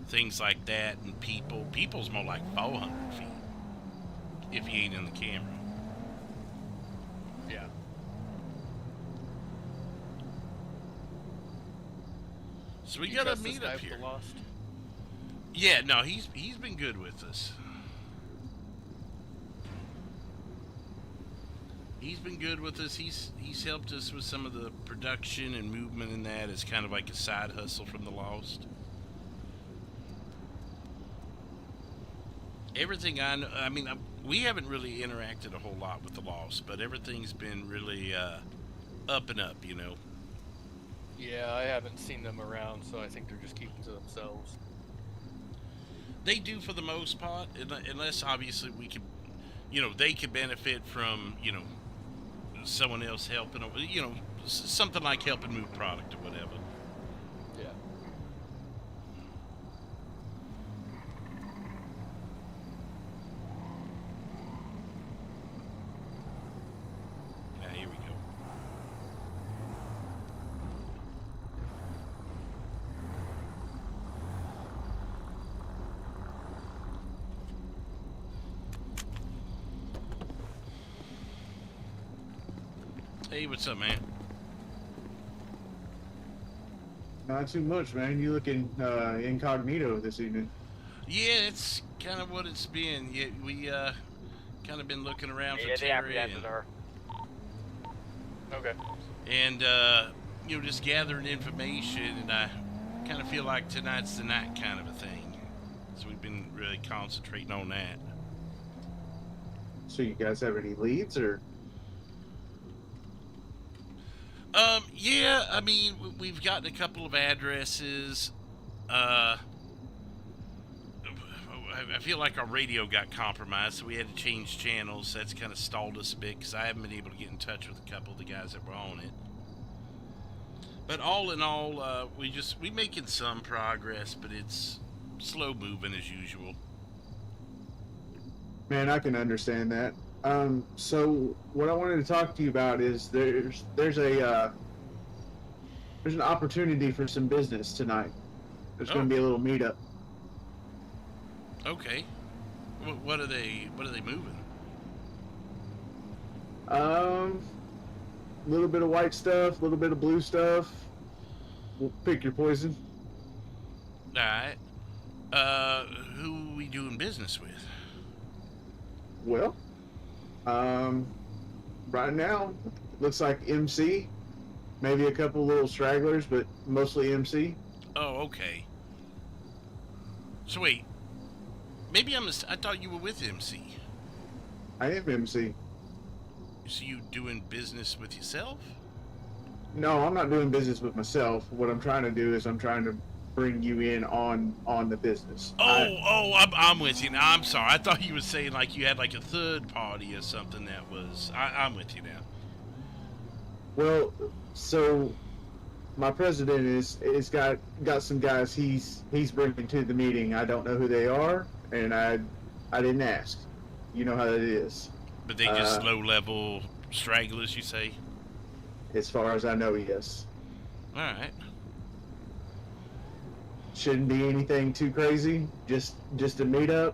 things like that. And people's more like 400 feet if you ain't in the camera. Yeah. So we You got to trust this meet guy up with the here. Lost? Yeah, no, he's been good with us. He's been good with us. He's helped us with some of the production and movement in that as kind of like a side hustle from the Lost. Everything I know, I mean, we haven't really interacted a whole lot with the Lost, but everything's been really up and up, you know. Yeah, I haven't seen them around, so I think they're just keeping to themselves. They do for the most part, unless obviously we could, you know, they could benefit from, you know, someone else helping, you know, something like helping move product or whatever. Yeah. Hey, what's up, man? Not too much, man. You looking incognito this evening? Yeah, it's kind of what it's been. Yeah, we kind of been looking around for Yeah, they Terry apprehended her. Okay. and you know, just gathering information, and I kind of feel like tonight's the night kind of a thing. So we've been really concentrating on that. So you guys have any leads, or? Yeah, I mean, we've gotten a couple of addresses. I feel like our radio got compromised, so we had to change channels. That's kind of stalled us a bit, because I haven't been able to get in touch with a couple of the guys that were on it. But all in all, we making some progress, but it's slow moving as usual. Man, I can understand that. So what I wanted to talk to you about is there's an opportunity for some business tonight. There's going to be a little meetup. Okay. What are they moving? A little bit of white stuff, a little bit of blue stuff. We'll pick your poison. All right. Who are we doing business with? Well, right now, looks like MC. Maybe a couple little stragglers, but mostly MC. Oh, okay. So wait, maybe I thought you were with MC. I am MC. So you doing business with yourself? No, I'm not doing business with myself. What I'm trying to do is I'm trying to bring you in on the business. I'm with you now. I'm sorry. I thought you were saying like you had like a third party or something that was. I'm with you now. Well, so my president is got some guys he's bringing to the meeting. I don't know who they are, and I didn't ask. You know how that is. But they just low level stragglers, you say? As far as I know, yes. All right. Shouldn't be anything too crazy. Just a meetup,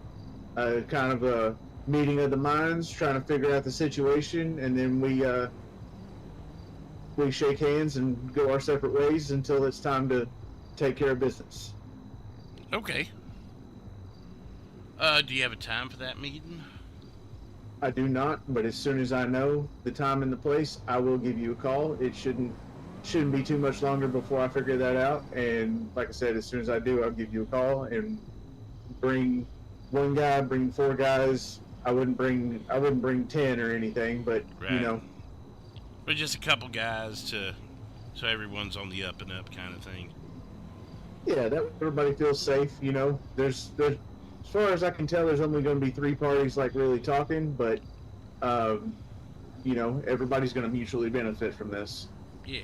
kind of a meeting of the minds, trying to figure out the situation, and then we shake hands and go our separate ways until it's time to take care of business. Okay. Do you have a time for that meeting? I do not, but as soon as I know the time and the place, I will give you a call. It shouldn't be too much longer before I figure that out. And like I said, as soon as I do, I'll give you a call and bring one guy, bring 4 guys. I wouldn't bring 10 or anything, but right. You know. But just a couple guys so everyone's on the up and up kind of thing. Yeah, that everybody feels safe. You know, there's as far as I can tell, there's only going to be 3 parties like really talking, but you know, everybody's going to mutually benefit from this. Yeah.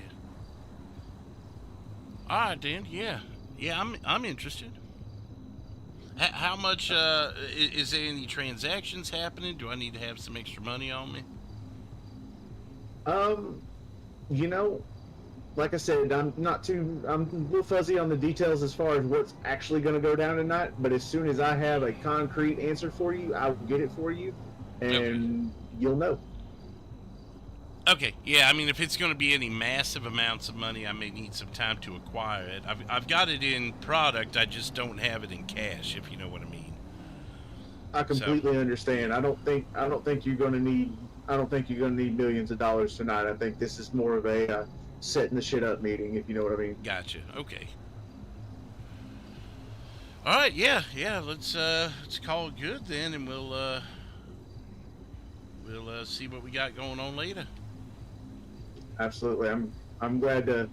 All right, Dan. Yeah, I'm interested. How much is there any transactions happening? Do I need to have some extra money on me? You know, like I said, I'm a little fuzzy on the details as far as what's actually going to go down tonight, but as soon as I have a concrete answer for you, I will get it for you, and you'll know. Okay, yeah, I mean, if it's going to be any massive amounts of money, I may need some time to acquire it. I've got it in product, I just don't have it in cash, if you know what I mean. I completely understand. I don't think you're going to need millions of dollars tonight. I think this is more of a setting the shit up meeting, if you know what I mean. Gotcha. Okay. All right. Yeah. Let's call it good then, and we'll see what we got going on later. Absolutely. I'm glad to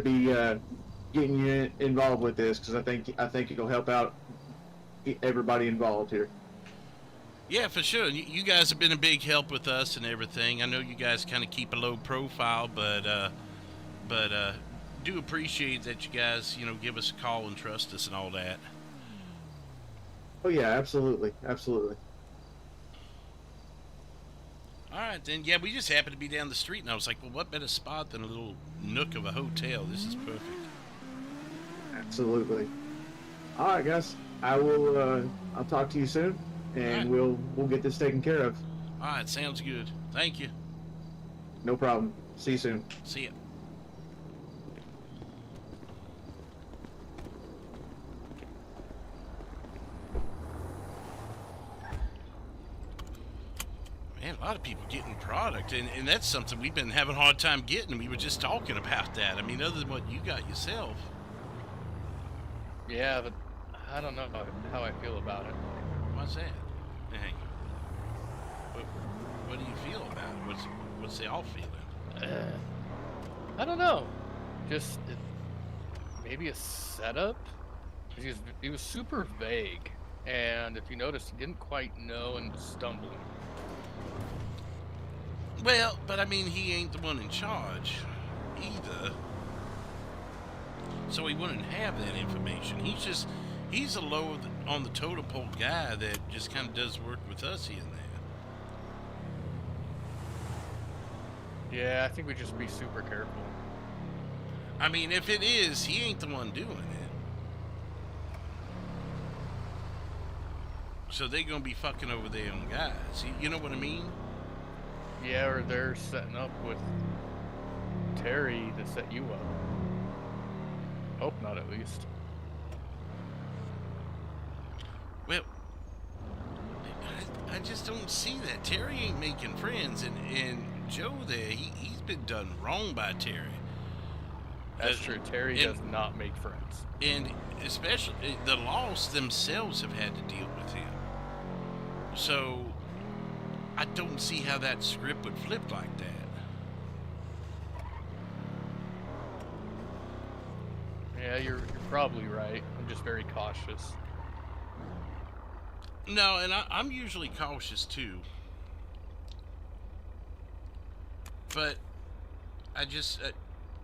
be getting you involved with this, because I think it'll help out everybody involved here. Yeah, for sure. You guys have been a big help with us and everything. I know you guys kind of keep a low profile, but do appreciate that you guys, give us a call and trust us and all that. Oh yeah, absolutely. All right, then. Yeah, we just happened to be down the street, and I was like, well, what better spot than a little nook of a hotel? This is perfect. Absolutely. All right, guys. I'll talk to you soon, and we'll get this taken care of. All right, sounds good. Thank you. No problem. See you soon. See ya. Man, a lot of people getting product, and that's something we've been having a hard time getting. We were just talking about that. I mean, other than what you got yourself. Yeah, but I don't know how I feel about it. What's that? Hey, what do you feel about it? What's they all feeling? I don't know. Just maybe a setup. He was super vague, and if you notice, he didn't quite know and was stumbling. Well, but I mean, he ain't the one in charge either. So he wouldn't have that information. He's a low on the totem pole guy that just kind of does work with us here and there. Yeah, I think we just be super careful. I mean, if it is, he ain't the one doing it. So they gonna be fucking over their own guys. You know what I mean? Yeah, or they're setting up with Terry to set you up. Hope not, at least. Well, I just don't see that. Terry ain't making friends, and Joe there, he's been done wrong by Terry. That's true. Terry does not make friends. And especially, the Lost themselves have had to deal with him. So, I don't see how that script would flip like that. Yeah, you're probably right. I'm just very cautious. No, and I'm usually cautious too. But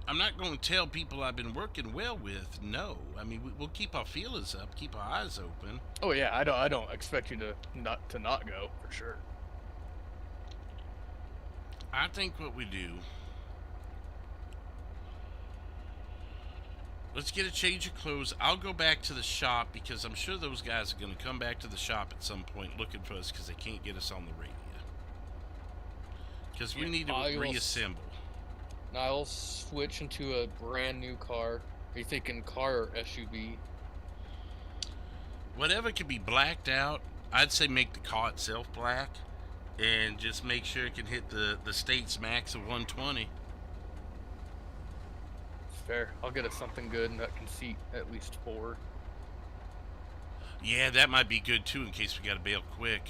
I'm not going to tell people I've been working well with no. I mean, we'll keep our feelers up, keep our eyes open. Oh yeah, I don't expect you to not go for sure. I think what we do, let's get a change of clothes. I'll go back to the shop because I'm sure those guys are going to come back to the shop at some point looking for us because they can't get us on the radio. Because we need to reassemble. I'll switch into a brand new car. Are you thinking car or SUV? Whatever can be blacked out, I'd say make the car itself black. And just make sure it can hit the state's max of 120. Fair. I'll get us something good and that can seat at least 4. Yeah, that might be good too in case we gotta bail quick.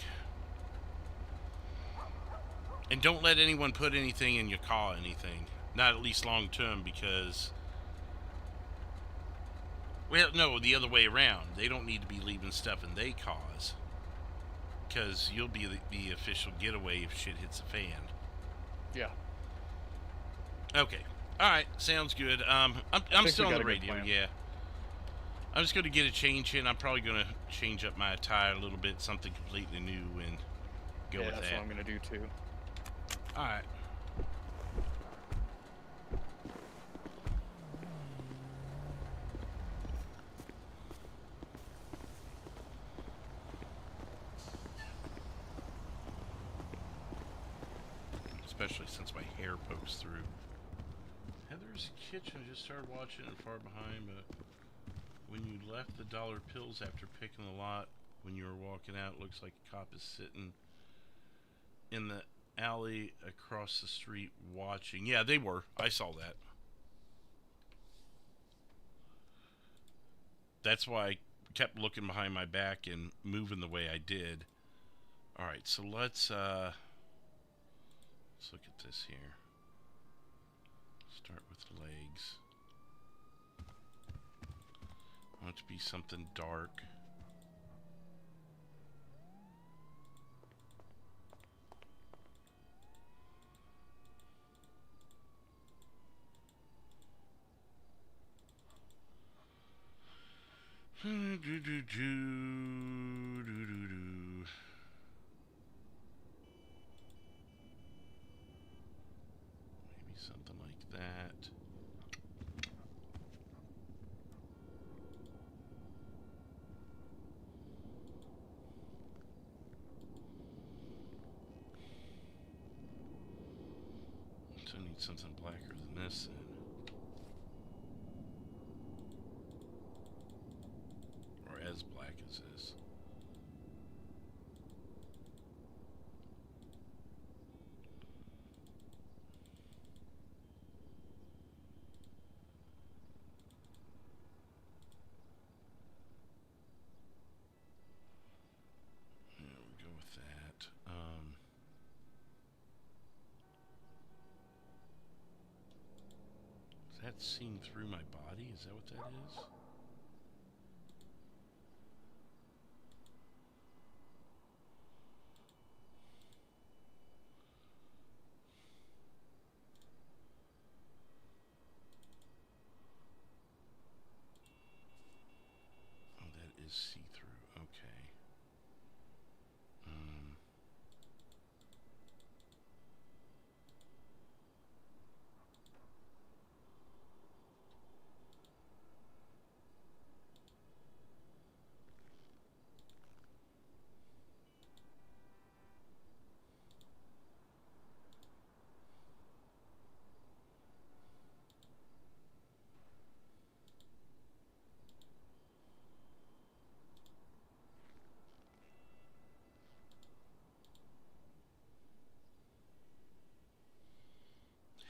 And don't let anyone put anything in your car, anything. Not at least long term because... Well, no, the other way around. They don't need to be leaving stuff in their cars. Because you'll be the official getaway if shit hits the fan. Yeah. Okay. Alright, sounds good. I'm still on the radio, yeah. I'm just going to get a change in. I'm probably going to change up my attire a little bit, something completely new, and go with that. That's what I'm going to do too. Alright. Especially since my hair pokes through. Heather's Kitchen, I just started watching it far behind, but when you left the dollar pills after picking the lot, when you were walking out, it looks like a cop is sitting in the alley across the street watching. Yeah, they were. I saw that. That's why I kept looking behind my back and moving the way I did. Alright, so let's look at this here. Start with legs. I want it to be something dark. Maybe something like that. need something blacker than this then. Or as black as this. Yeah, we go with that. Is that seen through my body? Is that what that is? Oh, that is see-through. Okay.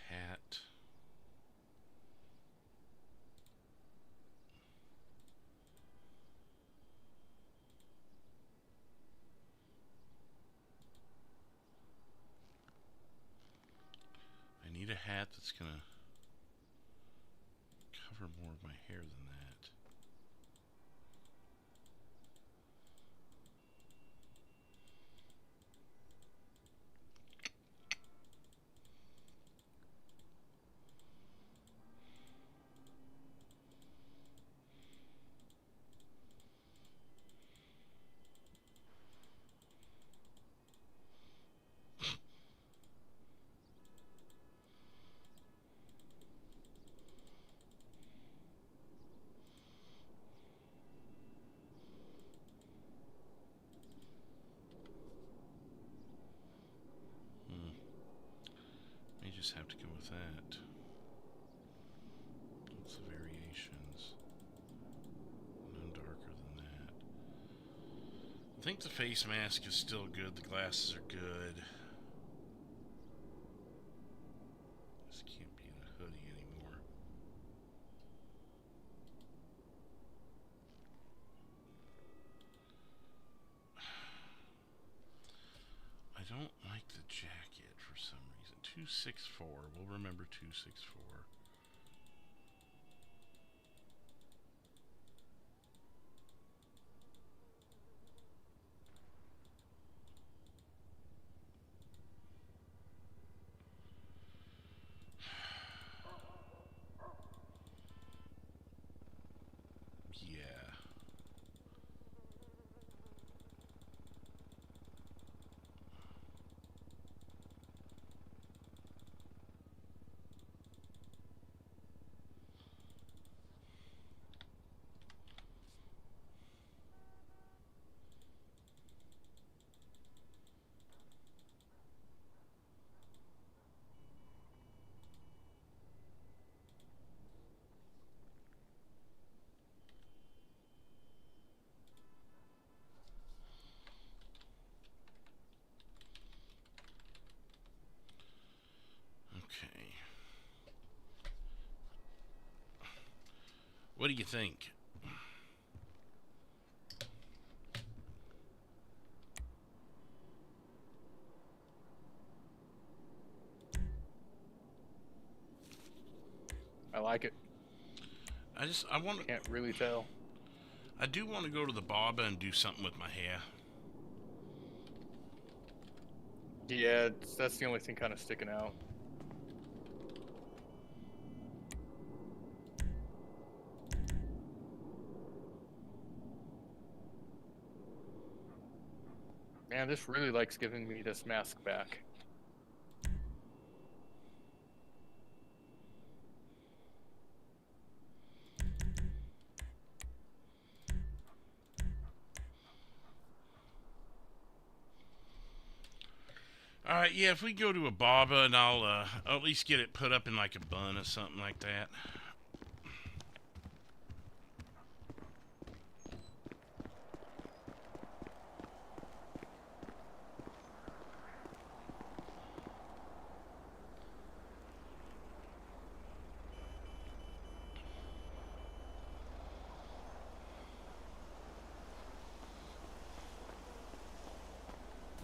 Hat. I need a hat that's gonna cover more of my hair than that. May just have to go with that. What's the variations? None darker than that. I think the face mask is still good. The glasses are good. This can't be in a hoodie anymore. I don't like the jacket for some reason. 264. We'll remember 264. Yeah. Okay. What do you think? I like it. I want to. Can't really tell. I do want to go to the barber and do something with my hair. Yeah, that's the only thing kind of sticking out. Man, this really likes giving me this mask back. All right, yeah, if we go to a baba and I'll at least get it put up in like a bun or something like that.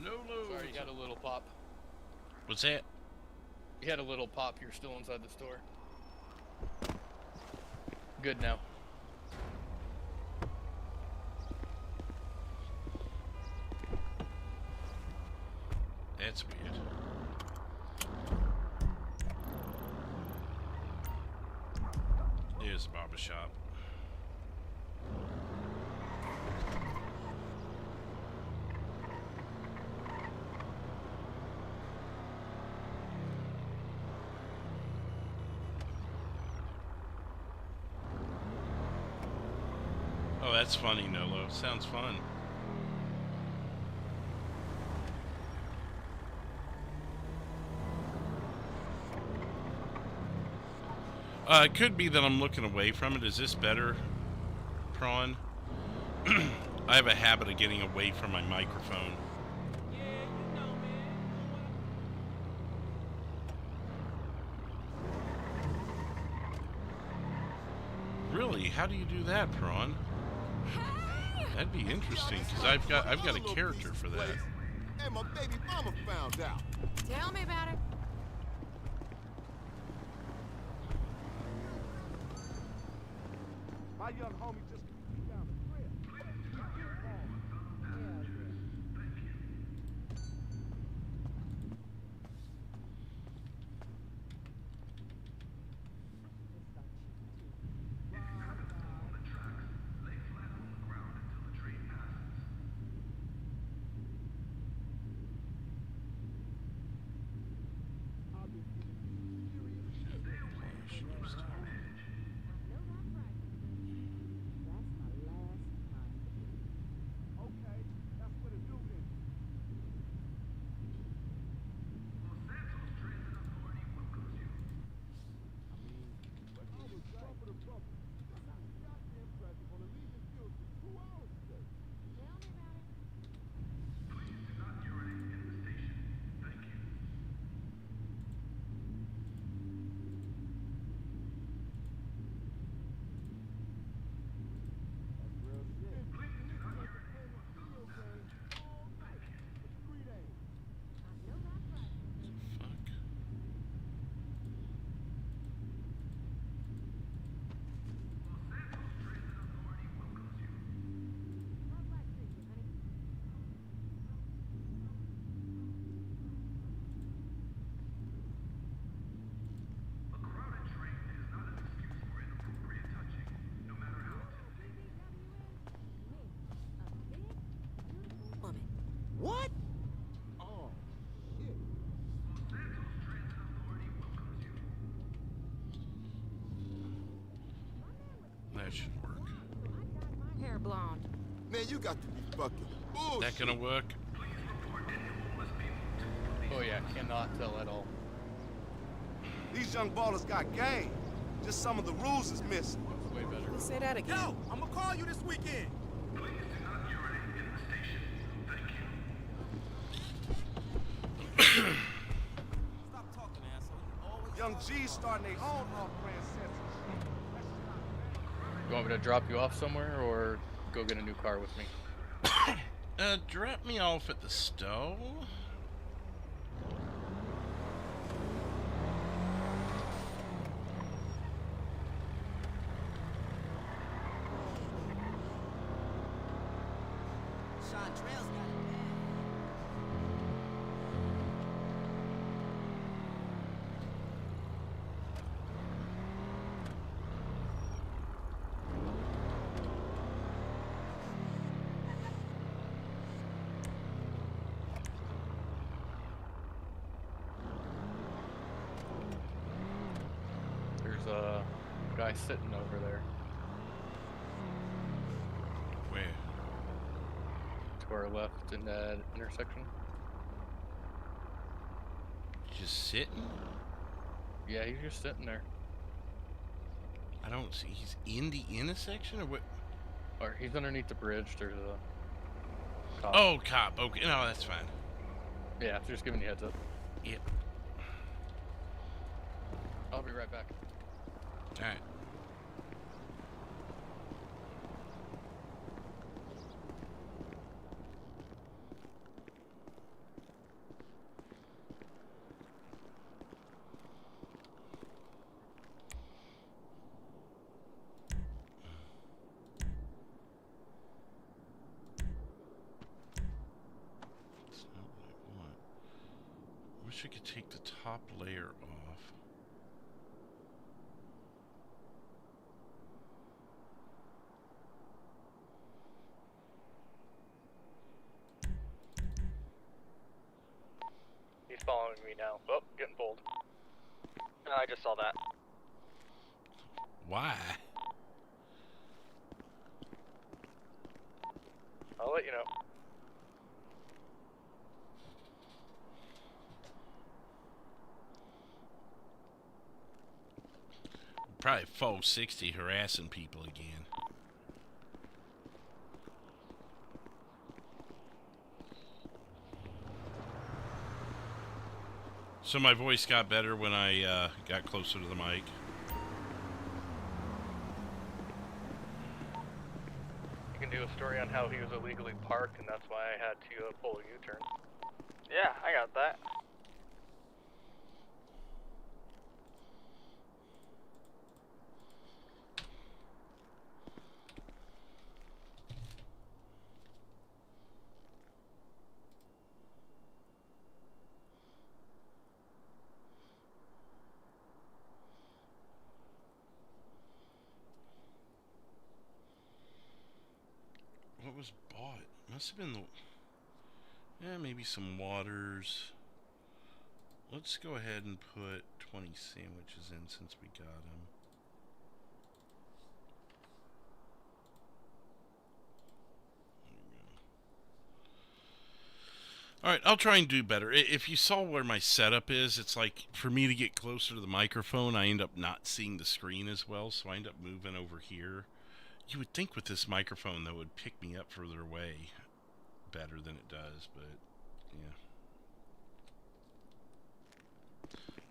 No load. Sorry, you had a little pop. What's that? You had a little pop. You're still inside the store. Good now. That's weird. Here's the barber shop. Oh, that's funny, Nolo. Sounds fun. It could be that I'm looking away from it. Is this better, Prawn? I have a habit of getting away from my microphone. Really? How do you do that, Prawn? That'd be interesting, because I've got a character for that. Hey, my baby mama found out. Tell me about it. My young homie just down the crib. What? Oh, shit. That should work. Hair blonde. Man, you got to be fucking bullshit. That gonna work? Oh yeah, cannot tell at all. These young ballers got game. Just some of the rules is missing. Way better. Say that again. Yo, I'm gonna call you this weekend. Stop talking, asshole. Young G's starting their own off-brand senses. You want me to drop you off somewhere, or go get a new car with me? Drop me off at the stove. There's a guy sitting over there. Where? To our left in that intersection. Just sitting? Yeah, he's just sitting there. I don't see. He's in the intersection or what? Or he's underneath the bridge. There's a cop. Oh, cop. Okay, no, that's fine. Yeah, just giving you a heads up. Yep. I'll be right back. All right. That's not what I want. Wish I could take the top layer off. He's following me now. Oh, getting pulled. I just saw that. Why? I'll let you know. Probably 460 harassing people again. So my voice got better when I got closer to the mic. You can do a story on how he was illegally parked, and that's why I had to pull a U-turn. Yeah, I got that. What was bought? Must have been the... Yeah, maybe some waters. Let's go ahead and put 20 sandwiches in since we got them. Alright, I'll try and do better. If you saw where my setup is, it's like, for me to get closer to the microphone, I end up not seeing the screen as well, so I end up moving over here. You would think with this microphone that would pick me up further away better than it does, but yeah.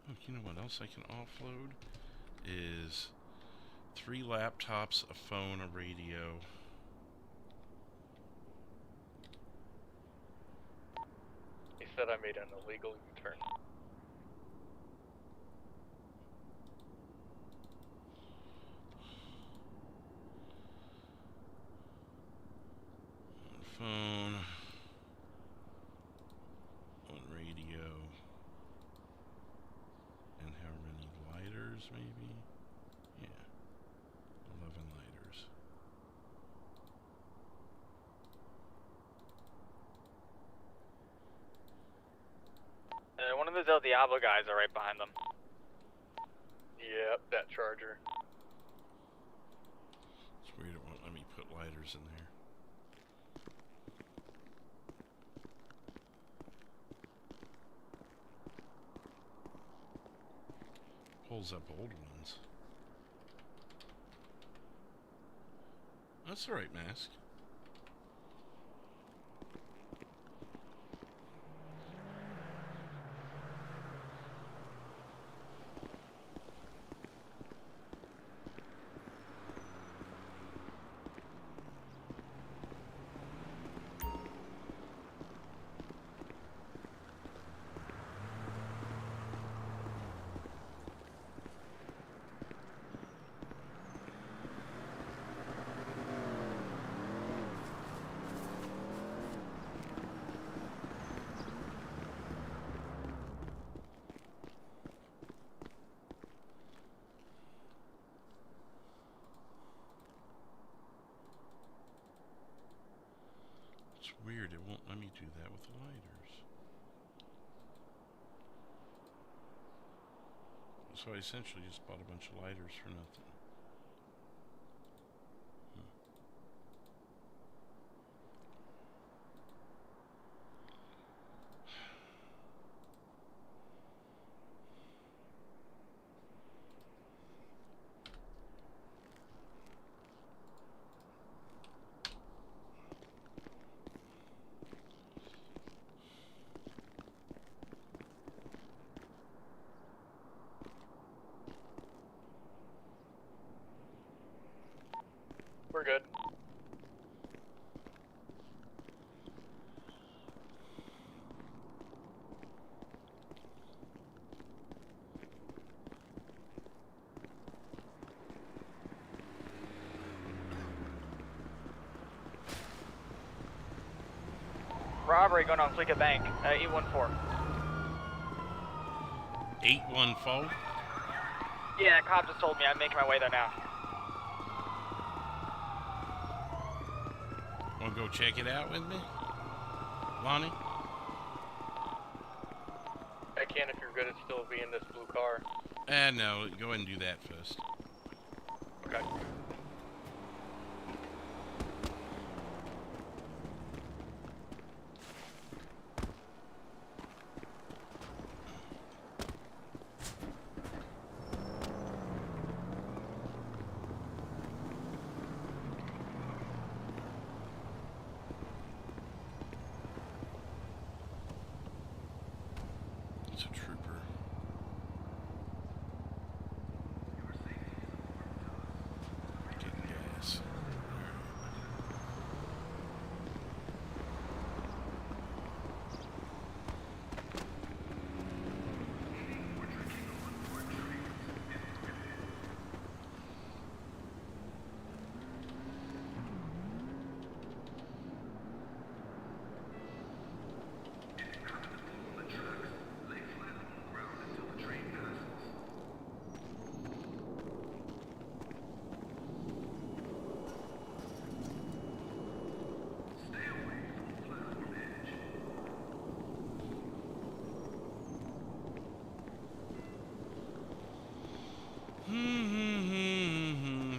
Oh, you know what else I can offload? Is 3 laptops, a phone, a radio. He said I made an illegal U-turn. Phone, one radio, and how many lighters, maybe? Yeah, 11 lighters. One of those El Diablo guys are right behind them. Yep, that charger. It's weird it won't let me put lighters in there. Pulls up old ones. That's the right mask. It's weird, it won't let me do that with the lighters. So I essentially just bought a bunch of lighters for nothing. Robbery going on Fleeka Bank, 814. 814? Yeah, cop just told me. I'm making my way there now. Want to go check it out with me, Lonnie? I can if you're good at still being this blue car. No, go ahead and do that first. Okay. It's a trooper. Getting gas.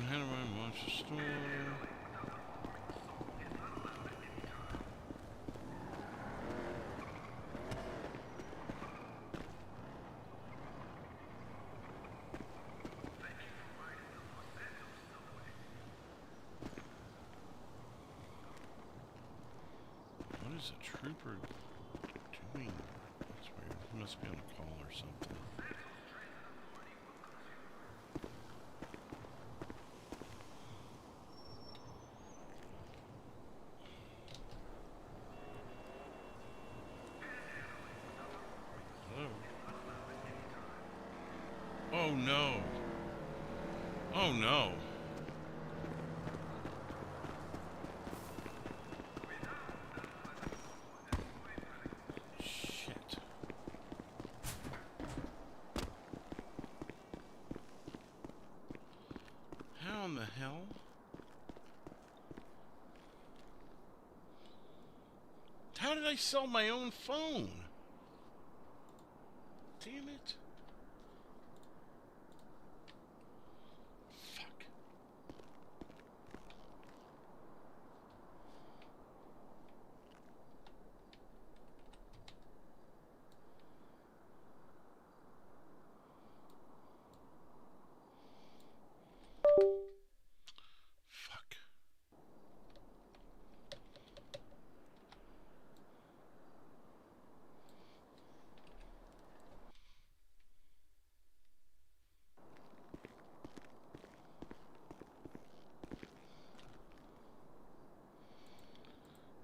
How do I watch the store? What is a trooper doing? That's weird. He must be on a call or something. Hello? Oh no. Oh no. Shit. How in the hell? How did I sell my own phone? Damn it. Fuck. Fuck.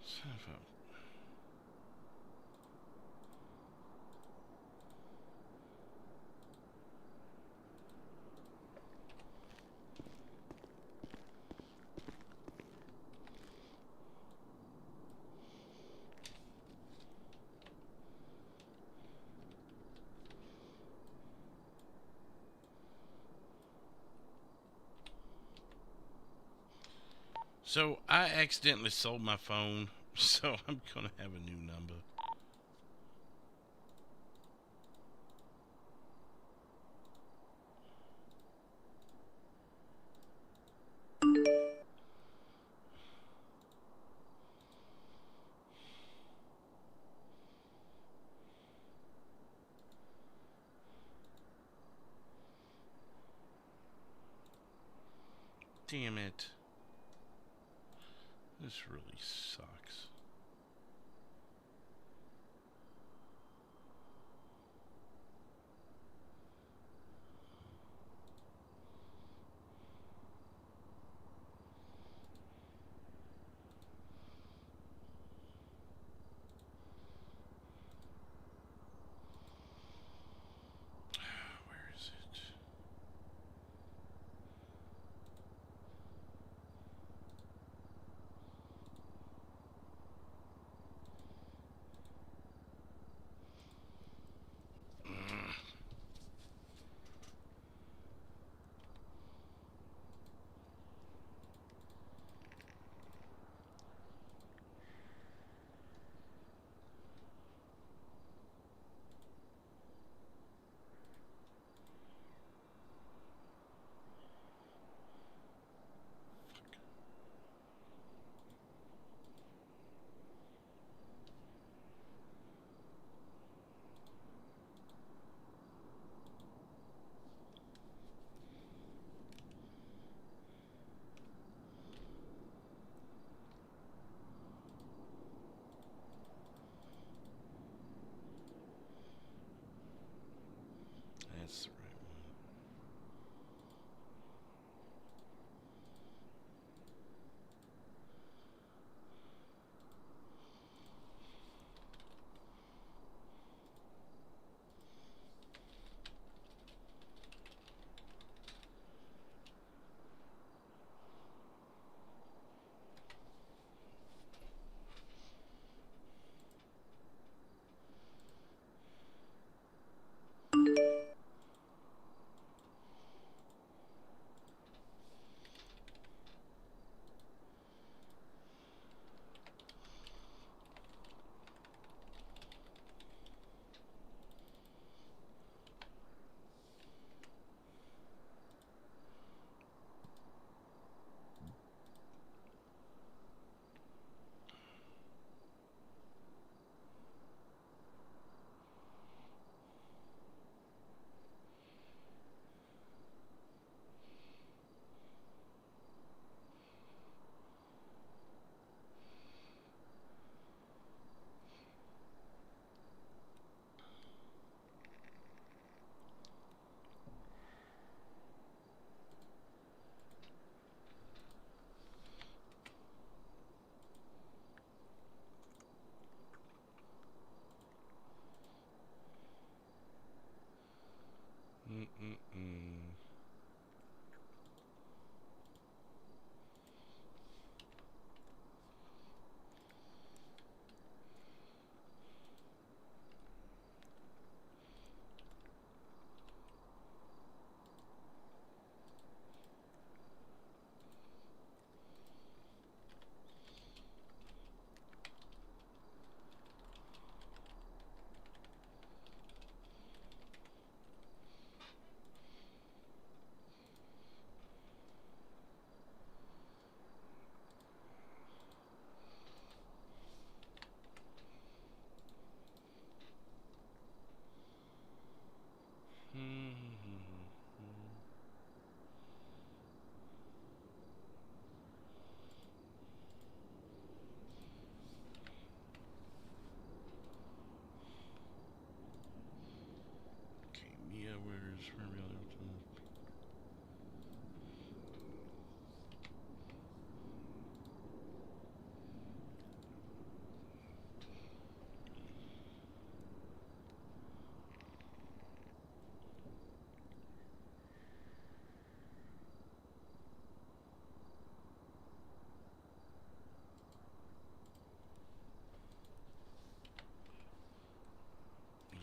Son of a... So I accidentally sold my phone, so I'm gonna have a new number. Damn it. This really sucks. Where is it?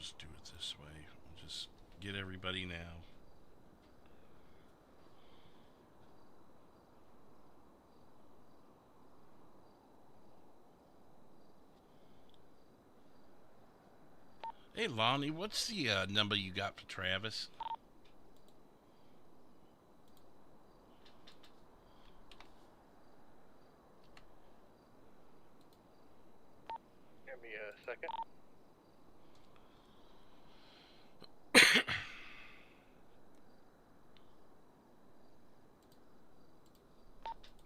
just do it this way. We'll just get everybody now. Hey, Lonnie, what's the number you got for Travis? Give me a second.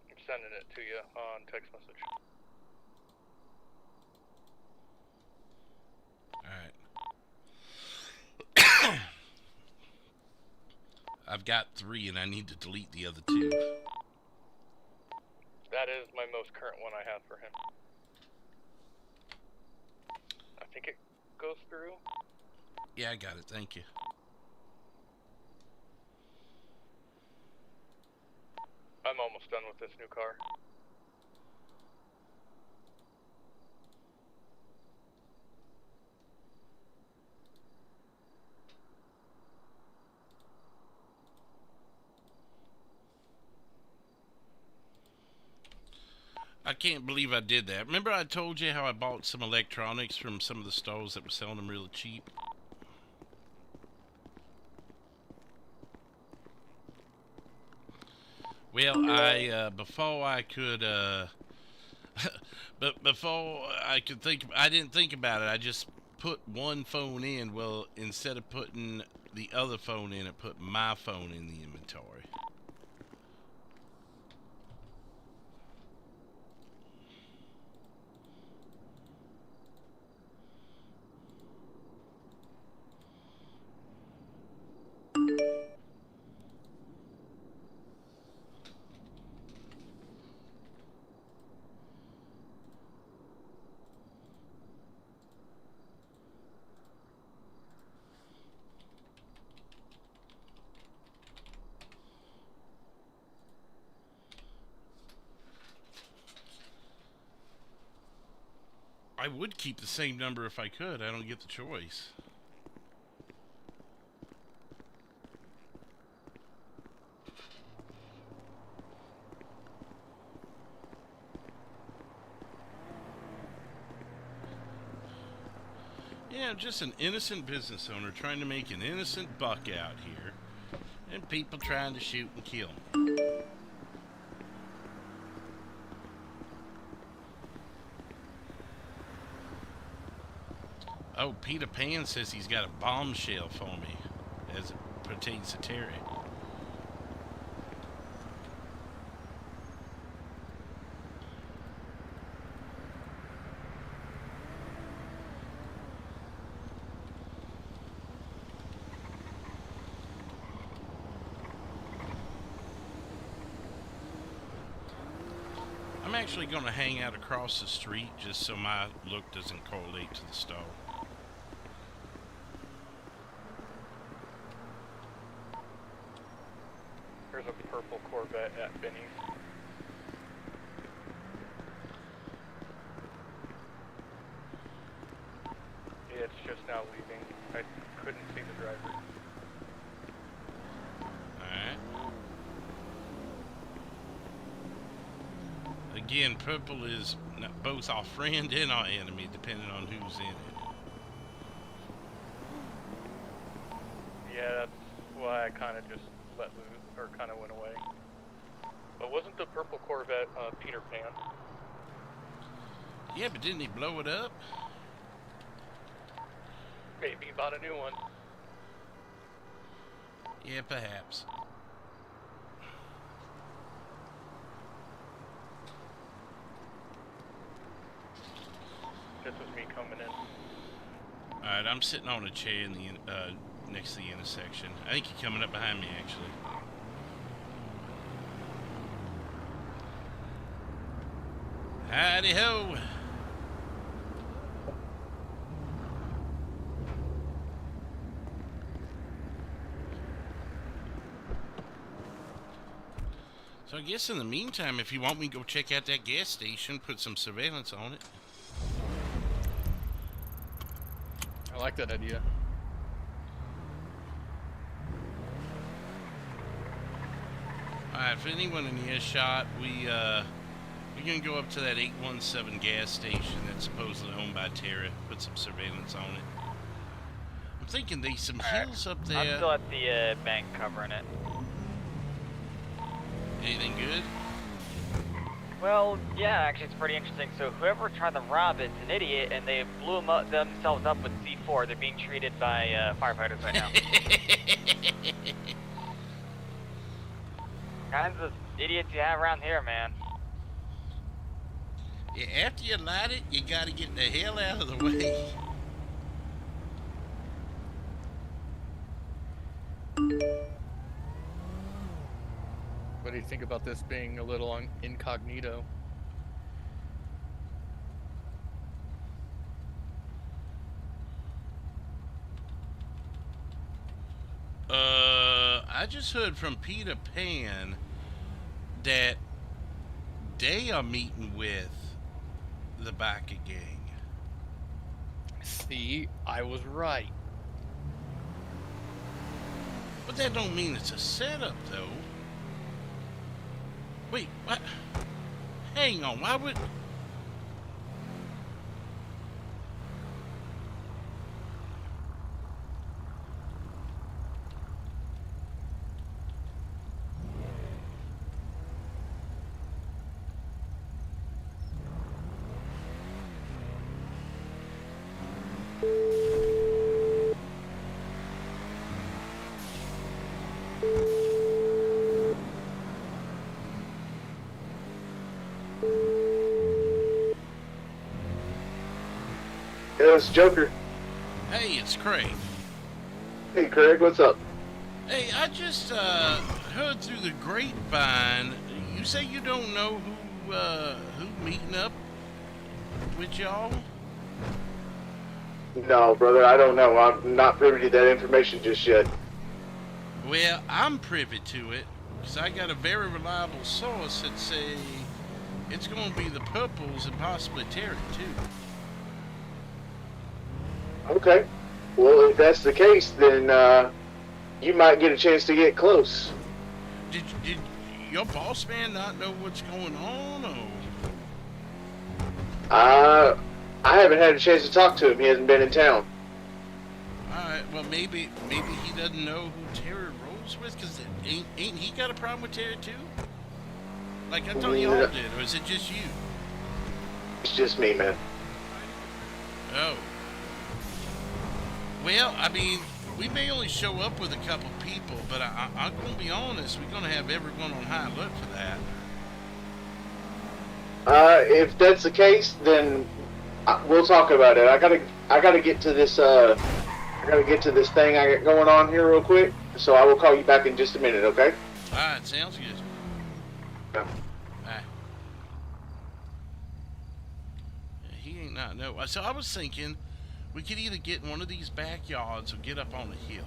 I'm sending it to you on text message. Alright. I've got 3 and I need to delete the other 2. That is my most current one I have for him. I think it goes through. Yeah, I got it. Thank you. I'm almost done with this new car. I can't believe I did that. Remember I told you how I bought some electronics from some of the stores that were selling them really cheap? Well, before I could think, I didn't think about it. I just put one phone in. Well, instead of putting the other phone in, it put my phone in the inventory. I would keep the same number if I could. I don't get the choice. Yeah, I'm just an innocent business owner trying to make an innocent buck out here. And people trying to shoot and kill me. Oh, Peter Pan says he's got a bombshell for me as it pertains to Terry. I'm actually going to hang out across the street just so my look doesn't correlate to the store. There's a purple Corvette at Benny's. It's just now leaving. I couldn't see the driver. Alright. Again, purple is both our friend and our enemy, depending on who's in it. Yeah, that's why I kind of just let loose, or kind of went away. But wasn't the purple Corvette Peter Pan? Yeah, but didn't he blow it up? Maybe he bought a new one. Yeah, perhaps. This was me coming in. Alright, I'm sitting on a chair in the next to the intersection. I think he's coming up behind me, actually. Howdy ho! So I guess in the meantime, if you want me to go check out that gas station, put some surveillance on it. I like that idea. Alright, for anyone in earshot, we're gonna go up to that 817 gas station that's supposedly owned by Terra, put some surveillance on it. I'm thinking there's some hills up there. I'm still at the bank covering it. Anything good? Well, yeah, actually, it's pretty interesting. So whoever tried to rob it's an idiot, and they blew themselves up with C4. They're being treated by firefighters right now. Kinds of idiots you have around here, man. Yeah, after you light it, you gotta get the hell out of the way. What do you think about this being a little incognito? I just heard from Peter Pan that they are meeting with the biker gang. See, I was right. But that don't mean it's a setup, though. Wait, what? Hang on, why would... It's Joker. Hey, it's Craig. Hey, Craig, what's up? Hey, I just heard through the grapevine. You say you don't know who meeting up with y'all? No, brother, I don't know. I'm not privy to that information just yet. Well, I'm privy to it because I got a very reliable source that say it's going to be the Purples and possibly Terry too. Okay. Well, if that's the case, then you might get a chance to get close. Did your boss man not know what's going on, or? I haven't had a chance to talk to him. He hasn't been in town. Alright, well maybe he doesn't know who Terry rolls with, because ain't he got a problem with Terry too? Like I thought y'all did, or is it just you? It's just me, man. Oh. Well, I mean, we may only show up with a couple people, but I'm going to be honest, we're going to have everyone on high alert for that. If that's the case, then we'll talk about it. I gotta get to this. I gotta get to this thing I got going on here real quick. So I will call you back in just a minute, okay? All right, sounds good. Yeah. Bye. Yeah, he ain't not know. So I was thinking we could either get in one of these backyards or get up on the hill.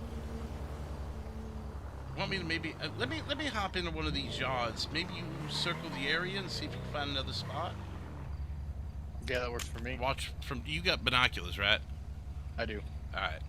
Want me to maybe let me hop into one of these yards. Maybe you circle the area and see if you can find another spot. Yeah, that works for me. Watch from. You got binoculars, right? I do. All right.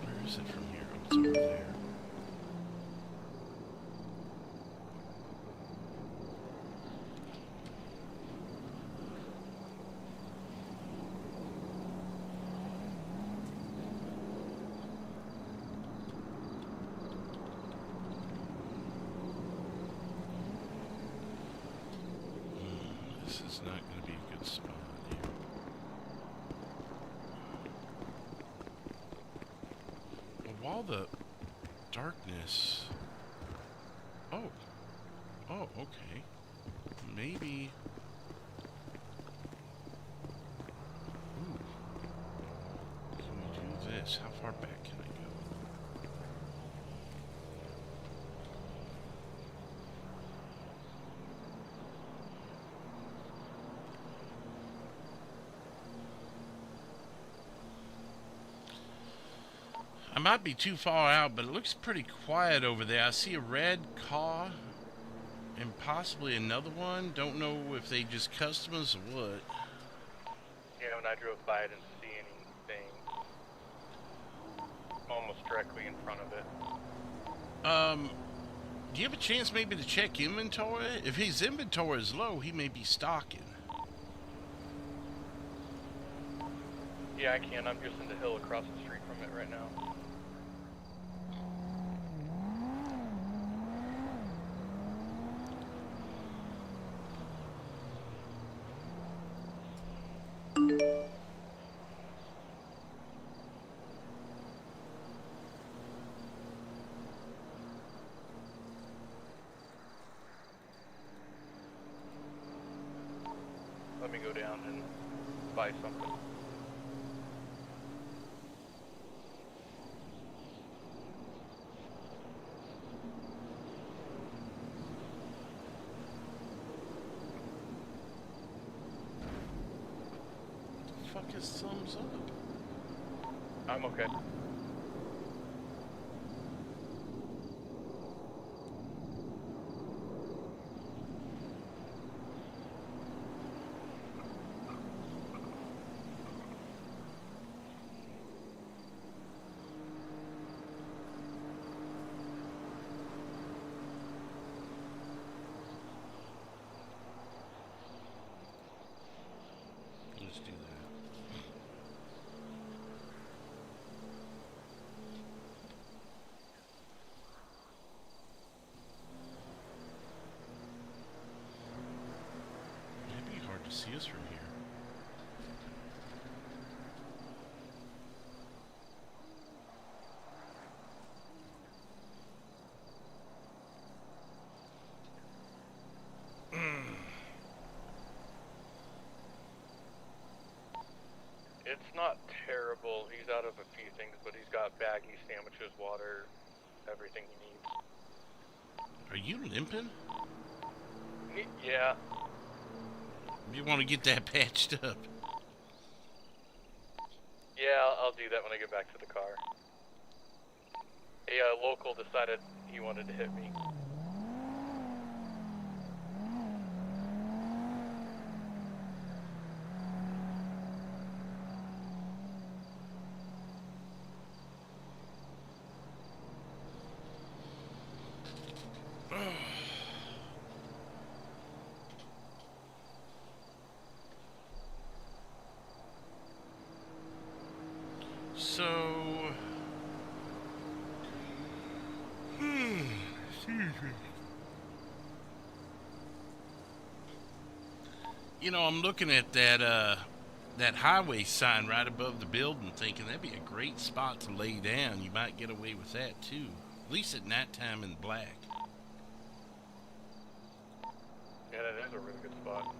Where is it from here? Oh, it's over there. This is not going to be a good spot here. Well, while the darkness... Oh, okay. Maybe... Ooh. Can we do this? How far back can I go? might be too far out, but it looks pretty quiet over there. I see a red car and possibly another one. Don't know if they just customers or what. Yeah, when I drove by, I didn't see anything. Almost directly in front of it. Do you have a chance maybe to check inventory? If his inventory is low, he may be stocking. Yeah, I can. I'm just in the hill across the street from it right now. Let me go down and buy something. The fuck is thumbs up? I'm okay. Let's do that. It'd be hard to see us from here. It's not terrible. He's out of a few things, but he's got baggies, sandwiches, water, everything he needs. Are you limping? Yeah. You want to get that patched up? Yeah, I'll do that when I get back to the car. A local decided he wanted to hit me. So, you know, I'm looking at that that highway sign right above the building, thinking that'd be a great spot to lay down. You might get away with that too, at least at nighttime in black. Yeah, that is a really good spot.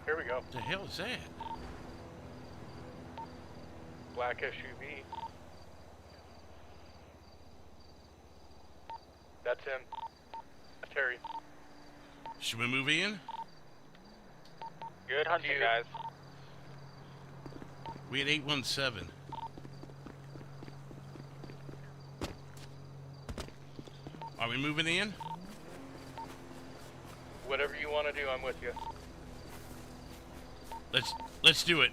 Here we go. What the hell is that? Black SUV. That's him. Terry. Should we move in? Good hunting, guys. We had 817. Are we moving in? Whatever you want to do, I'm with you. Let's do it.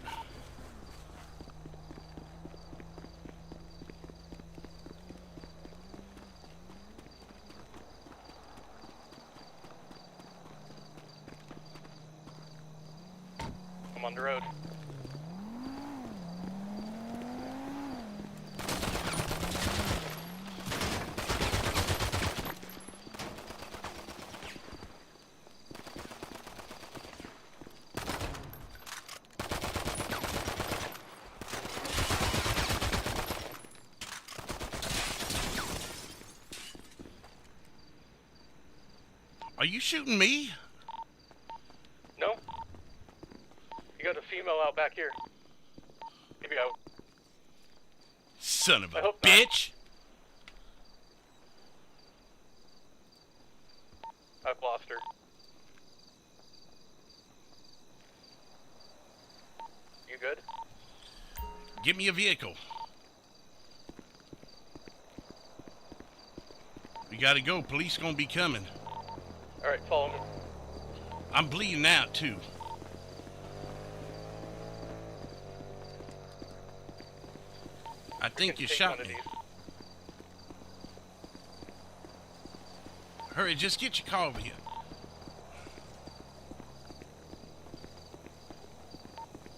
I'm on the road. Are you shooting me? No? You got a female out back here. Maybe I... Son of I a hope not. bitch! I've lost her. You good? Give me a vehicle. We gotta go. Police gonna be coming. Alright, follow me. I'm bleeding out, too. I think you take shot one of me. these. Hurry, just get your car over here.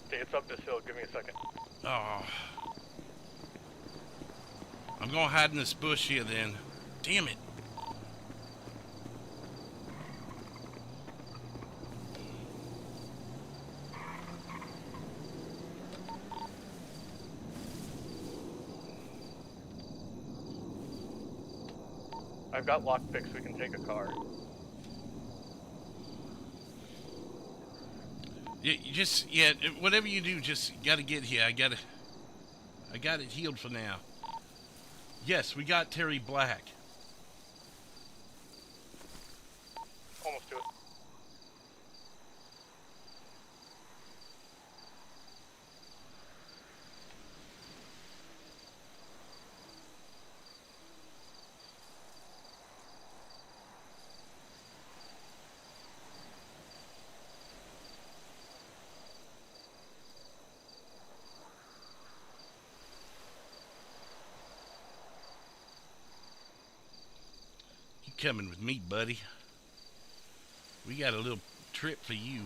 Okay, it's up this hill. Give me a second. Oh. I'm gonna hide in this bush here then. Damn it. I've got lockpicks. We can take a car. Yeah, you just, yeah, whatever you do, just gotta get here. I got it healed for now. Yes, we got Terry Black. Almost to it. You coming with me, buddy? We got a little trip for you.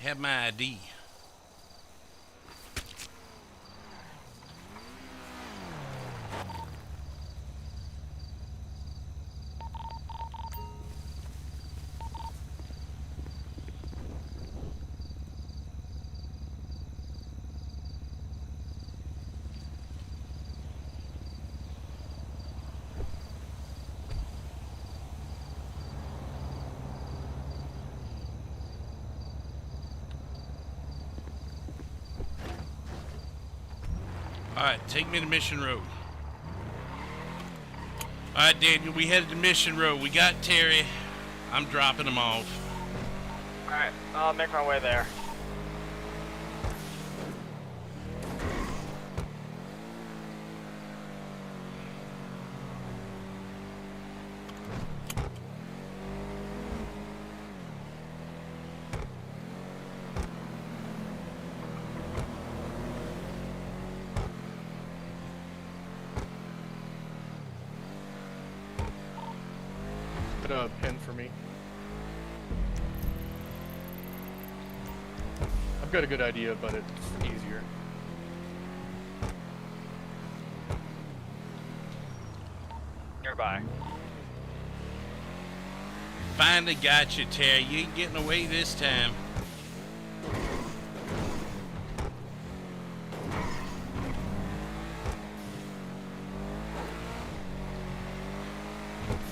Have my ID. Alright, take me to Mission Road. Alright, Daniel, we headed to Mission Road. We got Terry. I'm dropping him off. Alright, I'll make my way there. Put a pin for me. I've got a good idea, but it's easier. Nearby. Finally got you, Terry. You ain't getting away this time.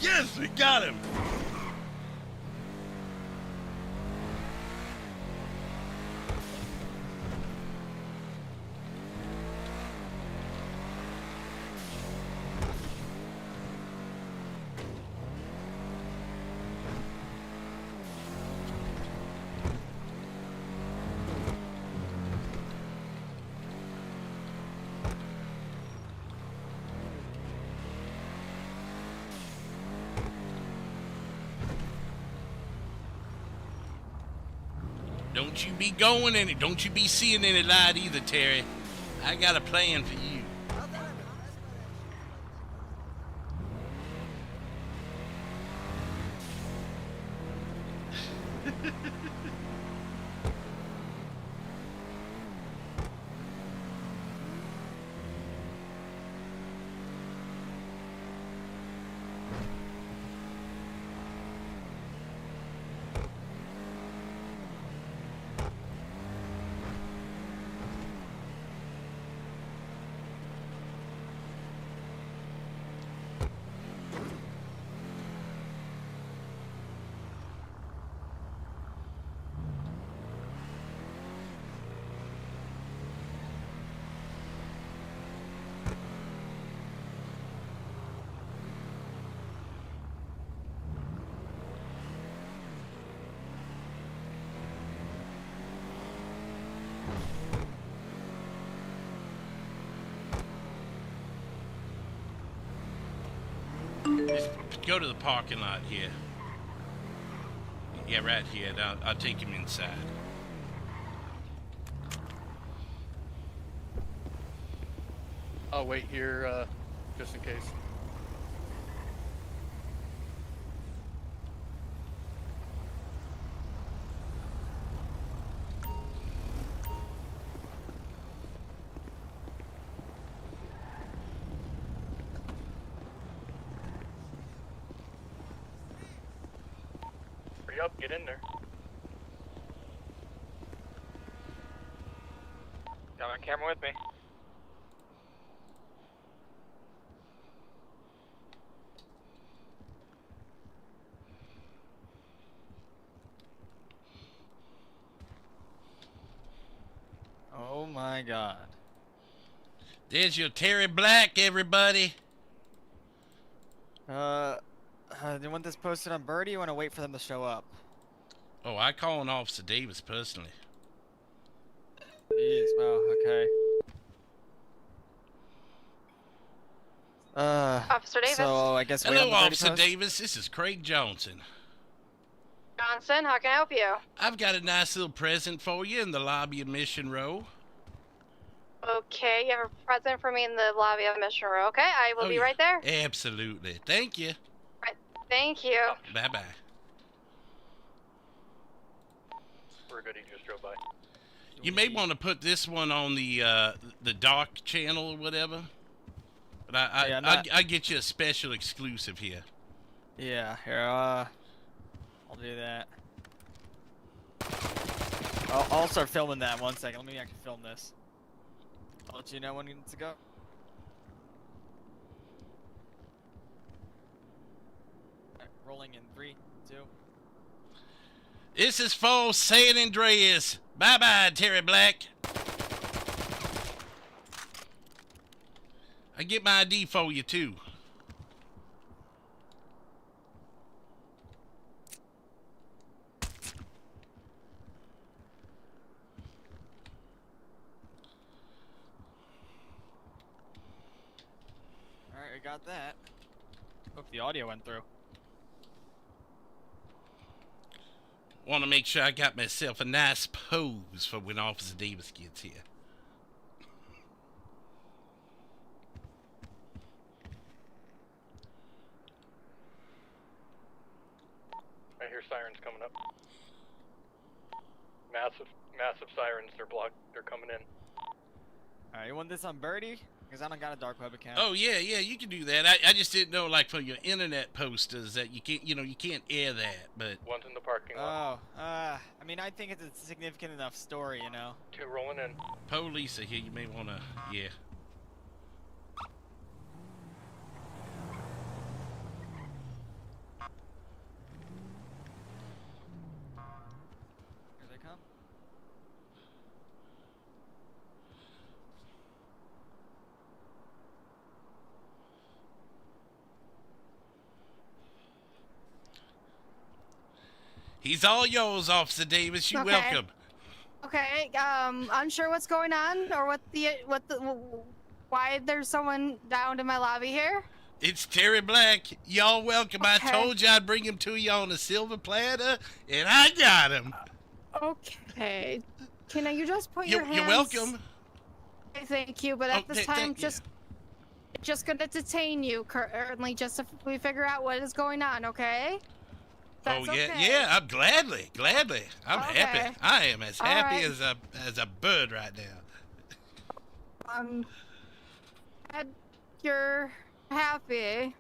Yes, we got him! Don't you be going in it. Don't you be seeing any light either, Terry. I got a plan for you. Go to the parking lot here. Yeah, right here. I'll take him inside. I'll wait here, just in case. Hurry up, get in there. Got my camera with me. Oh my god. There's your Terry Black, everybody. Do you want this posted on Birdie or you want to wait for them to show up? Oh, I call on Officer Davis personally. Jeez, wow, okay. Officer Davis. So I guess wait on Hello, the Birdie Officer post? Davis. This is Craig Johnson. Johnson, how can I help you? I've got a nice little present for you in the lobby of Mission Row. Okay, you have a present for me in the lobby of Mission Row. Okay, I will be right there. Absolutely. Thank you. Right, thank you. Bye-bye. We're good, he just drove by. You may want to put this one on the Dark channel or whatever. But I get you a special exclusive here. Yeah, here, I'll do that. I'll start filming that. 1 second, let me actually film this. I'll let you know when it needs to go. Alright, rolling in 3, 2. This is for San Andreas. Bye-bye, Terry Black. I get my ID for you, too. Alright, I got that. Hope the audio went through. Want to make sure I got myself a nice pose for when Officer Davis gets here. I hear sirens coming up. Massive sirens. They're coming in. Alright, you want this on Birdie? Because I don't got a dark web account. Oh yeah, you can do that. I just didn't know, like, for your internet posters that you can't, you can't air that. But One's in the parking lot. Oh, I mean, I think it's a significant enough story, you know. 2 rolling in. Police are here. You may want to, yeah. Here they come. He's all yours, Officer Davis. You're welcome. Okay, unsure what's going on or why there's someone down in my lobby here? It's Terry Black. Y'all welcome. I told you I'd bring him to you on a silver platter, and I got him. Okay. Can you just put your hands... You're welcome. Okay, thank you, but at this time, just gonna detain you currently, just if we figure out what is going on, okay? That's yeah, I'm gladly. I'm happy. I am as happy Alright. as a bird right now. Glad you're happy.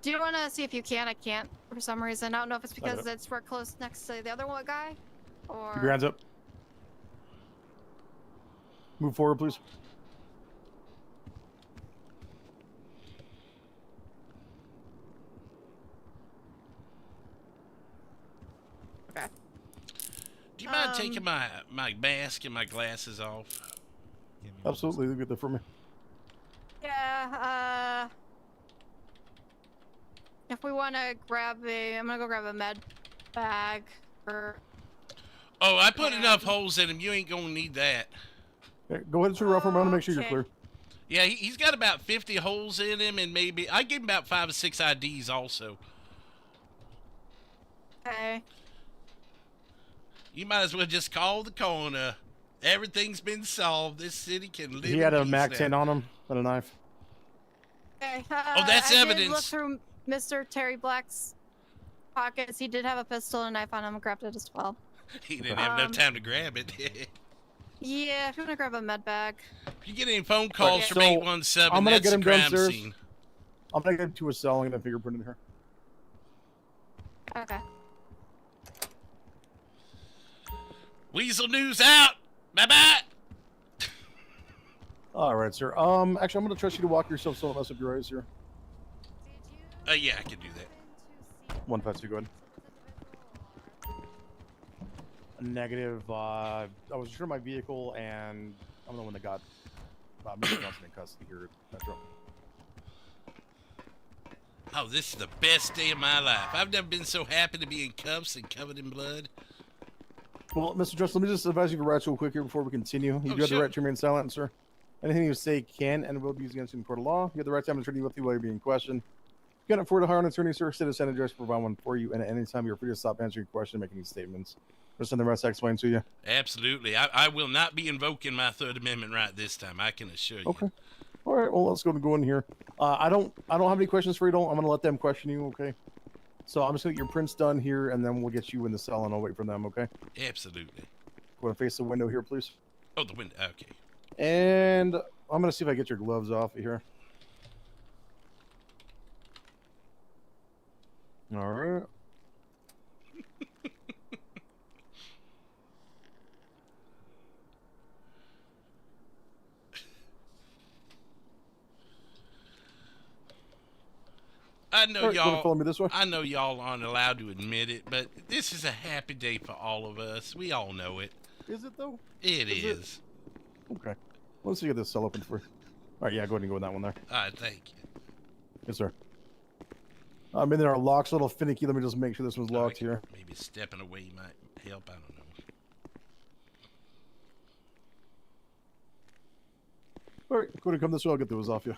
Do you want to see if you can? I can't for some reason. I don't know if it's because we're close next to the other one guy, or. Keep your hands up. Move forward, please. Okay. Do you mind taking my mask and my glasses off? Absolutely, look at that for me. Yeah, if we want to I'm gonna go grab a med bag for... Oh, I put enough holes in them. You ain't gonna need that. Okay, go ahead and turn around for a moment and make sure you're clear. Yeah, he's got about 50 holes in him, and maybe I gave him about 5 or 6 IDs also. Okay. You might as well just call the coroner. Everything's been solved. This city can live. He had in a peace Mac now. 10 on him and a knife. Okay. Oh, that's I evidence. did look through Mr. Terry Black's pockets. He did have a pistol and a knife on him. I grabbed it as well. He didn't have enough time to grab it. Yeah, if you want to grab a med bag. If you get any phone calls from So, 817, I'm gonna that's get a him crime downstairs. scene. I'm gonna get him to a cell and get a fingerprint in here. Okay. Weasel News out. Bye-bye. All right, sir. Actually, I'm gonna trust you to walk yourself so don't mess up your eyes here. Yeah, I can do that. 152, go ahead. Negative. I was sure my vehicle, and I'm the one that got Mr. Johnson in custody here at Metro. Oh, this is the best day of my life. I've never been so happy to be in cuffs and covered in blood. Well, Mr. Johnson, let me just advise you to rights real quick here before we continue. You do have the sure. right to remain silent, sir. Anything you say can and will be used against you in court of law. You have the right to have an attorney with you while you're being questioned. If you can't afford to hire an attorney, sir, sit a Senate address, provide one for you, and at any time you're free to stop answering your question and make any statements. There's something else I explain to you. Absolutely. I will not be invoking my Third Amendment right this time. I can assure you. Okay. All right. Well, let's go in here. I don't have any questions for you. I'm gonna let them question you. Okay. So I'm just gonna get your prints done here, and then we'll get you in the cell, and I'll wait for them. Okay. Absolutely. Go and face the window here, please. Oh, the window. Okay. And I'm gonna see if I get your gloves off of here. All right. I know All right, you wanna y'all. follow me this way? I know y'all aren't allowed to admit it, but this is a happy day for all of us. We all know it. Is it though? It is. Okay. Let's see get this cell open for you. All right. Yeah. Go ahead and go with that one there. All right, thank you. Yes, sir. I'm in there. Our lock's a little finicky. Let me just make sure this one's locked here. Maybe stepping away might help. I don't know. All right. Go ahead and come this way. I'll get those off you.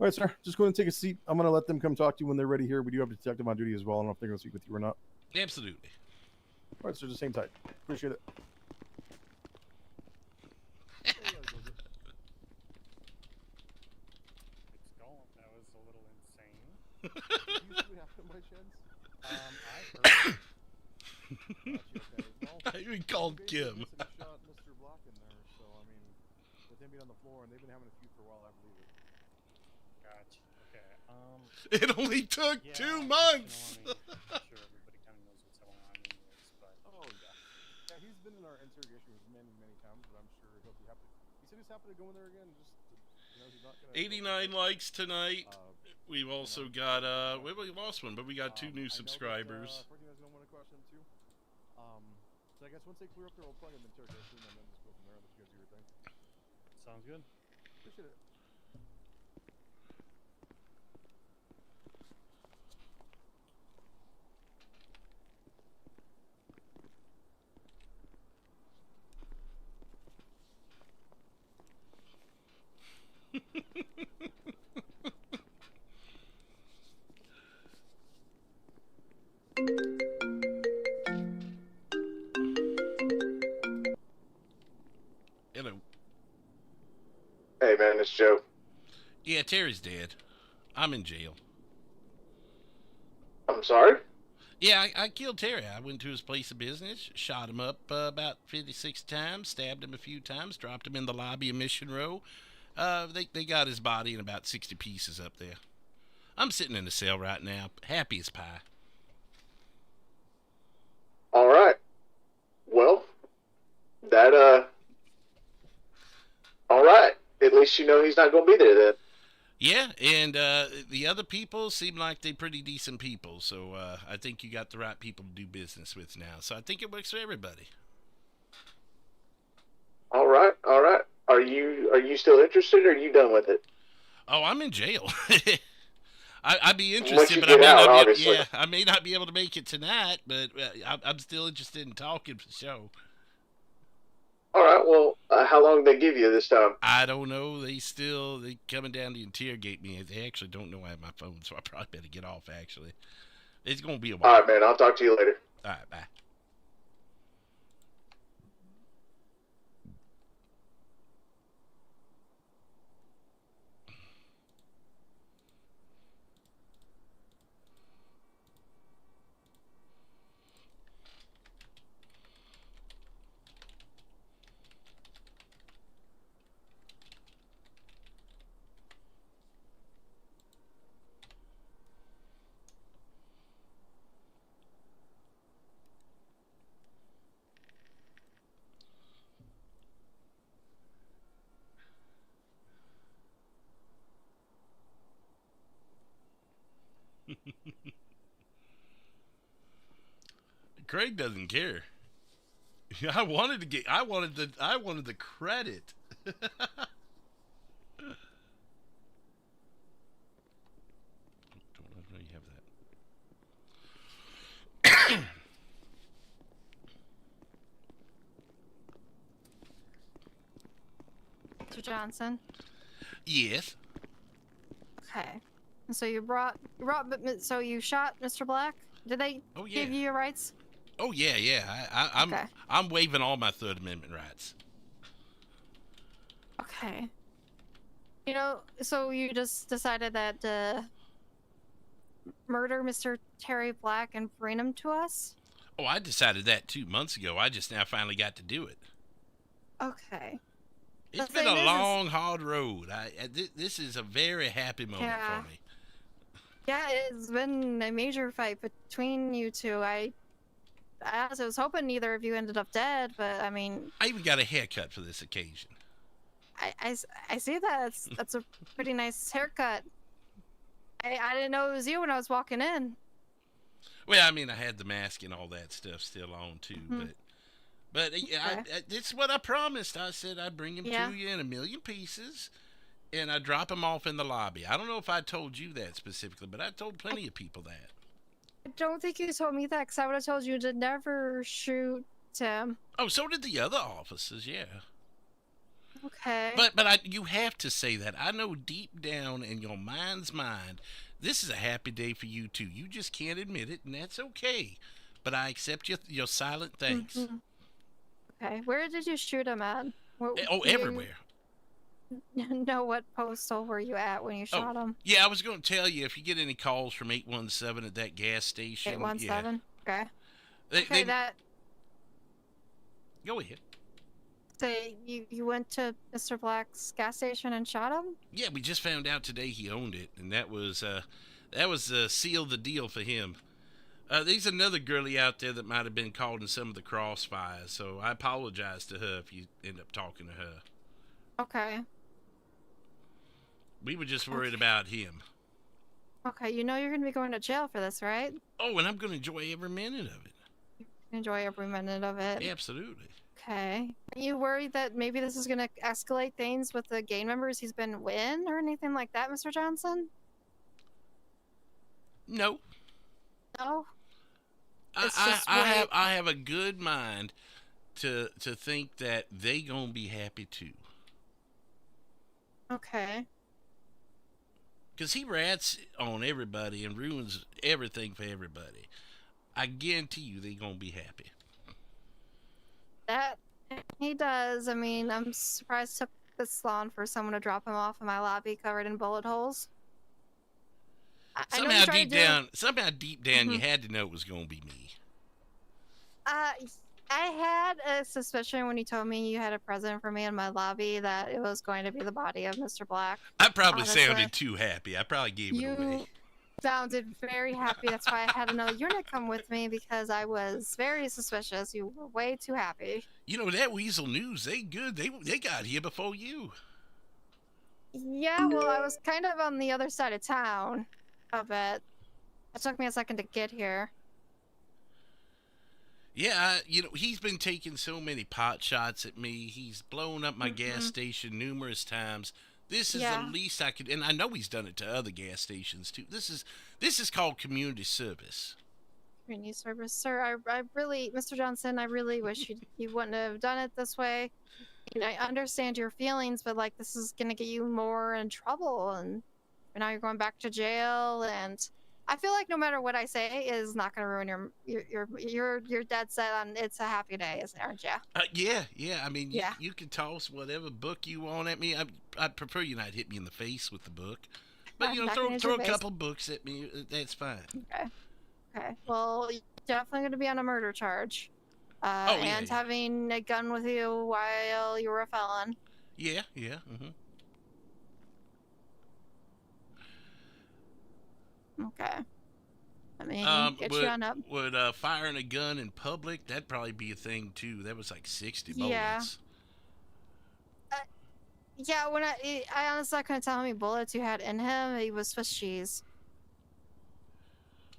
All right, sir. Just go ahead and take a seat. I'm going to let them come talk to you when they're ready here. We do have a detective on duty as well. I don't know if they're going to speak with you or not. Absolutely. All right, sir. Just hang tight. Appreciate it. That was a little insane. I even called Kim. Mr. Block in there, so I mean, with him being on the floor and they've been having a feud for a while, I believe it. Gotcha. Okay. It only took 2 months. I'm sure everybody kind of knows what's going on, anyways. But Oh yeah. Yeah, he's been in our interrogation rooms many times, but I'm sure he'll be happy. He said he's happy to go in there again. Just he's not gonna. 89 likes tonight. We've also got we lost one, but we got 2 new subscribers. You guys don't want to question him too. So I guess once they clear up their old plug in the interrogation, and then just go from there. Let you guys do your thing. sounds good. Appreciate it. Hello. Hey man, it's Joe. Yeah, Terry's dead. I'm in jail. I'm sorry? Yeah, I killed Terry. I went to his place of business, shot him up about 56 times, stabbed him a few times, dropped him in the lobby of Mission Row. They got his body in about 60 pieces up there. I'm sitting in the cell right now, happy as pie. All right. Well, that all right. At least you know he's not going to be there then. Yeah, and the other people seem like they're pretty decent people, so I think you got the right people to do business with now. So I think it works for everybody. All right. All right. Are you still interested, or are you done with it? Oh, I'm in jail. I'd be Once interested, you but I get may out, not be. obviously. Yeah, I may not be able to make it tonight, but I'm still interested in talking for sure. All right. Well, how long did they give you this time? I don't know. They coming down to interrogate me. They actually don't know I have my phone, so I probably better get off. Actually, it's gonna be a while. All right, man. I'll talk to you later. All right, bye. Craig doesn't care. I wanted the credit. Don't know you have that. Mr. Johnson. Yes. Okay. So so you shot Mr. Black? Did they give you your rights? Oh yeah. I'm waiving all my Third Amendment rights. Okay. You know, so you just decided that murder Mr. Terry Black and bring him to us? Oh, I decided that 2 months ago. I just now finally got to do it. Okay. It's been a long, hard road. This is a very happy moment for me. Yeah, it's been a major fight between you two. I honestly was hoping neither of you ended up dead, but I mean... I even got a haircut for this occasion. I see that. That's a pretty nice haircut. I didn't know it was you when I was walking in. Well, I mean, I had the mask and all that stuff still on, too, But it's what I promised. I said I'd bring him to you in a million pieces, and I'd drop him off in the lobby. I don't know if I told you that specifically, but I told plenty of people that. I don't think you told me that, because I would have told you to never shoot him. Oh, so did the other officers, yeah. Okay. But you have to say that. I know deep down in your mind's mind, this is a happy day for you, too. You just can't admit it, and that's okay. But I accept your silent thanks. Okay, where did you shoot him at? Everywhere. Know what postal were you at when you shot him? Yeah, I was going to tell you, if you get any calls from 817 at that gas station. 817? Yeah. Okay. Go ahead. So you went to Mr. Black's gas station and shot him? Yeah, we just found out today he owned it, and that was seal the deal for him. There's another girlie out there that might have been caught in some of the crossfires, so I apologize to her if you end up talking to her. Okay. We were just worried about him. Okay, you know you're going to be going to jail for this, right? Oh, and I'm going to enjoy every minute of it. Enjoy every minute of it. Absolutely. Okay. Are you worried that maybe this is going to escalate things with the gang members he's been with or anything like that, Mr. Johnson? No. No? I have a good mind to think that they gonna be happy too. Okay. Cause he rats on everybody and ruins everything for everybody. I guarantee you they gonna be happy. That he does. I mean, I'm surprised it took this long for someone to drop him off in my lobby covered in bullet holes. Somehow deep down, you had to know it was gonna be me. I had a suspicion when you told me you had a present for me in my lobby that it was going to be the body of Mr. Black. I probably sounded too happy. I probably gave it away. You sounded very happy. That's why I had another unit come with me, because I was very suspicious. You were way too happy. You know, that Weasel News, they good. They got here before you. Yeah, well, I was kind of on the other side of town a bit. It took me a second to get here. Yeah, he's been taking so many pot shots at me. He's blown up my gas station numerous times. This is Yeah. the least I could, and I know he's done it to other gas stations too. This is called community service. Community service, sir. I really, Mr. Johnson, I really wish you wouldn't have done it this way. And I understand your feelings, but like this is gonna get you more in trouble, and now you're going back to jail. And I feel like no matter what I say is not gonna ruin your dead set on it's a happy day, aren't you? Yeah. I mean, Yeah. you can toss whatever book you want at me. I'd prefer you not hit me in the face with the book, but I'm you know, not gonna hit throw your a face. couple books at me. That's fine. Okay. Okay. Well, you're definitely gonna be on a murder charge. Oh, yeah, and yeah. having a gun with you while you were a felon. Yeah. Mm-hmm. Okay. I mean, get you would, on up. Would firing a gun in public, that'd probably be a thing too. That was like 60 Yeah. bullets. Yeah, when I honestly couldn't tell how many bullets you had in him. He was Swiss cheese.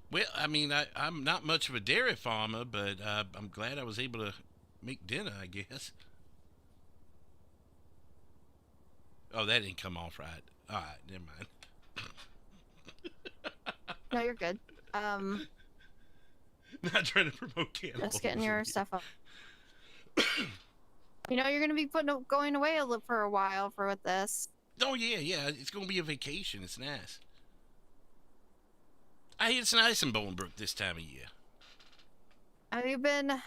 Well, I mean, I'm not much of a dairy farmer, but I'm glad I was able to make dinner, I guess. Oh, that didn't come off right. All right, never mind. No, you're good. Not trying to promote cannibalism. Just getting your stuff up. You know, you're gonna be going away for a while with this. Oh yeah. It's gonna be a vacation. It's nice. I hear it's nice in Bolingbrook this time of year. You've been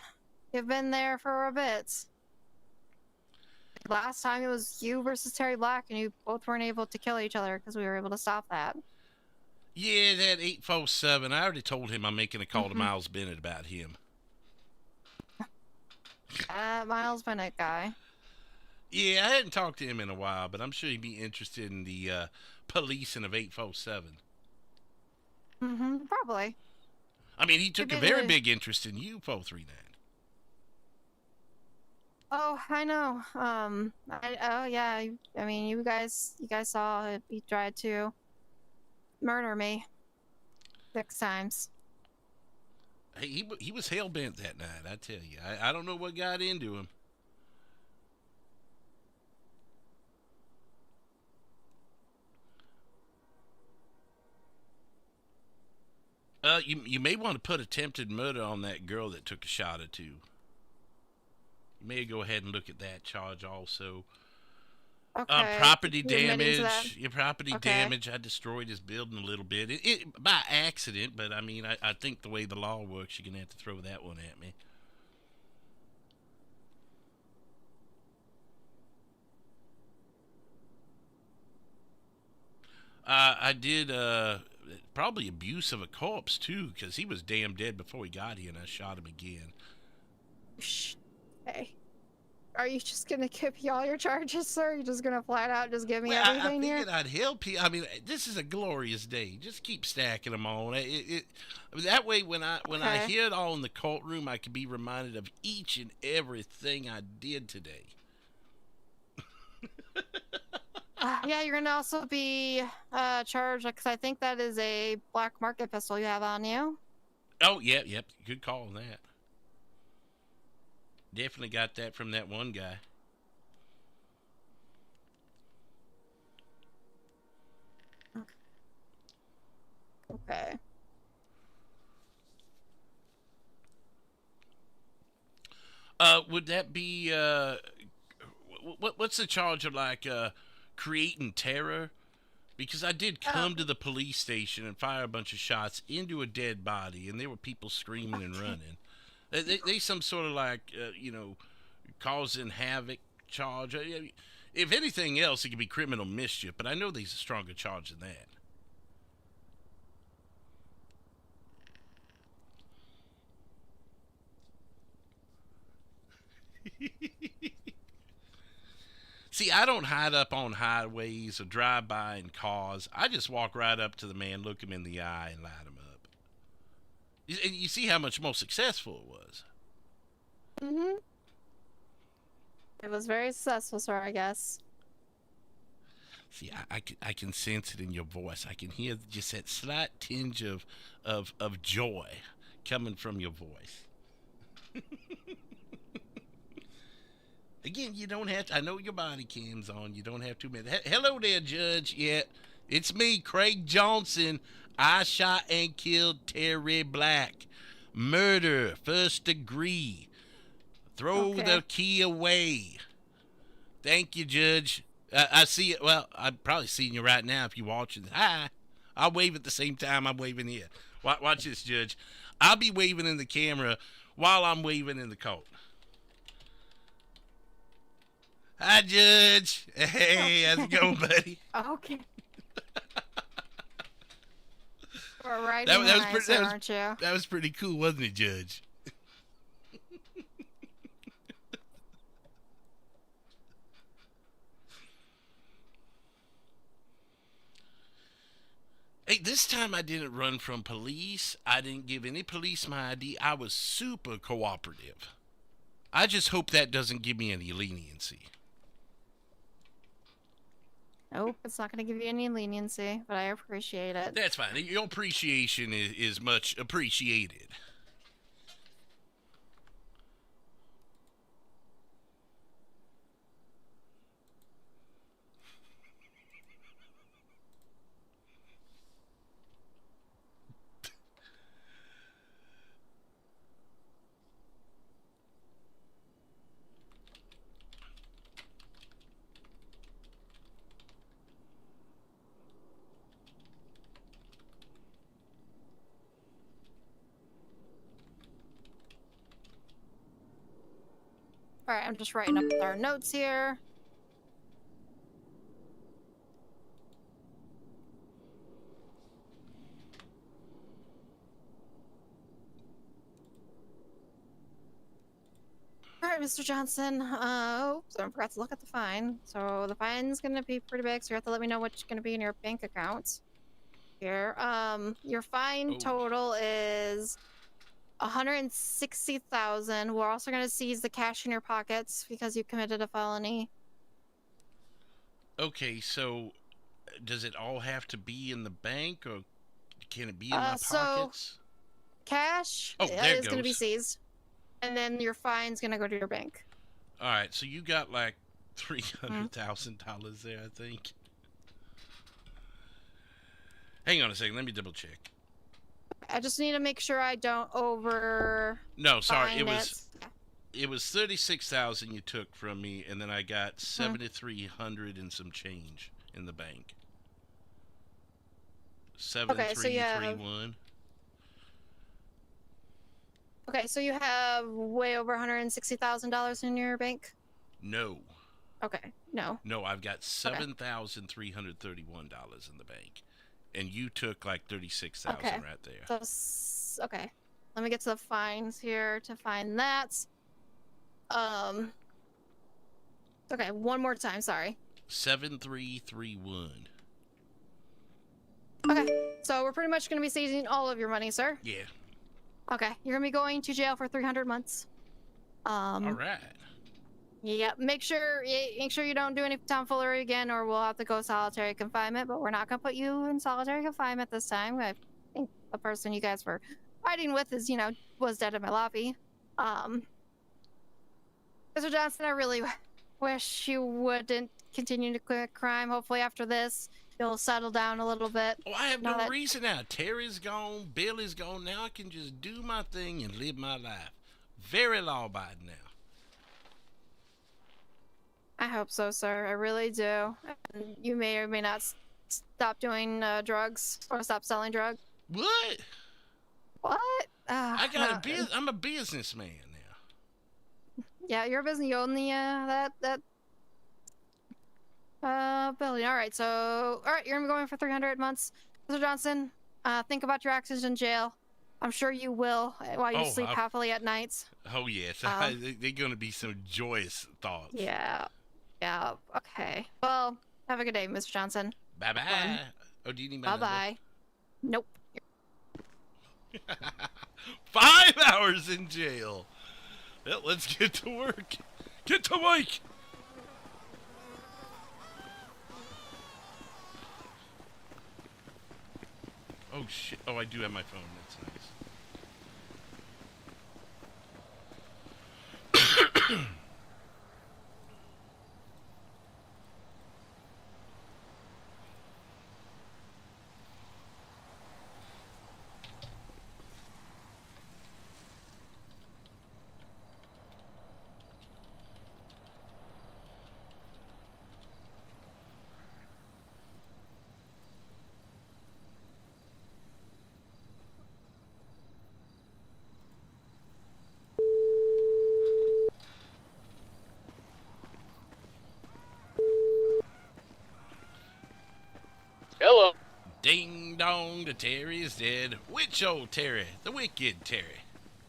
there for a bit. Last time it was you versus Terry Black, and you both weren't able to kill each other because we were able to stop that. Yeah, that 847. I already told him I'm making a call to Miles Bennett about him. Miles Bennett guy. Yeah, I hadn't talked to him in a while, but I'm sure he'd be interested in the policing of 847. Probably. I mean, he took a very big interest in you, 439. Oh, I know. Yeah. I mean, you guys saw it. He tried to murder me 6 times. Hey, he was hell bent that night. I tell you, I don't know what got into him. You may want to put attempted murder on that girl that took a shot or two. You may go ahead and look at that charge also. Okay. Property You're admitting to that? damage. Your property damage. I destroyed his building a little bit. It by accident, but I mean, I think the way the law works, you're gonna have to throw that one at me. I did probably abuse of a corpse too, because he was damn dead before he got here, and I shot him again. Shh. Hey. Are you just gonna give me all your charges, sir? You're just gonna flat out just give me everything I here? figured I'd help you. I mean, this is a glorious day. Just keep stacking them on. That way, when I hear it all in the courtroom, I can be reminded of each and everything I did today. Yeah, you're gonna also be charged because I think that is a black market pistol you have on you. Oh, yep. Good call on that. Definitely got that from that one guy. Okay. Would that be what's the charge of like creating terror? Because I did come to the police station and fire a bunch of shots into a dead body, and there were people screaming and running. They some sort of like causing havoc charge. If anything else, it could be criminal mischief, but I know there's a stronger charge than that. See, I don't hide up on highways or drive by in cars. I just walk right up to the man, look him in the eye, and light him up. You see how much more successful it was. It was very successful, sir, I guess. See, I can sense it in your voice. I can hear just that slight tinge of joy coming from your voice. Again, you don't have to. I know your body cam's on. You don't have to admit. Hello there, Judge. Yeah, it's me, Craig Johnson. I shot and killed Terry Black. Murder, first degree. Throw the key away. Thank you, Judge. I see it. Well, I'm probably seeing you right now if you're watching. Hi. I'll wave at the same time I'm waving here. Watch this, Judge. I'll be waving in the camera while I'm waving in the coat. Hi, Judge. Hey, how's it going, buddy? Okay. We're right That was pretty, aren't you? That was pretty cool, wasn't it, Judge? Hey, this time I didn't run from police. I didn't give any police my ID. I was super cooperative. I just hope that doesn't give me any leniency. Nope, it's not going to give you any leniency, but I appreciate it. That's fine. Your appreciation is much appreciated. Alright, I'm just writing up our notes here. Alright, Mr. Johnson. So I forgot to look at the fine. So the fine's gonna be pretty big, so you have to let me know what's gonna be in your bank account. Here. Your fine total is 160,000. We're also gonna seize the cash in your pockets because you committed a felony. Okay, so does it all have to be in the bank, or can it be in my pockets? Cash is gonna be seized, and then your fine's gonna go to your bank. All right, so you got like $300,000 there, I think. Hang on a second, let me double check. I just need to make sure I don't over. No, sorry, it was 36,000 you took from me, and then I got 7,300 and some change in the bank. 7,331. Okay, so you have way over $160,000 in your bank? No. Okay, no. No, I've got $7,331 in the bank. And you took like 36,000 right there. So, okay. Let me get to the fines here to find that. Okay, one more time, sorry. 7,331. Okay, so we're pretty much going to be seizing all of your money, sir. Yeah. Okay, you're going to be going to jail for 300 months. All right. Yeah, make sure you don't do any tomfoolery again, or we'll have to go solitary confinement. But we're not gonna put you in solitary confinement this time. I think the person you guys were fighting with is, was dead in my lobby. Mr. Johnson, I really wish you wouldn't continue to commit crime. Hopefully, after this, you'll settle down a little bit. Oh, I have no reason now. Terry's gone, Billy's gone. Now I can just do my thing and live my life. Very law-abiding now. I hope so, sir. I really do. And you may or may not stop doing drugs or stop selling drugs. What? What? I'm a businessman now. Yeah, you're a business. You own the building. All right, you're gonna be going for 300 months, Mr. Johnson. Think about your actions in jail. I'm sure you will while you sleep happily at nights. Oh yes, they're gonna be some joyous thoughts. Yeah. Yeah, okay. Well, have a good day, Mr. Johnson. Bye-bye. Oh, do you need my Bye-bye. Nope. 5 hours in jail. Well, let's get to work. Get to work. Oh, shit. Oh, I do have my phone. That's nice. Ding dong, the Terry is dead. Which old Terry? The wicked Terry.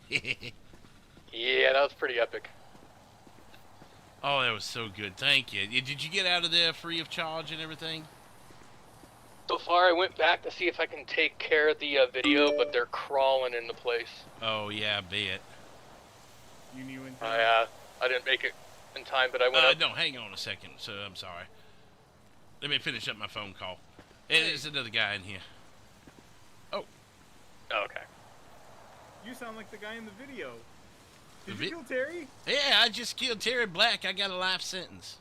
Yeah, that was pretty epic. Oh, that was so good. Thank you. Did you get out of there free of charge and everything? So far, I went back to see if I can take care of the video, but they're crawling in the place. Oh, yeah, I bet. You knew in I didn't make it in time, but I went up. No, hang on a second, sir. I'm sorry. Let me finish up my phone call. Hey, there's another guy in here. Oh. Okay. You sound like the guy in the video. The Did you kill Terry? Yeah, I just killed Terry Black. I got a life sentence.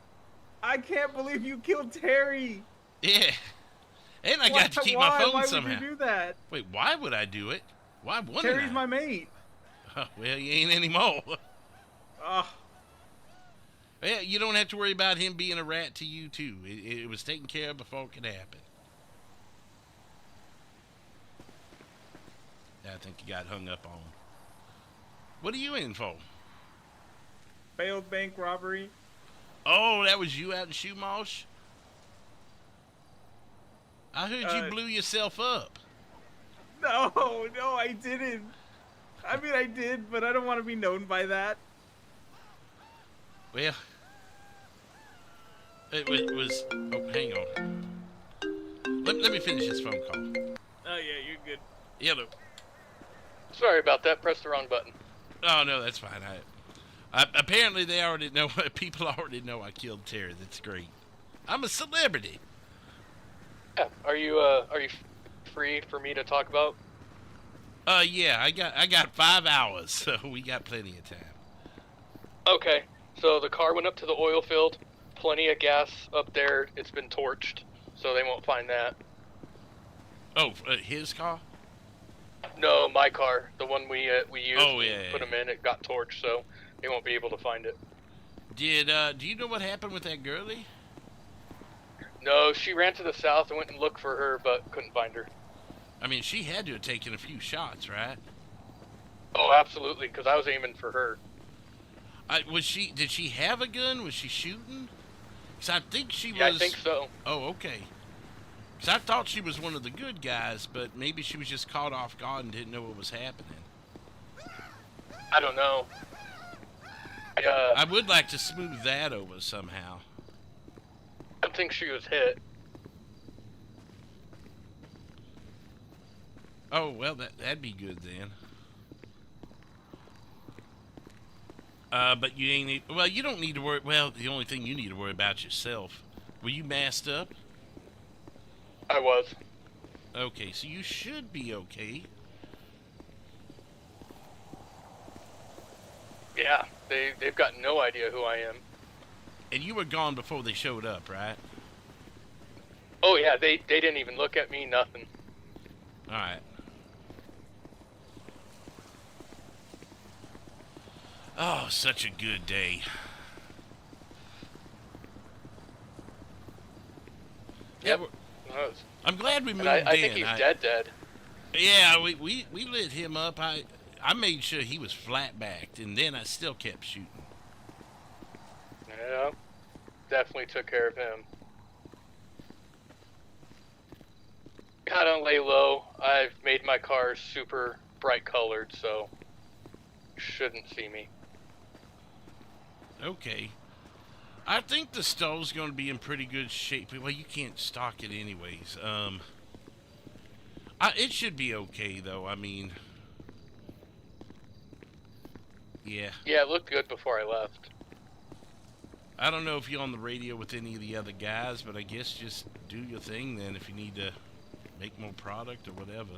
I can't believe you killed Terry. Yeah. And I got to keep my phone somehow. Why would you do that? Wait, why would I do it? Why wouldn't Terry's I? my mate. Oh, well, you ain't anymore. Ugh. Well, you don't have to worry about him being a rat to you, too. It was taken care of before it could happen. I think you got hung up on. What are you in for? Failed bank robbery. Oh, that was you out in Shoemosh? I heard you blew yourself up. No, I didn't. I mean, I did, but I don't want to be known by that. Well, it was oh, hang on. Let me finish this phone call. Oh, yeah, you're good. Hello. Sorry about that. Pressed the wrong button. Oh, no, that's fine. Apparently, they already know. People already know I killed Terry. That's great. I'm a celebrity. Yeah. Are you free for me to talk about? Yeah. I got 5 hours, so we got plenty of time. Okay. So the car went up to the oil field. Plenty of gas up there. It's been torched, so they won't find that. Oh, his car? No, my car. The one we used. Oh, yeah. Put them in. It got torched, so they won't be able to find it. Do you know what happened with that girlie? No, she ran to the south. I went and looked for her, but couldn't find her. I mean, she had to have taken a few shots, right? Oh, absolutely, because I was aiming for her. Did she have a gun? Was she shooting? Because I think she was... Yeah, I think so. Oh, okay. Because I thought she was one of the good guys, but maybe she was just caught off guard and didn't know what was happening. I don't know. I would like to smooth that over somehow. I don't think she was hit. Oh, well, that'd be good then. But you ain't... Well, you don't need to worry... Well, the only thing you need to worry about yourself. Were you masked up? I was. Okay, so you should be okay. Yeah, they've got no idea who I am. And you were gone before they showed up, right? Oh yeah, they didn't even look at me, nothing. Alright. Oh, such a good day. Yep. I'm glad we moved in. I think he's dead. Yeah, we lit him up. I made sure he was flat-backed, and then I still kept shooting. Yeah, definitely took care of him. Gotta lay low. I've made my car super bright colored, so you shouldn't see me. Okay. I think the stove's going to be in pretty good shape. Well, you can't stock it anyways. It should be okay, though. I mean... Yeah. Yeah, it looked good before I left. I don't know if you're on the radio with any of the other guys, but I guess just do your thing then if you need to make more product or whatever.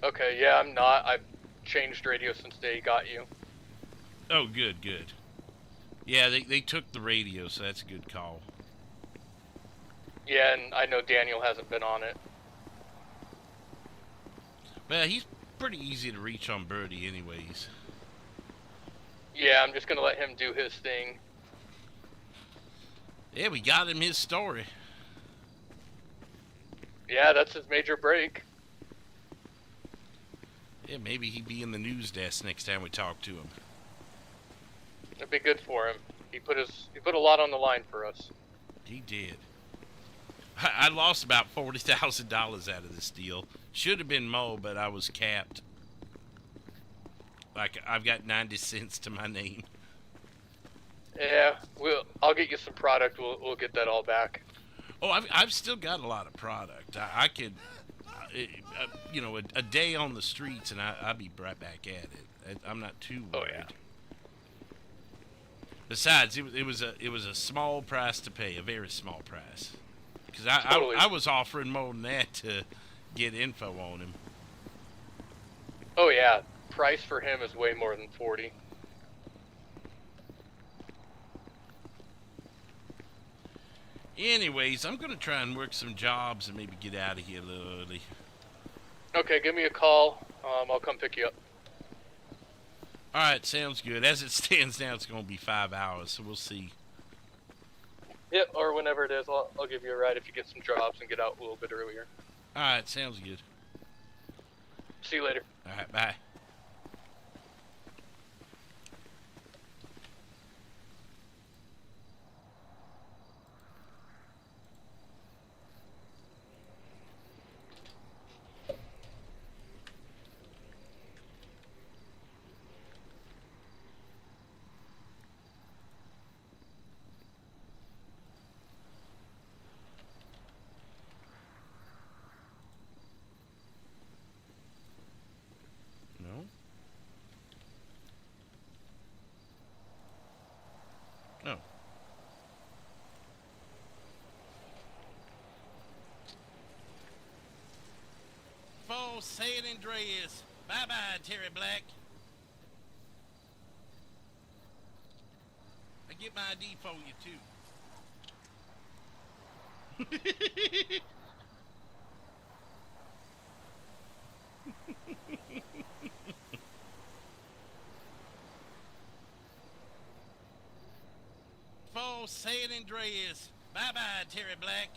Okay, yeah, I'm not. I've changed radio since they got you. Oh, good, good. Yeah, they took the radio, so that's a good call. Yeah, and I know Daniel hasn't been on it. Well, he's pretty easy to reach on Birdie anyways. Yeah, I'm just gonna let him do his thing. Yeah, we got him his story. Yeah, that's his major break. Yeah, maybe he'd be in the news desk next time we talk to him. It'd be good for him. He put a lot on the line for us. He did. I lost about $40,000 out of this deal. Should have been more, but I was capped. Like, I've got 90 cents to my name. Yeah, I'll get you some product. We'll get that all back. Oh, I've still got a lot of product. I could, you know, a day on the streets, and I'll be right back at it. I'm not too worried. Oh yeah. Besides, it was a small price to pay, a very small price, because Totally. I was offering more than that to get info on him. Oh yeah, price for him is way more than 40. Anyways, I'm gonna try and work some jobs and maybe get out of here a little early. Okay, give me a call. I'll come pick you up. All right, sounds good. As it stands now, it's gonna be 5 hours, so we'll see. Yep, or whenever it is, I'll give you a ride if you get some jobs and get out a little bit earlier. All right, sounds good. See you later. All right, bye. No? No. For San Andreas. Bye-bye, Terry Black. I get my ID for you, too. For San Andreas. Bye-bye, Terry Black.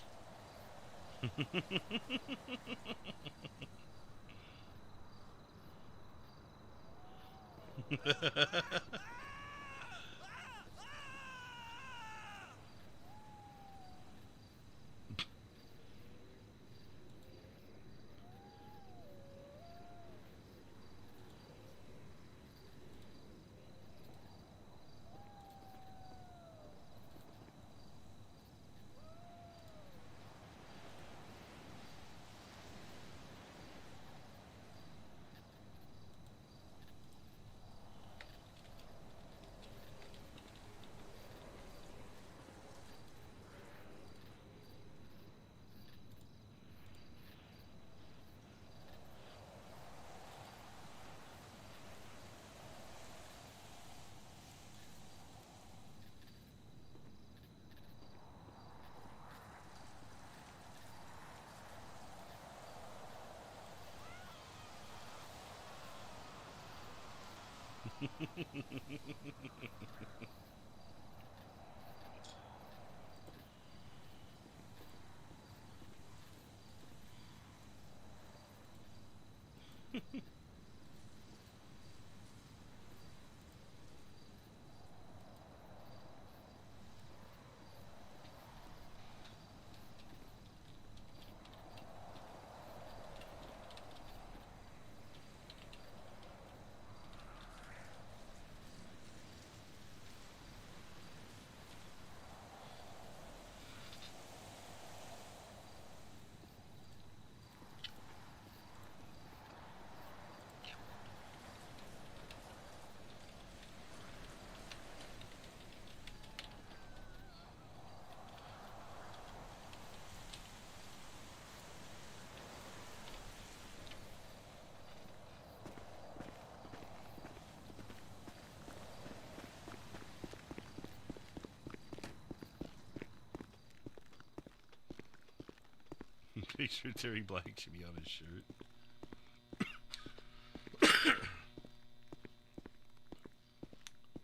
Picture Terry Black should be on his shirt.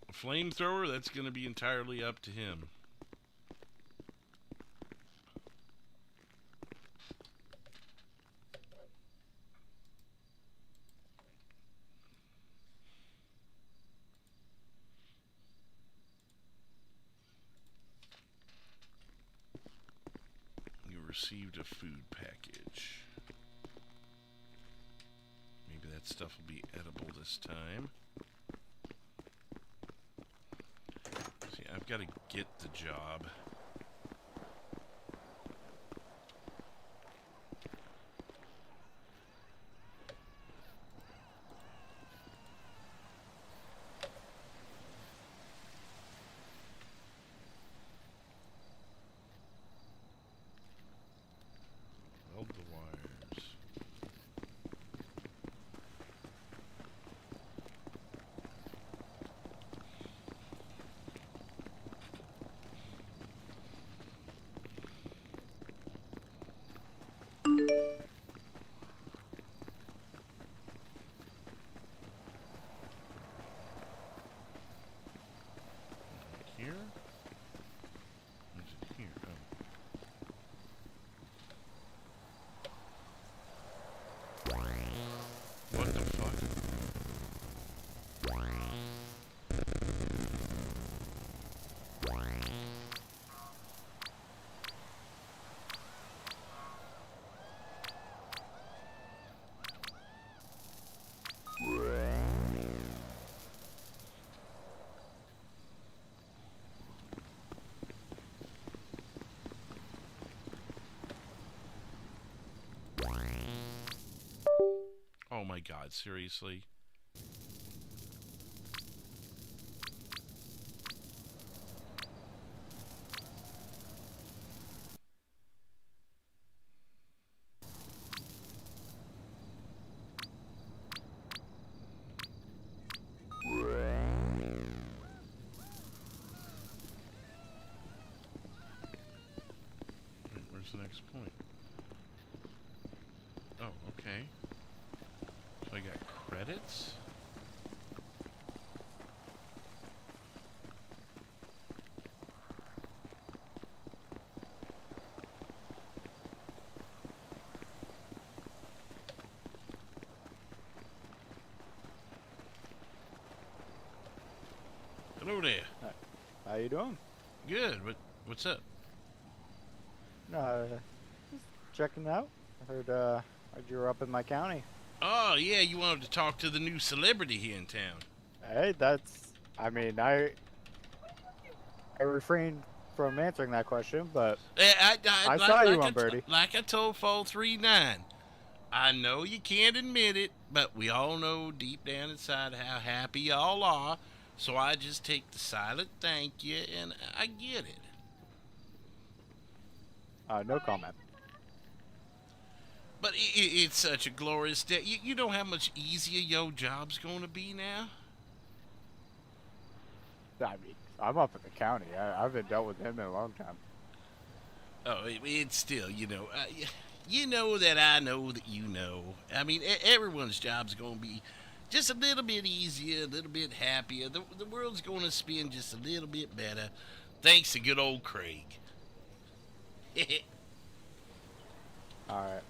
A flamethrower, that's going to be entirely up to him. received a food package. Maybe that stuff will be edible this time. See, I've got to get the job. Weld the wires. Here? Or is it here? Oh. What the fuck? Oh my god, seriously? Where's the next point? Oh, okay. So I got credits? Hello there. How you doing? Good. What's up? Just checking out. I heard you were up in my county. Oh, yeah, you wanted to talk to the new celebrity here in town. Hey, I mean, I refrained from answering that question, but I saw you on Birdie. Like I told 439, I know you can't admit it, but we all know deep down inside how happy y'all are, so I just take the silent thank you, and I get it. No comment. But it's such a glorious day. You know how much easier your job's going to be now? I mean, I'm up in the county. I haven't dealt with him in a long time. Oh, it's still, you know that I know that you know. I mean, everyone's job's going to be just a little bit easier, a little bit happier. The world's going to spin just a little bit better, thanks to good old Craig. Alright.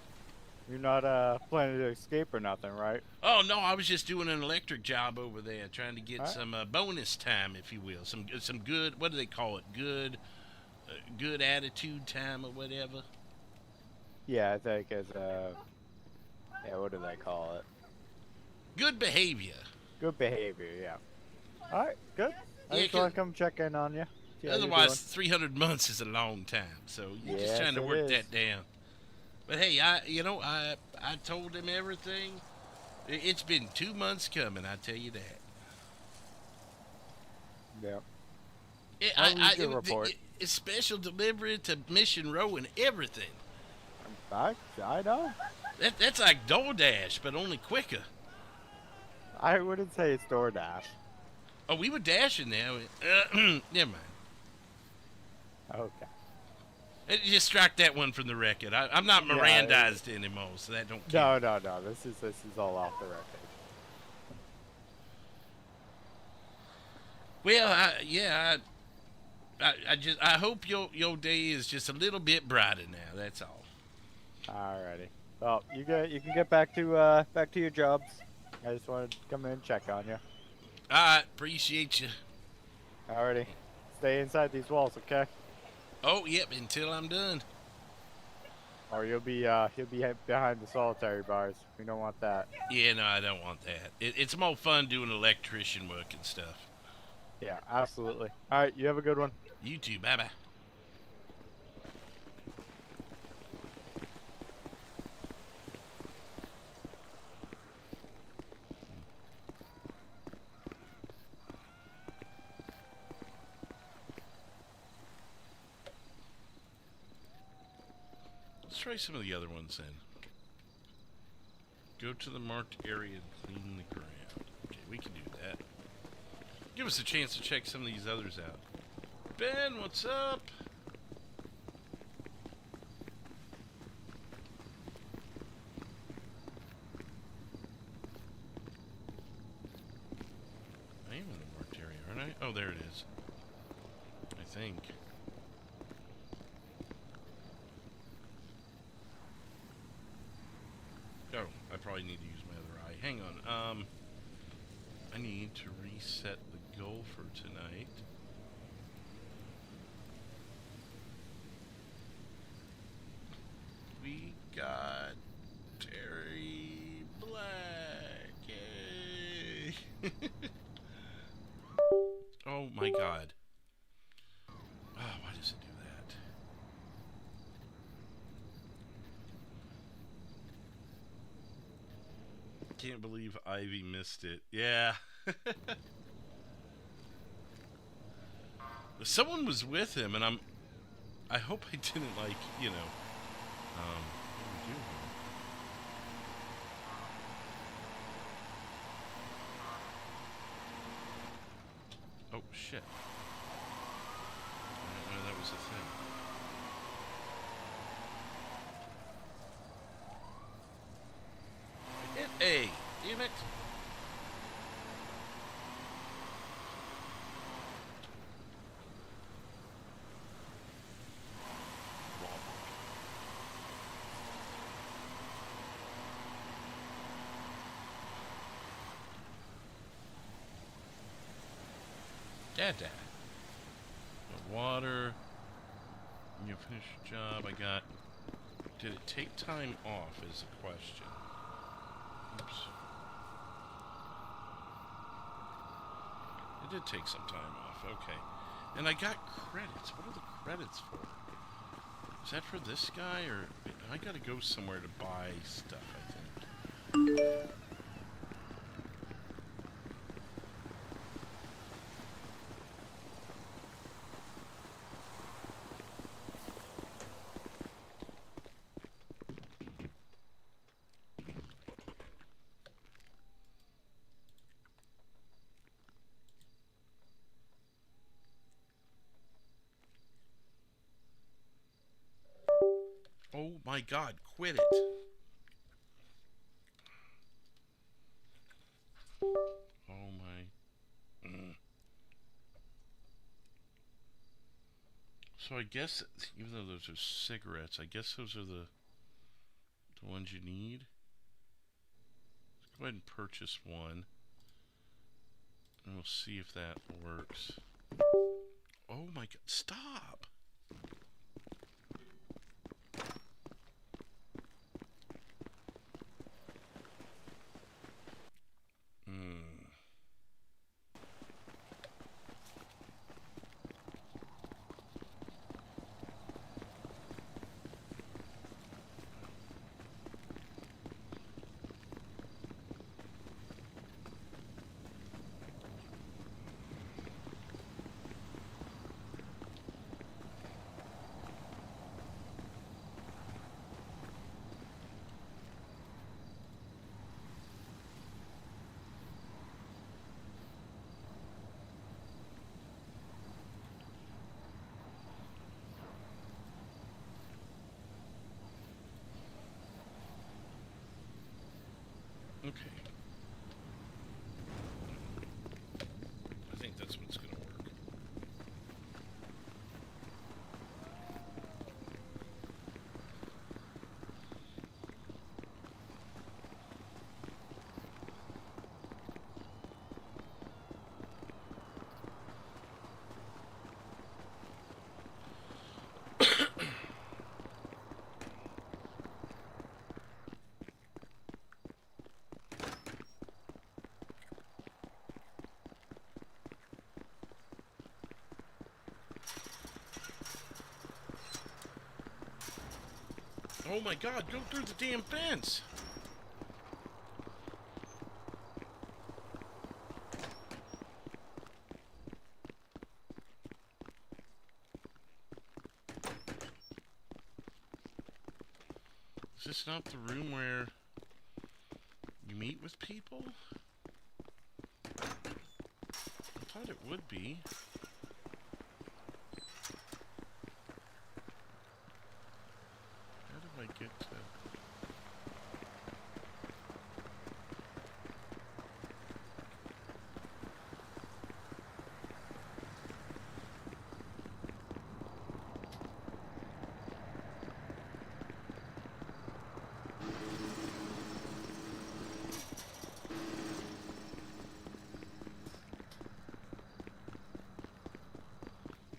You're not planning to escape or nothing, right? Oh, no, I was just doing an electric job over there, trying to get some bonus time, if you will. Some good, what do they call it? Good attitude time or whatever. Yeah, I think it's, yeah, what do they call it? Good behavior. Good behavior, yeah. Alright, good. I Yeah, just want to come check in on you. see how you're Otherwise, 300 months is a long time, so you're just trying to work that down. But hey, I told him everything. It's been 2 months coming, I tell you that. Yeah. I'll read your report. It's special delivery to Mission Row and everything. I know. That's like DoorDash, but only quicker. I wouldn't say it's DoorDash. Oh, we were dashing now. Never mind. Okay. Just strike that one from the record. I'm not Mirandized anymore, so that don't count. No. This is all off the record. Well, I hope your day is just a little bit brighter now. That's all. Alrighty. Well, you can get back to your jobs. I just wanted to come in and check on you. Alright, appreciate you. Alrighty. Stay inside these walls, okay? Oh, yep, until I'm done. Or you'll be behind the solitary bars. We don't want that. Yeah, no, I don't want that. It's more fun doing electrician work and stuff. Yeah, absolutely. All right, you have a good one. You too. Bye bye. Let's try some of the other ones then. Go to the marked area and clean the ground. Okay, we can do that. Give us a chance to check some of these others out. Ben, what's up? I am in the marked area, aren't I? Oh, there it is. I think. Oh, I probably need to use my other eye. Hang on. I need to reset the goal for tonight. We got Terry Black. Yay! Oh my god. Oh, why does it do that? Can't believe Ivy missed it. Yeah. Someone was with him, and I hope I didn't, like, you know, what do we do here? Oh, shit. I didn't know that was a thing. Hit A. Damn it. Dada. Water. When you finish your job, I got... Did it take time off is the question. Oops. It did take some time off, okay. And I got credits. What are the credits for? Is that for this guy, or... I gotta go somewhere to buy stuff, I think. Oh my god, quit it. Oh my. So I guess, even though those are cigarettes, I guess those are the ones you need. Let's go ahead and purchase one. And we'll see if that works. Oh my god, stop! Okay. I think that's what's going to work. Oh my god, go through the damn fence! Is this not the room where you meet with people? I thought it would be. How do I get to...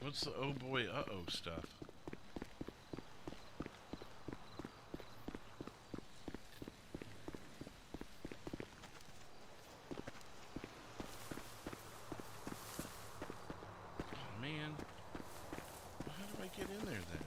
What's the oh boy, uh-oh stuff? Oh man. Well, how do I get in there then?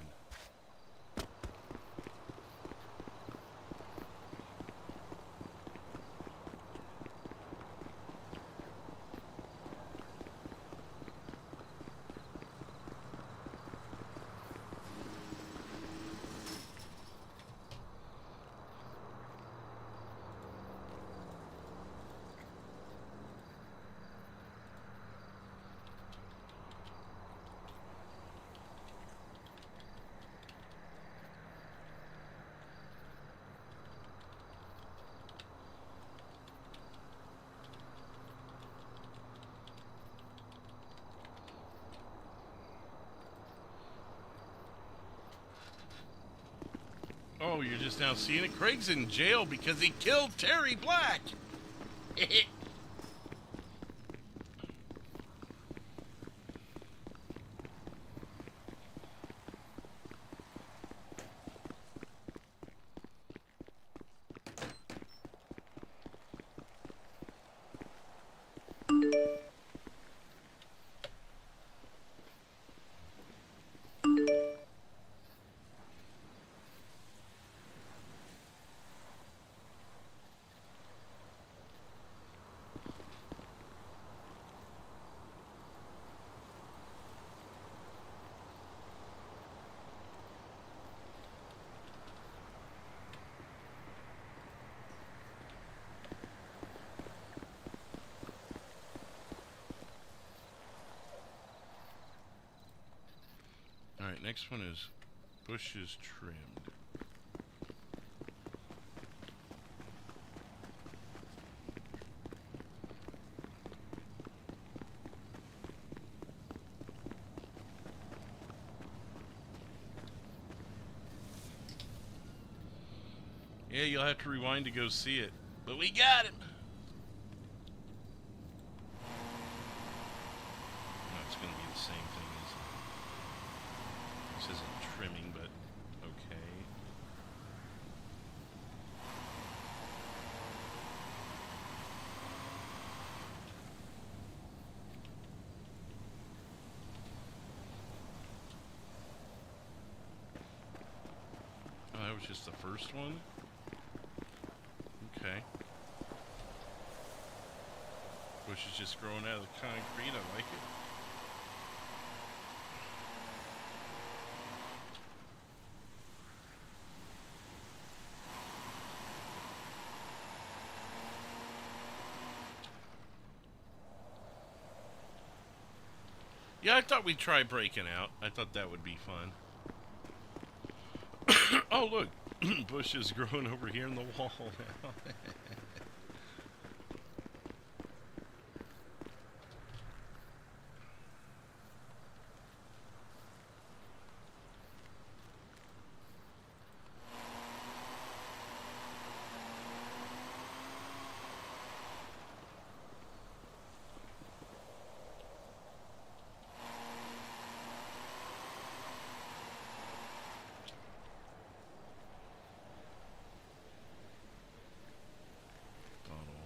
Oh, you're just now seeing it? Craig's in jail because he killed Terry Black! Alright, next one is bushes trimmed. Yeah, you'll have to rewind to go see it. But we got him! No, it's going to be the same thing as... This isn't trimming, but okay. Oh, that was just the first one? Okay. Bush is just growing out of the concrete. I like it. Yeah, I thought we'd try breaking out. I thought that would be fun. Oh, look. Bush is growing over here in the wall now.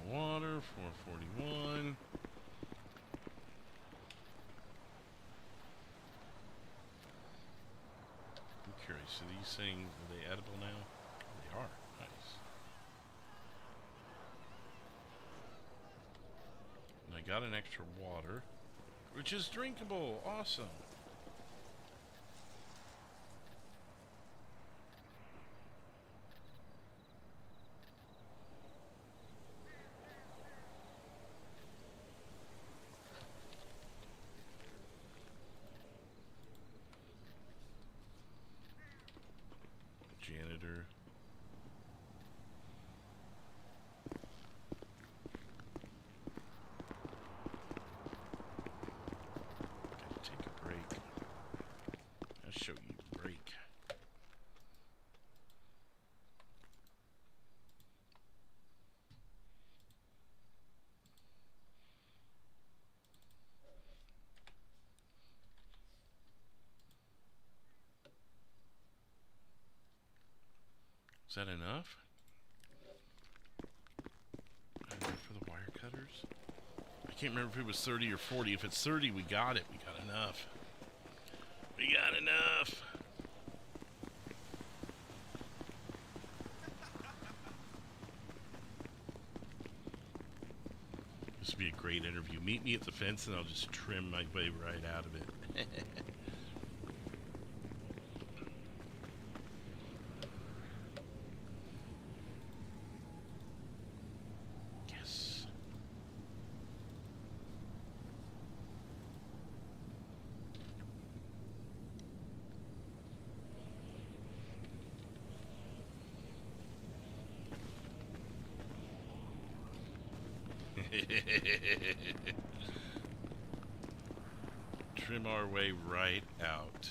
Water, 441. I'm curious, are these saying, are they compatible now? They are. Nice. And I got an extra water, which is drinkable. Awesome. Janitor. Gotta take a break. I'll show you the break. Is that enough? Enough for the wire cutters? I can't remember if it was 30 or 40. If it's 30, we got it. We got enough. We got enough. This would be a great interview. Meet me at the fence and I'll just trim my way right out of it. Trim our way right out.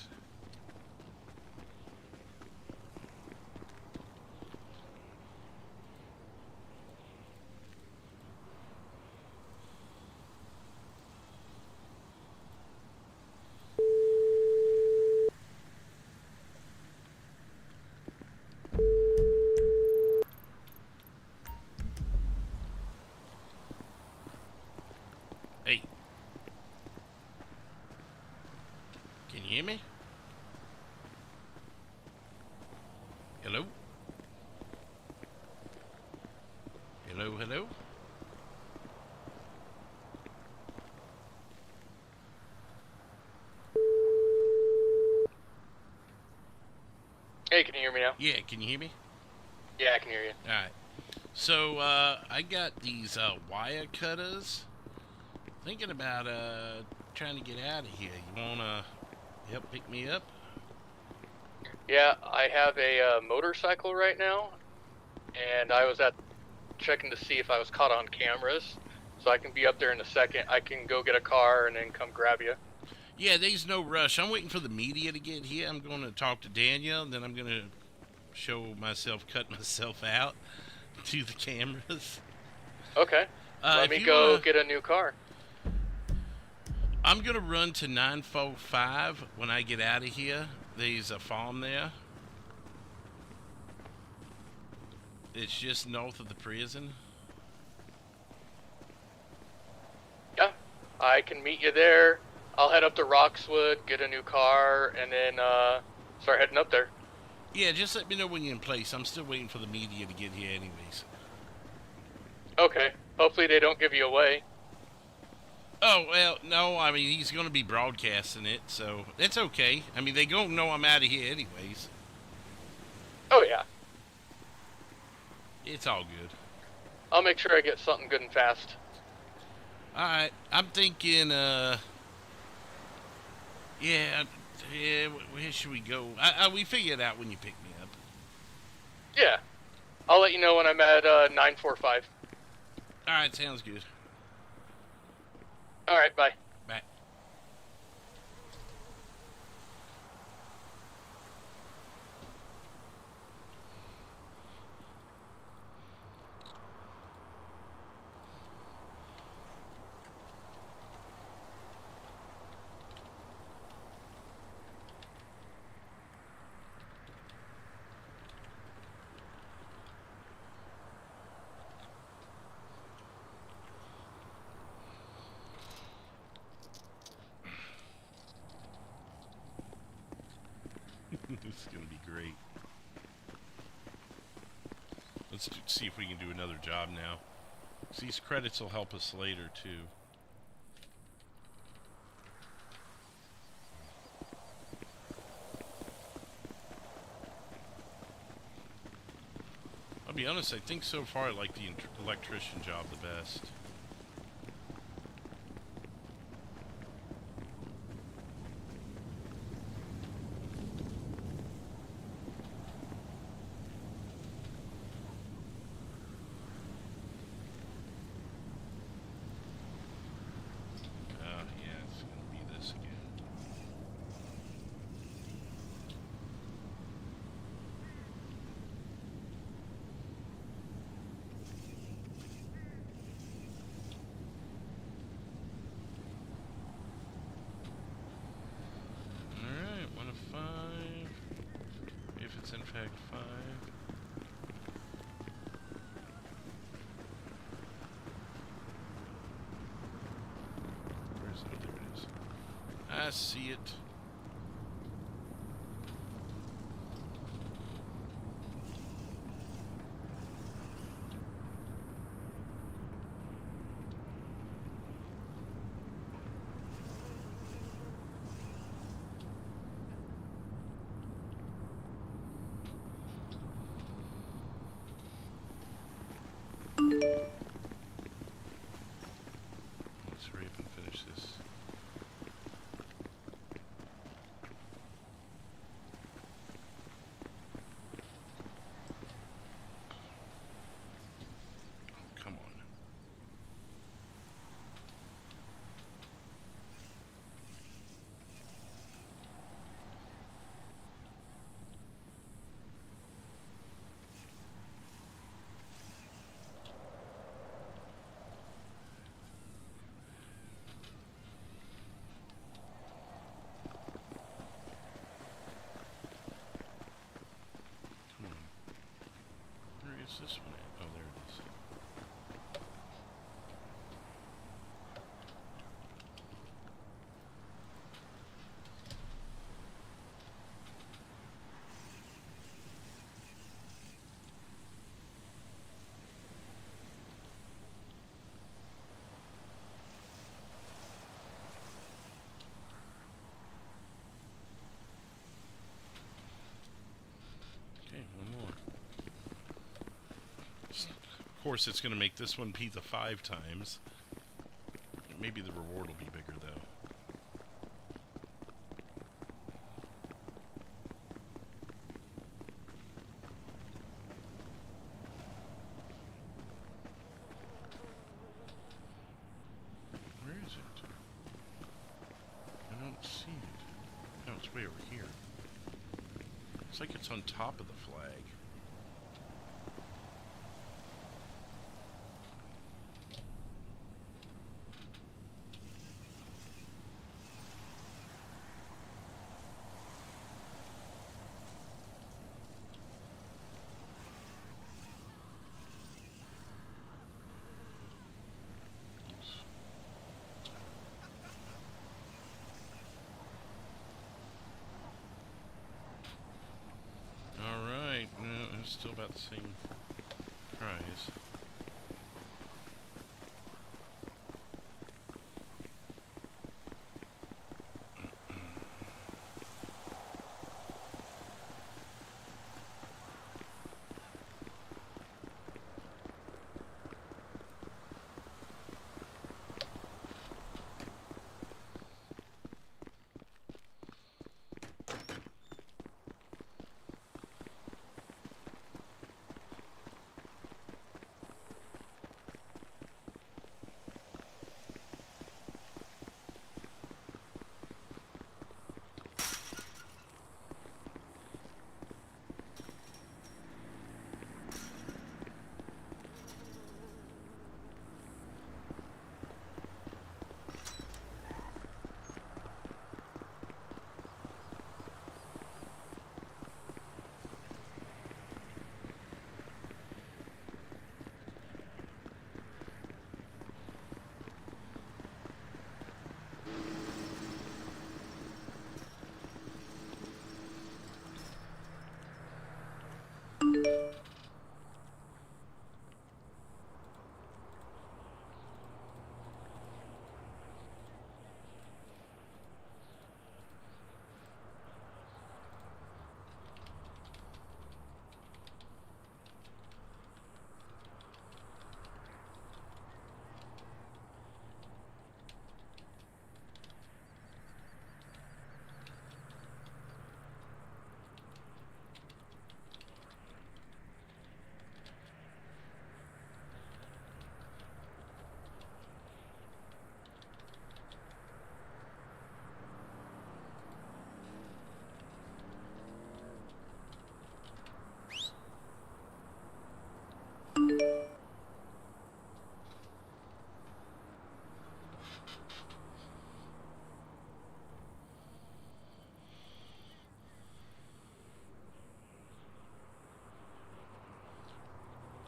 Hey. Can you hear me? Hello? Hello, hello? Hey, can you hear me now? Yeah, can you hear me? Yeah, I can hear you. Alright. So, I got these, wire cutters. Thinking about, trying to get out of here. You wanna help pick me up? Yeah, I have a motorcycle right now, and I was checking to see if I was caught on cameras, so I can be up there in a second. I can go get a car and then come grab you. Yeah, there's no rush. I'm waiting for the media to get here. I'm going to talk to Daniel, and then I'm going to show myself, cut myself out to the cameras. Okay. Let me go get a new car. I'm going to run to 945 when I get out of here. There's a farm there. It's just north of the prison. Yeah, I can meet you there. I'll head up to Roxwood, get a new car, and then start heading up there. Yeah, just let me know when you're in place. I'm still waiting for the media to get here anyways. Okay. Hopefully they don't give you away. Oh, well, no, I mean, he's going to be broadcasting it, so it's okay. I mean, they don't know I'm out of here anyways. Oh, yeah. It's all good. I'll make sure I get something good and fast. Alright, I'm thinking, yeah, where should we go? We figure it out when you pick me up. Yeah. I'll let you know when I'm at 945. Alright, sounds good. Alright, bye. Bye. This is gonna be great. let's see if we can do another job now. These credits will help us later too. I'll be honest, I think so far I like the electrician job the best. In fact, 5. Where is it? There it is. I see it. Let's hurry up and finish this. Oh, come on. Where is this one at? Oh, there it is. Okay, one more. Of course, it's going to make this one pizza 5 times. Maybe the reward will be bigger, though. Where is it? I don't see it. No, it's way over here. Looks like it's on top of the flag. Alright, no, it's still about the same price.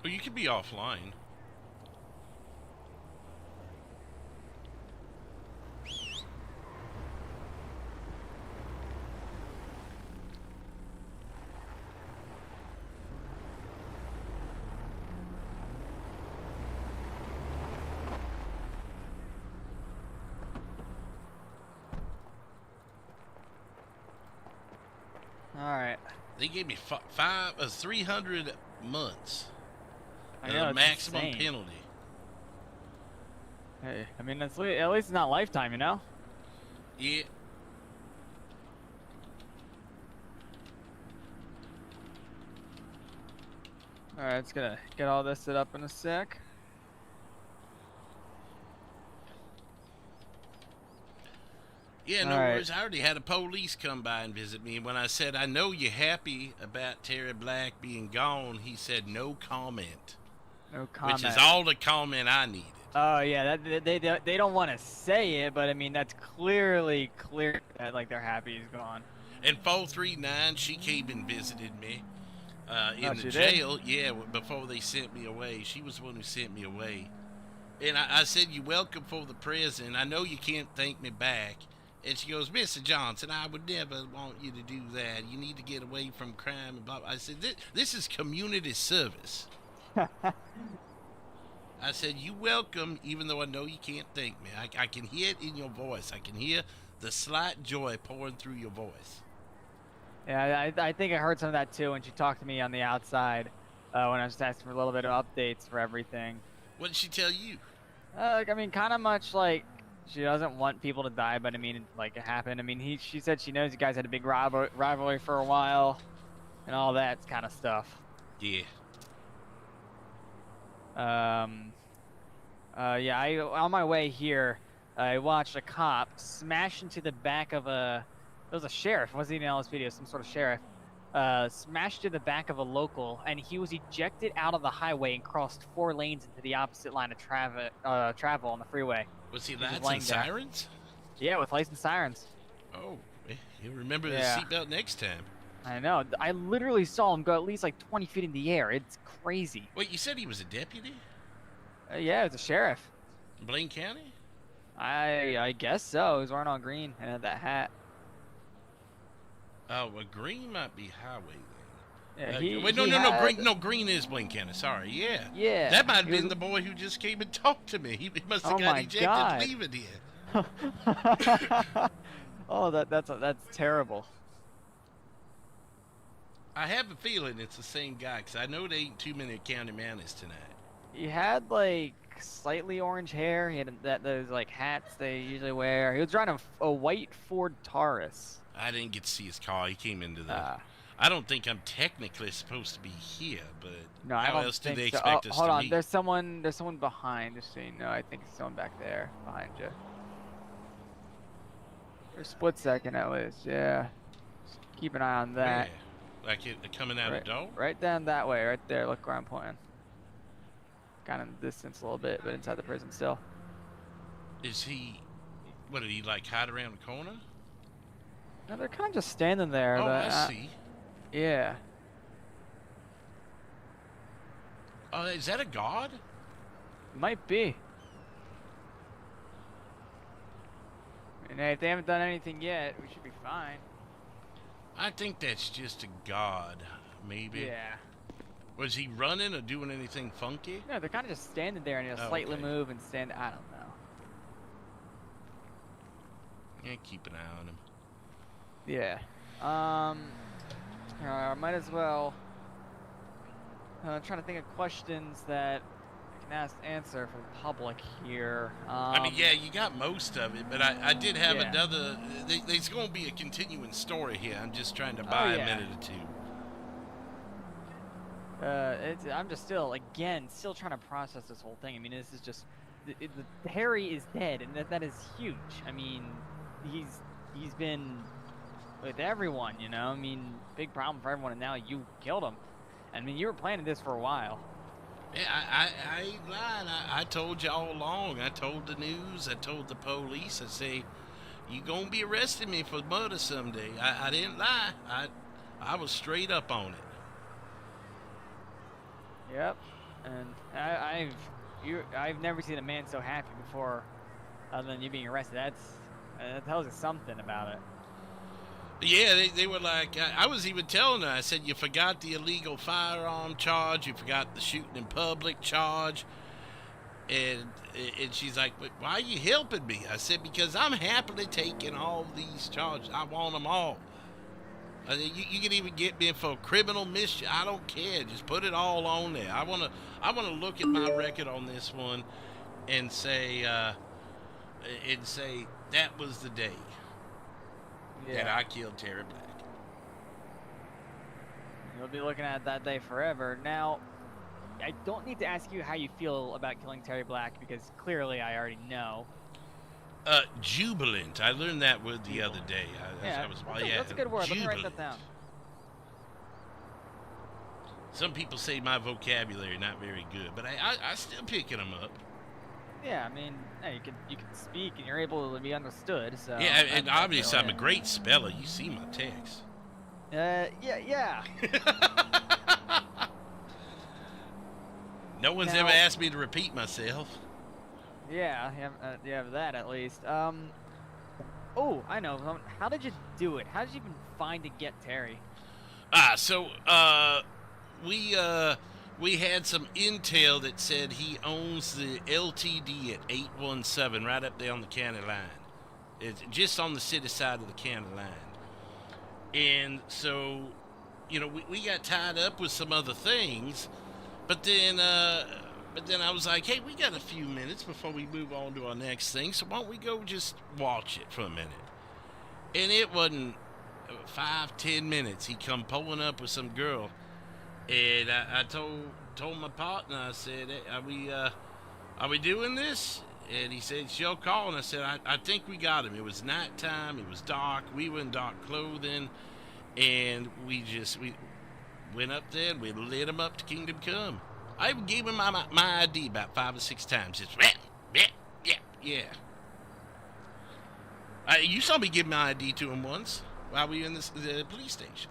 Well, you could be offline. Alright. They gave me 300 months. I know, it's maximum insane. penalty. Hey, I mean, at least it's not lifetime, you know? Yeah. Alright, it's gonna get all this set up in a sec. Yeah, no All right. worries. I already had a police come by and visit me. When I said, I know you're happy about Terry Black being gone, he said, no comment. No comment. Which is all the comment I needed. Oh yeah, they don't want to say it, but I mean that's clear that like they're happy he's gone. And 439, she came and visited me in Oh, the she did? jail. Yeah, before they sent me away. She was the one who sent me away. And I said, you're welcome for the prison. I know you can't thank me back. And she goes, Mr. Johnson, I would never want you to do that. You need to get away from crime and blah, blah. I said, this is community service. I said, you welcome, even though I know you can't thank me. I can hear it in your voice. I can hear the slight joy pouring through your voice. Yeah, I think I heard some of that too when she talked to me on the outside when I was just asking for a little bit of updates for everything. What did she tell you? I mean, kind of much like she doesn't want people to die, but I mean, like it happened. I mean, she said she knows you guys had a big rivalry for a while, and all that kind of stuff. Yeah. Yeah. On my way here, I watched a cop smash into the back of a. It was a sheriff. It wasn't even an video. Some sort of sheriff. Smashed to the back of a local, and he was ejected out of the highway and crossed 4 lanes into the opposite line of travel on the freeway. Was he just lights laying and there. sirens? Yeah, with lights and sirens. Oh, you remember Yeah. the seatbelt next time. I know. I literally saw him go at least like 20 feet in the air. It's crazy. Wait, you said he was a deputy? Yeah, it was a sheriff. Blaine County? I guess so. He was wearing all green and had that hat. Oh, well, green might be highway then. Yeah, wait, no, green is Blaine County. Sorry, yeah. Yeah. That might have been the boy who just came and talked to me. He must have Oh got my ejected God. leaving here. Oh, that's terrible. I have a feeling it's the same guy, because I know there ain't too many county mounties tonight. He had like slightly orange hair. He had those like hats they usually wear. He was driving a white Ford Taurus. I didn't get to see his car. He came into the... I don't think I'm technically supposed to be here, but No, I how don't else do think they so. expect us Hold to on, meet? there's someone behind. Just so you know, I think there's someone back there behind you. For a split second at least, yeah. Just keep an eye on that. Where? Like it coming out of the door? Right down that way, right there. Look where I'm pointing. Kind of in the distance a little bit, but inside the prison still. Is he... What, did he like hide around the corner? No, they're kind of just standing there. Oh, but, I see. Yeah. Oh, is that a god? Might be. And hey, if they haven't done anything yet, we should be fine. I think that's just a god, maybe. Yeah. Was he running or doing anything funky? No, they're kind of just standing there and he'll Oh, slightly okay. move and stand. I don't know. Yeah, keep an eye on him. Yeah. Might as well. Trying to think of questions that I can answer for the public here. I mean, yeah, you got most of it, but I did have yeah. another... There's going to be a continuing story here. I'm just trying to buy a minute or two. I'm just still trying to process this whole thing. I mean, this is just... Harry is dead, and that is huge. I mean, he's been with everyone, you know? I mean, big problem for everyone, and now you killed him. I mean, you were planning this for a while. Yeah, I ain't lying. I told you all along. I told the news. I told the police. I say, you gonna be arresting me for murder someday. I didn't lie. I was straight up on it. Yep. And I've never seen a man so happy before, other than you being arrested. That tells us something about it. Yeah, they were like, I was even telling her, I said, you forgot the illegal firearm charge, you forgot the shooting in public charge, and she's like, but why are you helping me? I said, because I'm happily taking all these charges. I want them all. I said, you can even get me for criminal mischief. I don't care. Just put it all on there. I wanna look at my record on this one and say that was the day that I killed Terry Black. You'll be looking at that day forever. Now, I don't need to ask you how you feel about killing Terry Black, because clearly I already know. Jubilant. I learned that word the other day. That's a good word. Let me write that down. Some people say my vocabulary not very good, but I still picking them up. Yeah, I mean, hey, you can speak and you're able to be understood. So yeah, and obviously I'm a great speller. You see my text. Yeah. No one's ever asked me to repeat myself. Yeah, you have that at least. Oh, I know. How did you do it? How did you even find to get Terry? We had some intel that said he owns the LTD at 817 right up there on the county line. It's just on the city side of the county line. And so, we got tied up with some other things, but then I was like, hey, we got a few minutes before we move on to our next thing, so why don't we go just watch it for a minute? And it wasn't 5-10 minutes. He come pulling up with some girl, and I told my partner, I said, hey, are we doing this? And he said, it's your call. And I said, I think we got him. It was nighttime. It was dark. We were in dark clothing, and we went up there and we lit him up to Kingdom Come. I even gave him my ID about 5 or 6 times. Just yeah. You saw me give my ID to him once while we were in the police station.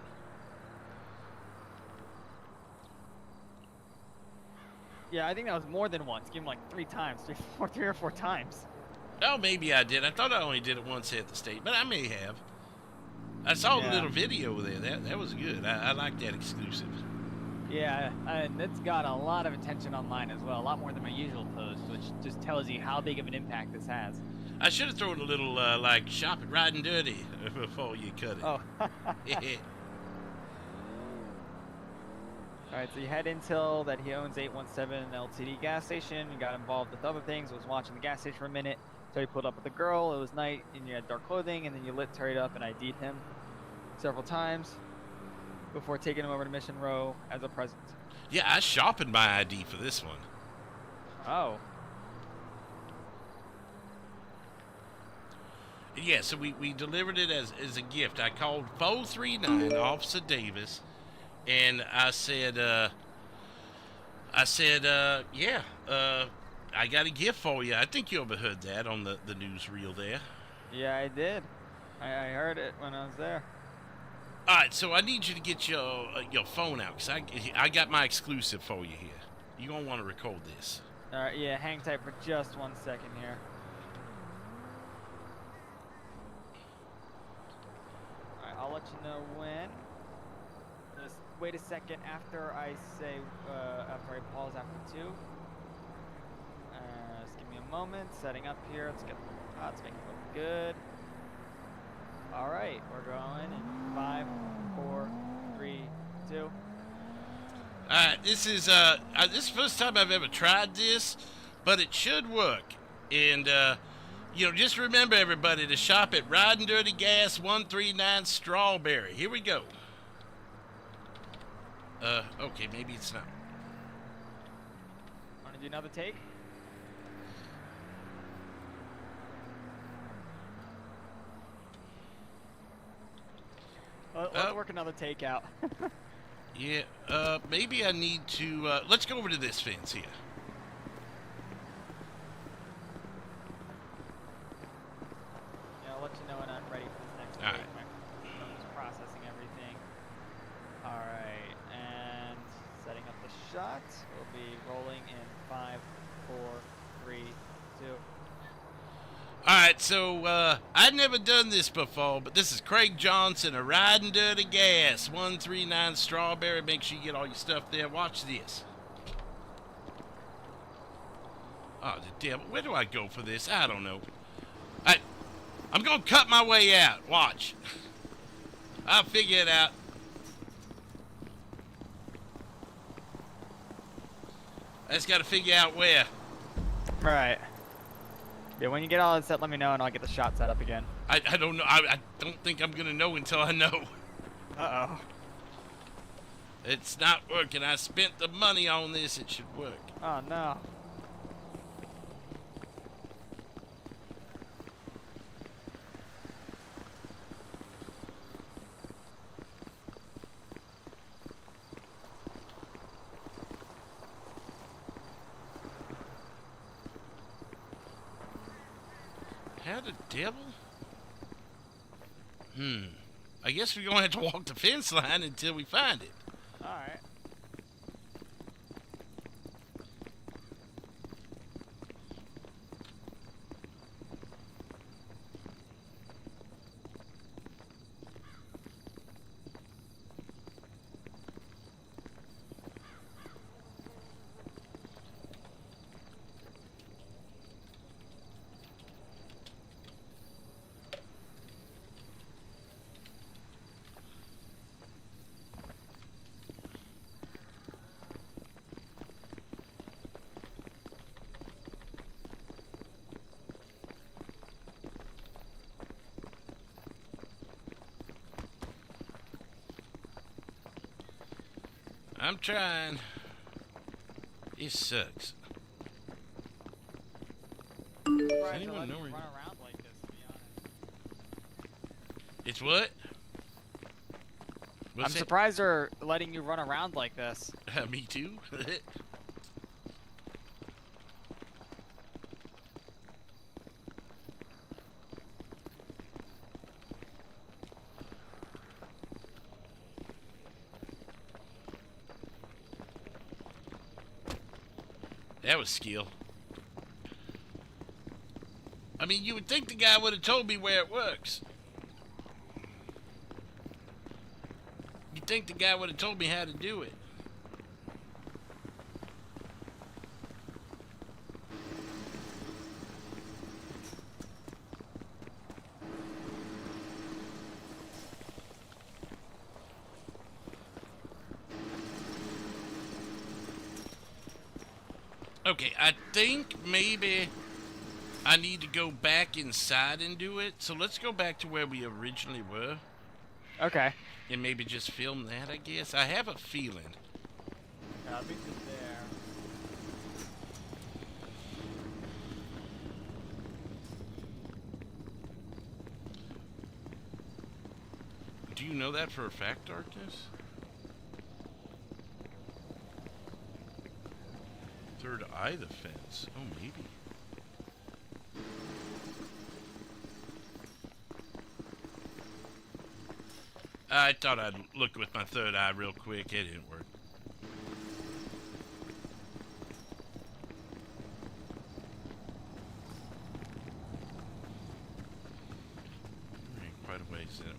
Yeah, I think that was more than once. Give him like 3 times, 3 or 4 times. Oh, maybe I did. I thought I only did it once at the state, but I may have. I saw the little video there. That was good. I like that exclusive. Yeah, and it's got a lot of attention online as well. A lot more than my usual post, which just tells you how big of an impact this has. I should have thrown a little, shop it riding dirty before you cut it. Oh. Alright, so you had intel that he owns 817 LTD gas station. You got involved with other things. Was watching the gas station for a minute. So you pulled up with a girl. It was night, and you had dark clothing, and then you lit Terry up and ID'd him several times before taking him over to Mission Row as a present. Yeah, I sharpened my ID for this one. Oh. Yeah, so we delivered it as a gift. I called 439 Officer Davis, and I said, yeah, I got a gift for you. I think you overheard that on the newsreel there. Yeah, I did. I heard it when I was there. All right, so I need you to get your phone out, because I got my exclusive for you here. You're going to want to record this. All right, yeah, hang tight for just 1 second here. All right, I'll let you know when. Just wait a second after I say, after I pause after 2. Just give me a moment, setting up here. Let's make it look good. All right, we're going in 5, 4, 3, 2. All right, this is the first time I've ever tried this, but it should work. And just remember, everybody, to shop at Riding Dirty Gas 139 Strawberry. Here we go. Okay, maybe it's not. Want to do another take? Let's work another takeout. Yeah, maybe I need to, let's go over to this fence here. Yeah, I'll let you know when I'm ready for this next take. I'm just processing everything. Alright, and setting up the shot will be rolling in 5, 4, 3, 2. Alright, so, I'd never done this before, but this is Craig Johnson of Riding Dirty Gas, 139 Strawberry. Make sure you get all your stuff there. Watch this. Oh, the devil. Where do I go for this? I don't know. I'm gonna cut my way out. Watch. I'll figure it out. I just gotta figure out where. Right. Yeah, when you get all that set, let me know and I'll get the shot set up again. I don't know. I don't think I'm gonna know until I know. Uh-oh. It's not working. I spent the money on this. It should work. Oh, no. How the devil? I guess we're gonna have to walk the fence line until we find it. Alright. I'm trying. It sucks. Does anyone know where run around like this, to be honest. It's what? I'm surprised they're letting you run around like this. Me too. That was skill. I mean, you would think the guy would have told me where it works. You'd think the guy would have told me how to do it. Okay, I think maybe I need to go back inside and do it. So let's go back to where we originally were. Okay. And maybe just film that, I guess. I have a feeling. I'll be there. Do you know that for a fact, Darkness? Third eye the fence. Oh, maybe. I thought I'd look with my third eye real quick. It didn't work. Quite a ways in it.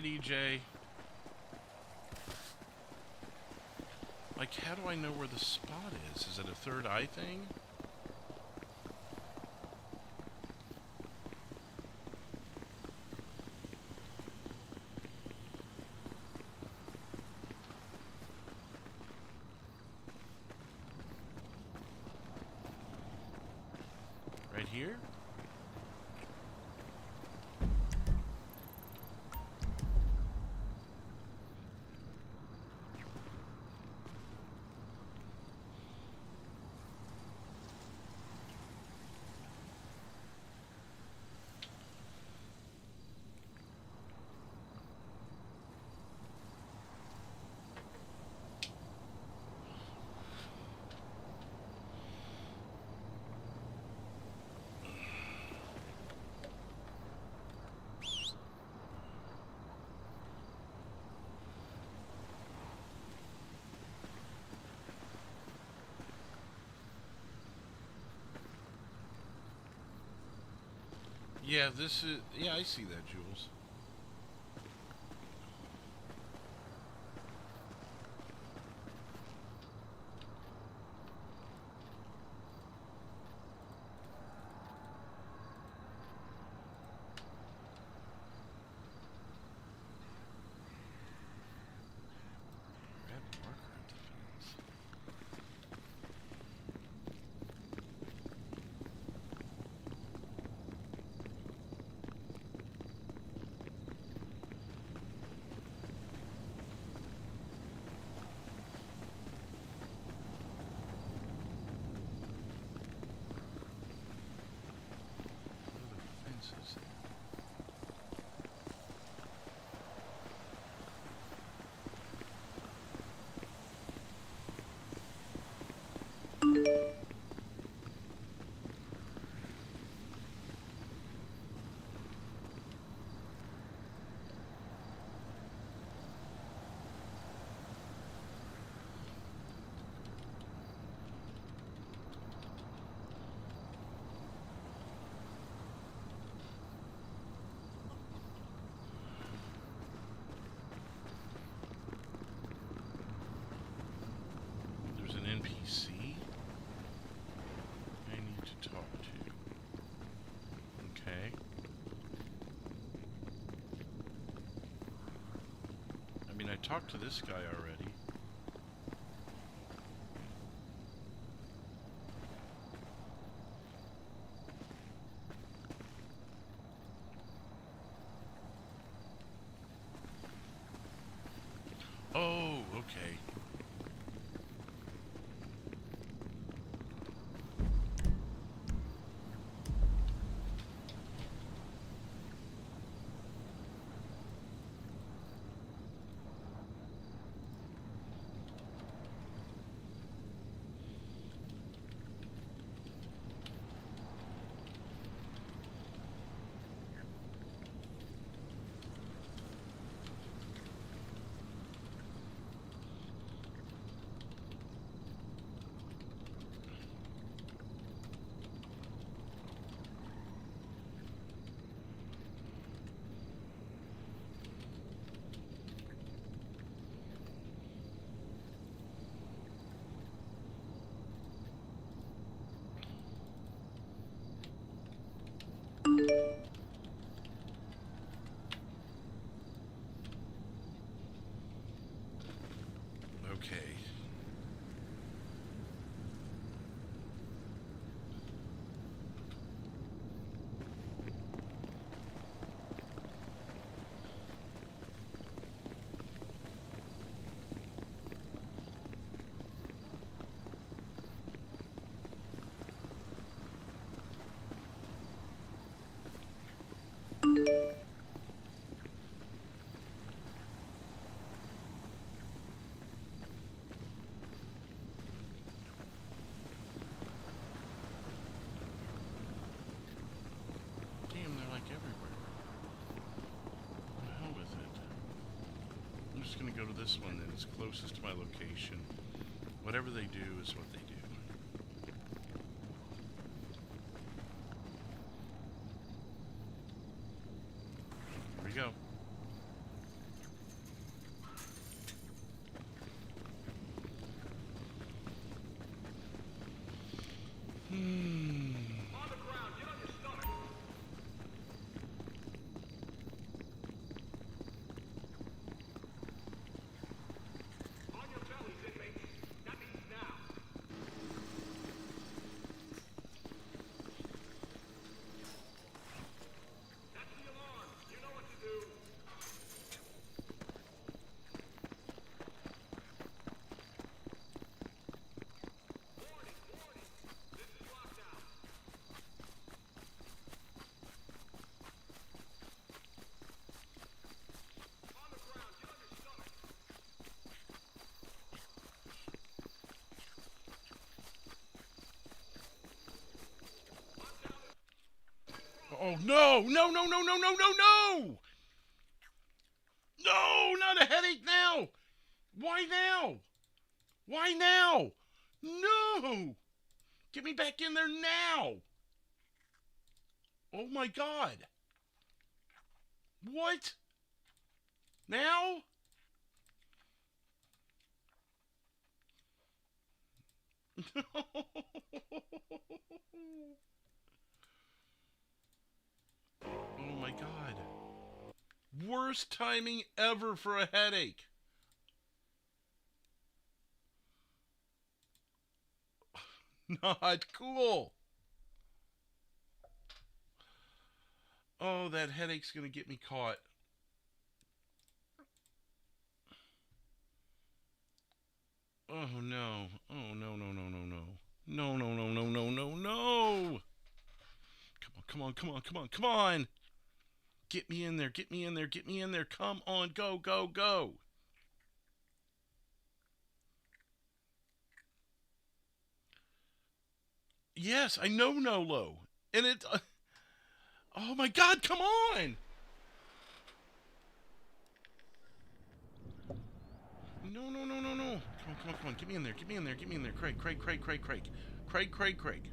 night, EJ. Like, how do I know where the spot is? Is it a third eye thing? Right here? Yeah, this is... Yeah, I see that, Jules. Red marker at the fence. There's an NPC I need to talk to. Okay. I mean, I talked to this guy already. Oh, okay. Okay. Damn, they're like everywhere. What the hell with it? I'm just gonna go to this one then. It's closest to my location. Whatever they do is what they do. Here we go. Oh, no! No, no, no, no, no, no, no! No, not a headache now! Why now? Why now? No! Get me back in there now! Oh my God! What? Now? Oh my God. Worst timing ever for a headache. Not cool. Oh, that headache's gonna get me caught. Oh no. Oh no, no, no, no, no. No, no, no, no, no, no, no. Come on, come on, come on, come on, come on. Get me in there, get me in there, get me in there. Come on, go, go, go. Yes, I know Nolo. And it... oh my God, come on! No, no, no, no, no. Come on, come on, come on. Get me in there, get me in there, get me in there. Craig, Craig, Craig, Craig, Craig. Craig, Craig, Craig.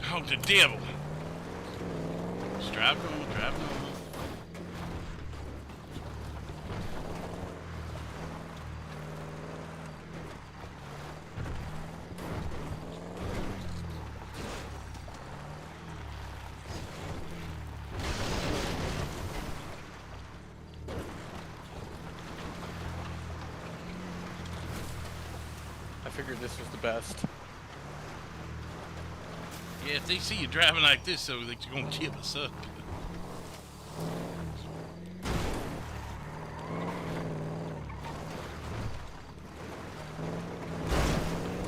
Oh, the devil. Just drive normal, drive normal. I figured this was the best. Yeah, if they see you driving like this, so they're gonna give us up.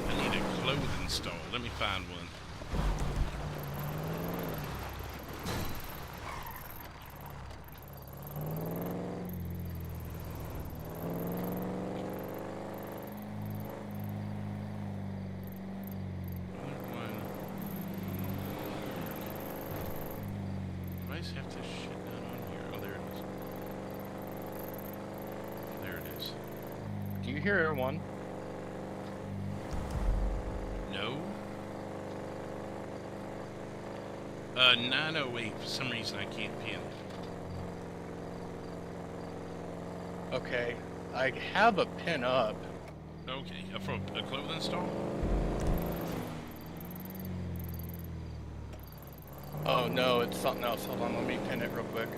I need a clothing stall. Let me find one. Have to shit down on here. Oh, there it is. There it Do you hear one? No. 908, for some reason I can't pin it. Okay, I have a pin up. Okay, for a clothing store? Oh no, it's something else. Hold on, let me pin it real quick.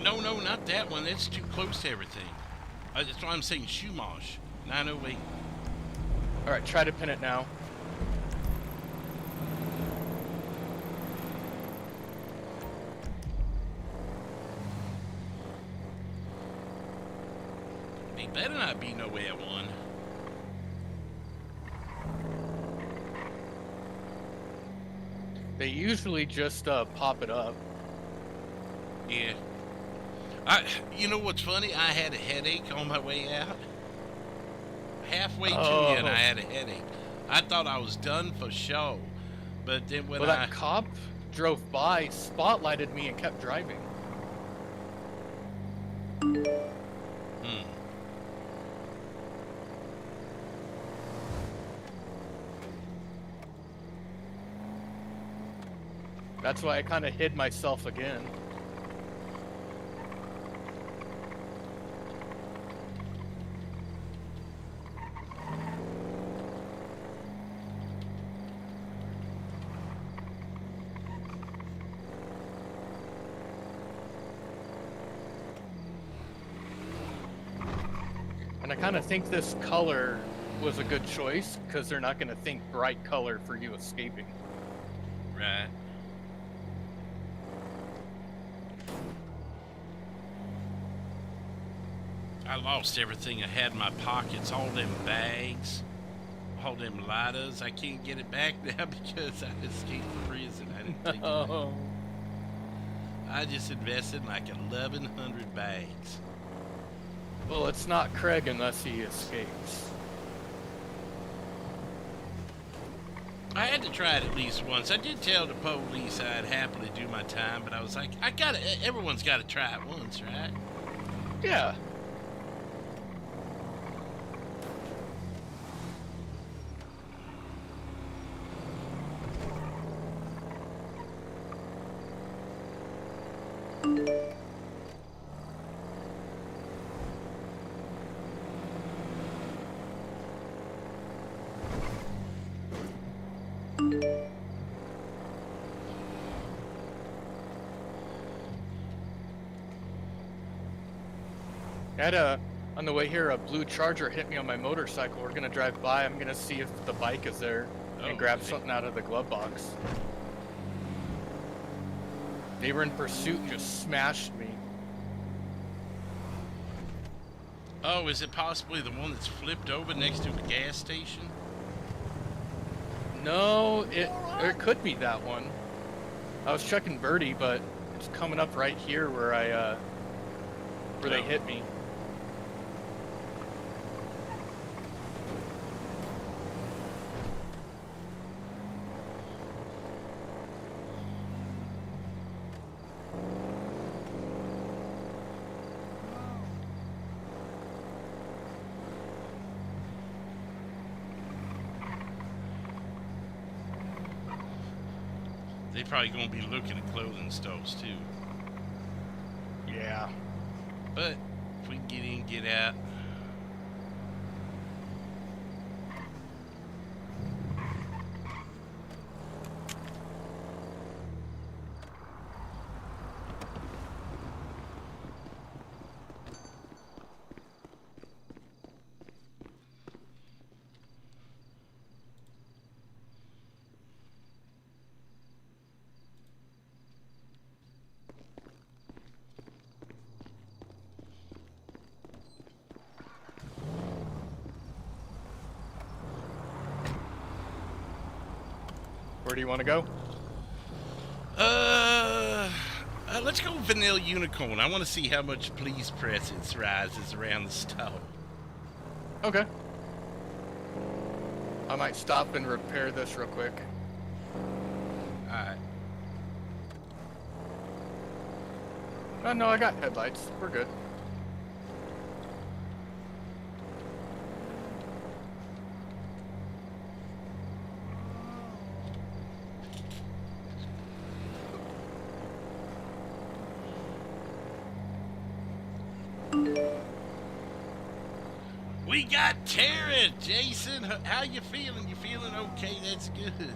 No, no, not that one. That's too close to everything. That's why I'm saying Shumash. 908. Alright, try to pin it now. They better not be no way at one. They usually just pop it up. Yeah. You know what's funny? I had a headache on my way out. Halfway to it, I had a headache. I thought I was done for show, but then when that cop drove by, spotlighted me, and kept driving. That's why I kind of hid myself again. And I kind of think this color was a good choice, because they're not going to think bright color for you escaping. Right. I lost everything I had in my pockets, all them bags, all them lighters. I can't get it back now because I escaped prison. I didn't take it. I just invested in like 1,100 bags. Well, it's not Craig unless he escapes. I had to try it at least once. I did tell the police I'd happily do my time, but I was like, everyone's got to try it once, right? Yeah. On the way here, a blue Charger hit me on my motorcycle. We're gonna drive by. I'm gonna see if the bike is there and grab something out of the glove box. They were in pursuit and just smashed me. Oh, is it possibly the one that's flipped over next to the gas station? No, it could be that one. I was checking Birdie, but it's coming up right here where where they hit me. They probably gonna be looking at clothing stores too. Yeah. But if we can get in, get out. Where do you want to go? Let's go Vanilla Unicorn. I want to see how much police presence rises around the store. Okay. I might stop and repair this real quick. Alright. No, I got headlights. We're good. We got Tara, Jason. How you feeling? You feeling okay? That's good.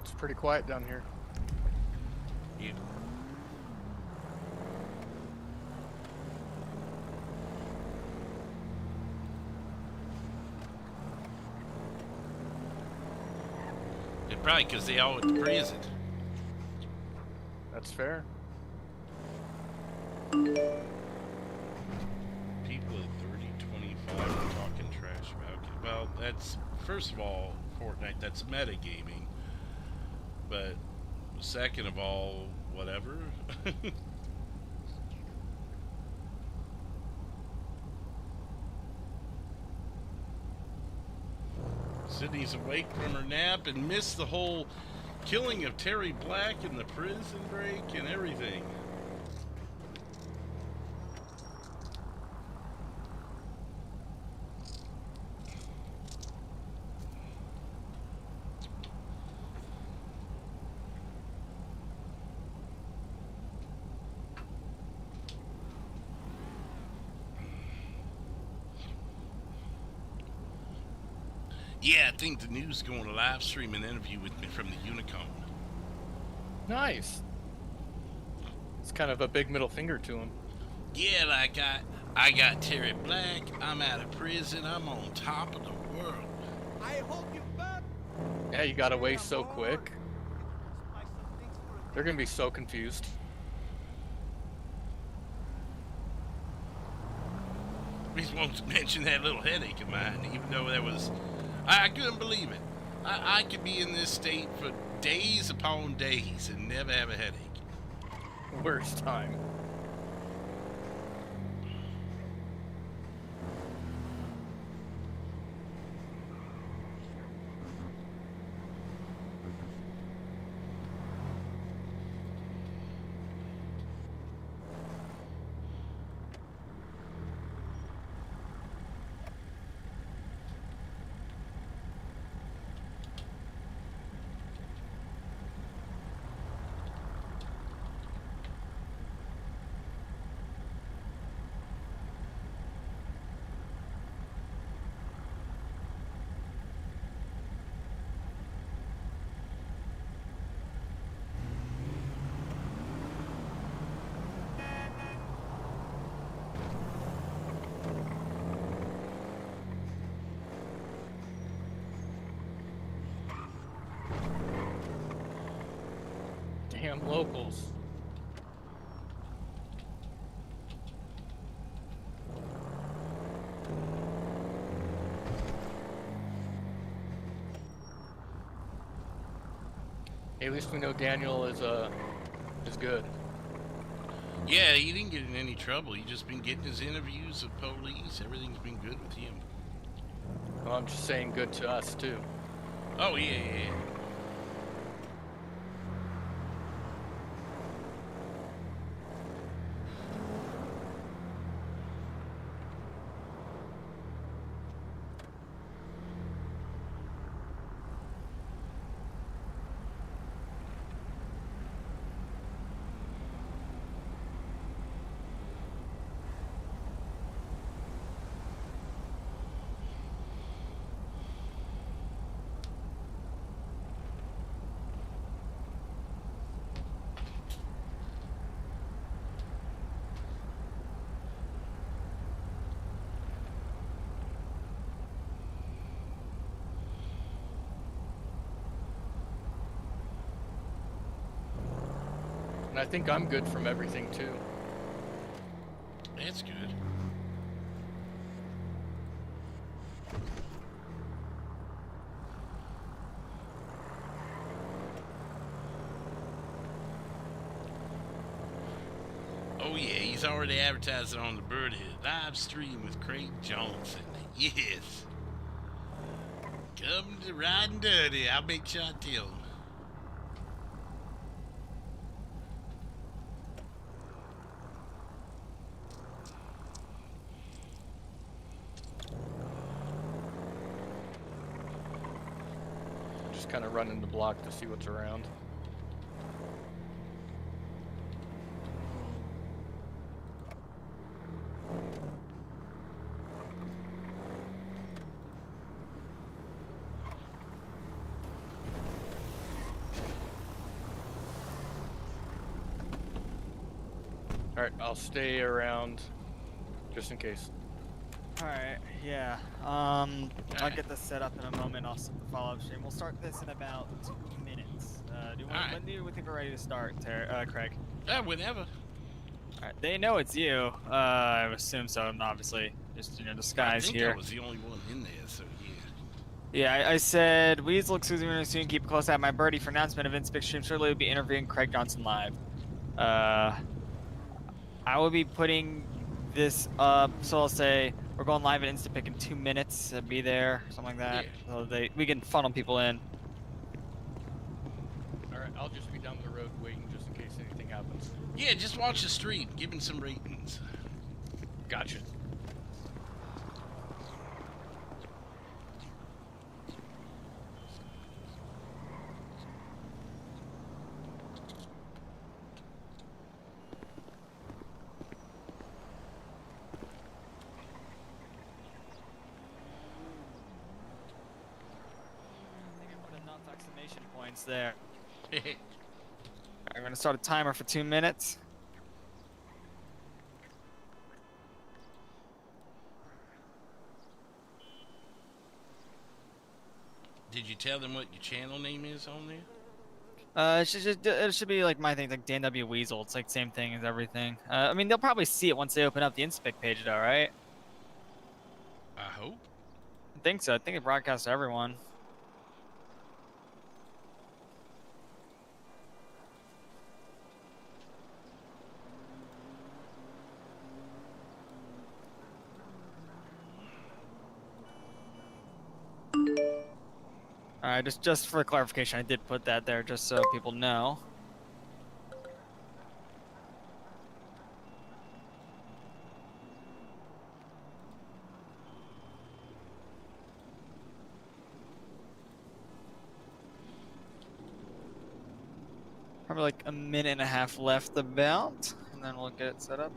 It's pretty quiet down here. Yeah. Yeah, probably because they all went to prison. That's fair. People at 3025 are talking trash about it. Well, that's, first of all, Fortnite, that's metagaming. But second of all, whatever. Sydney's awake from her nap and missed the whole killing of Terry Black and the prison break and everything. Yeah, I think the news is going to live stream an interview with me from the Unicon. Nice. It's kind of a big middle finger to him. Yeah, like I got Terry Black. I'm out of prison. I'm on top of the world. I hope you back. Yeah, you got away so quick. They're gonna be so confused. Please won't mention that little headache of mine, even though that was... I couldn't believe it. I could be in this state for days upon days and never have a headache. Worst time. Damn locals. Hey, at least we know Daniel is good. Yeah, he didn't get in any trouble. He just been getting his interviews with police. Everything's been good with him. Well, I'm just saying good to us too. Oh yeah, yeah. And I think I'm good from everything too. That's good. Oh yeah, he's already advertising on the Birdhead live stream with Craig Johnson. Yes. Come to Riding Dirty. I'll make sure I tell him. Just kind of running the block to see what's around. Alright, I'll stay around just in case. Alright, yeah. I'll get this set up in a moment. I'll set the follow-up stream. We'll start this in about 2 minutes. When do you think we're ready to start, Craig? Whenever. Alright, they know it's you. I assume so, obviously. Just, disguise I think here. I was the only one in there, so yeah. Yeah, I said, Weasel, excuse me, soon keep a close eye on my birdie for announcement of Inspec Stream. Shortly we'll be interviewing Craig Johnson live. I will be putting this up, so I'll say we're going live at Instapic in 2 minutes. Be there, something like that. Yeah. So we can funnel people in. Alright, I'll just be down the road waiting just in case anything happens. Yeah, just watch the stream. Give him some ratings. Gotcha. Exclamation points there. I'm gonna start a timer for 2 minutes. Did you tell them what your channel name is on there? It should be like my thing, like Dan W. Weasel. It's like same thing as everything. I mean, they'll probably see it once they open up the Inspec page, though, right? I hope. I think so. I think it broadcasts to everyone. Alright, just for clarification, I did put that there just so people know. Probably like a minute and a half left about, and then we'll get it set up.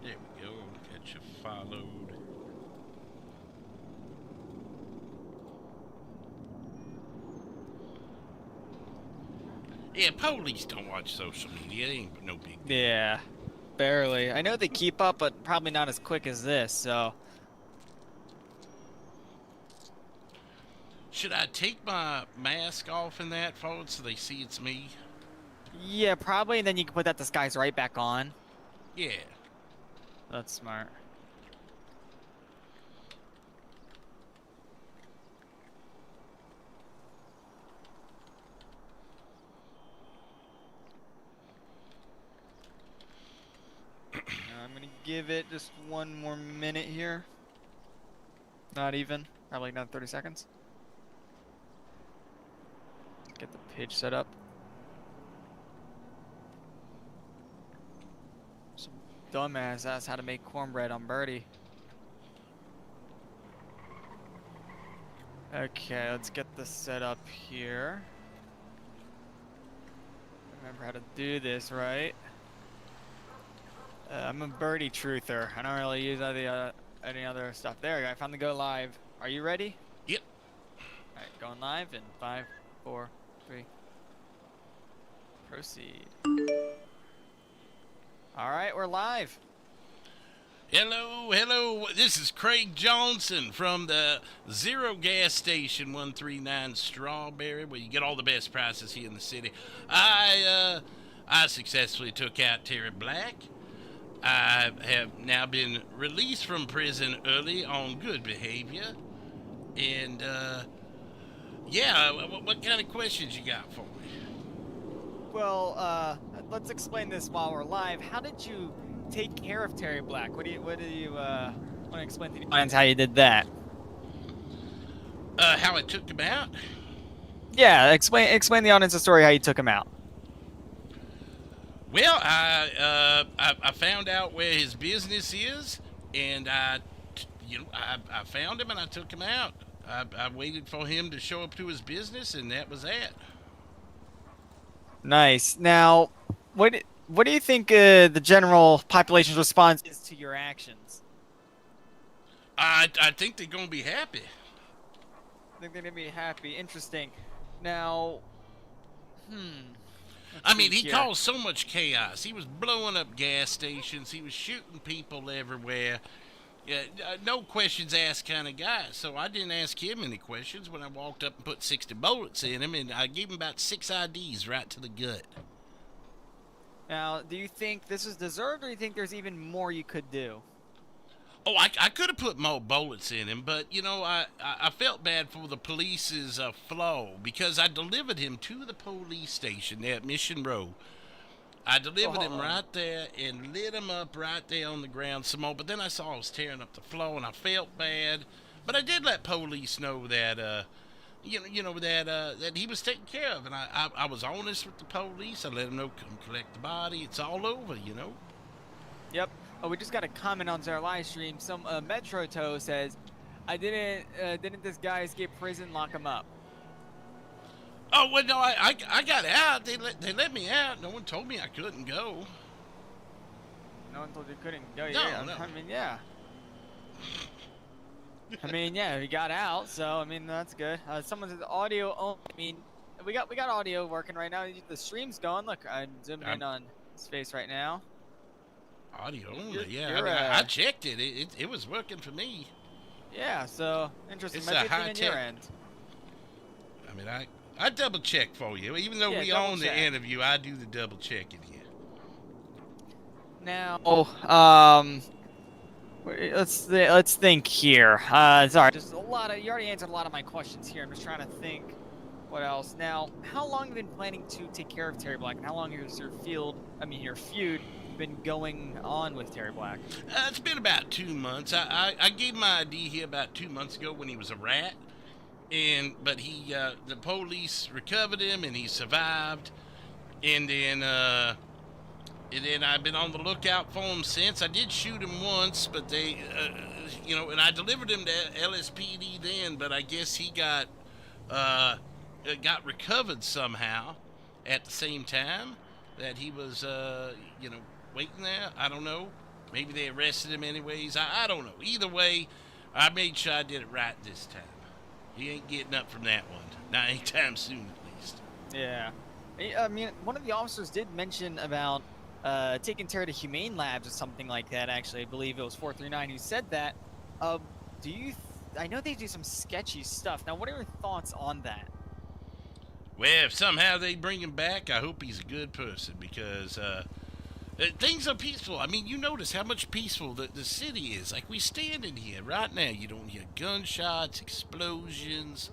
There we go. Get you followed. Yeah, police don't watch social media. It ain't no big deal. Yeah, barely. I know they keep up, but probably not as quick as this, so. Should I take my mask off in that forward so they see it's me? Yeah, probably, and then you can put that disguise right back on. Yeah. That's smart. I'm gonna give it just one more minute here. Not even. Probably another 30 seconds. Get the page set up. Some dumbass asked how to make cornbread on Birdie. Okay, let's get this set up here. Remember how to do this, right? I'm a Birdie truther. I don't really use any other stuff. There we go. I found the go live. Are you ready? Yep. Alright, going live in 5, 4, 3. Proceed. Alright, we're live. Hello. This is Craig Johnson from the Zero Gas Station 139 Strawberry, where you get all the best prices here in the city. I successfully took out Terry Black. I have now been released from prison early on good behavior. And, yeah, what kind of questions you got for me? Well, let's explain this while we're live. How did you take care of Terry Black? What do you want to explain to the audience how you did that? How I took him out? Yeah, explain the audience the story how you took him out. Well, I found out where his business is, and I found him and I took him out. I waited for him to show up to his business, and that was that. Nice. Now, what do you think the general population's response is to your actions? I think they're gonna be happy. I think they're gonna be happy. Interesting. Now, I mean, he caused so much chaos. He was blowing up gas stations. He was shooting people everywhere. Yeah, no questions asked kind of guy. So I didn't ask him any questions when I walked up and put 60 bullets in him, and I gave him about 6 IDs right to the gut. Now, do you think this is deserved, or do you think there's even more you could do? Oh, I could have put more bullets in him, but, you know, I felt bad for the police's flow, because I delivered him to the police station there at Mission Row. I delivered him right there and lit him up right there on the ground some more, but then I saw I was tearing up the floor, and I felt bad. But I did let police know that, that he was taken care of, and I was honest with the police. I let them know, come collect the body. It's all over, you know. Yep. Oh, we just got a comment on our live stream. Some Metro Toe says, "I didn't this guy escape prison? Lock him up." Oh well, no, I got out. They let me out. No one told me I couldn't go. No one told you couldn't go. No, Yeah, no. I mean, yeah. I mean, yeah, we got out, so I mean that's good. Someone says audio only. I mean, we got audio working right now. The stream's going. Look, I'm zooming in on his face right now. Audio only, yeah. I checked it. It was working for me. Yeah, so interesting. It's Might a be high on your tech. end. I mean, I double check for you. Even though we own the interview, I do the double checking here. Now, let's think here. Sorry, just a lot of you already answered a lot of my questions here. I'm just trying to think what else. Now, how long have you been planning to take care of Terry Black, and how long has your feud been going on with Terry Black? It's been about 2 months. I gave my ID here about 2 months ago when he was a rat, but the police recovered him and he survived, and then I've been on the lookout for him since. I did shoot him once, but they, and I delivered him to LSPD then, but I guess he got recovered somehow at the same time that he was, waiting there. I don't know. Maybe they arrested him anyways. I don't know. Either way, I made sure I did it right this time. He ain't getting up from that one. Not anytime soon, at least. Yeah. I mean, one of the officers did mention about taking Terry to Humane Labs or something like that, actually. I believe it was 439 who said that. I know they do some sketchy stuff. Now, what are your thoughts on that? Well, if somehow they bring him back, I hope he's a good person, because things are peaceful. I mean, you notice how much peaceful the city is. Like, we standing here right now. You don't hear gunshots, explosions.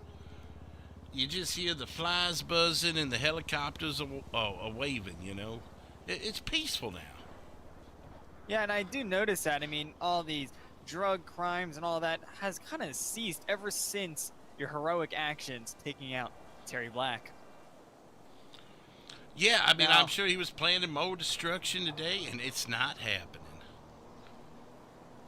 You just hear the flies buzzing and the helicopters are waving, you know. It's peaceful now. Yeah, and I do notice that. I mean, all these drug crimes and all that has kind of ceased ever since your heroic actions taking out Terry Black. Yeah, I mean, Now- I'm sure he was planning more destruction today, and it's not happening.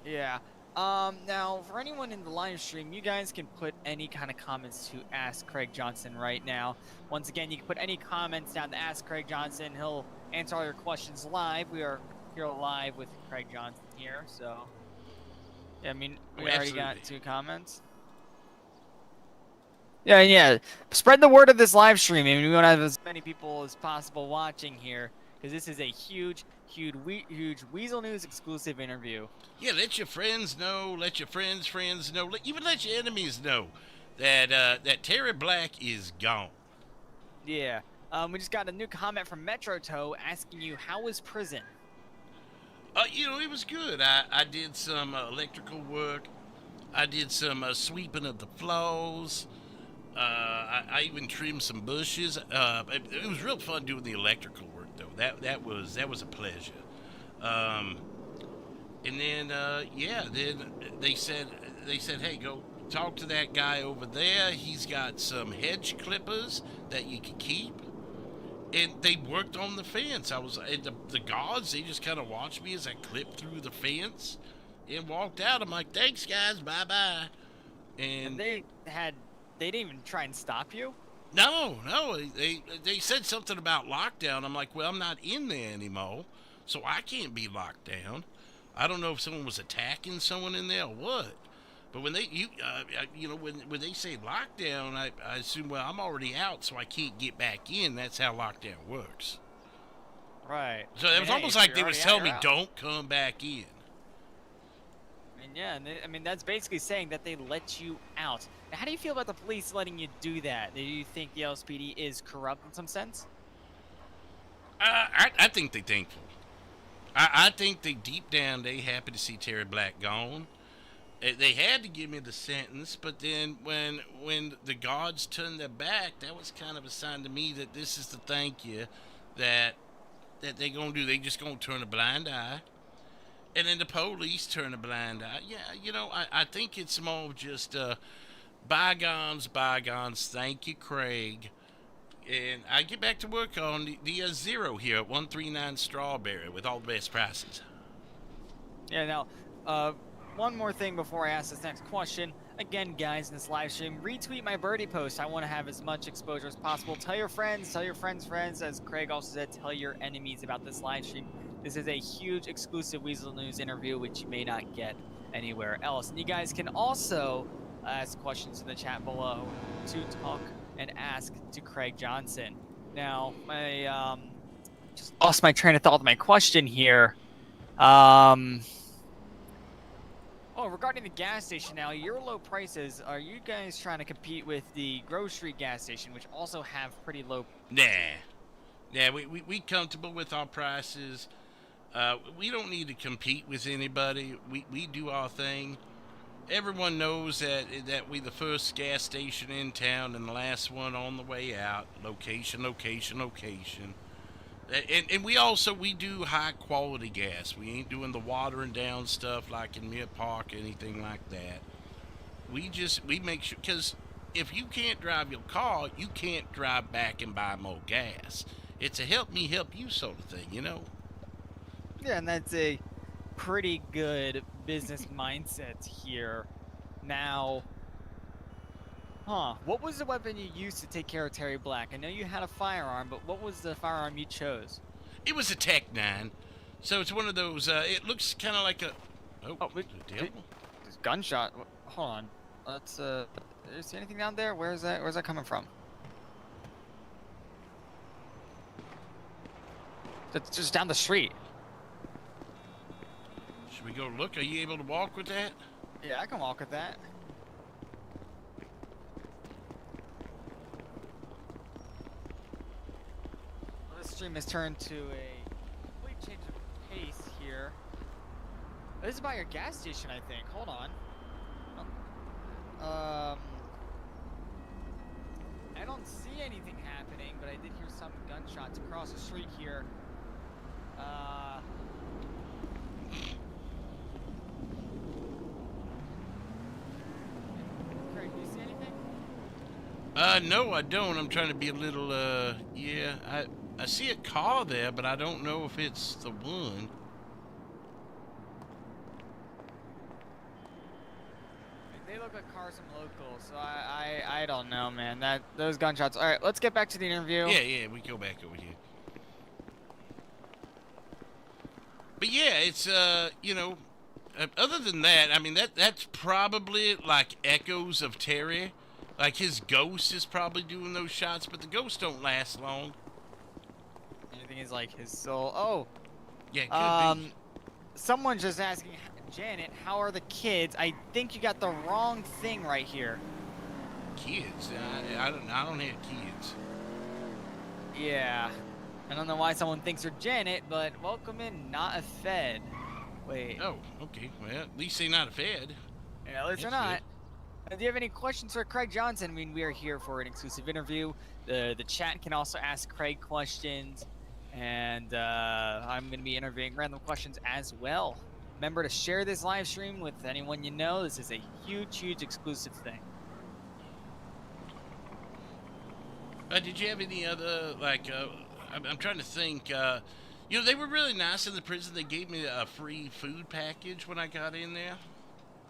Yeah. Now, for anyone in the live stream, you guys can put any kind of comments to Ask Craig Johnson right now. Once again, you can put any comments down to Ask Craig Johnson. He'll answer all your questions live. We are here live with Craig Johnson here, so... Yeah, I mean, we already got 2 comments. Yeah. Spread the word of this live stream. I mean, we want to have as many people as possible watching here, because this is a huge Weasel News exclusive interview. Yeah, let your friends know, let your friends know, even let your enemies know that that Terry Black is gone. Yeah. We just got a new comment from Metro Toe asking you, how was prison? You know, it was good. I did some electrical work. I did some sweeping of the floors. I even trimmed some bushes. It was real fun doing the electrical work, though. That was a pleasure. And then then they said, hey, go talk to that guy over there. He's got some hedge clippers that you can keep. And they worked on the fence. The guards, they just kind of watched me as I clipped through the fence and walked out. I'm like, thanks, guys, bye-bye. And they didn't even try and stop you? No, they said something about lockdown. I'm like, well, I'm not in there anymore, so I can't be locked down. I don't know if someone was attacking someone in there or what. But when when they say lockdown, I assume, well, I'm already out, so I can't get back in. That's how lockdown works. Right. So it was almost like they was telling me, don't come back in. And yeah, that's basically saying that they let you out. Now, how do you feel about the police letting you do that? Do you think the LSPD is corrupt in some sense? I think they're thankful. I think they deep down, they happy to see Terry Black gone. They had to give me the sentence, but then when the guards turned their back, that was kind of a sign to me that this is the thank you that they're going to do. They just going to turn a blind eye. And then the police turn a blind eye. Yeah, I think it's more of just bygones. Thank you, Craig. And I get back to work on the Zero here at 139 Strawberry with all the best prices. Yeah, now, one more thing before I ask this next question. Again, guys, in this live stream, retweet my birdie post. I want to have as much exposure as possible. Tell your friends, friends. As Craig also said, tell your enemies about this live stream. This is a huge exclusive Weasel News interview, which you may not get anywhere else. And you guys can also ask questions in the chat below to talk and ask to Craig Johnson. Now, I just lost my train of thought with my question here. Oh, regarding the gas station now, your low prices, are you guys trying to compete with the Grove Street gas station, which also have pretty low... Nah, we comfortable with our prices. We don't need to compete with anybody. We do our thing. Everyone knows that we the first gas station in town and the last one on the way out. Location. And we do high quality gas. We ain't doing the watering down stuff like in Mill Park or anything like that. We make sure, because if you can't drive your car, you can't drive back and buy more gas. It's a help me help you sort of thing, Yeah, and that's a pretty good business mindset here. Now, what was the weapon you used to take care of Terry Black? I know you had a firearm, but what was the firearm you chose? It was a Tech 9. So it's one of those, it looks kind of like a... There's gunshot. Hold on. Let's, do you see anything down there? Where's that coming from? It's just down the street. Should we go look? Are you able to walk with that? Yeah, I can walk with that. This stream has turned to a complete change of pace here. This is by your gas station, I think. Hold on. I don't see anything happening, but I did hear some gunshots across the street here. No, I don't. I'm trying to be a little, yeah. I see a car there, but I don't know if it's the one. They look like cars from local, so I don't know, man. Those gunshots. All right, let's get back to the interview. Yeah, we go back over here. But yeah, it's you know, other than that, I mean that's probably like echoes of Terry. Like his ghost is probably doing those shots, but the ghosts don't last long. Anything is like his soul. Oh. Yeah, it could be. Someone's just asking Janet, how are the kids? I think you got the wrong thing right here. Kids? I don't have kids. Yeah. I don't know why someone thinks they're Janet, but welcome in, not a Fed. Wait. Oh, okay. Well, at least they're not a Fed. Yeah, at least they're not. Do you have any questions for Craig Johnson? I mean, we are here for an exclusive interview. The chat can also ask Craig questions, and I'm going to be interviewing random questions as well. Remember to share this live stream with anyone you know. This is a huge exclusive thing. Did you have any other, like, I'm trying to think, you know, they were really nice in the prison. They gave me a free food package when I got in there.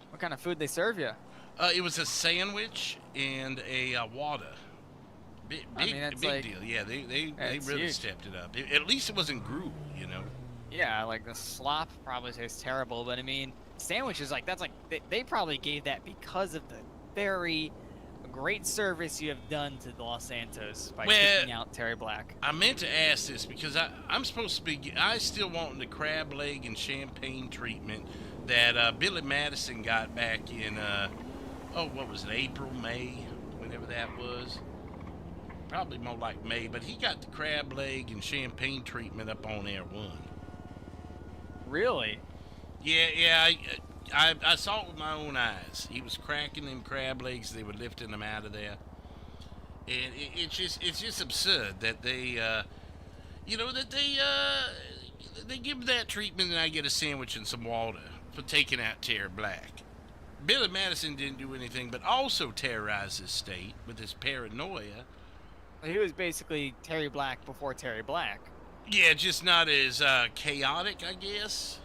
What kind of food they serve you? It was a sandwich and a water. Big like, deal. Yeah, they really huge. stepped it up. At least it wasn't gruel, you know. Yeah, like the slop probably tastes terrible, but I mean, sandwiches like that's like they probably gave that because of the very great service you have done to the Los Santos by kicking out Terry Black. I meant to ask this because I'm supposed to be. I still want the crab leg and champagne treatment that Billy Madison got back in. What was it? April, May, whenever that was. Probably more like May, but he got the crab leg and champagne treatment up on Air 1. Really? Yeah. I saw it with my own eyes. He was cracking them crab legs. They were lifting them out of there, and it's just absurd that they, they give that treatment and I get a sandwich and some water for taking out Terry Black. Billy Madison didn't do anything but also terrorize his state with his paranoia. He was basically Terry Black before Terry Black. Yeah, just not as chaotic, I guess.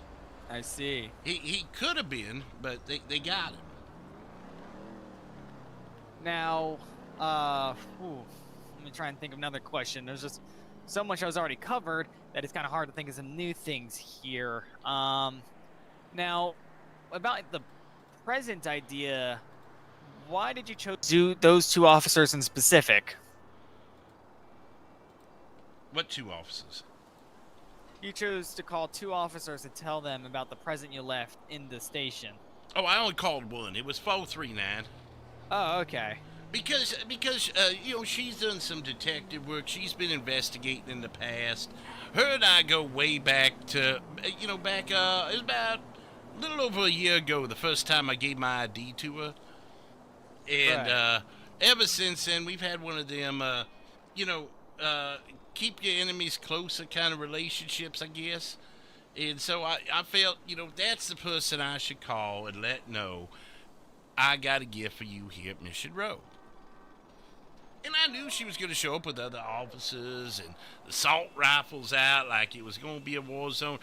I see. He could have been, but they got him. Now, let me try and think of another question. There's just so much I was already covered that it's kind of hard to think of some new things here. Now, about the present idea, why did you choose those two officers in specific? What two officers? You chose to call two officers to tell them about the present you left in the station. Oh, I only called one. It was 439. Oh, okay. Because she's done some detective work. She's been investigating in the past. Her and I go way back to, it was about a little over a year ago, the first time I gave my ID to her. And ever since then, we've had one of them, keep your enemies closer kind of relationships, I guess. And so I felt, that's the person I should call and let know I got a gift for you here at Mission Row. And I knew she was going to show up with other officers and the assault rifles out like it was going to be a war zone.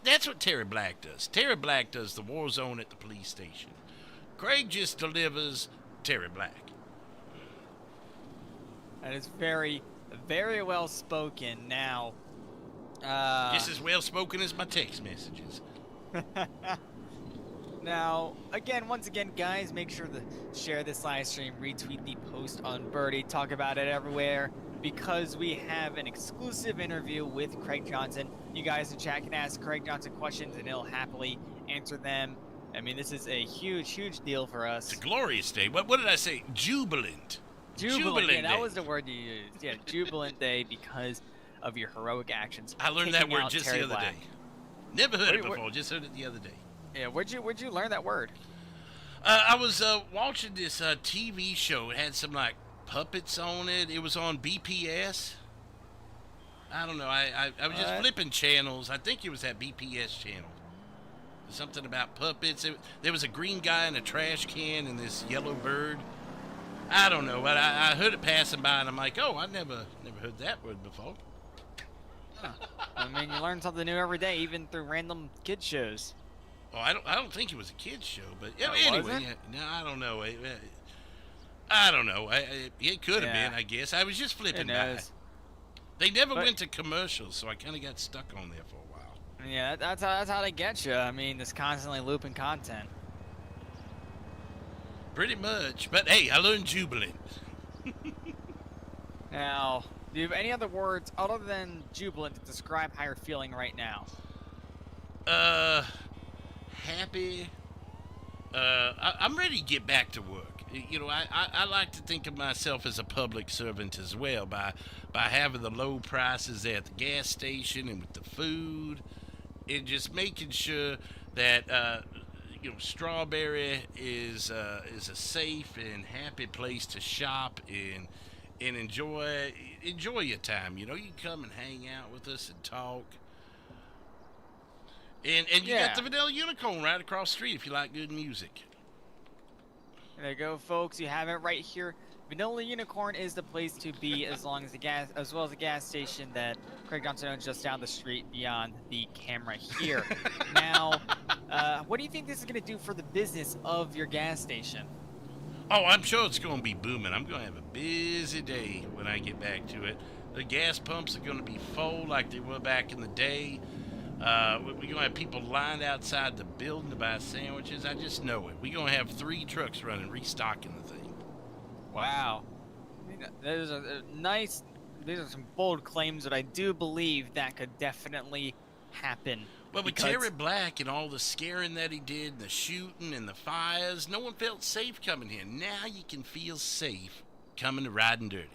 That's what Terry Black does. Terry Black does the war zone at the police station. Craig just delivers Terry Black. That is very, very well spoken. Now, just as well spoken as my text messages. Now, once again, guys, make sure to share this live stream, retweet the post on Birdie, talk about it everywhere, because we have an exclusive interview with Craig Johnson. You guys in chat can ask Craig Johnson questions, and he'll happily answer them. I mean, this is a huge deal for us. It's a glorious day. What did I say? Jubilant. Jubilant day. That was the word you used. Yeah, jubilant day because of your heroic actions. I learned that word just Terry the other Black. day. Never heard it before. Just heard it the other day. Yeah, where'd you learn that word? I was watching this TV show. It had some like puppets on it. It was on BPS. I don't know. I was just flipping channels. I think it was that BPS channel. Something about puppets. There was a green guy in a trash can and this yellow bird. I don't know, but I heard it passing by, and I'm like, oh, I never heard that word before. I mean, you learn something new every day, even through random kid shows. Oh, I don't think it was a kids show, but Oh, anyway, was it? no, I don't know. I don't know. It could have Yeah. been, I guess. I was just flipping Who by. knows? They never But- went to commercials, so I kind of got stuck on there for a while. Yeah, that's how they get you. I mean, this constantly looping content. Pretty much. But hey, I learned jubilant. Now, do you have any other words other than jubilant to describe how you're feeling right now? Happy. I'm ready to get back to work. You know, I like to think of myself as a public servant as well by having the low prices there at the gas station and with the food, and just making sure that you know, Strawberry is a safe and happy place to shop and enjoy your time. You know, you come and hang out with us and talk. And you got the Vanilla Unicorn right across the street if you like good music. There you go, folks. You have it right here. Vanilla Unicorn is the place to be, as well as the gas station that Craig Johnson owns just down the street beyond the camera here. Now, what do you think this is going to do for the business of your gas station? Oh, I'm sure it's going to be booming. I'm going to have a busy day when I get back to it. The gas pumps are going to be full like they were back in the day. We're going to have people lined outside the building to buy sandwiches. I just know it. We're going to have 3 trucks running, restocking the thing. Wow. Those are some bold claims that I do believe that could definitely happen. Well, with because- Terry Black and all the scaring that he did, the shooting and the fires, no one felt safe coming here. Now you can feel safe coming to Riding Dirty.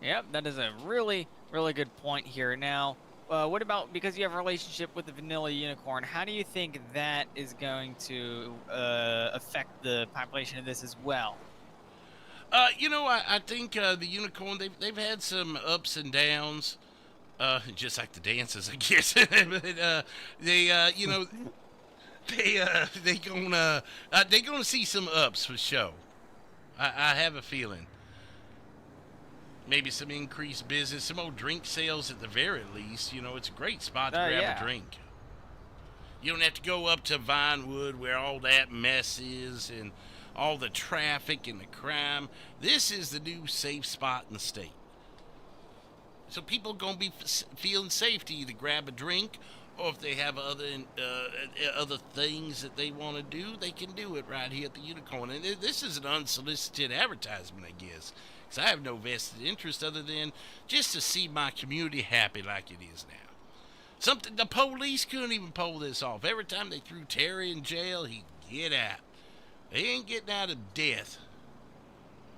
Yep, that is a really, really good point here. Now, what about, because you have a relationship with the Vanilla Unicorn, how do you think that is going to affect the population of this as well? You know, I think the Unicorn, they've had some ups and downs, just like the dances, I guess. But they, you know, they gonna see some ups for sure. I have a feeling. Maybe some increased business, some old drink sales at the very least. You know, it's a great spot to grab a drink. You don't have to go up to Vinewood where all that mess is and all the traffic and the crime. This is the new safe spot in the state. So people going to be feeling safe to either grab a drink, or if they have other things that they want to do, they can do it right here at the Unicorn. And this is an unsolicited advertisement, I guess. Because I have no vested interest other than just to see my community happy like it is now. The police couldn't even pull this off. Every time they threw Terry in jail, he'd get out. They ain't getting out of death.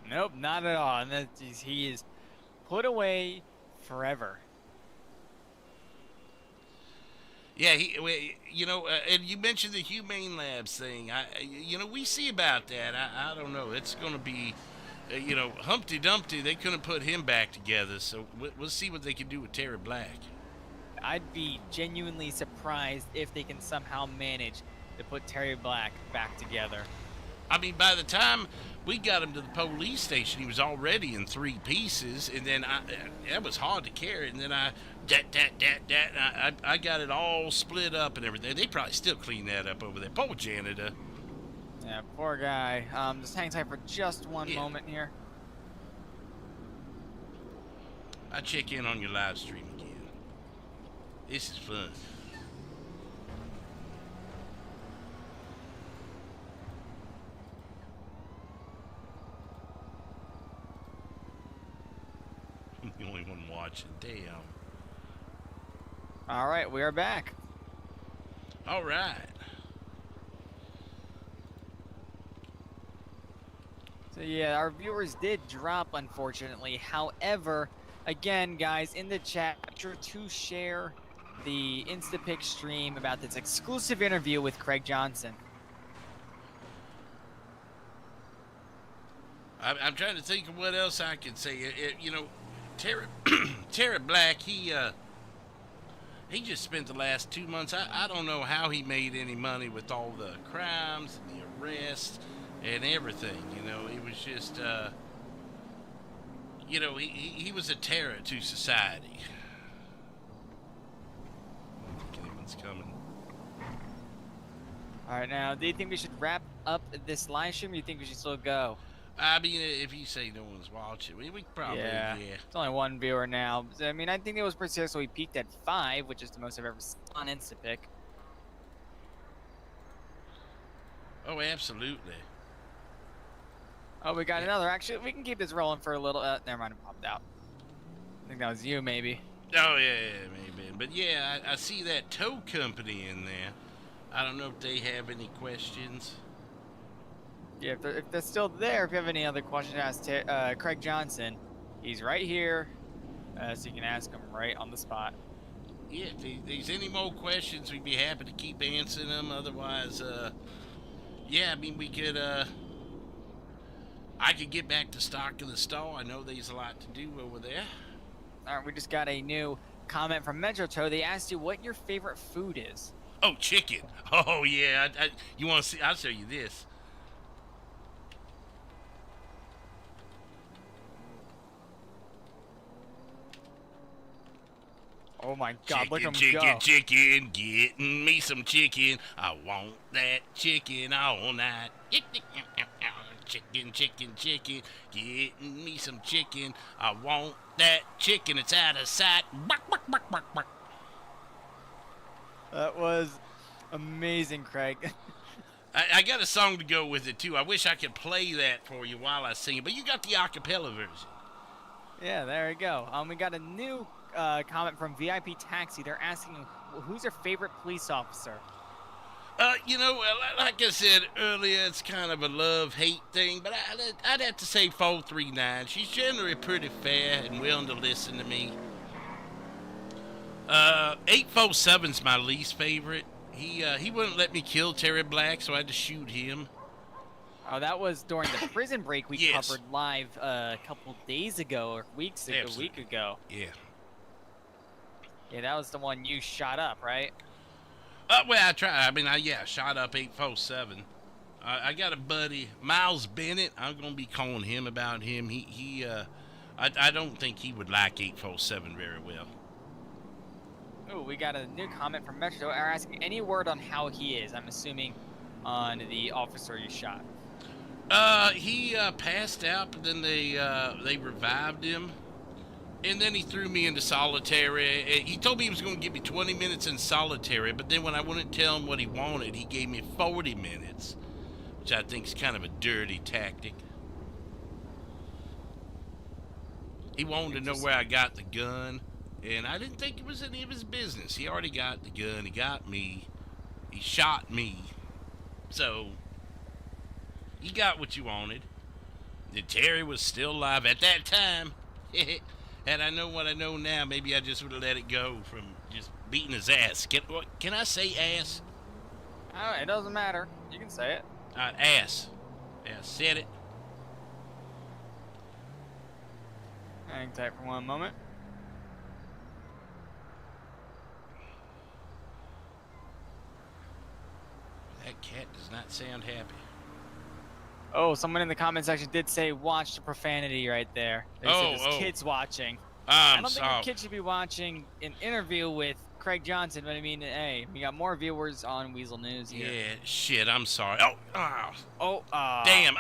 Nope, not at all. And he is put away forever. Yeah, you know, and you mentioned the Humane Labs thing. You know, we see about that. I don't know. It's going to be, you know, Humpty Dumpty. They couldn't put him back together, so we'll see what they can do with Terry Black. I'd be genuinely surprised if they can somehow manage to put Terry Black back together. I mean, by the time we got him to the police station, he was already in 3 pieces, and then that was hard to carry. And then I got it all split up and everything. They probably still clean that up over there. Poor janitor. Yeah, poor guy. Just hang tight for just one moment here. I'll check in on your live stream again. This is fun. I'm the only one watching. Damn. All right, we are back. All right. So yeah, our viewers did drop, unfortunately. However, again, guys, in the chat, be sure to share the Instapic stream about this exclusive interview with Craig Johnson. I'm trying to think of what else I could say. You know, Terry Black, he just spent the last 2 months. I don't know how he made any money with all the crimes and the arrests. and everything. You know, it was just, you know, he was a terror to society. Anyone's coming. All right, now, do you think we should wrap up this live stream, or do you think we should still go? I mean, if you say no one's watching, we probably, yeah. It's only one viewer now. So, I mean, I think it was pretty serious. So we peaked at 5, which is the most I've ever seen on Instapic. Oh, absolutely. Oh, we got another. Actually, we can keep this rolling for a little. Never mind, it popped out. I think that was you, maybe. Oh, yeah, maybe. But yeah, I see that tow company in there. I don't know if they have any questions. Yeah, if they're still there, if you have any other questions, ask Craig Johnson. He's right here, so you can ask him right on the spot. Yeah, if there's any more questions, we'd be happy to keep answering them. Otherwise, yeah, I mean, we could, I could get back to stocking the store. I know there's a lot to do over there. All right, we just got a new comment from Metro Toe. They asked you what your favorite food is. Oh, chicken. Oh, yeah. You want to see? I'll show you this. Oh my God! Look at him chicken, go. Chicken, getting me some chicken. I want that chicken all night. Chicken, chicken, chicken, getting me some chicken. I want that chicken. It's out of sight. Bark, bark, bark, bark, bark. That was amazing, Craig. I got a song to go with it too. I wish I could play that for you while I sing it, but you got the acapella version. Yeah, there we go. We got a new comment from VIP Taxi. They're asking, who's your favorite police officer? You know, like I said earlier, it's kind of a love-hate thing, but I'd have to say 439. She's generally pretty fair and willing to listen to me. 847's my least favorite. He wouldn't let me kill Terry Black, so I had to shoot him. Oh, that was during the prison break we Yes. covered live a couple days ago, or weeks ago, a week ago. Yeah. Yeah, that was the one you shot up, right? Well, I tried. I mean, I shot up 847. I got a buddy, Miles Bennett. I'm gonna be calling him about him. I don't think he would like 847 very well. Oh, we got a new comment from Metro. They're asking any word on how he is. I'm assuming on the officer you shot. He passed out, but then they revived him, and then he threw me into solitary. He told me he was going to give me 20 minutes in solitary, but then when I wouldn't tell him what he wanted, he gave me 40 minutes, which I think is kind of a dirty tactic. He wanted to know where I got the gun, and I didn't think it was any of his business. He already got the gun. He got me. He shot me. So you got what you wanted. And Terry was still alive at that time. Had I known what I know now, maybe I just would have let it go from just beating his ass. Can I say ass? Oh, it doesn't matter. You can say it. Ass. Yeah, I said it. Hang tight for one moment. That cat does not sound happy. Oh, someone in the comment section did say watch the profanity right there. They said there's kids watching. I don't think your kids should be watching an interview with Craig Johnson, but I mean, hey, we got more viewers on Weasel News here. Yeah, shit, I'm sorry. Oh, damn.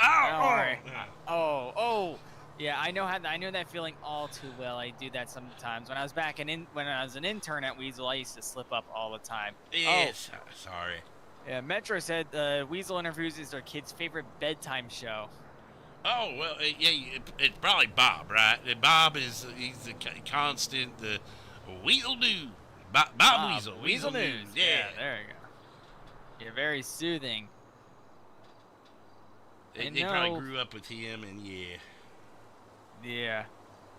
Yeah, I know that feeling all too well. I do that sometimes. When I was when I was an intern at Weasel, I used to slip up all the time. Yes, sorry. Yeah, Metro said Weasel Interviews is their kid's favorite bedtime show. Oh, well, yeah, it's probably Bob, right? Bob he's the constant, the Weasel News. Bob Weasel. Weasel News. Yeah, there you go. Yeah, very soothing. They probably grew up with him, and yeah. Yeah.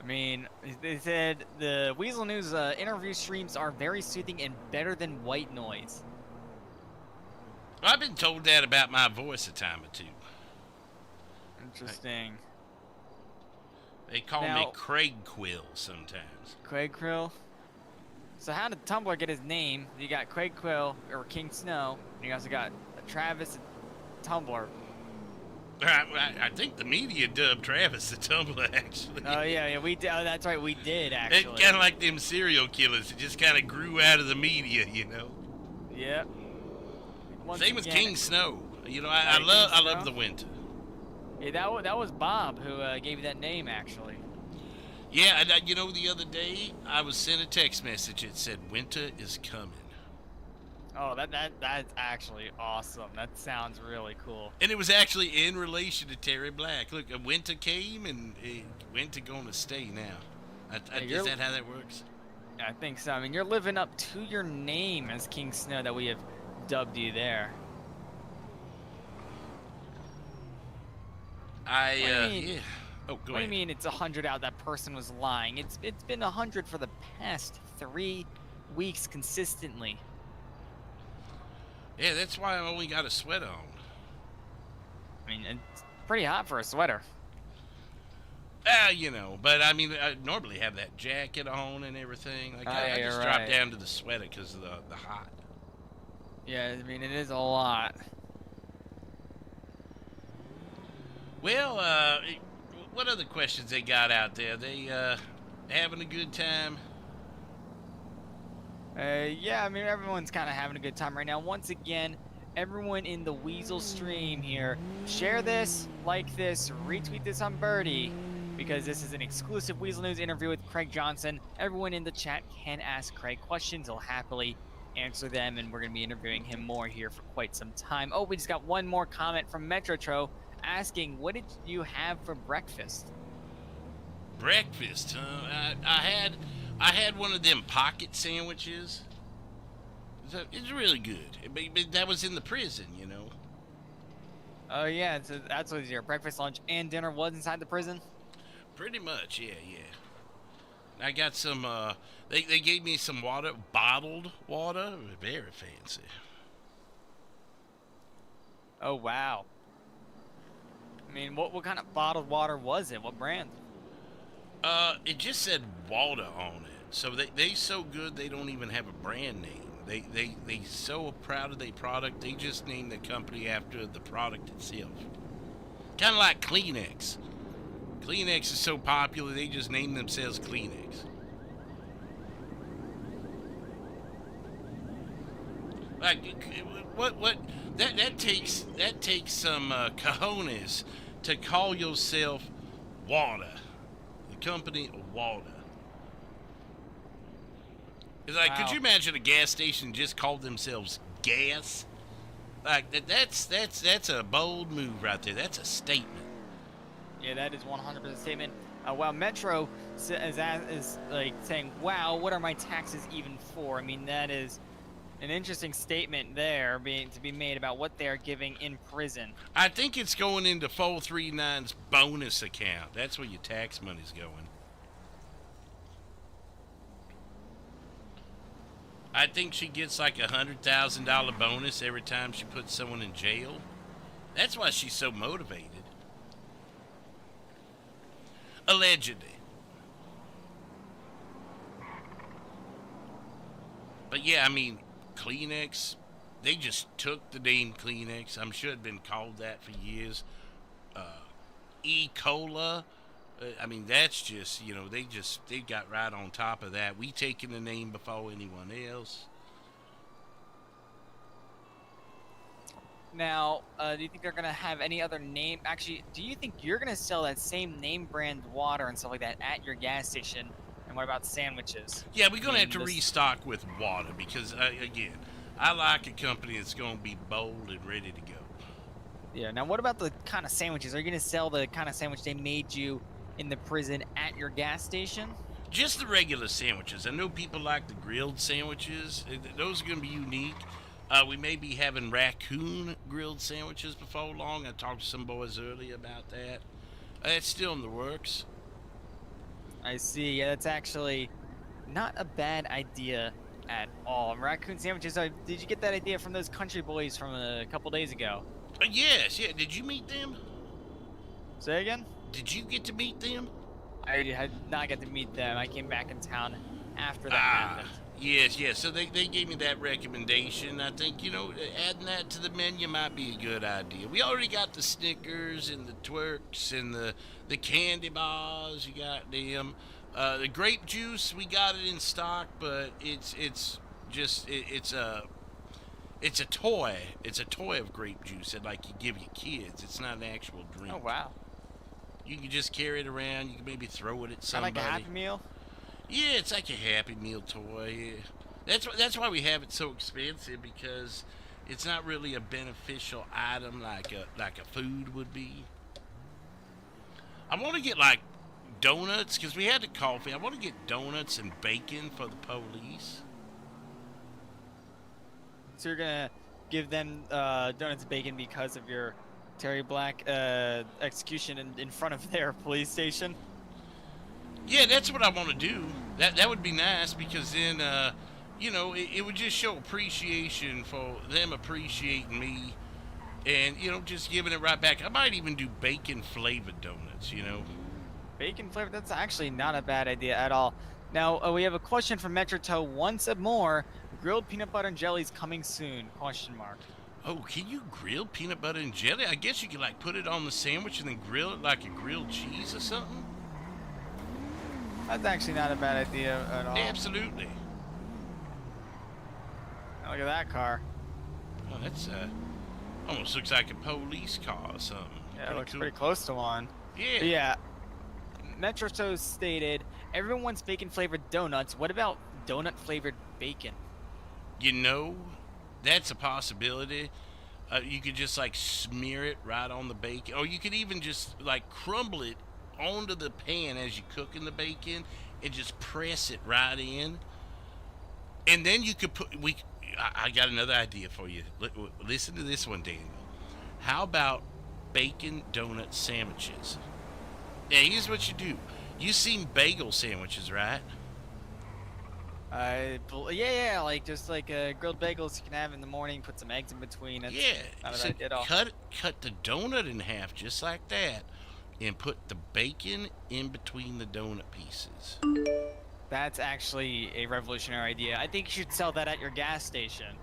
I mean, they said the Weasel News interview streams are very soothing and better than white noise. I've been told that about my voice a time or two. Interesting. They call me Craig Quill sometimes. Craig Quill? So how did Tumblr get his name? You got Craig Quill, or King Snow, and you also got Travis Tumblr. I think the media dubbed Travis the Tumbler, actually. Oh yeah, we did. Oh, that's right, we did It actually. kind of like them serial killers. It just kind of grew out of the media, you know. Yep. Same with King Snow. You know, I love the winter. Yeah, that was Bob who gave you that name actually. Yeah, and you know, the other day I was sent a text message that said winter is coming. Oh, that's actually awesome. That sounds really cool. And it was actually in relation to Terry Black. Look, winter came and winter gonna stay now. Is that how that works? I think so. I mean, you're living up to your name as King Snow that we have dubbed you there. Yeah. Oh, go What do you ahead. mean it's 100 out? That person was lying. It's been 100 for the past 3 weeks consistently. Yeah, that's why I only got a sweater on. I mean, it's pretty hot for a sweater. You know, but I mean, I normally have that jacket on and everything. Like, I you're just right. dropped down to the sweater because of the hot. Yeah, I mean, it is a lot. Well, what other questions they got out there? They having a good time? Yeah, I mean, everyone's kind of having a good time right now. Once again, everyone in the Weasel stream here, share this, like this, retweet this on Birdie, because this is an exclusive Weasel News interview with Craig Johnson. Everyone in the chat can ask Craig questions. He'll happily answer them, and we're going to be interviewing him more here for quite some time. Oh, we just got one more comment from Metrotro asking, what did you have for breakfast? Breakfast, huh? I had one of them pocket sandwiches. It's really good. But that was in the prison, you know. Oh yeah, so that's what your breakfast, lunch, and dinner was inside the prison? Pretty much, yeah. I got some, they gave me some water, bottled water, very fancy. Oh wow. I mean, what kind of bottled water was it? What brand? It just said water on it. So they so good they don't even have a brand name. They so proud of their product, they just named the company after the product itself. Kind of like Kleenex. Kleenex is so popular, they just named themselves Kleenex. Like, what? That takes some cojones to call yourself water. The company of water. It's like, could you imagine a gas station just called themselves gas? Like that's a bold move right there. That's a statement. Yeah, that is 100% statement. While Metro is like saying, "Wow, what are my taxes even for?" I mean, that is an interesting statement there to be made about what they are giving in prison. I think it's going into 439's bonus account. That's where your tax money's going. I think she gets like $100,000 bonus every time she puts someone in jail. That's why she's so motivated. Allegedly. But yeah, I mean, Kleenex, they just took the name Kleenex. I'm sure it'd been called that for years. E-Cola. I mean, that's just, you know, they got right on top of that. We taking the name before anyone else. Now, do you think they're going to have any other name? Actually, do you think you're going to sell that same name brand water and stuff like that at your gas station? And what about sandwiches? Yeah, we're going to have to restock with water because, again, I like a company that's going to be bold and ready to go. Yeah, now what about the kind of sandwiches? Are you going to sell the kind of sandwich they made you in the prison at your gas station? Just the regular sandwiches. I know people like the grilled sandwiches. Those are going to be unique. We may be having raccoon grilled sandwiches before long. I talked to some boys earlier about that. It's still in the works. I see. Yeah, that's actually not a bad idea at all. Raccoon sandwiches, did you get that idea from those country boys from a couple days ago? Yes, yeah. Did you meet them? Say again? Did you get to meet them? I did not get to meet them. I came back in town after that happened. Yes, yes. So they gave me that recommendation. I think, adding that to the menu might be a good idea. We already got the Snickers and the twerks and the candy bars. You got them. The grape juice, we got it in stock, but it's a toy. It's a toy of grape juice that like you give your kids. It's not an actual drink. Oh wow. You can just carry it around. You can maybe throw it at somebody. Like a Happy Meal. Yeah, it's like a Happy Meal toy. Yeah. That's why we have it so expensive, because it's not really a beneficial item like a food would be. I want to get like donuts, because we had the coffee. I want to get donuts and bacon for the police. So you're gonna give them donuts and bacon because of your Terry Black execution in front of their police station? Yeah, that's what I want to do. That would be nice, because then, it would just show appreciation for them appreciating me, and just giving it right back. I might even do bacon flavored donuts. Bacon flavored? That's actually not a bad idea at all. Now we have a question from Metro Toe once more. Grilled peanut butter and jellies coming soon? ? Oh, can you grill peanut butter and jelly? I guess you could like put it on the sandwich and then grill it like a grilled cheese or something. That's actually not a bad idea at all. Absolutely. Look at that car. Oh, that's almost looks like a police car or something. Yeah, it looks pretty close to one. Yeah. But yeah. Metro Toe stated, everyone wants bacon flavored donuts. What about donut flavored bacon? That's a possibility. You could just like smear it right on the bacon, or you could even just like crumble it onto the pan as you're cooking the bacon and just press it right in. And then you could I got another idea for you. Listen to this one, Daniel. How about bacon donut sandwiches? Yeah, here's what you do. You seen bagel sandwiches, right? Yeah, like just like grilled bagels you can have in the morning, put some eggs in between. That's not a bad idea at all. Cut the donut in half just like that, and put the bacon in between the donut pieces. That's actually a revolutionary idea. I think you should sell that at your gas station.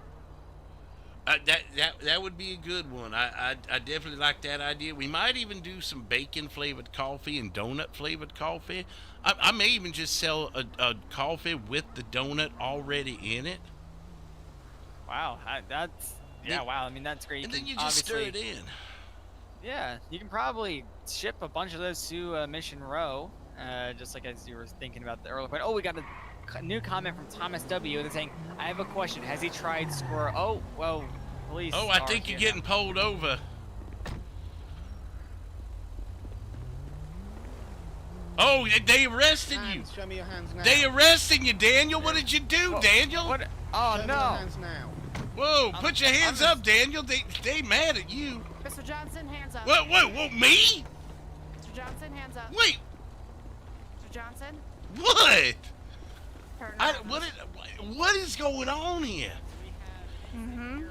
That would be a good one. I definitely like that idea. We might even do some bacon flavored coffee and donut flavored coffee. I may even just sell a coffee with the donut already in it. Wow, wow. I mean, that's great. And then you just stir it in. Yeah, you can probably ship a bunch of those to Mission Row, just like as you were thinking about the earlier point. Oh, we got a new comment from Thomas W. They're saying, I have a question. Has he tried squirrel? Oh, well, police. Oh, I think you're getting pulled over. Oh, they arrested you. Show me your hands now. They arrested you, Daniel. What did you do, Daniel? What? Oh, Show me no. your hands now. Whoa, put your hands up, Daniel. They mad at you. Mr. Johnson, hands up. Whoa, me? Mr. Johnson, hands up. Wait. Mr. Johnson? What? Turn what is going on here? Mm-hmm.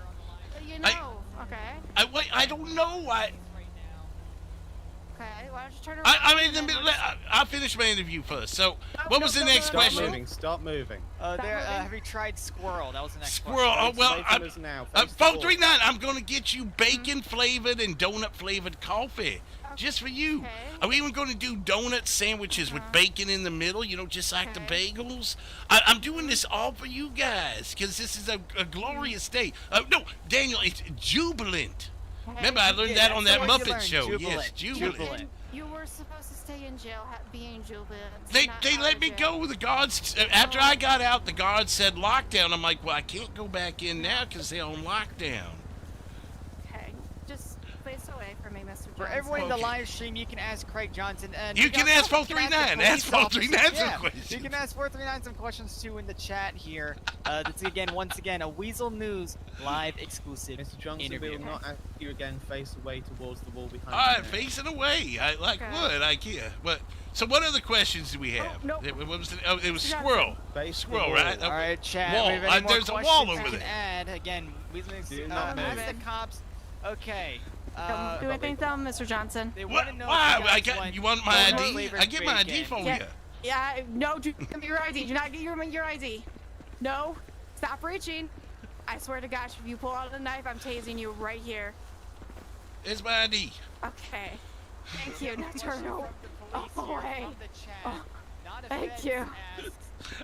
Okay. I don't know. Okay, why don't you turn around? I'll finish my interview first. So, what was the next question? Stop moving. Have you tried squirrel? That was the next Squirrel. question. Oh, well, 439. I'm gonna get you bacon flavored and donut flavored coffee, just for you. Okay. Are we even gonna do donut sandwiches with bacon in the middle? Just like the bagels. I'm doing this all for you guys, because this is a glorious day. No, Daniel, it's jubilant. Remember, I learned that on that Muppet show. Yes, jubilant. You were supposed to stay in jail being jubilant. They let me go. The guards, after I got out, the guards said lockdown. I'm like, well, I can't go back in now because they're on lockdown. Okay, just face away from me, Mr. Johnson. For everyone in the live stream, you can ask Craig Johnson. And You can ask 439. Ask 439 some questions. You can ask 439 some questions too in the chat here. That's once again, a Weasel News live exclusive Mr. Johnson, interview. we will not ask you again. Face away towards the wall behind All right, you. facing away. I like wood. I care. But so, what other questions do we have? no. It was squirrel. Squirrel, right? All right, chat. Wall. We have any more There's a wall over questions we there. can add again. Weasel News. Ask the cops. Okay. Don't do anything dumb, Mr. Johnson. They want to know. Why? You want my ID? I get my ID from you. Yeah, no, give me your ID. Do not get your ID. No, stop reaching. I swear to gosh, if you pull out a knife, I'm tasing you right here. It's my ID. Okay. Thank you. Now turn away. Oh, thank you.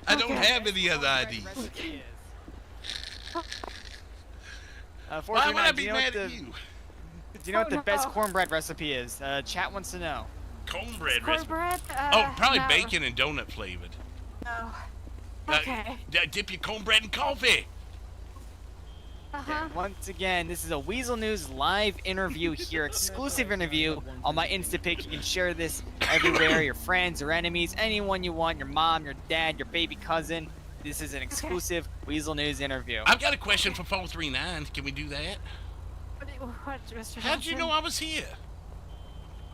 I don't have any other IDs. Why would I be mad at you? Do you know what the best cornbread recipe is? Chat wants to know. Cornbread recipe? Cornbread? Oh, probably no. bacon and donut flavored. No. Okay. Dip your cornbread in coffee. Once again, this is a Weasel News live interview here, exclusive interview on my Instapic. You can share this everywhere, your friends or enemies, anyone you want, your mom, your dad, your baby cousin. This is an exclusive Weasel News interview. I've got a question for 439. Can we do that? What, Mr. How'd you know I was here?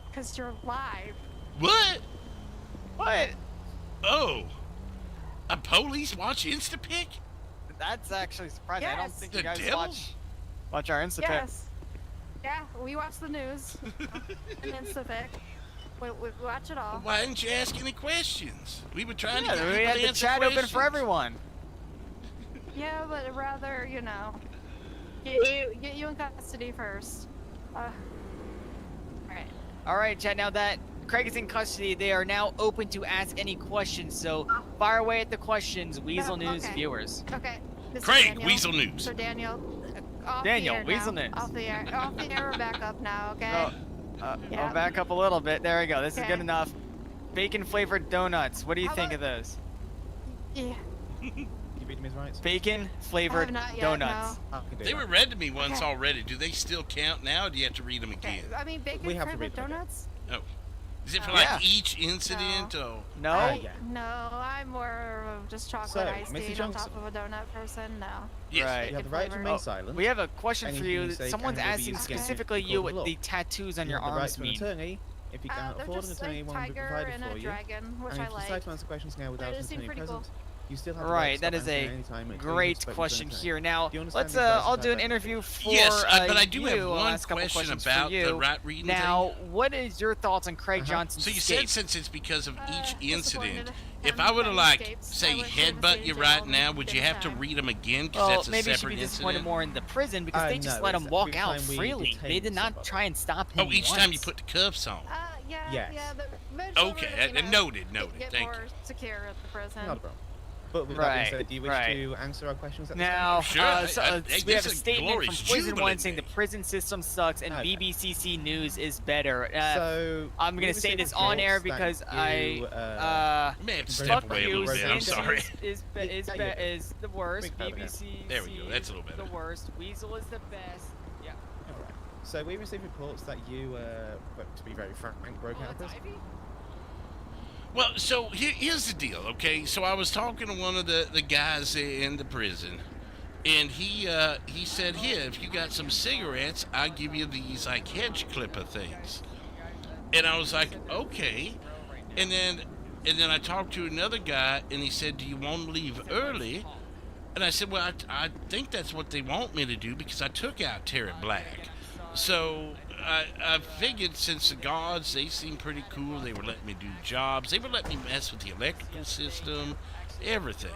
Because you're live. What? What? Oh. A police watch Instapic? That's actually surprising. I don't Yes. think The you guys devil? watch our Instapic. Yes. Yeah, we watch the news. And Instapic. We watch it all. Why didn't you ask any questions? We were trying to get we people had to the answer chat open questions. for everyone. Yeah, but rather, you know, get you in custody first. Alright. All right, chat. Now that Craig is in custody, they are now open to ask any questions. So fire away at the questions, Weasel News okay. viewers. Okay. Mr. Craig, Daniel. Weasel News. Sir Daniel. Off Daniel, the air Weasel now. News. Off the air. Off the air, we're back up now, okay? Yeah. I'll back up a little bit. There we go. This is Okay. good enough. Bacon flavored donuts. What do you How think about- of those? Yeah. You read me his rights? Bacon flavored not yet, donuts. no. I can do They that. were read to me once Okay. already. Do they still count now, or do you have to read them again? I mean, bacon We have to flavored read them again. donuts? Oh. Is it for No. like Yeah. each incident, or? No? Yeah. No, I'm more of just chocolate So, iced Mr. tea on Johnson. top of a donut person. No. Yes. Right. You have the right to remain silent. We have a question for Anything you. you say Someone's can be asking used against you specifically in you court what of law. the tattoos on You your have the right arms to an mean. attorney. If you cannot They're afford an just attorney, like one will be tiger provided and for a you. dragon, which And I if you decide like. to answer questions now without They an just seem attorney pretty cool. present, you still have the Right, to stop that is answering a any time until you great have spoken to question an attorney. here. Now, Do you understand let's these rights I'll and do an benefits? interview for Yes, but I do you. have I'll one ask a couple question questions about for you. the right reading Now, thing. what is your thoughts on Craig Johnson's So you escape? said since it's because of each incident, disappointed. if I were to I'm like escaped. say I wish he headbutt was you in right jail now, would you this have to time. read them again? Because Well, that's a maybe you should separate be disappointed incident. more in the prison because they just No, let it's him walk every out time we freely. They detain did not somebody. try and stop him. Oh, each time you once. put the cuffs on. Yeah, Yes. yeah. Eventually Okay, we're gonna noted. Get Thank more you. secure at the prison. Not a problem. But with that Right, being said, do you wish right. to answer our questions at this Now, Sure, we have a this is statement from glorious Poison One jubilant saying the day. prison system sucks and Okay. BBCC News is better. So I'm we gonna say received this on air reports because that you, I may have to very step fuck away a you. little bit. I'm CNC sorry. is the worst. Big fan. BBC There we go, that's a little better. the worst. Weasel is the best. Yeah. Alright. So we received reports that you, but to be very frank, broke out of prison. Well, so here's the deal, okay? So I was talking to one of the guys in the prison, and he said, "Here, if you got some cigarettes, I'll give you these like hedge clipper things." And I was like, "Okay." And then I talked to another guy, and he said, "Do you want to leave early?" And I said, "Well, I think that's what they want me to do because I took out Terry Black." So I figured since the guards, they seemed pretty cool. They were letting me do jobs. They were letting me mess with the electrical system, everything.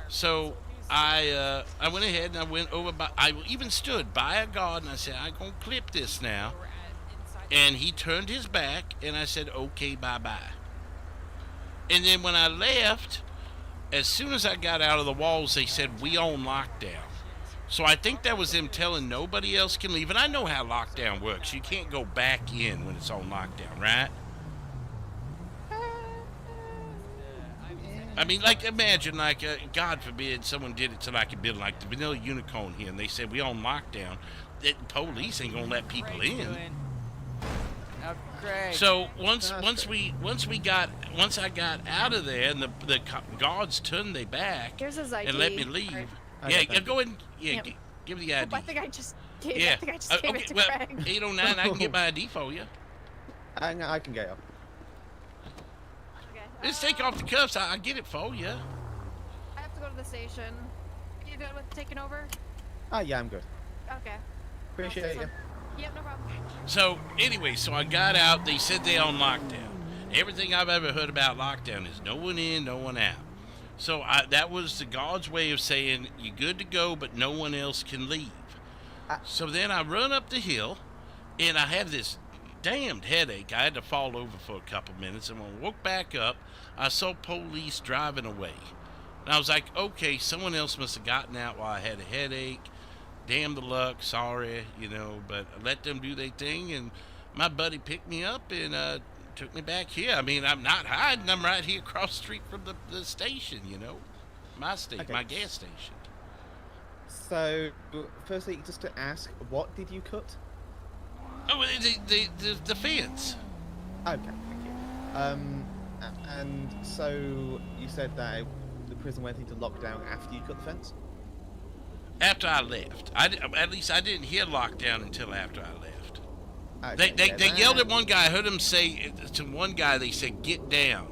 So I went ahead and I went over by, I even stood by a guard and I said, "I'm going to clip this now." And he turned his back and I said, "Okay, bye-bye." And then when I left, as soon as I got out of the walls, they said, "We on lockdown." So I think that was them telling nobody else can leave. And I know how lockdown works. You can't go back in when it's on lockdown, right? I mean, like, imagine, like, God forbid someone did it to, like, a building like the Vanilla Unicorn here, and they said, "We on lockdown." The police ain't gonna let people in. So once I got out of there, and the guards turned their back Here's his ID. and let me leave. Right. Yeah, go ahead. Yeah, Yep. give the ID. Oh, I think I just gave, Yeah. I think I just gave Okay, it to well, Craig. 809, I can get my ID for you. I can get up. Just take off the cuffs. I'll get it for you. I have to go to the station. You good with taking over? Yeah, I'm good. Okay. Appreciate you. Yep, no problem. So anyway, so I got out. They said they on lockdown. Everything I've ever heard about lockdown is no one in, no one out. So that was the God's way of saying, you're good to go, but no one else can leave. So then I run up the hill, and I have this damned headache. I had to fall over for a couple minutes, and when I woke back up, I saw police driving away. And I was like, okay, someone else must have gotten out while I had a headache. Damn the luck, sorry, you know, but I let them do their thing, and my buddy picked me up and took me back here. I mean, I'm not hiding. I'm right here across the street from the station, you know. My gas station. So, firstly, just to ask, what did you cut? Oh, the fence. Okay, thank you. And so you said that the prison went into lockdown after you cut the fence? After I left. At least I didn't hear lockdown until after I left. Okay, They yelled at one guy. I heard him say to one guy, they said, get down.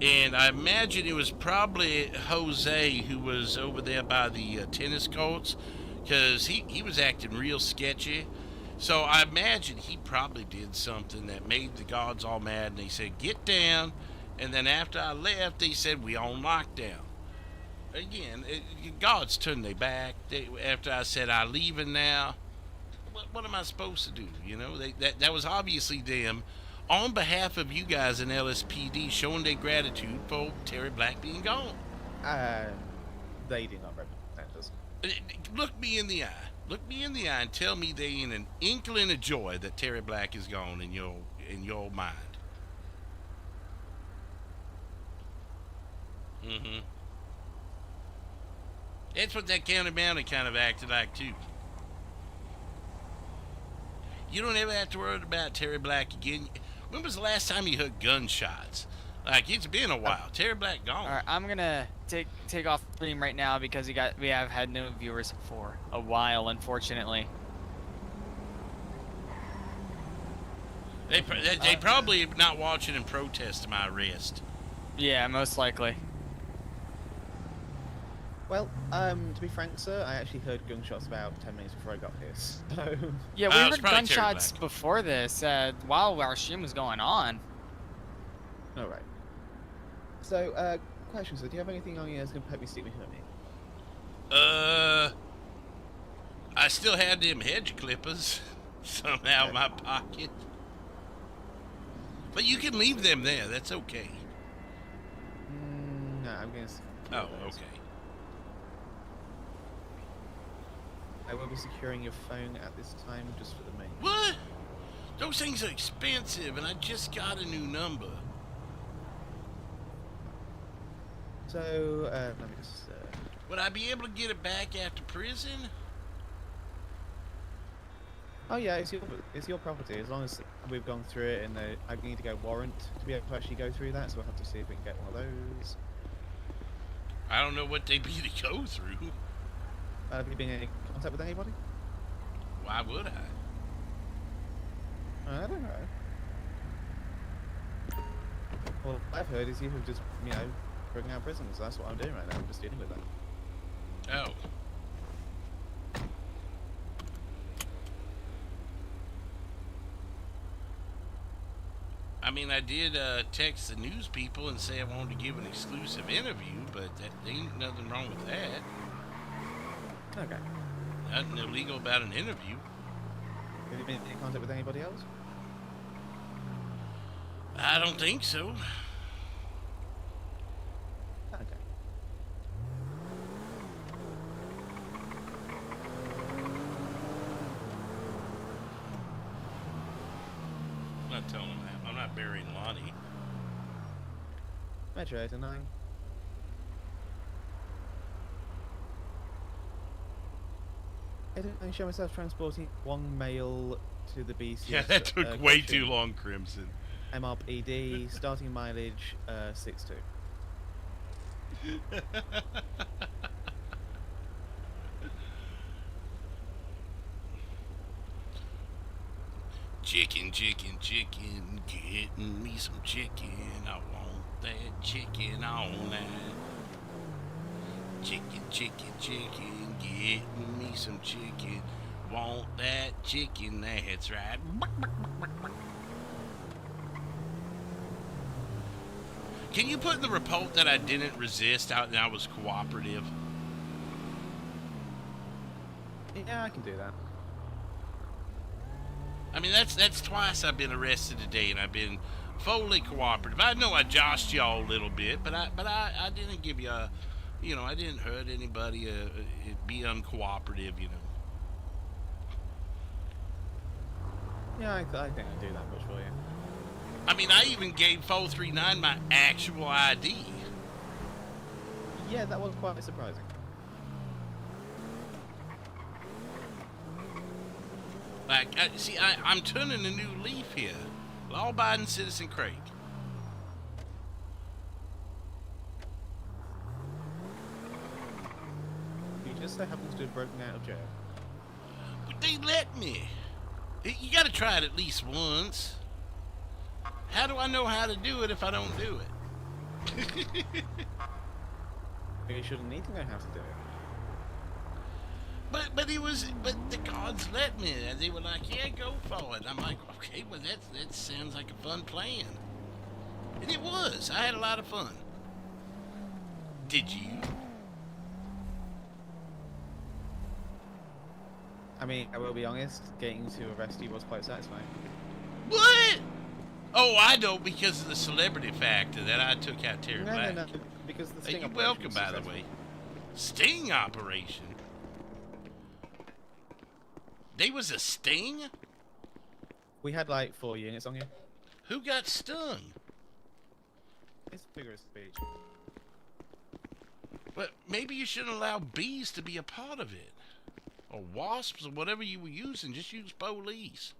And I imagine it was probably Jose who was over there by the tennis courts, because he was acting real sketchy. So I imagine he probably did something that made the guards all mad, and they said, get down. And then after I left, they said, we on lockdown. Again, guards turned their back. After I said, I'm leaving now, what am I supposed to do? You know, that was obviously them, on behalf of you guys in LSPD, showing their gratitude for Terry Black being gone. They do not represent us. Look me in the eye. Look me in the eye and tell me they ain't an inkling of joy that Terry Black is gone in your mind. Mm-hmm. That's what that County Bounty kind of acted like, too. You don't ever have to worry about Terry Black again. When was the last time you heard gunshots? Like, it's been a while. Terry Black gone. All right, I'm gonna take off stream right now because we have had no viewers for a while, unfortunately. They probably not watching in protest of my arrest. Yeah, most likely. Well, to be frank, sir, I actually heard gunshots about 10 minutes before I got here, so... Yeah, we heard gunshots before this, while our stream was going on. Alright. So, question, sir, do you have anything on you that's going to help me stick me hurt me? I still have them hedge clippers somehow in my pocket. But you can leave them there, that's okay. No, I'm going to... Oh, okay. I will be securing your phone at this time, just for the main. What? Those things are expensive, and I just got a new number. So, let me just... Would I be able to get it back after prison? Oh yeah, it's your property, as long as we've gone through it, and I need to get a warrant to be able to actually go through that, so we'll have to see if we can get one of those. I don't know what they'd be to go through. Have you been in contact with anybody? Why would I? I don't know. Well, what I've heard is you have just, bringing out prisoners. That's what I'm doing right now. I'm just dealing with that. Oh. I mean, I did text the news people and say I wanted to give an exclusive interview, but there ain't nothing wrong with that. Okay. Nothing illegal about an interview. Have you been in contact with anybody else? I don't think so. Okay. I'm not telling them that. I'm not burying Lonnie. Metro 89. I show myself transporting one male to the BCS. Yeah, that took way too long, Crimson. MRPD, starting mileage 62. Chicken, chicken, chicken, getting me some chicken. I want that chicken on that. Chicken, chicken, chicken, getting me some chicken. Want that chicken, that's right. Can you put in the report that I didn't resist and I was cooperative? Yeah, I can do that. I mean, that's twice I've been arrested today, and I've been fully cooperative. I know I joshed y'all a little bit, but I didn't give you a, you know, I didn't hurt anybody. Be uncooperative, you know. Yeah, I think I do that much for you. I mean, I even gave 439 my actual ID. Yeah, that was quite surprising. Like, see, I'm turning a new leaf here. Law-abiding citizen Craig. You just so happens to have broken out of jail. But they let me. You gotta try it at least once. How do I know how to do it if I don't do it? You shouldn't need to know how to do it. But the cards let me. And they were like, yeah, go for it. I'm like, okay, well that sounds like a fun plan. And it was. I had a lot of fun. Did you? I mean, I will be honest, getting to arrest you was quite satisfying. What? Oh, I know, because of the celebrity factor that I took out Terry Black. No, because the sting You're operation welcome, was by the successful. way. Sting operation? There was a sting? We had like 4 units on you. Who got stung? It's figure of speech. But maybe you shouldn't allow bees to be a part of it. Or wasps, or whatever you were using. Just use police.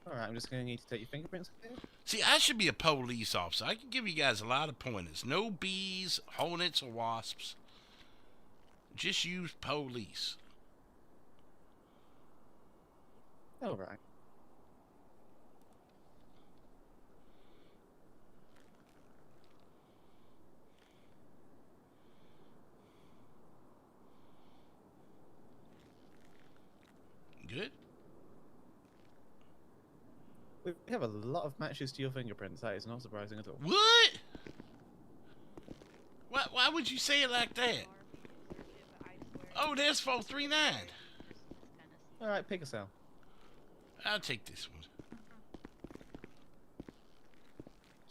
Alright, I'm just going to need to take your fingerprints. See, I should be a police officer. I can give you guys a lot of pointers. No bees, hornets, or wasps. Just use police. Alright. Good? We have a lot of matches to your fingerprints. That is not surprising at all. What? Why would you say it like that? Oh, there's 439. Alright, pick a cell. I'll take this one.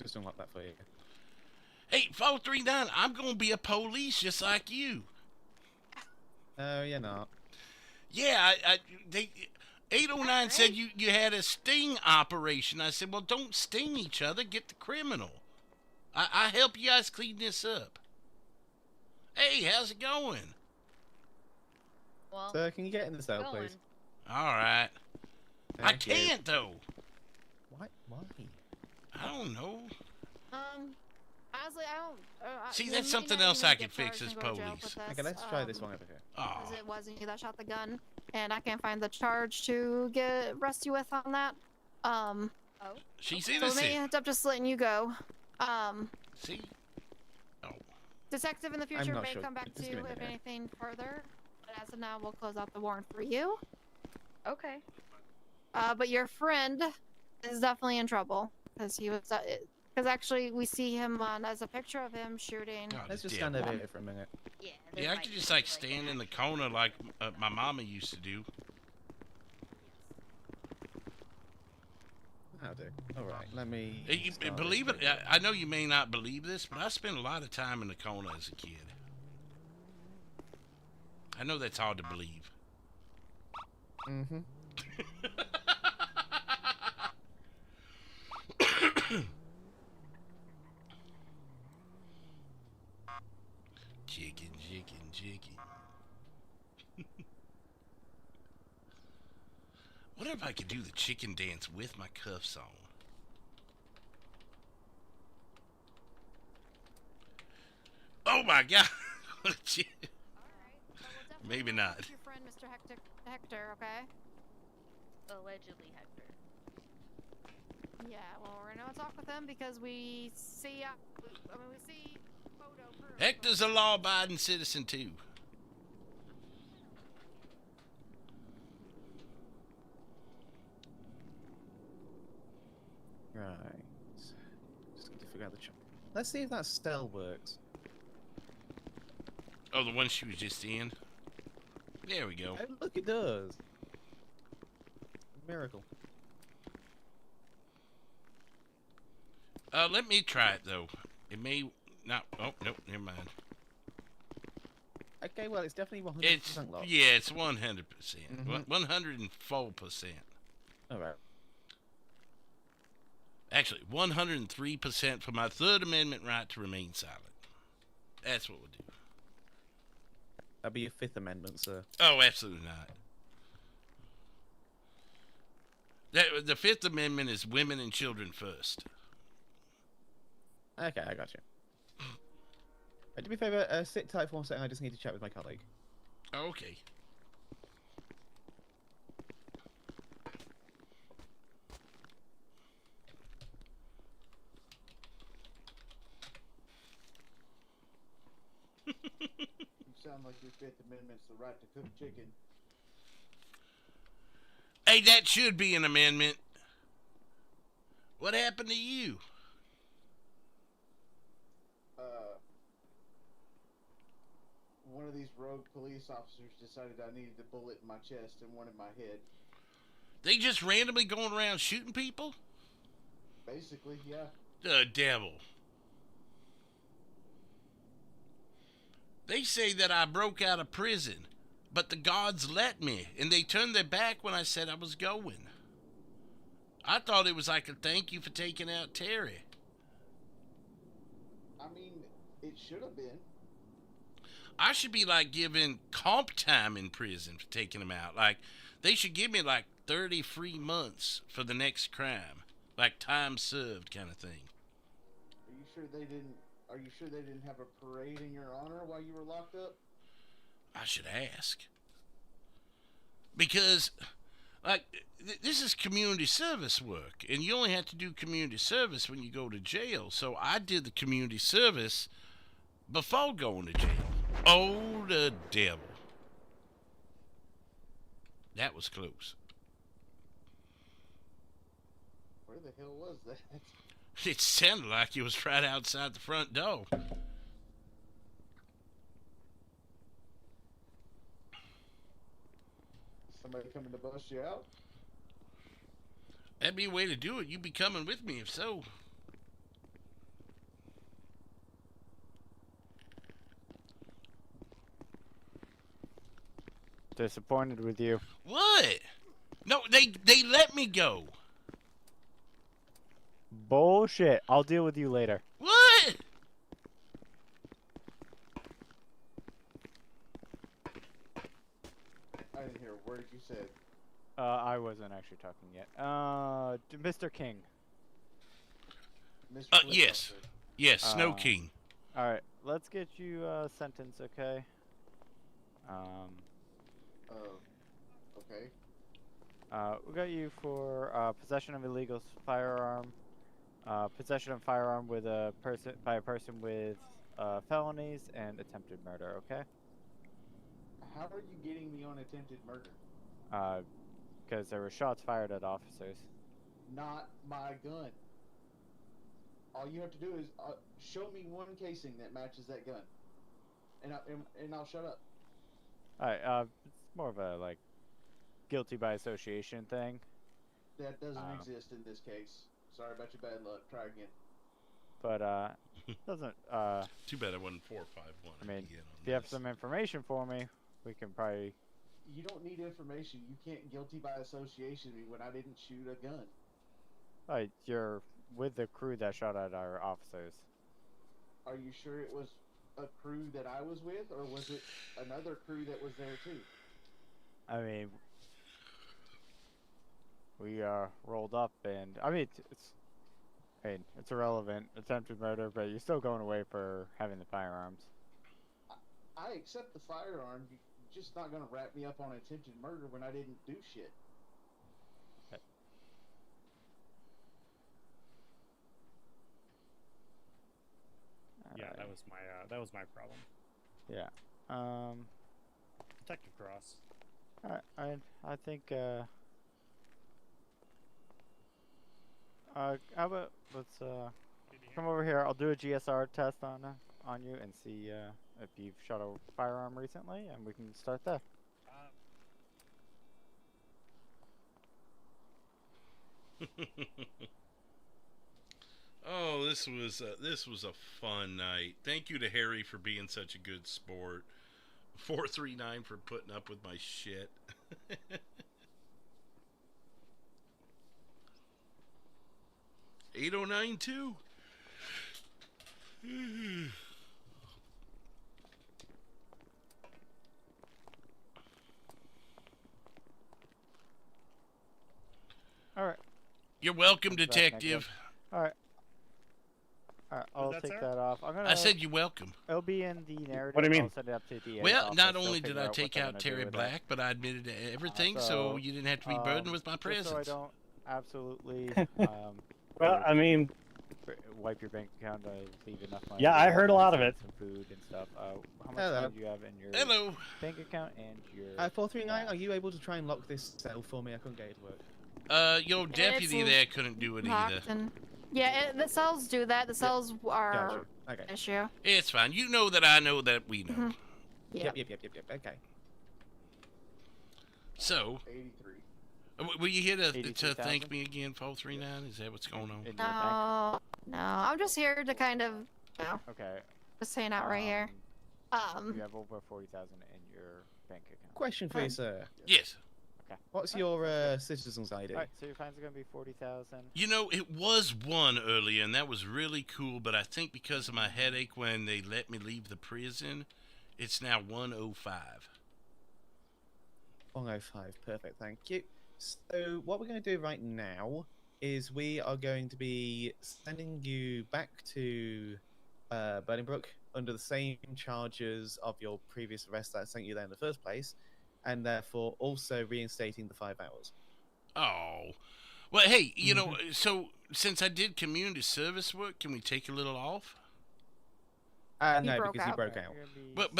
Just unlock that for you. Hey, 439, I'm going to be a police just like you. Oh, you're not. Yeah, 809 said you had a sting operation. I said, well, don't sting each other. Get the criminal. I help you guys clean this up. Hey, how's it going? Well, Sir, can you get in the cell, please? All right. I Thank you. can't, though. Why? I don't know. Honestly, I don't. See, you that's may something not else even I get could fix charged as and go to jail police. with this, Okay, let's try this one over here. Oh. 'cause it wasn't you that shot the gun, and I can't find the charge to arrest you with on that. She's So it innocent. may end up just letting you go. See? Detective in the I'm future not may sure. come back Just to give you me a if minute. anything further. But as of now, we'll close out the warrant for you. Okay. But your friend is definitely in trouble because he was. Because actually, we see him on as a picture of him shooting. Let's just stand over here for a minute. Yeah, I could just like stand in the corner like my mama used to do. How do? Alright, let me. You, start believe this it, I know you may not believe this, but I spent a lot of time in the corner as a kid. I know that's hard to believe. Mm-hmm. Chicken. What if I could do the chicken dance with my cuffs on? Oh my god! Maybe not. Your friend, Mr. Hector, okay? Allegedly Hector. Yeah. Well, we're gonna talk with him because we see. we see photo proof. Hector's a law-abiding citizen too. Right. Just going to figure out the chop. Let's see if that still works. Oh, the one she was just in? There we go. Oh, look, it does. Miracle. Let me try it, though. It may not... Oh, nope, never mind. Okay, well, it's definitely 100% It's, locked. yeah, it's 100%. 104%. Alright. Actually, 103% for my Third Amendment right to remain silent. That's what we'll do. That'd be your Fifth Amendment, sir. Oh, absolutely not. The Fifth Amendment is women and children first. Okay, I got you. Do me a favour, sit tight for 1 second, I just need to chat with my colleague. Okay. You sound like your Fifth Amendment's the right to cook chicken. Hey, that should be an amendment. What happened to you? One of these rogue police officers decided I needed a bullet in my chest and one in my head. They just randomly going around shooting people? Basically, yeah. The devil. They say that I broke out of prison, but the gods let me, and they turned their back when I said I was going. I thought it was like a thank you for taking out Terry. I mean, it should have been. I should be like given comp time in prison for taking him out. Like, they should give me like 30 free months for the next crime. Like time served kind of thing. Are you sure they didn't? Are you sure they didn't have a parade in your honor while you were locked up? I should ask. Because, like, this is community service work, and you only have to do community service when you go to jail. So I did the community service before going to jail. Oh, the devil. That was close. Where the hell was that? It sounded like it was right outside the front door. Somebody coming to bust you out? That'd be a way to do it. You'd be coming with me if so. Disappointed with you. What? No, they let me go. Bullshit. I'll deal with you later. What? I didn't hear a word you said. I wasn't actually talking yet. Mr. King. Yes. Yes, Snow King. Alright, let's get you sentenced, okay? Okay. We got you for possession of illegal firearm, possession of firearm with a person by a person with felonies, and attempted murder, okay? How are you getting me on attempted murder? Because there were shots fired at officers. Not my gun. All you have to do is show me one casing that matches that gun, and I'll shut up. Alright, it's more of a like guilty by association thing. That doesn't exist in this case. Sorry about your bad luck. Try again. But doesn't Too bad I wasn't 451. I mean, if you have some information for me, we can probably. You don't need information. You can't guilty by association me when I didn't shoot a gun. Alright, you're with the crew that shot at our officers. Are you sure it was a crew that I was with, or was it another crew that was there too? I mean, we rolled up, and I mean, it's irrelevant. Attempted murder, but you're still going away for having the firearms. I accept the firearm. You're just not gonna wrap me up on attempted murder when I didn't do shit. Yeah, that was my problem. Yeah. Detective Cross. I think how about let's Come over here. I'll do a GSR test on you and see if you've shot a firearm recently, and we can start there. Oh, this was a fun night. Thank you to Harry for being such a good sport. 439 for putting up with my shit. 809 too. All right. You're welcome, I'll be back detective. next. All right. All right, I'll take that off. I'm gonna. I said you're welcome. It'll be in the narrative. What do you mean? I'll send it up to the DA's Well, office. not They'll only did figure I out what take they're out gonna do Terry with it. Black, but I admitted to everything, so you didn't have to be burdened with my presence. Just so I don't absolutely. Well, I mean, wipe your bank account, leave enough money. Yeah, I to heard a lot of buy it. Some food and stuff. How much Hello. money do you have in your bank account and your? 439, are you able to try and lock this cell for me? I couldn't get it to work. Your deputy there couldn't do it either. Locked and- Yeah, the cells do that. The cells are Gotcha. an issue. It's fine. You know that I know that we know. Mhm. Yep. Okay. So, were you here to 83,000? thank me again, 439? Is that what's going on? No, I'm just here to kind of, you know, Okay. just hang out right here. You have over 40,000 in your bank account. Question for you, sir. Yes. Okay. What's your citizen's ID? Alright, so your fines are gonna be 40,000. You know, it was one earlier, and that was really cool, but I think because of my headache when they let me leave the prison, it's now 105. 105, perfect, thank you. So, what we're going to do right now is we are going to be sending you back to Bolingbroke under the same charges of your previous arrest that sent you there in the first place, and therefore also reinstating the 5 hours. Oh. Well, hey, you know, so since I did community service work, can we take a little off? No, because you broke out. But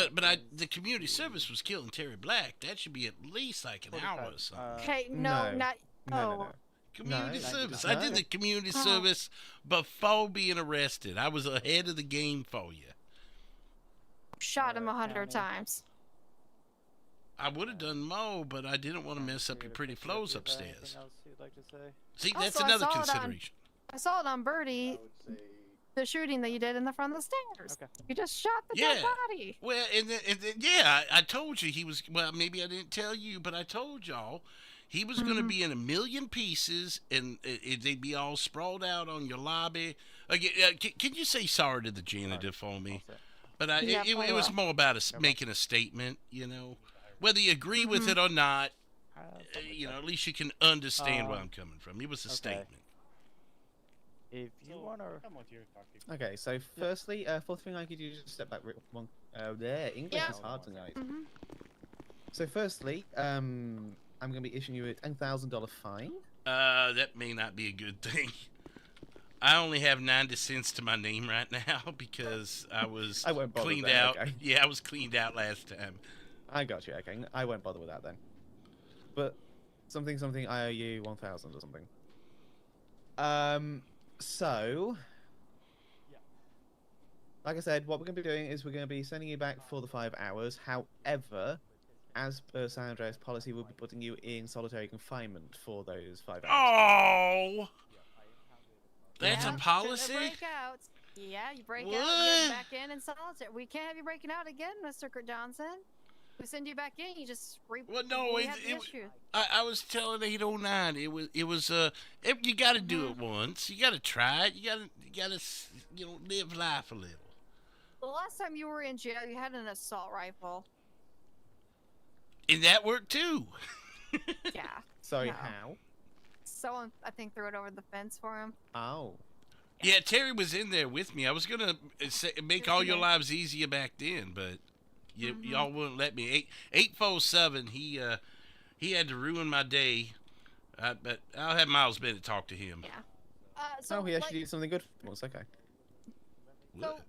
the community service was killing Terry Black. That should be at least like an hour or something. Okay, no, not. Oh. Community No, service. no. I did the community service before being arrested. I was ahead of the game for you. Shot him 100 times. I would have done more, but I didn't want to mess up your pretty flows upstairs. Anything else you'd like to say? See, Also, that's I another saw it on- consideration. I saw it on Birdie. The shooting that you did in the front of the stairs. You just shot the dead body. Well, and then yeah, I told you he was. Well, maybe I didn't tell you, but I told y'all he was going to be in a million pieces, and they'd be all sprawled out on your lobby. Again, can you say sorry to the janitor for me? But Yeah, it I was will. more about making a statement, you know. Whether you agree with it or not, you know, at least you can understand where I'm coming from. It was a statement. If you wanna come with you, Okay, so firstly, fourth thing I could do is just step back one. There, English is hard tonight. So firstly, I'm going to be issuing you a $10,000 fine. That may not be a good thing. I only have 90 cents to my name right now because I was I won't bother cleaned then, out. okay. Yeah, I was cleaned out last time. I got you. Okay, I won't bother with that then. But something I owe you 1,000 or something. So, like I said, what we're going to be doing is we're going to be sending you back for the 5 hours. However, as per San Andreas policy, we'll be putting you in solitary confinement for those 5 hours. Oh, that's a policy. Breakouts. Yeah, you break out, you What? get back in solitary. We can't have you breaking out again, Mr. Johnson. We send you back in, you just Well, no, we have the issue. I was telling 809. It was you got to do it once. You got to try it. You got to live life a little. The last time you were in jail, you had an assault rifle. And that worked too. Yeah. Sorry, No. how? Someone, I think, threw it over the fence for him. Oh. Yeah, Terry was in there with me. I was gonna make all your lives easier back then, but y'all wouldn't let me. 847. He had to ruin my day. But I'll have Miles Bennett talk to him. Yeah. So, He actually did something good for once. Okay. So,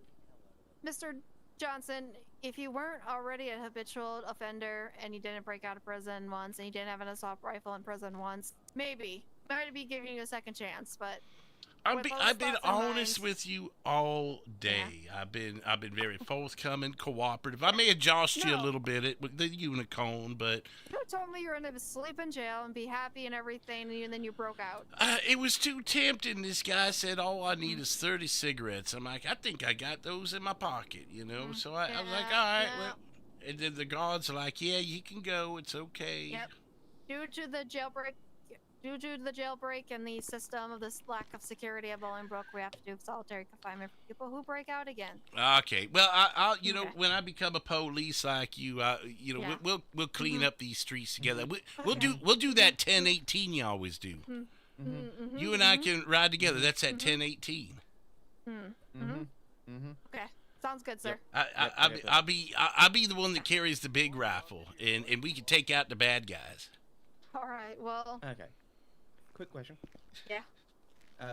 Mr. Johnson, if you weren't already a habitual offender and you didn't break out of prison once and you didn't have an assault rifle in prison once, maybe. Might be giving you a second chance, but I've been honest with you all day. I've been very forthcoming, cooperative. I may have joshed you a little bit with the unicorn, but You told me you were gonna sleep in jail and be happy and everything, and then you broke out. it was too tempting. This guy said, all I need is 30 cigarettes. I'm like, I think I got those in my pocket, you know? So I was like, all right. Well, and then the guards are like, yeah, you can go. It's okay. Yep. Due to the jailbreak and the system of this lack of security at Bolingbroke, we have to do solitary confinement for people who break out again. Okay. Well, I'll you know, when I become a police like you, you know, we'll clean up these streets together. We'll do that 10-18 you always do. You and I can ride together. That's at 10-18. Okay. Sounds good, sir. I'll be the one that carries the big rifle, and we can take out the bad guys. All right. Well. Okay. Quick question. Yeah.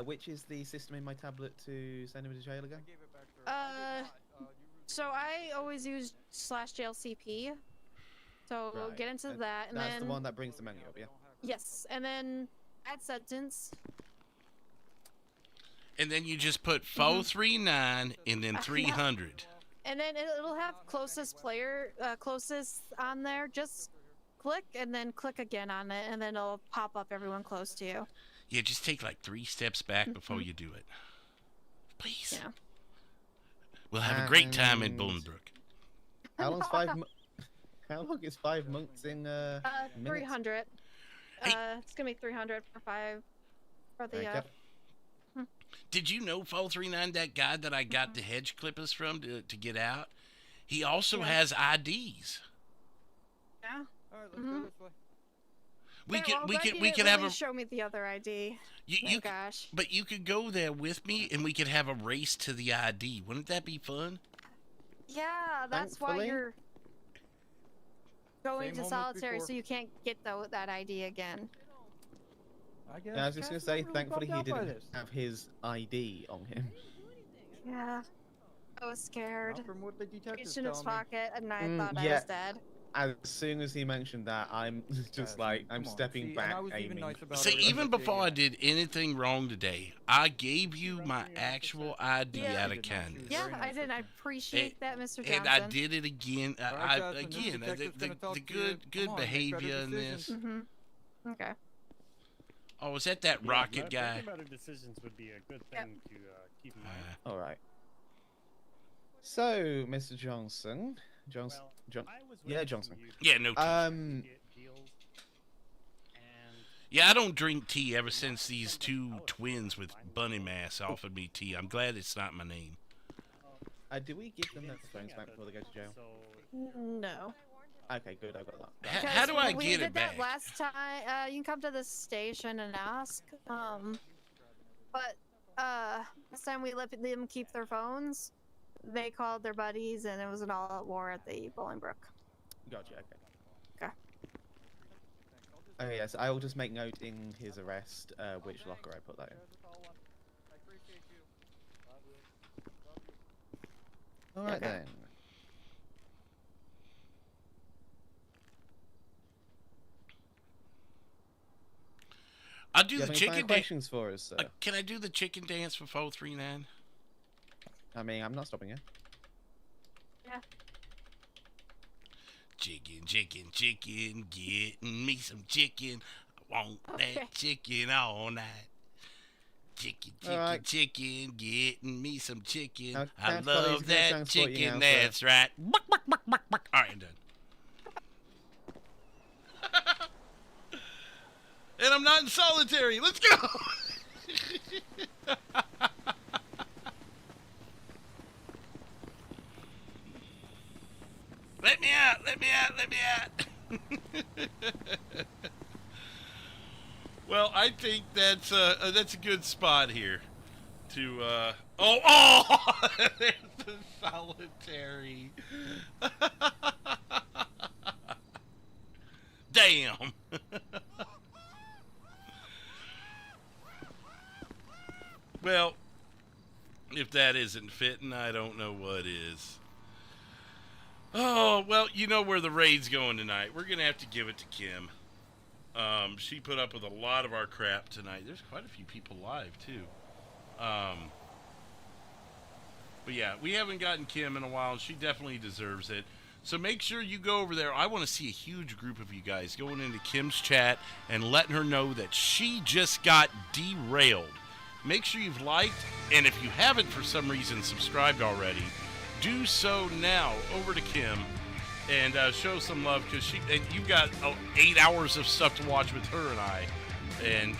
Which is the system in my tablet to send him to jail again? So I always use /jailcp. So we'll get into that, and that's then. the one that brings the menu up, yeah. Yes, and then add sentence. And then you just put 439 and then 300. And then it'll have closest on there. Just click and then click again on it, and then it'll pop up everyone close to you. Yeah, just take like 3 steps back before you do it. Please. Yeah. We'll have a great time in Bolingbroke. How long is 5 months in minutes? 300. It's gonna be 300 for 5 for the. Did you know 439, that guy that I got the hedge clippers from to get out? He also has IDs. Yeah. All right, let's go this way. We could have a. Show me the other ID. You gosh. But you could go there with me, and we could have a race to the ID. Wouldn't that be fun? Yeah, that's why you're going to solitary, so you can't get that ID again. I was just gonna say, thankfully he didn't have his ID on him. Yeah. I was scared. Not from what the detectives Reached in his tell me. pocket, and I thought I was dead. As soon as he mentioned that, I'm just like, I'm stepping back, aiming. See, even before I did anything wrong today, I gave you my actual ID out of kindness. Yeah, I did. I appreciate that, Mr. Johnson. And I did it again. The good behavior in this. Okay. Oh, is that rocket guy? Thinking about our decisions would be a good thing to keep in mind. All right. So, Mr. Johnson, Johnson. Yeah, no tea. Yeah, I don't drink tea ever since these 2 twins with bunny masks offered me tea. I'm glad it's not my name. Do we give them their phones back before they go to jail? No. Okay, good. I got that. How do I we get did it back? that last time. You can come to the station and ask. But last time we let them keep their phones, they called their buddies, and it was an all-out war at the Bolingbroke. Gotcha. Okay. Okay. Okay. Yes, I will just make note in his arrest which locker I put that in. All right then. I'll do the chicken dance. Questions for us, sir? Can I do the chicken dance for 439? I mean, I'm not stopping you. Yeah. Chicken, chicken, chicken, getting me some chicken. I want that chicken all night. Chicken, chicken, chicken, getting me some chicken. I love that chicken. That's right. All right, I'm done. And I'm not in solitary. Let's go. Let me out. Let me out. Let me out. Well, I think that's a good spot here to there's the solitary. Damn. Well, if that isn't fitting, I don't know what is. Oh, well, you know where the raid's going tonight. We're going to have to give it to Kim. She put up with a lot of our crap tonight. There's quite a few people live, too. But yeah, we haven't gotten Kim in a while, and she definitely deserves it. So make sure you go over there. I want to see a huge group of you guys going into Kim's chat and letting her know that she just got derailed. Make sure you've liked, and if you haven't for some reason subscribed already, do so now. Over to Kim and show some love, because you've got 8 hours of stuff to watch with her and I, and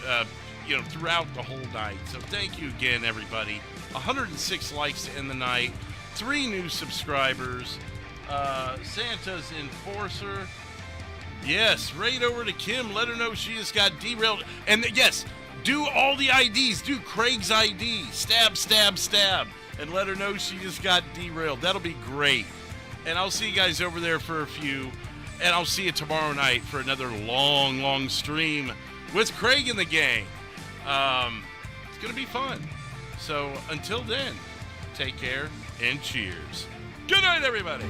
throughout the whole night. So thank you again, everybody. 106 likes to end the night. 3 new subscribers. Santa's Enforcer. Yes, right over to Kim. Let her know she just got derailed. And yes, do all the IDs. Do Craig's ID. Stab, stab, stab. And let her know she just got derailed. That'll be great. And I'll see you guys over there for a few. And I'll see you tomorrow night for another long, long stream with Craig and the gang. It's going to be fun. So until then, take care and cheers. Good night, everybody.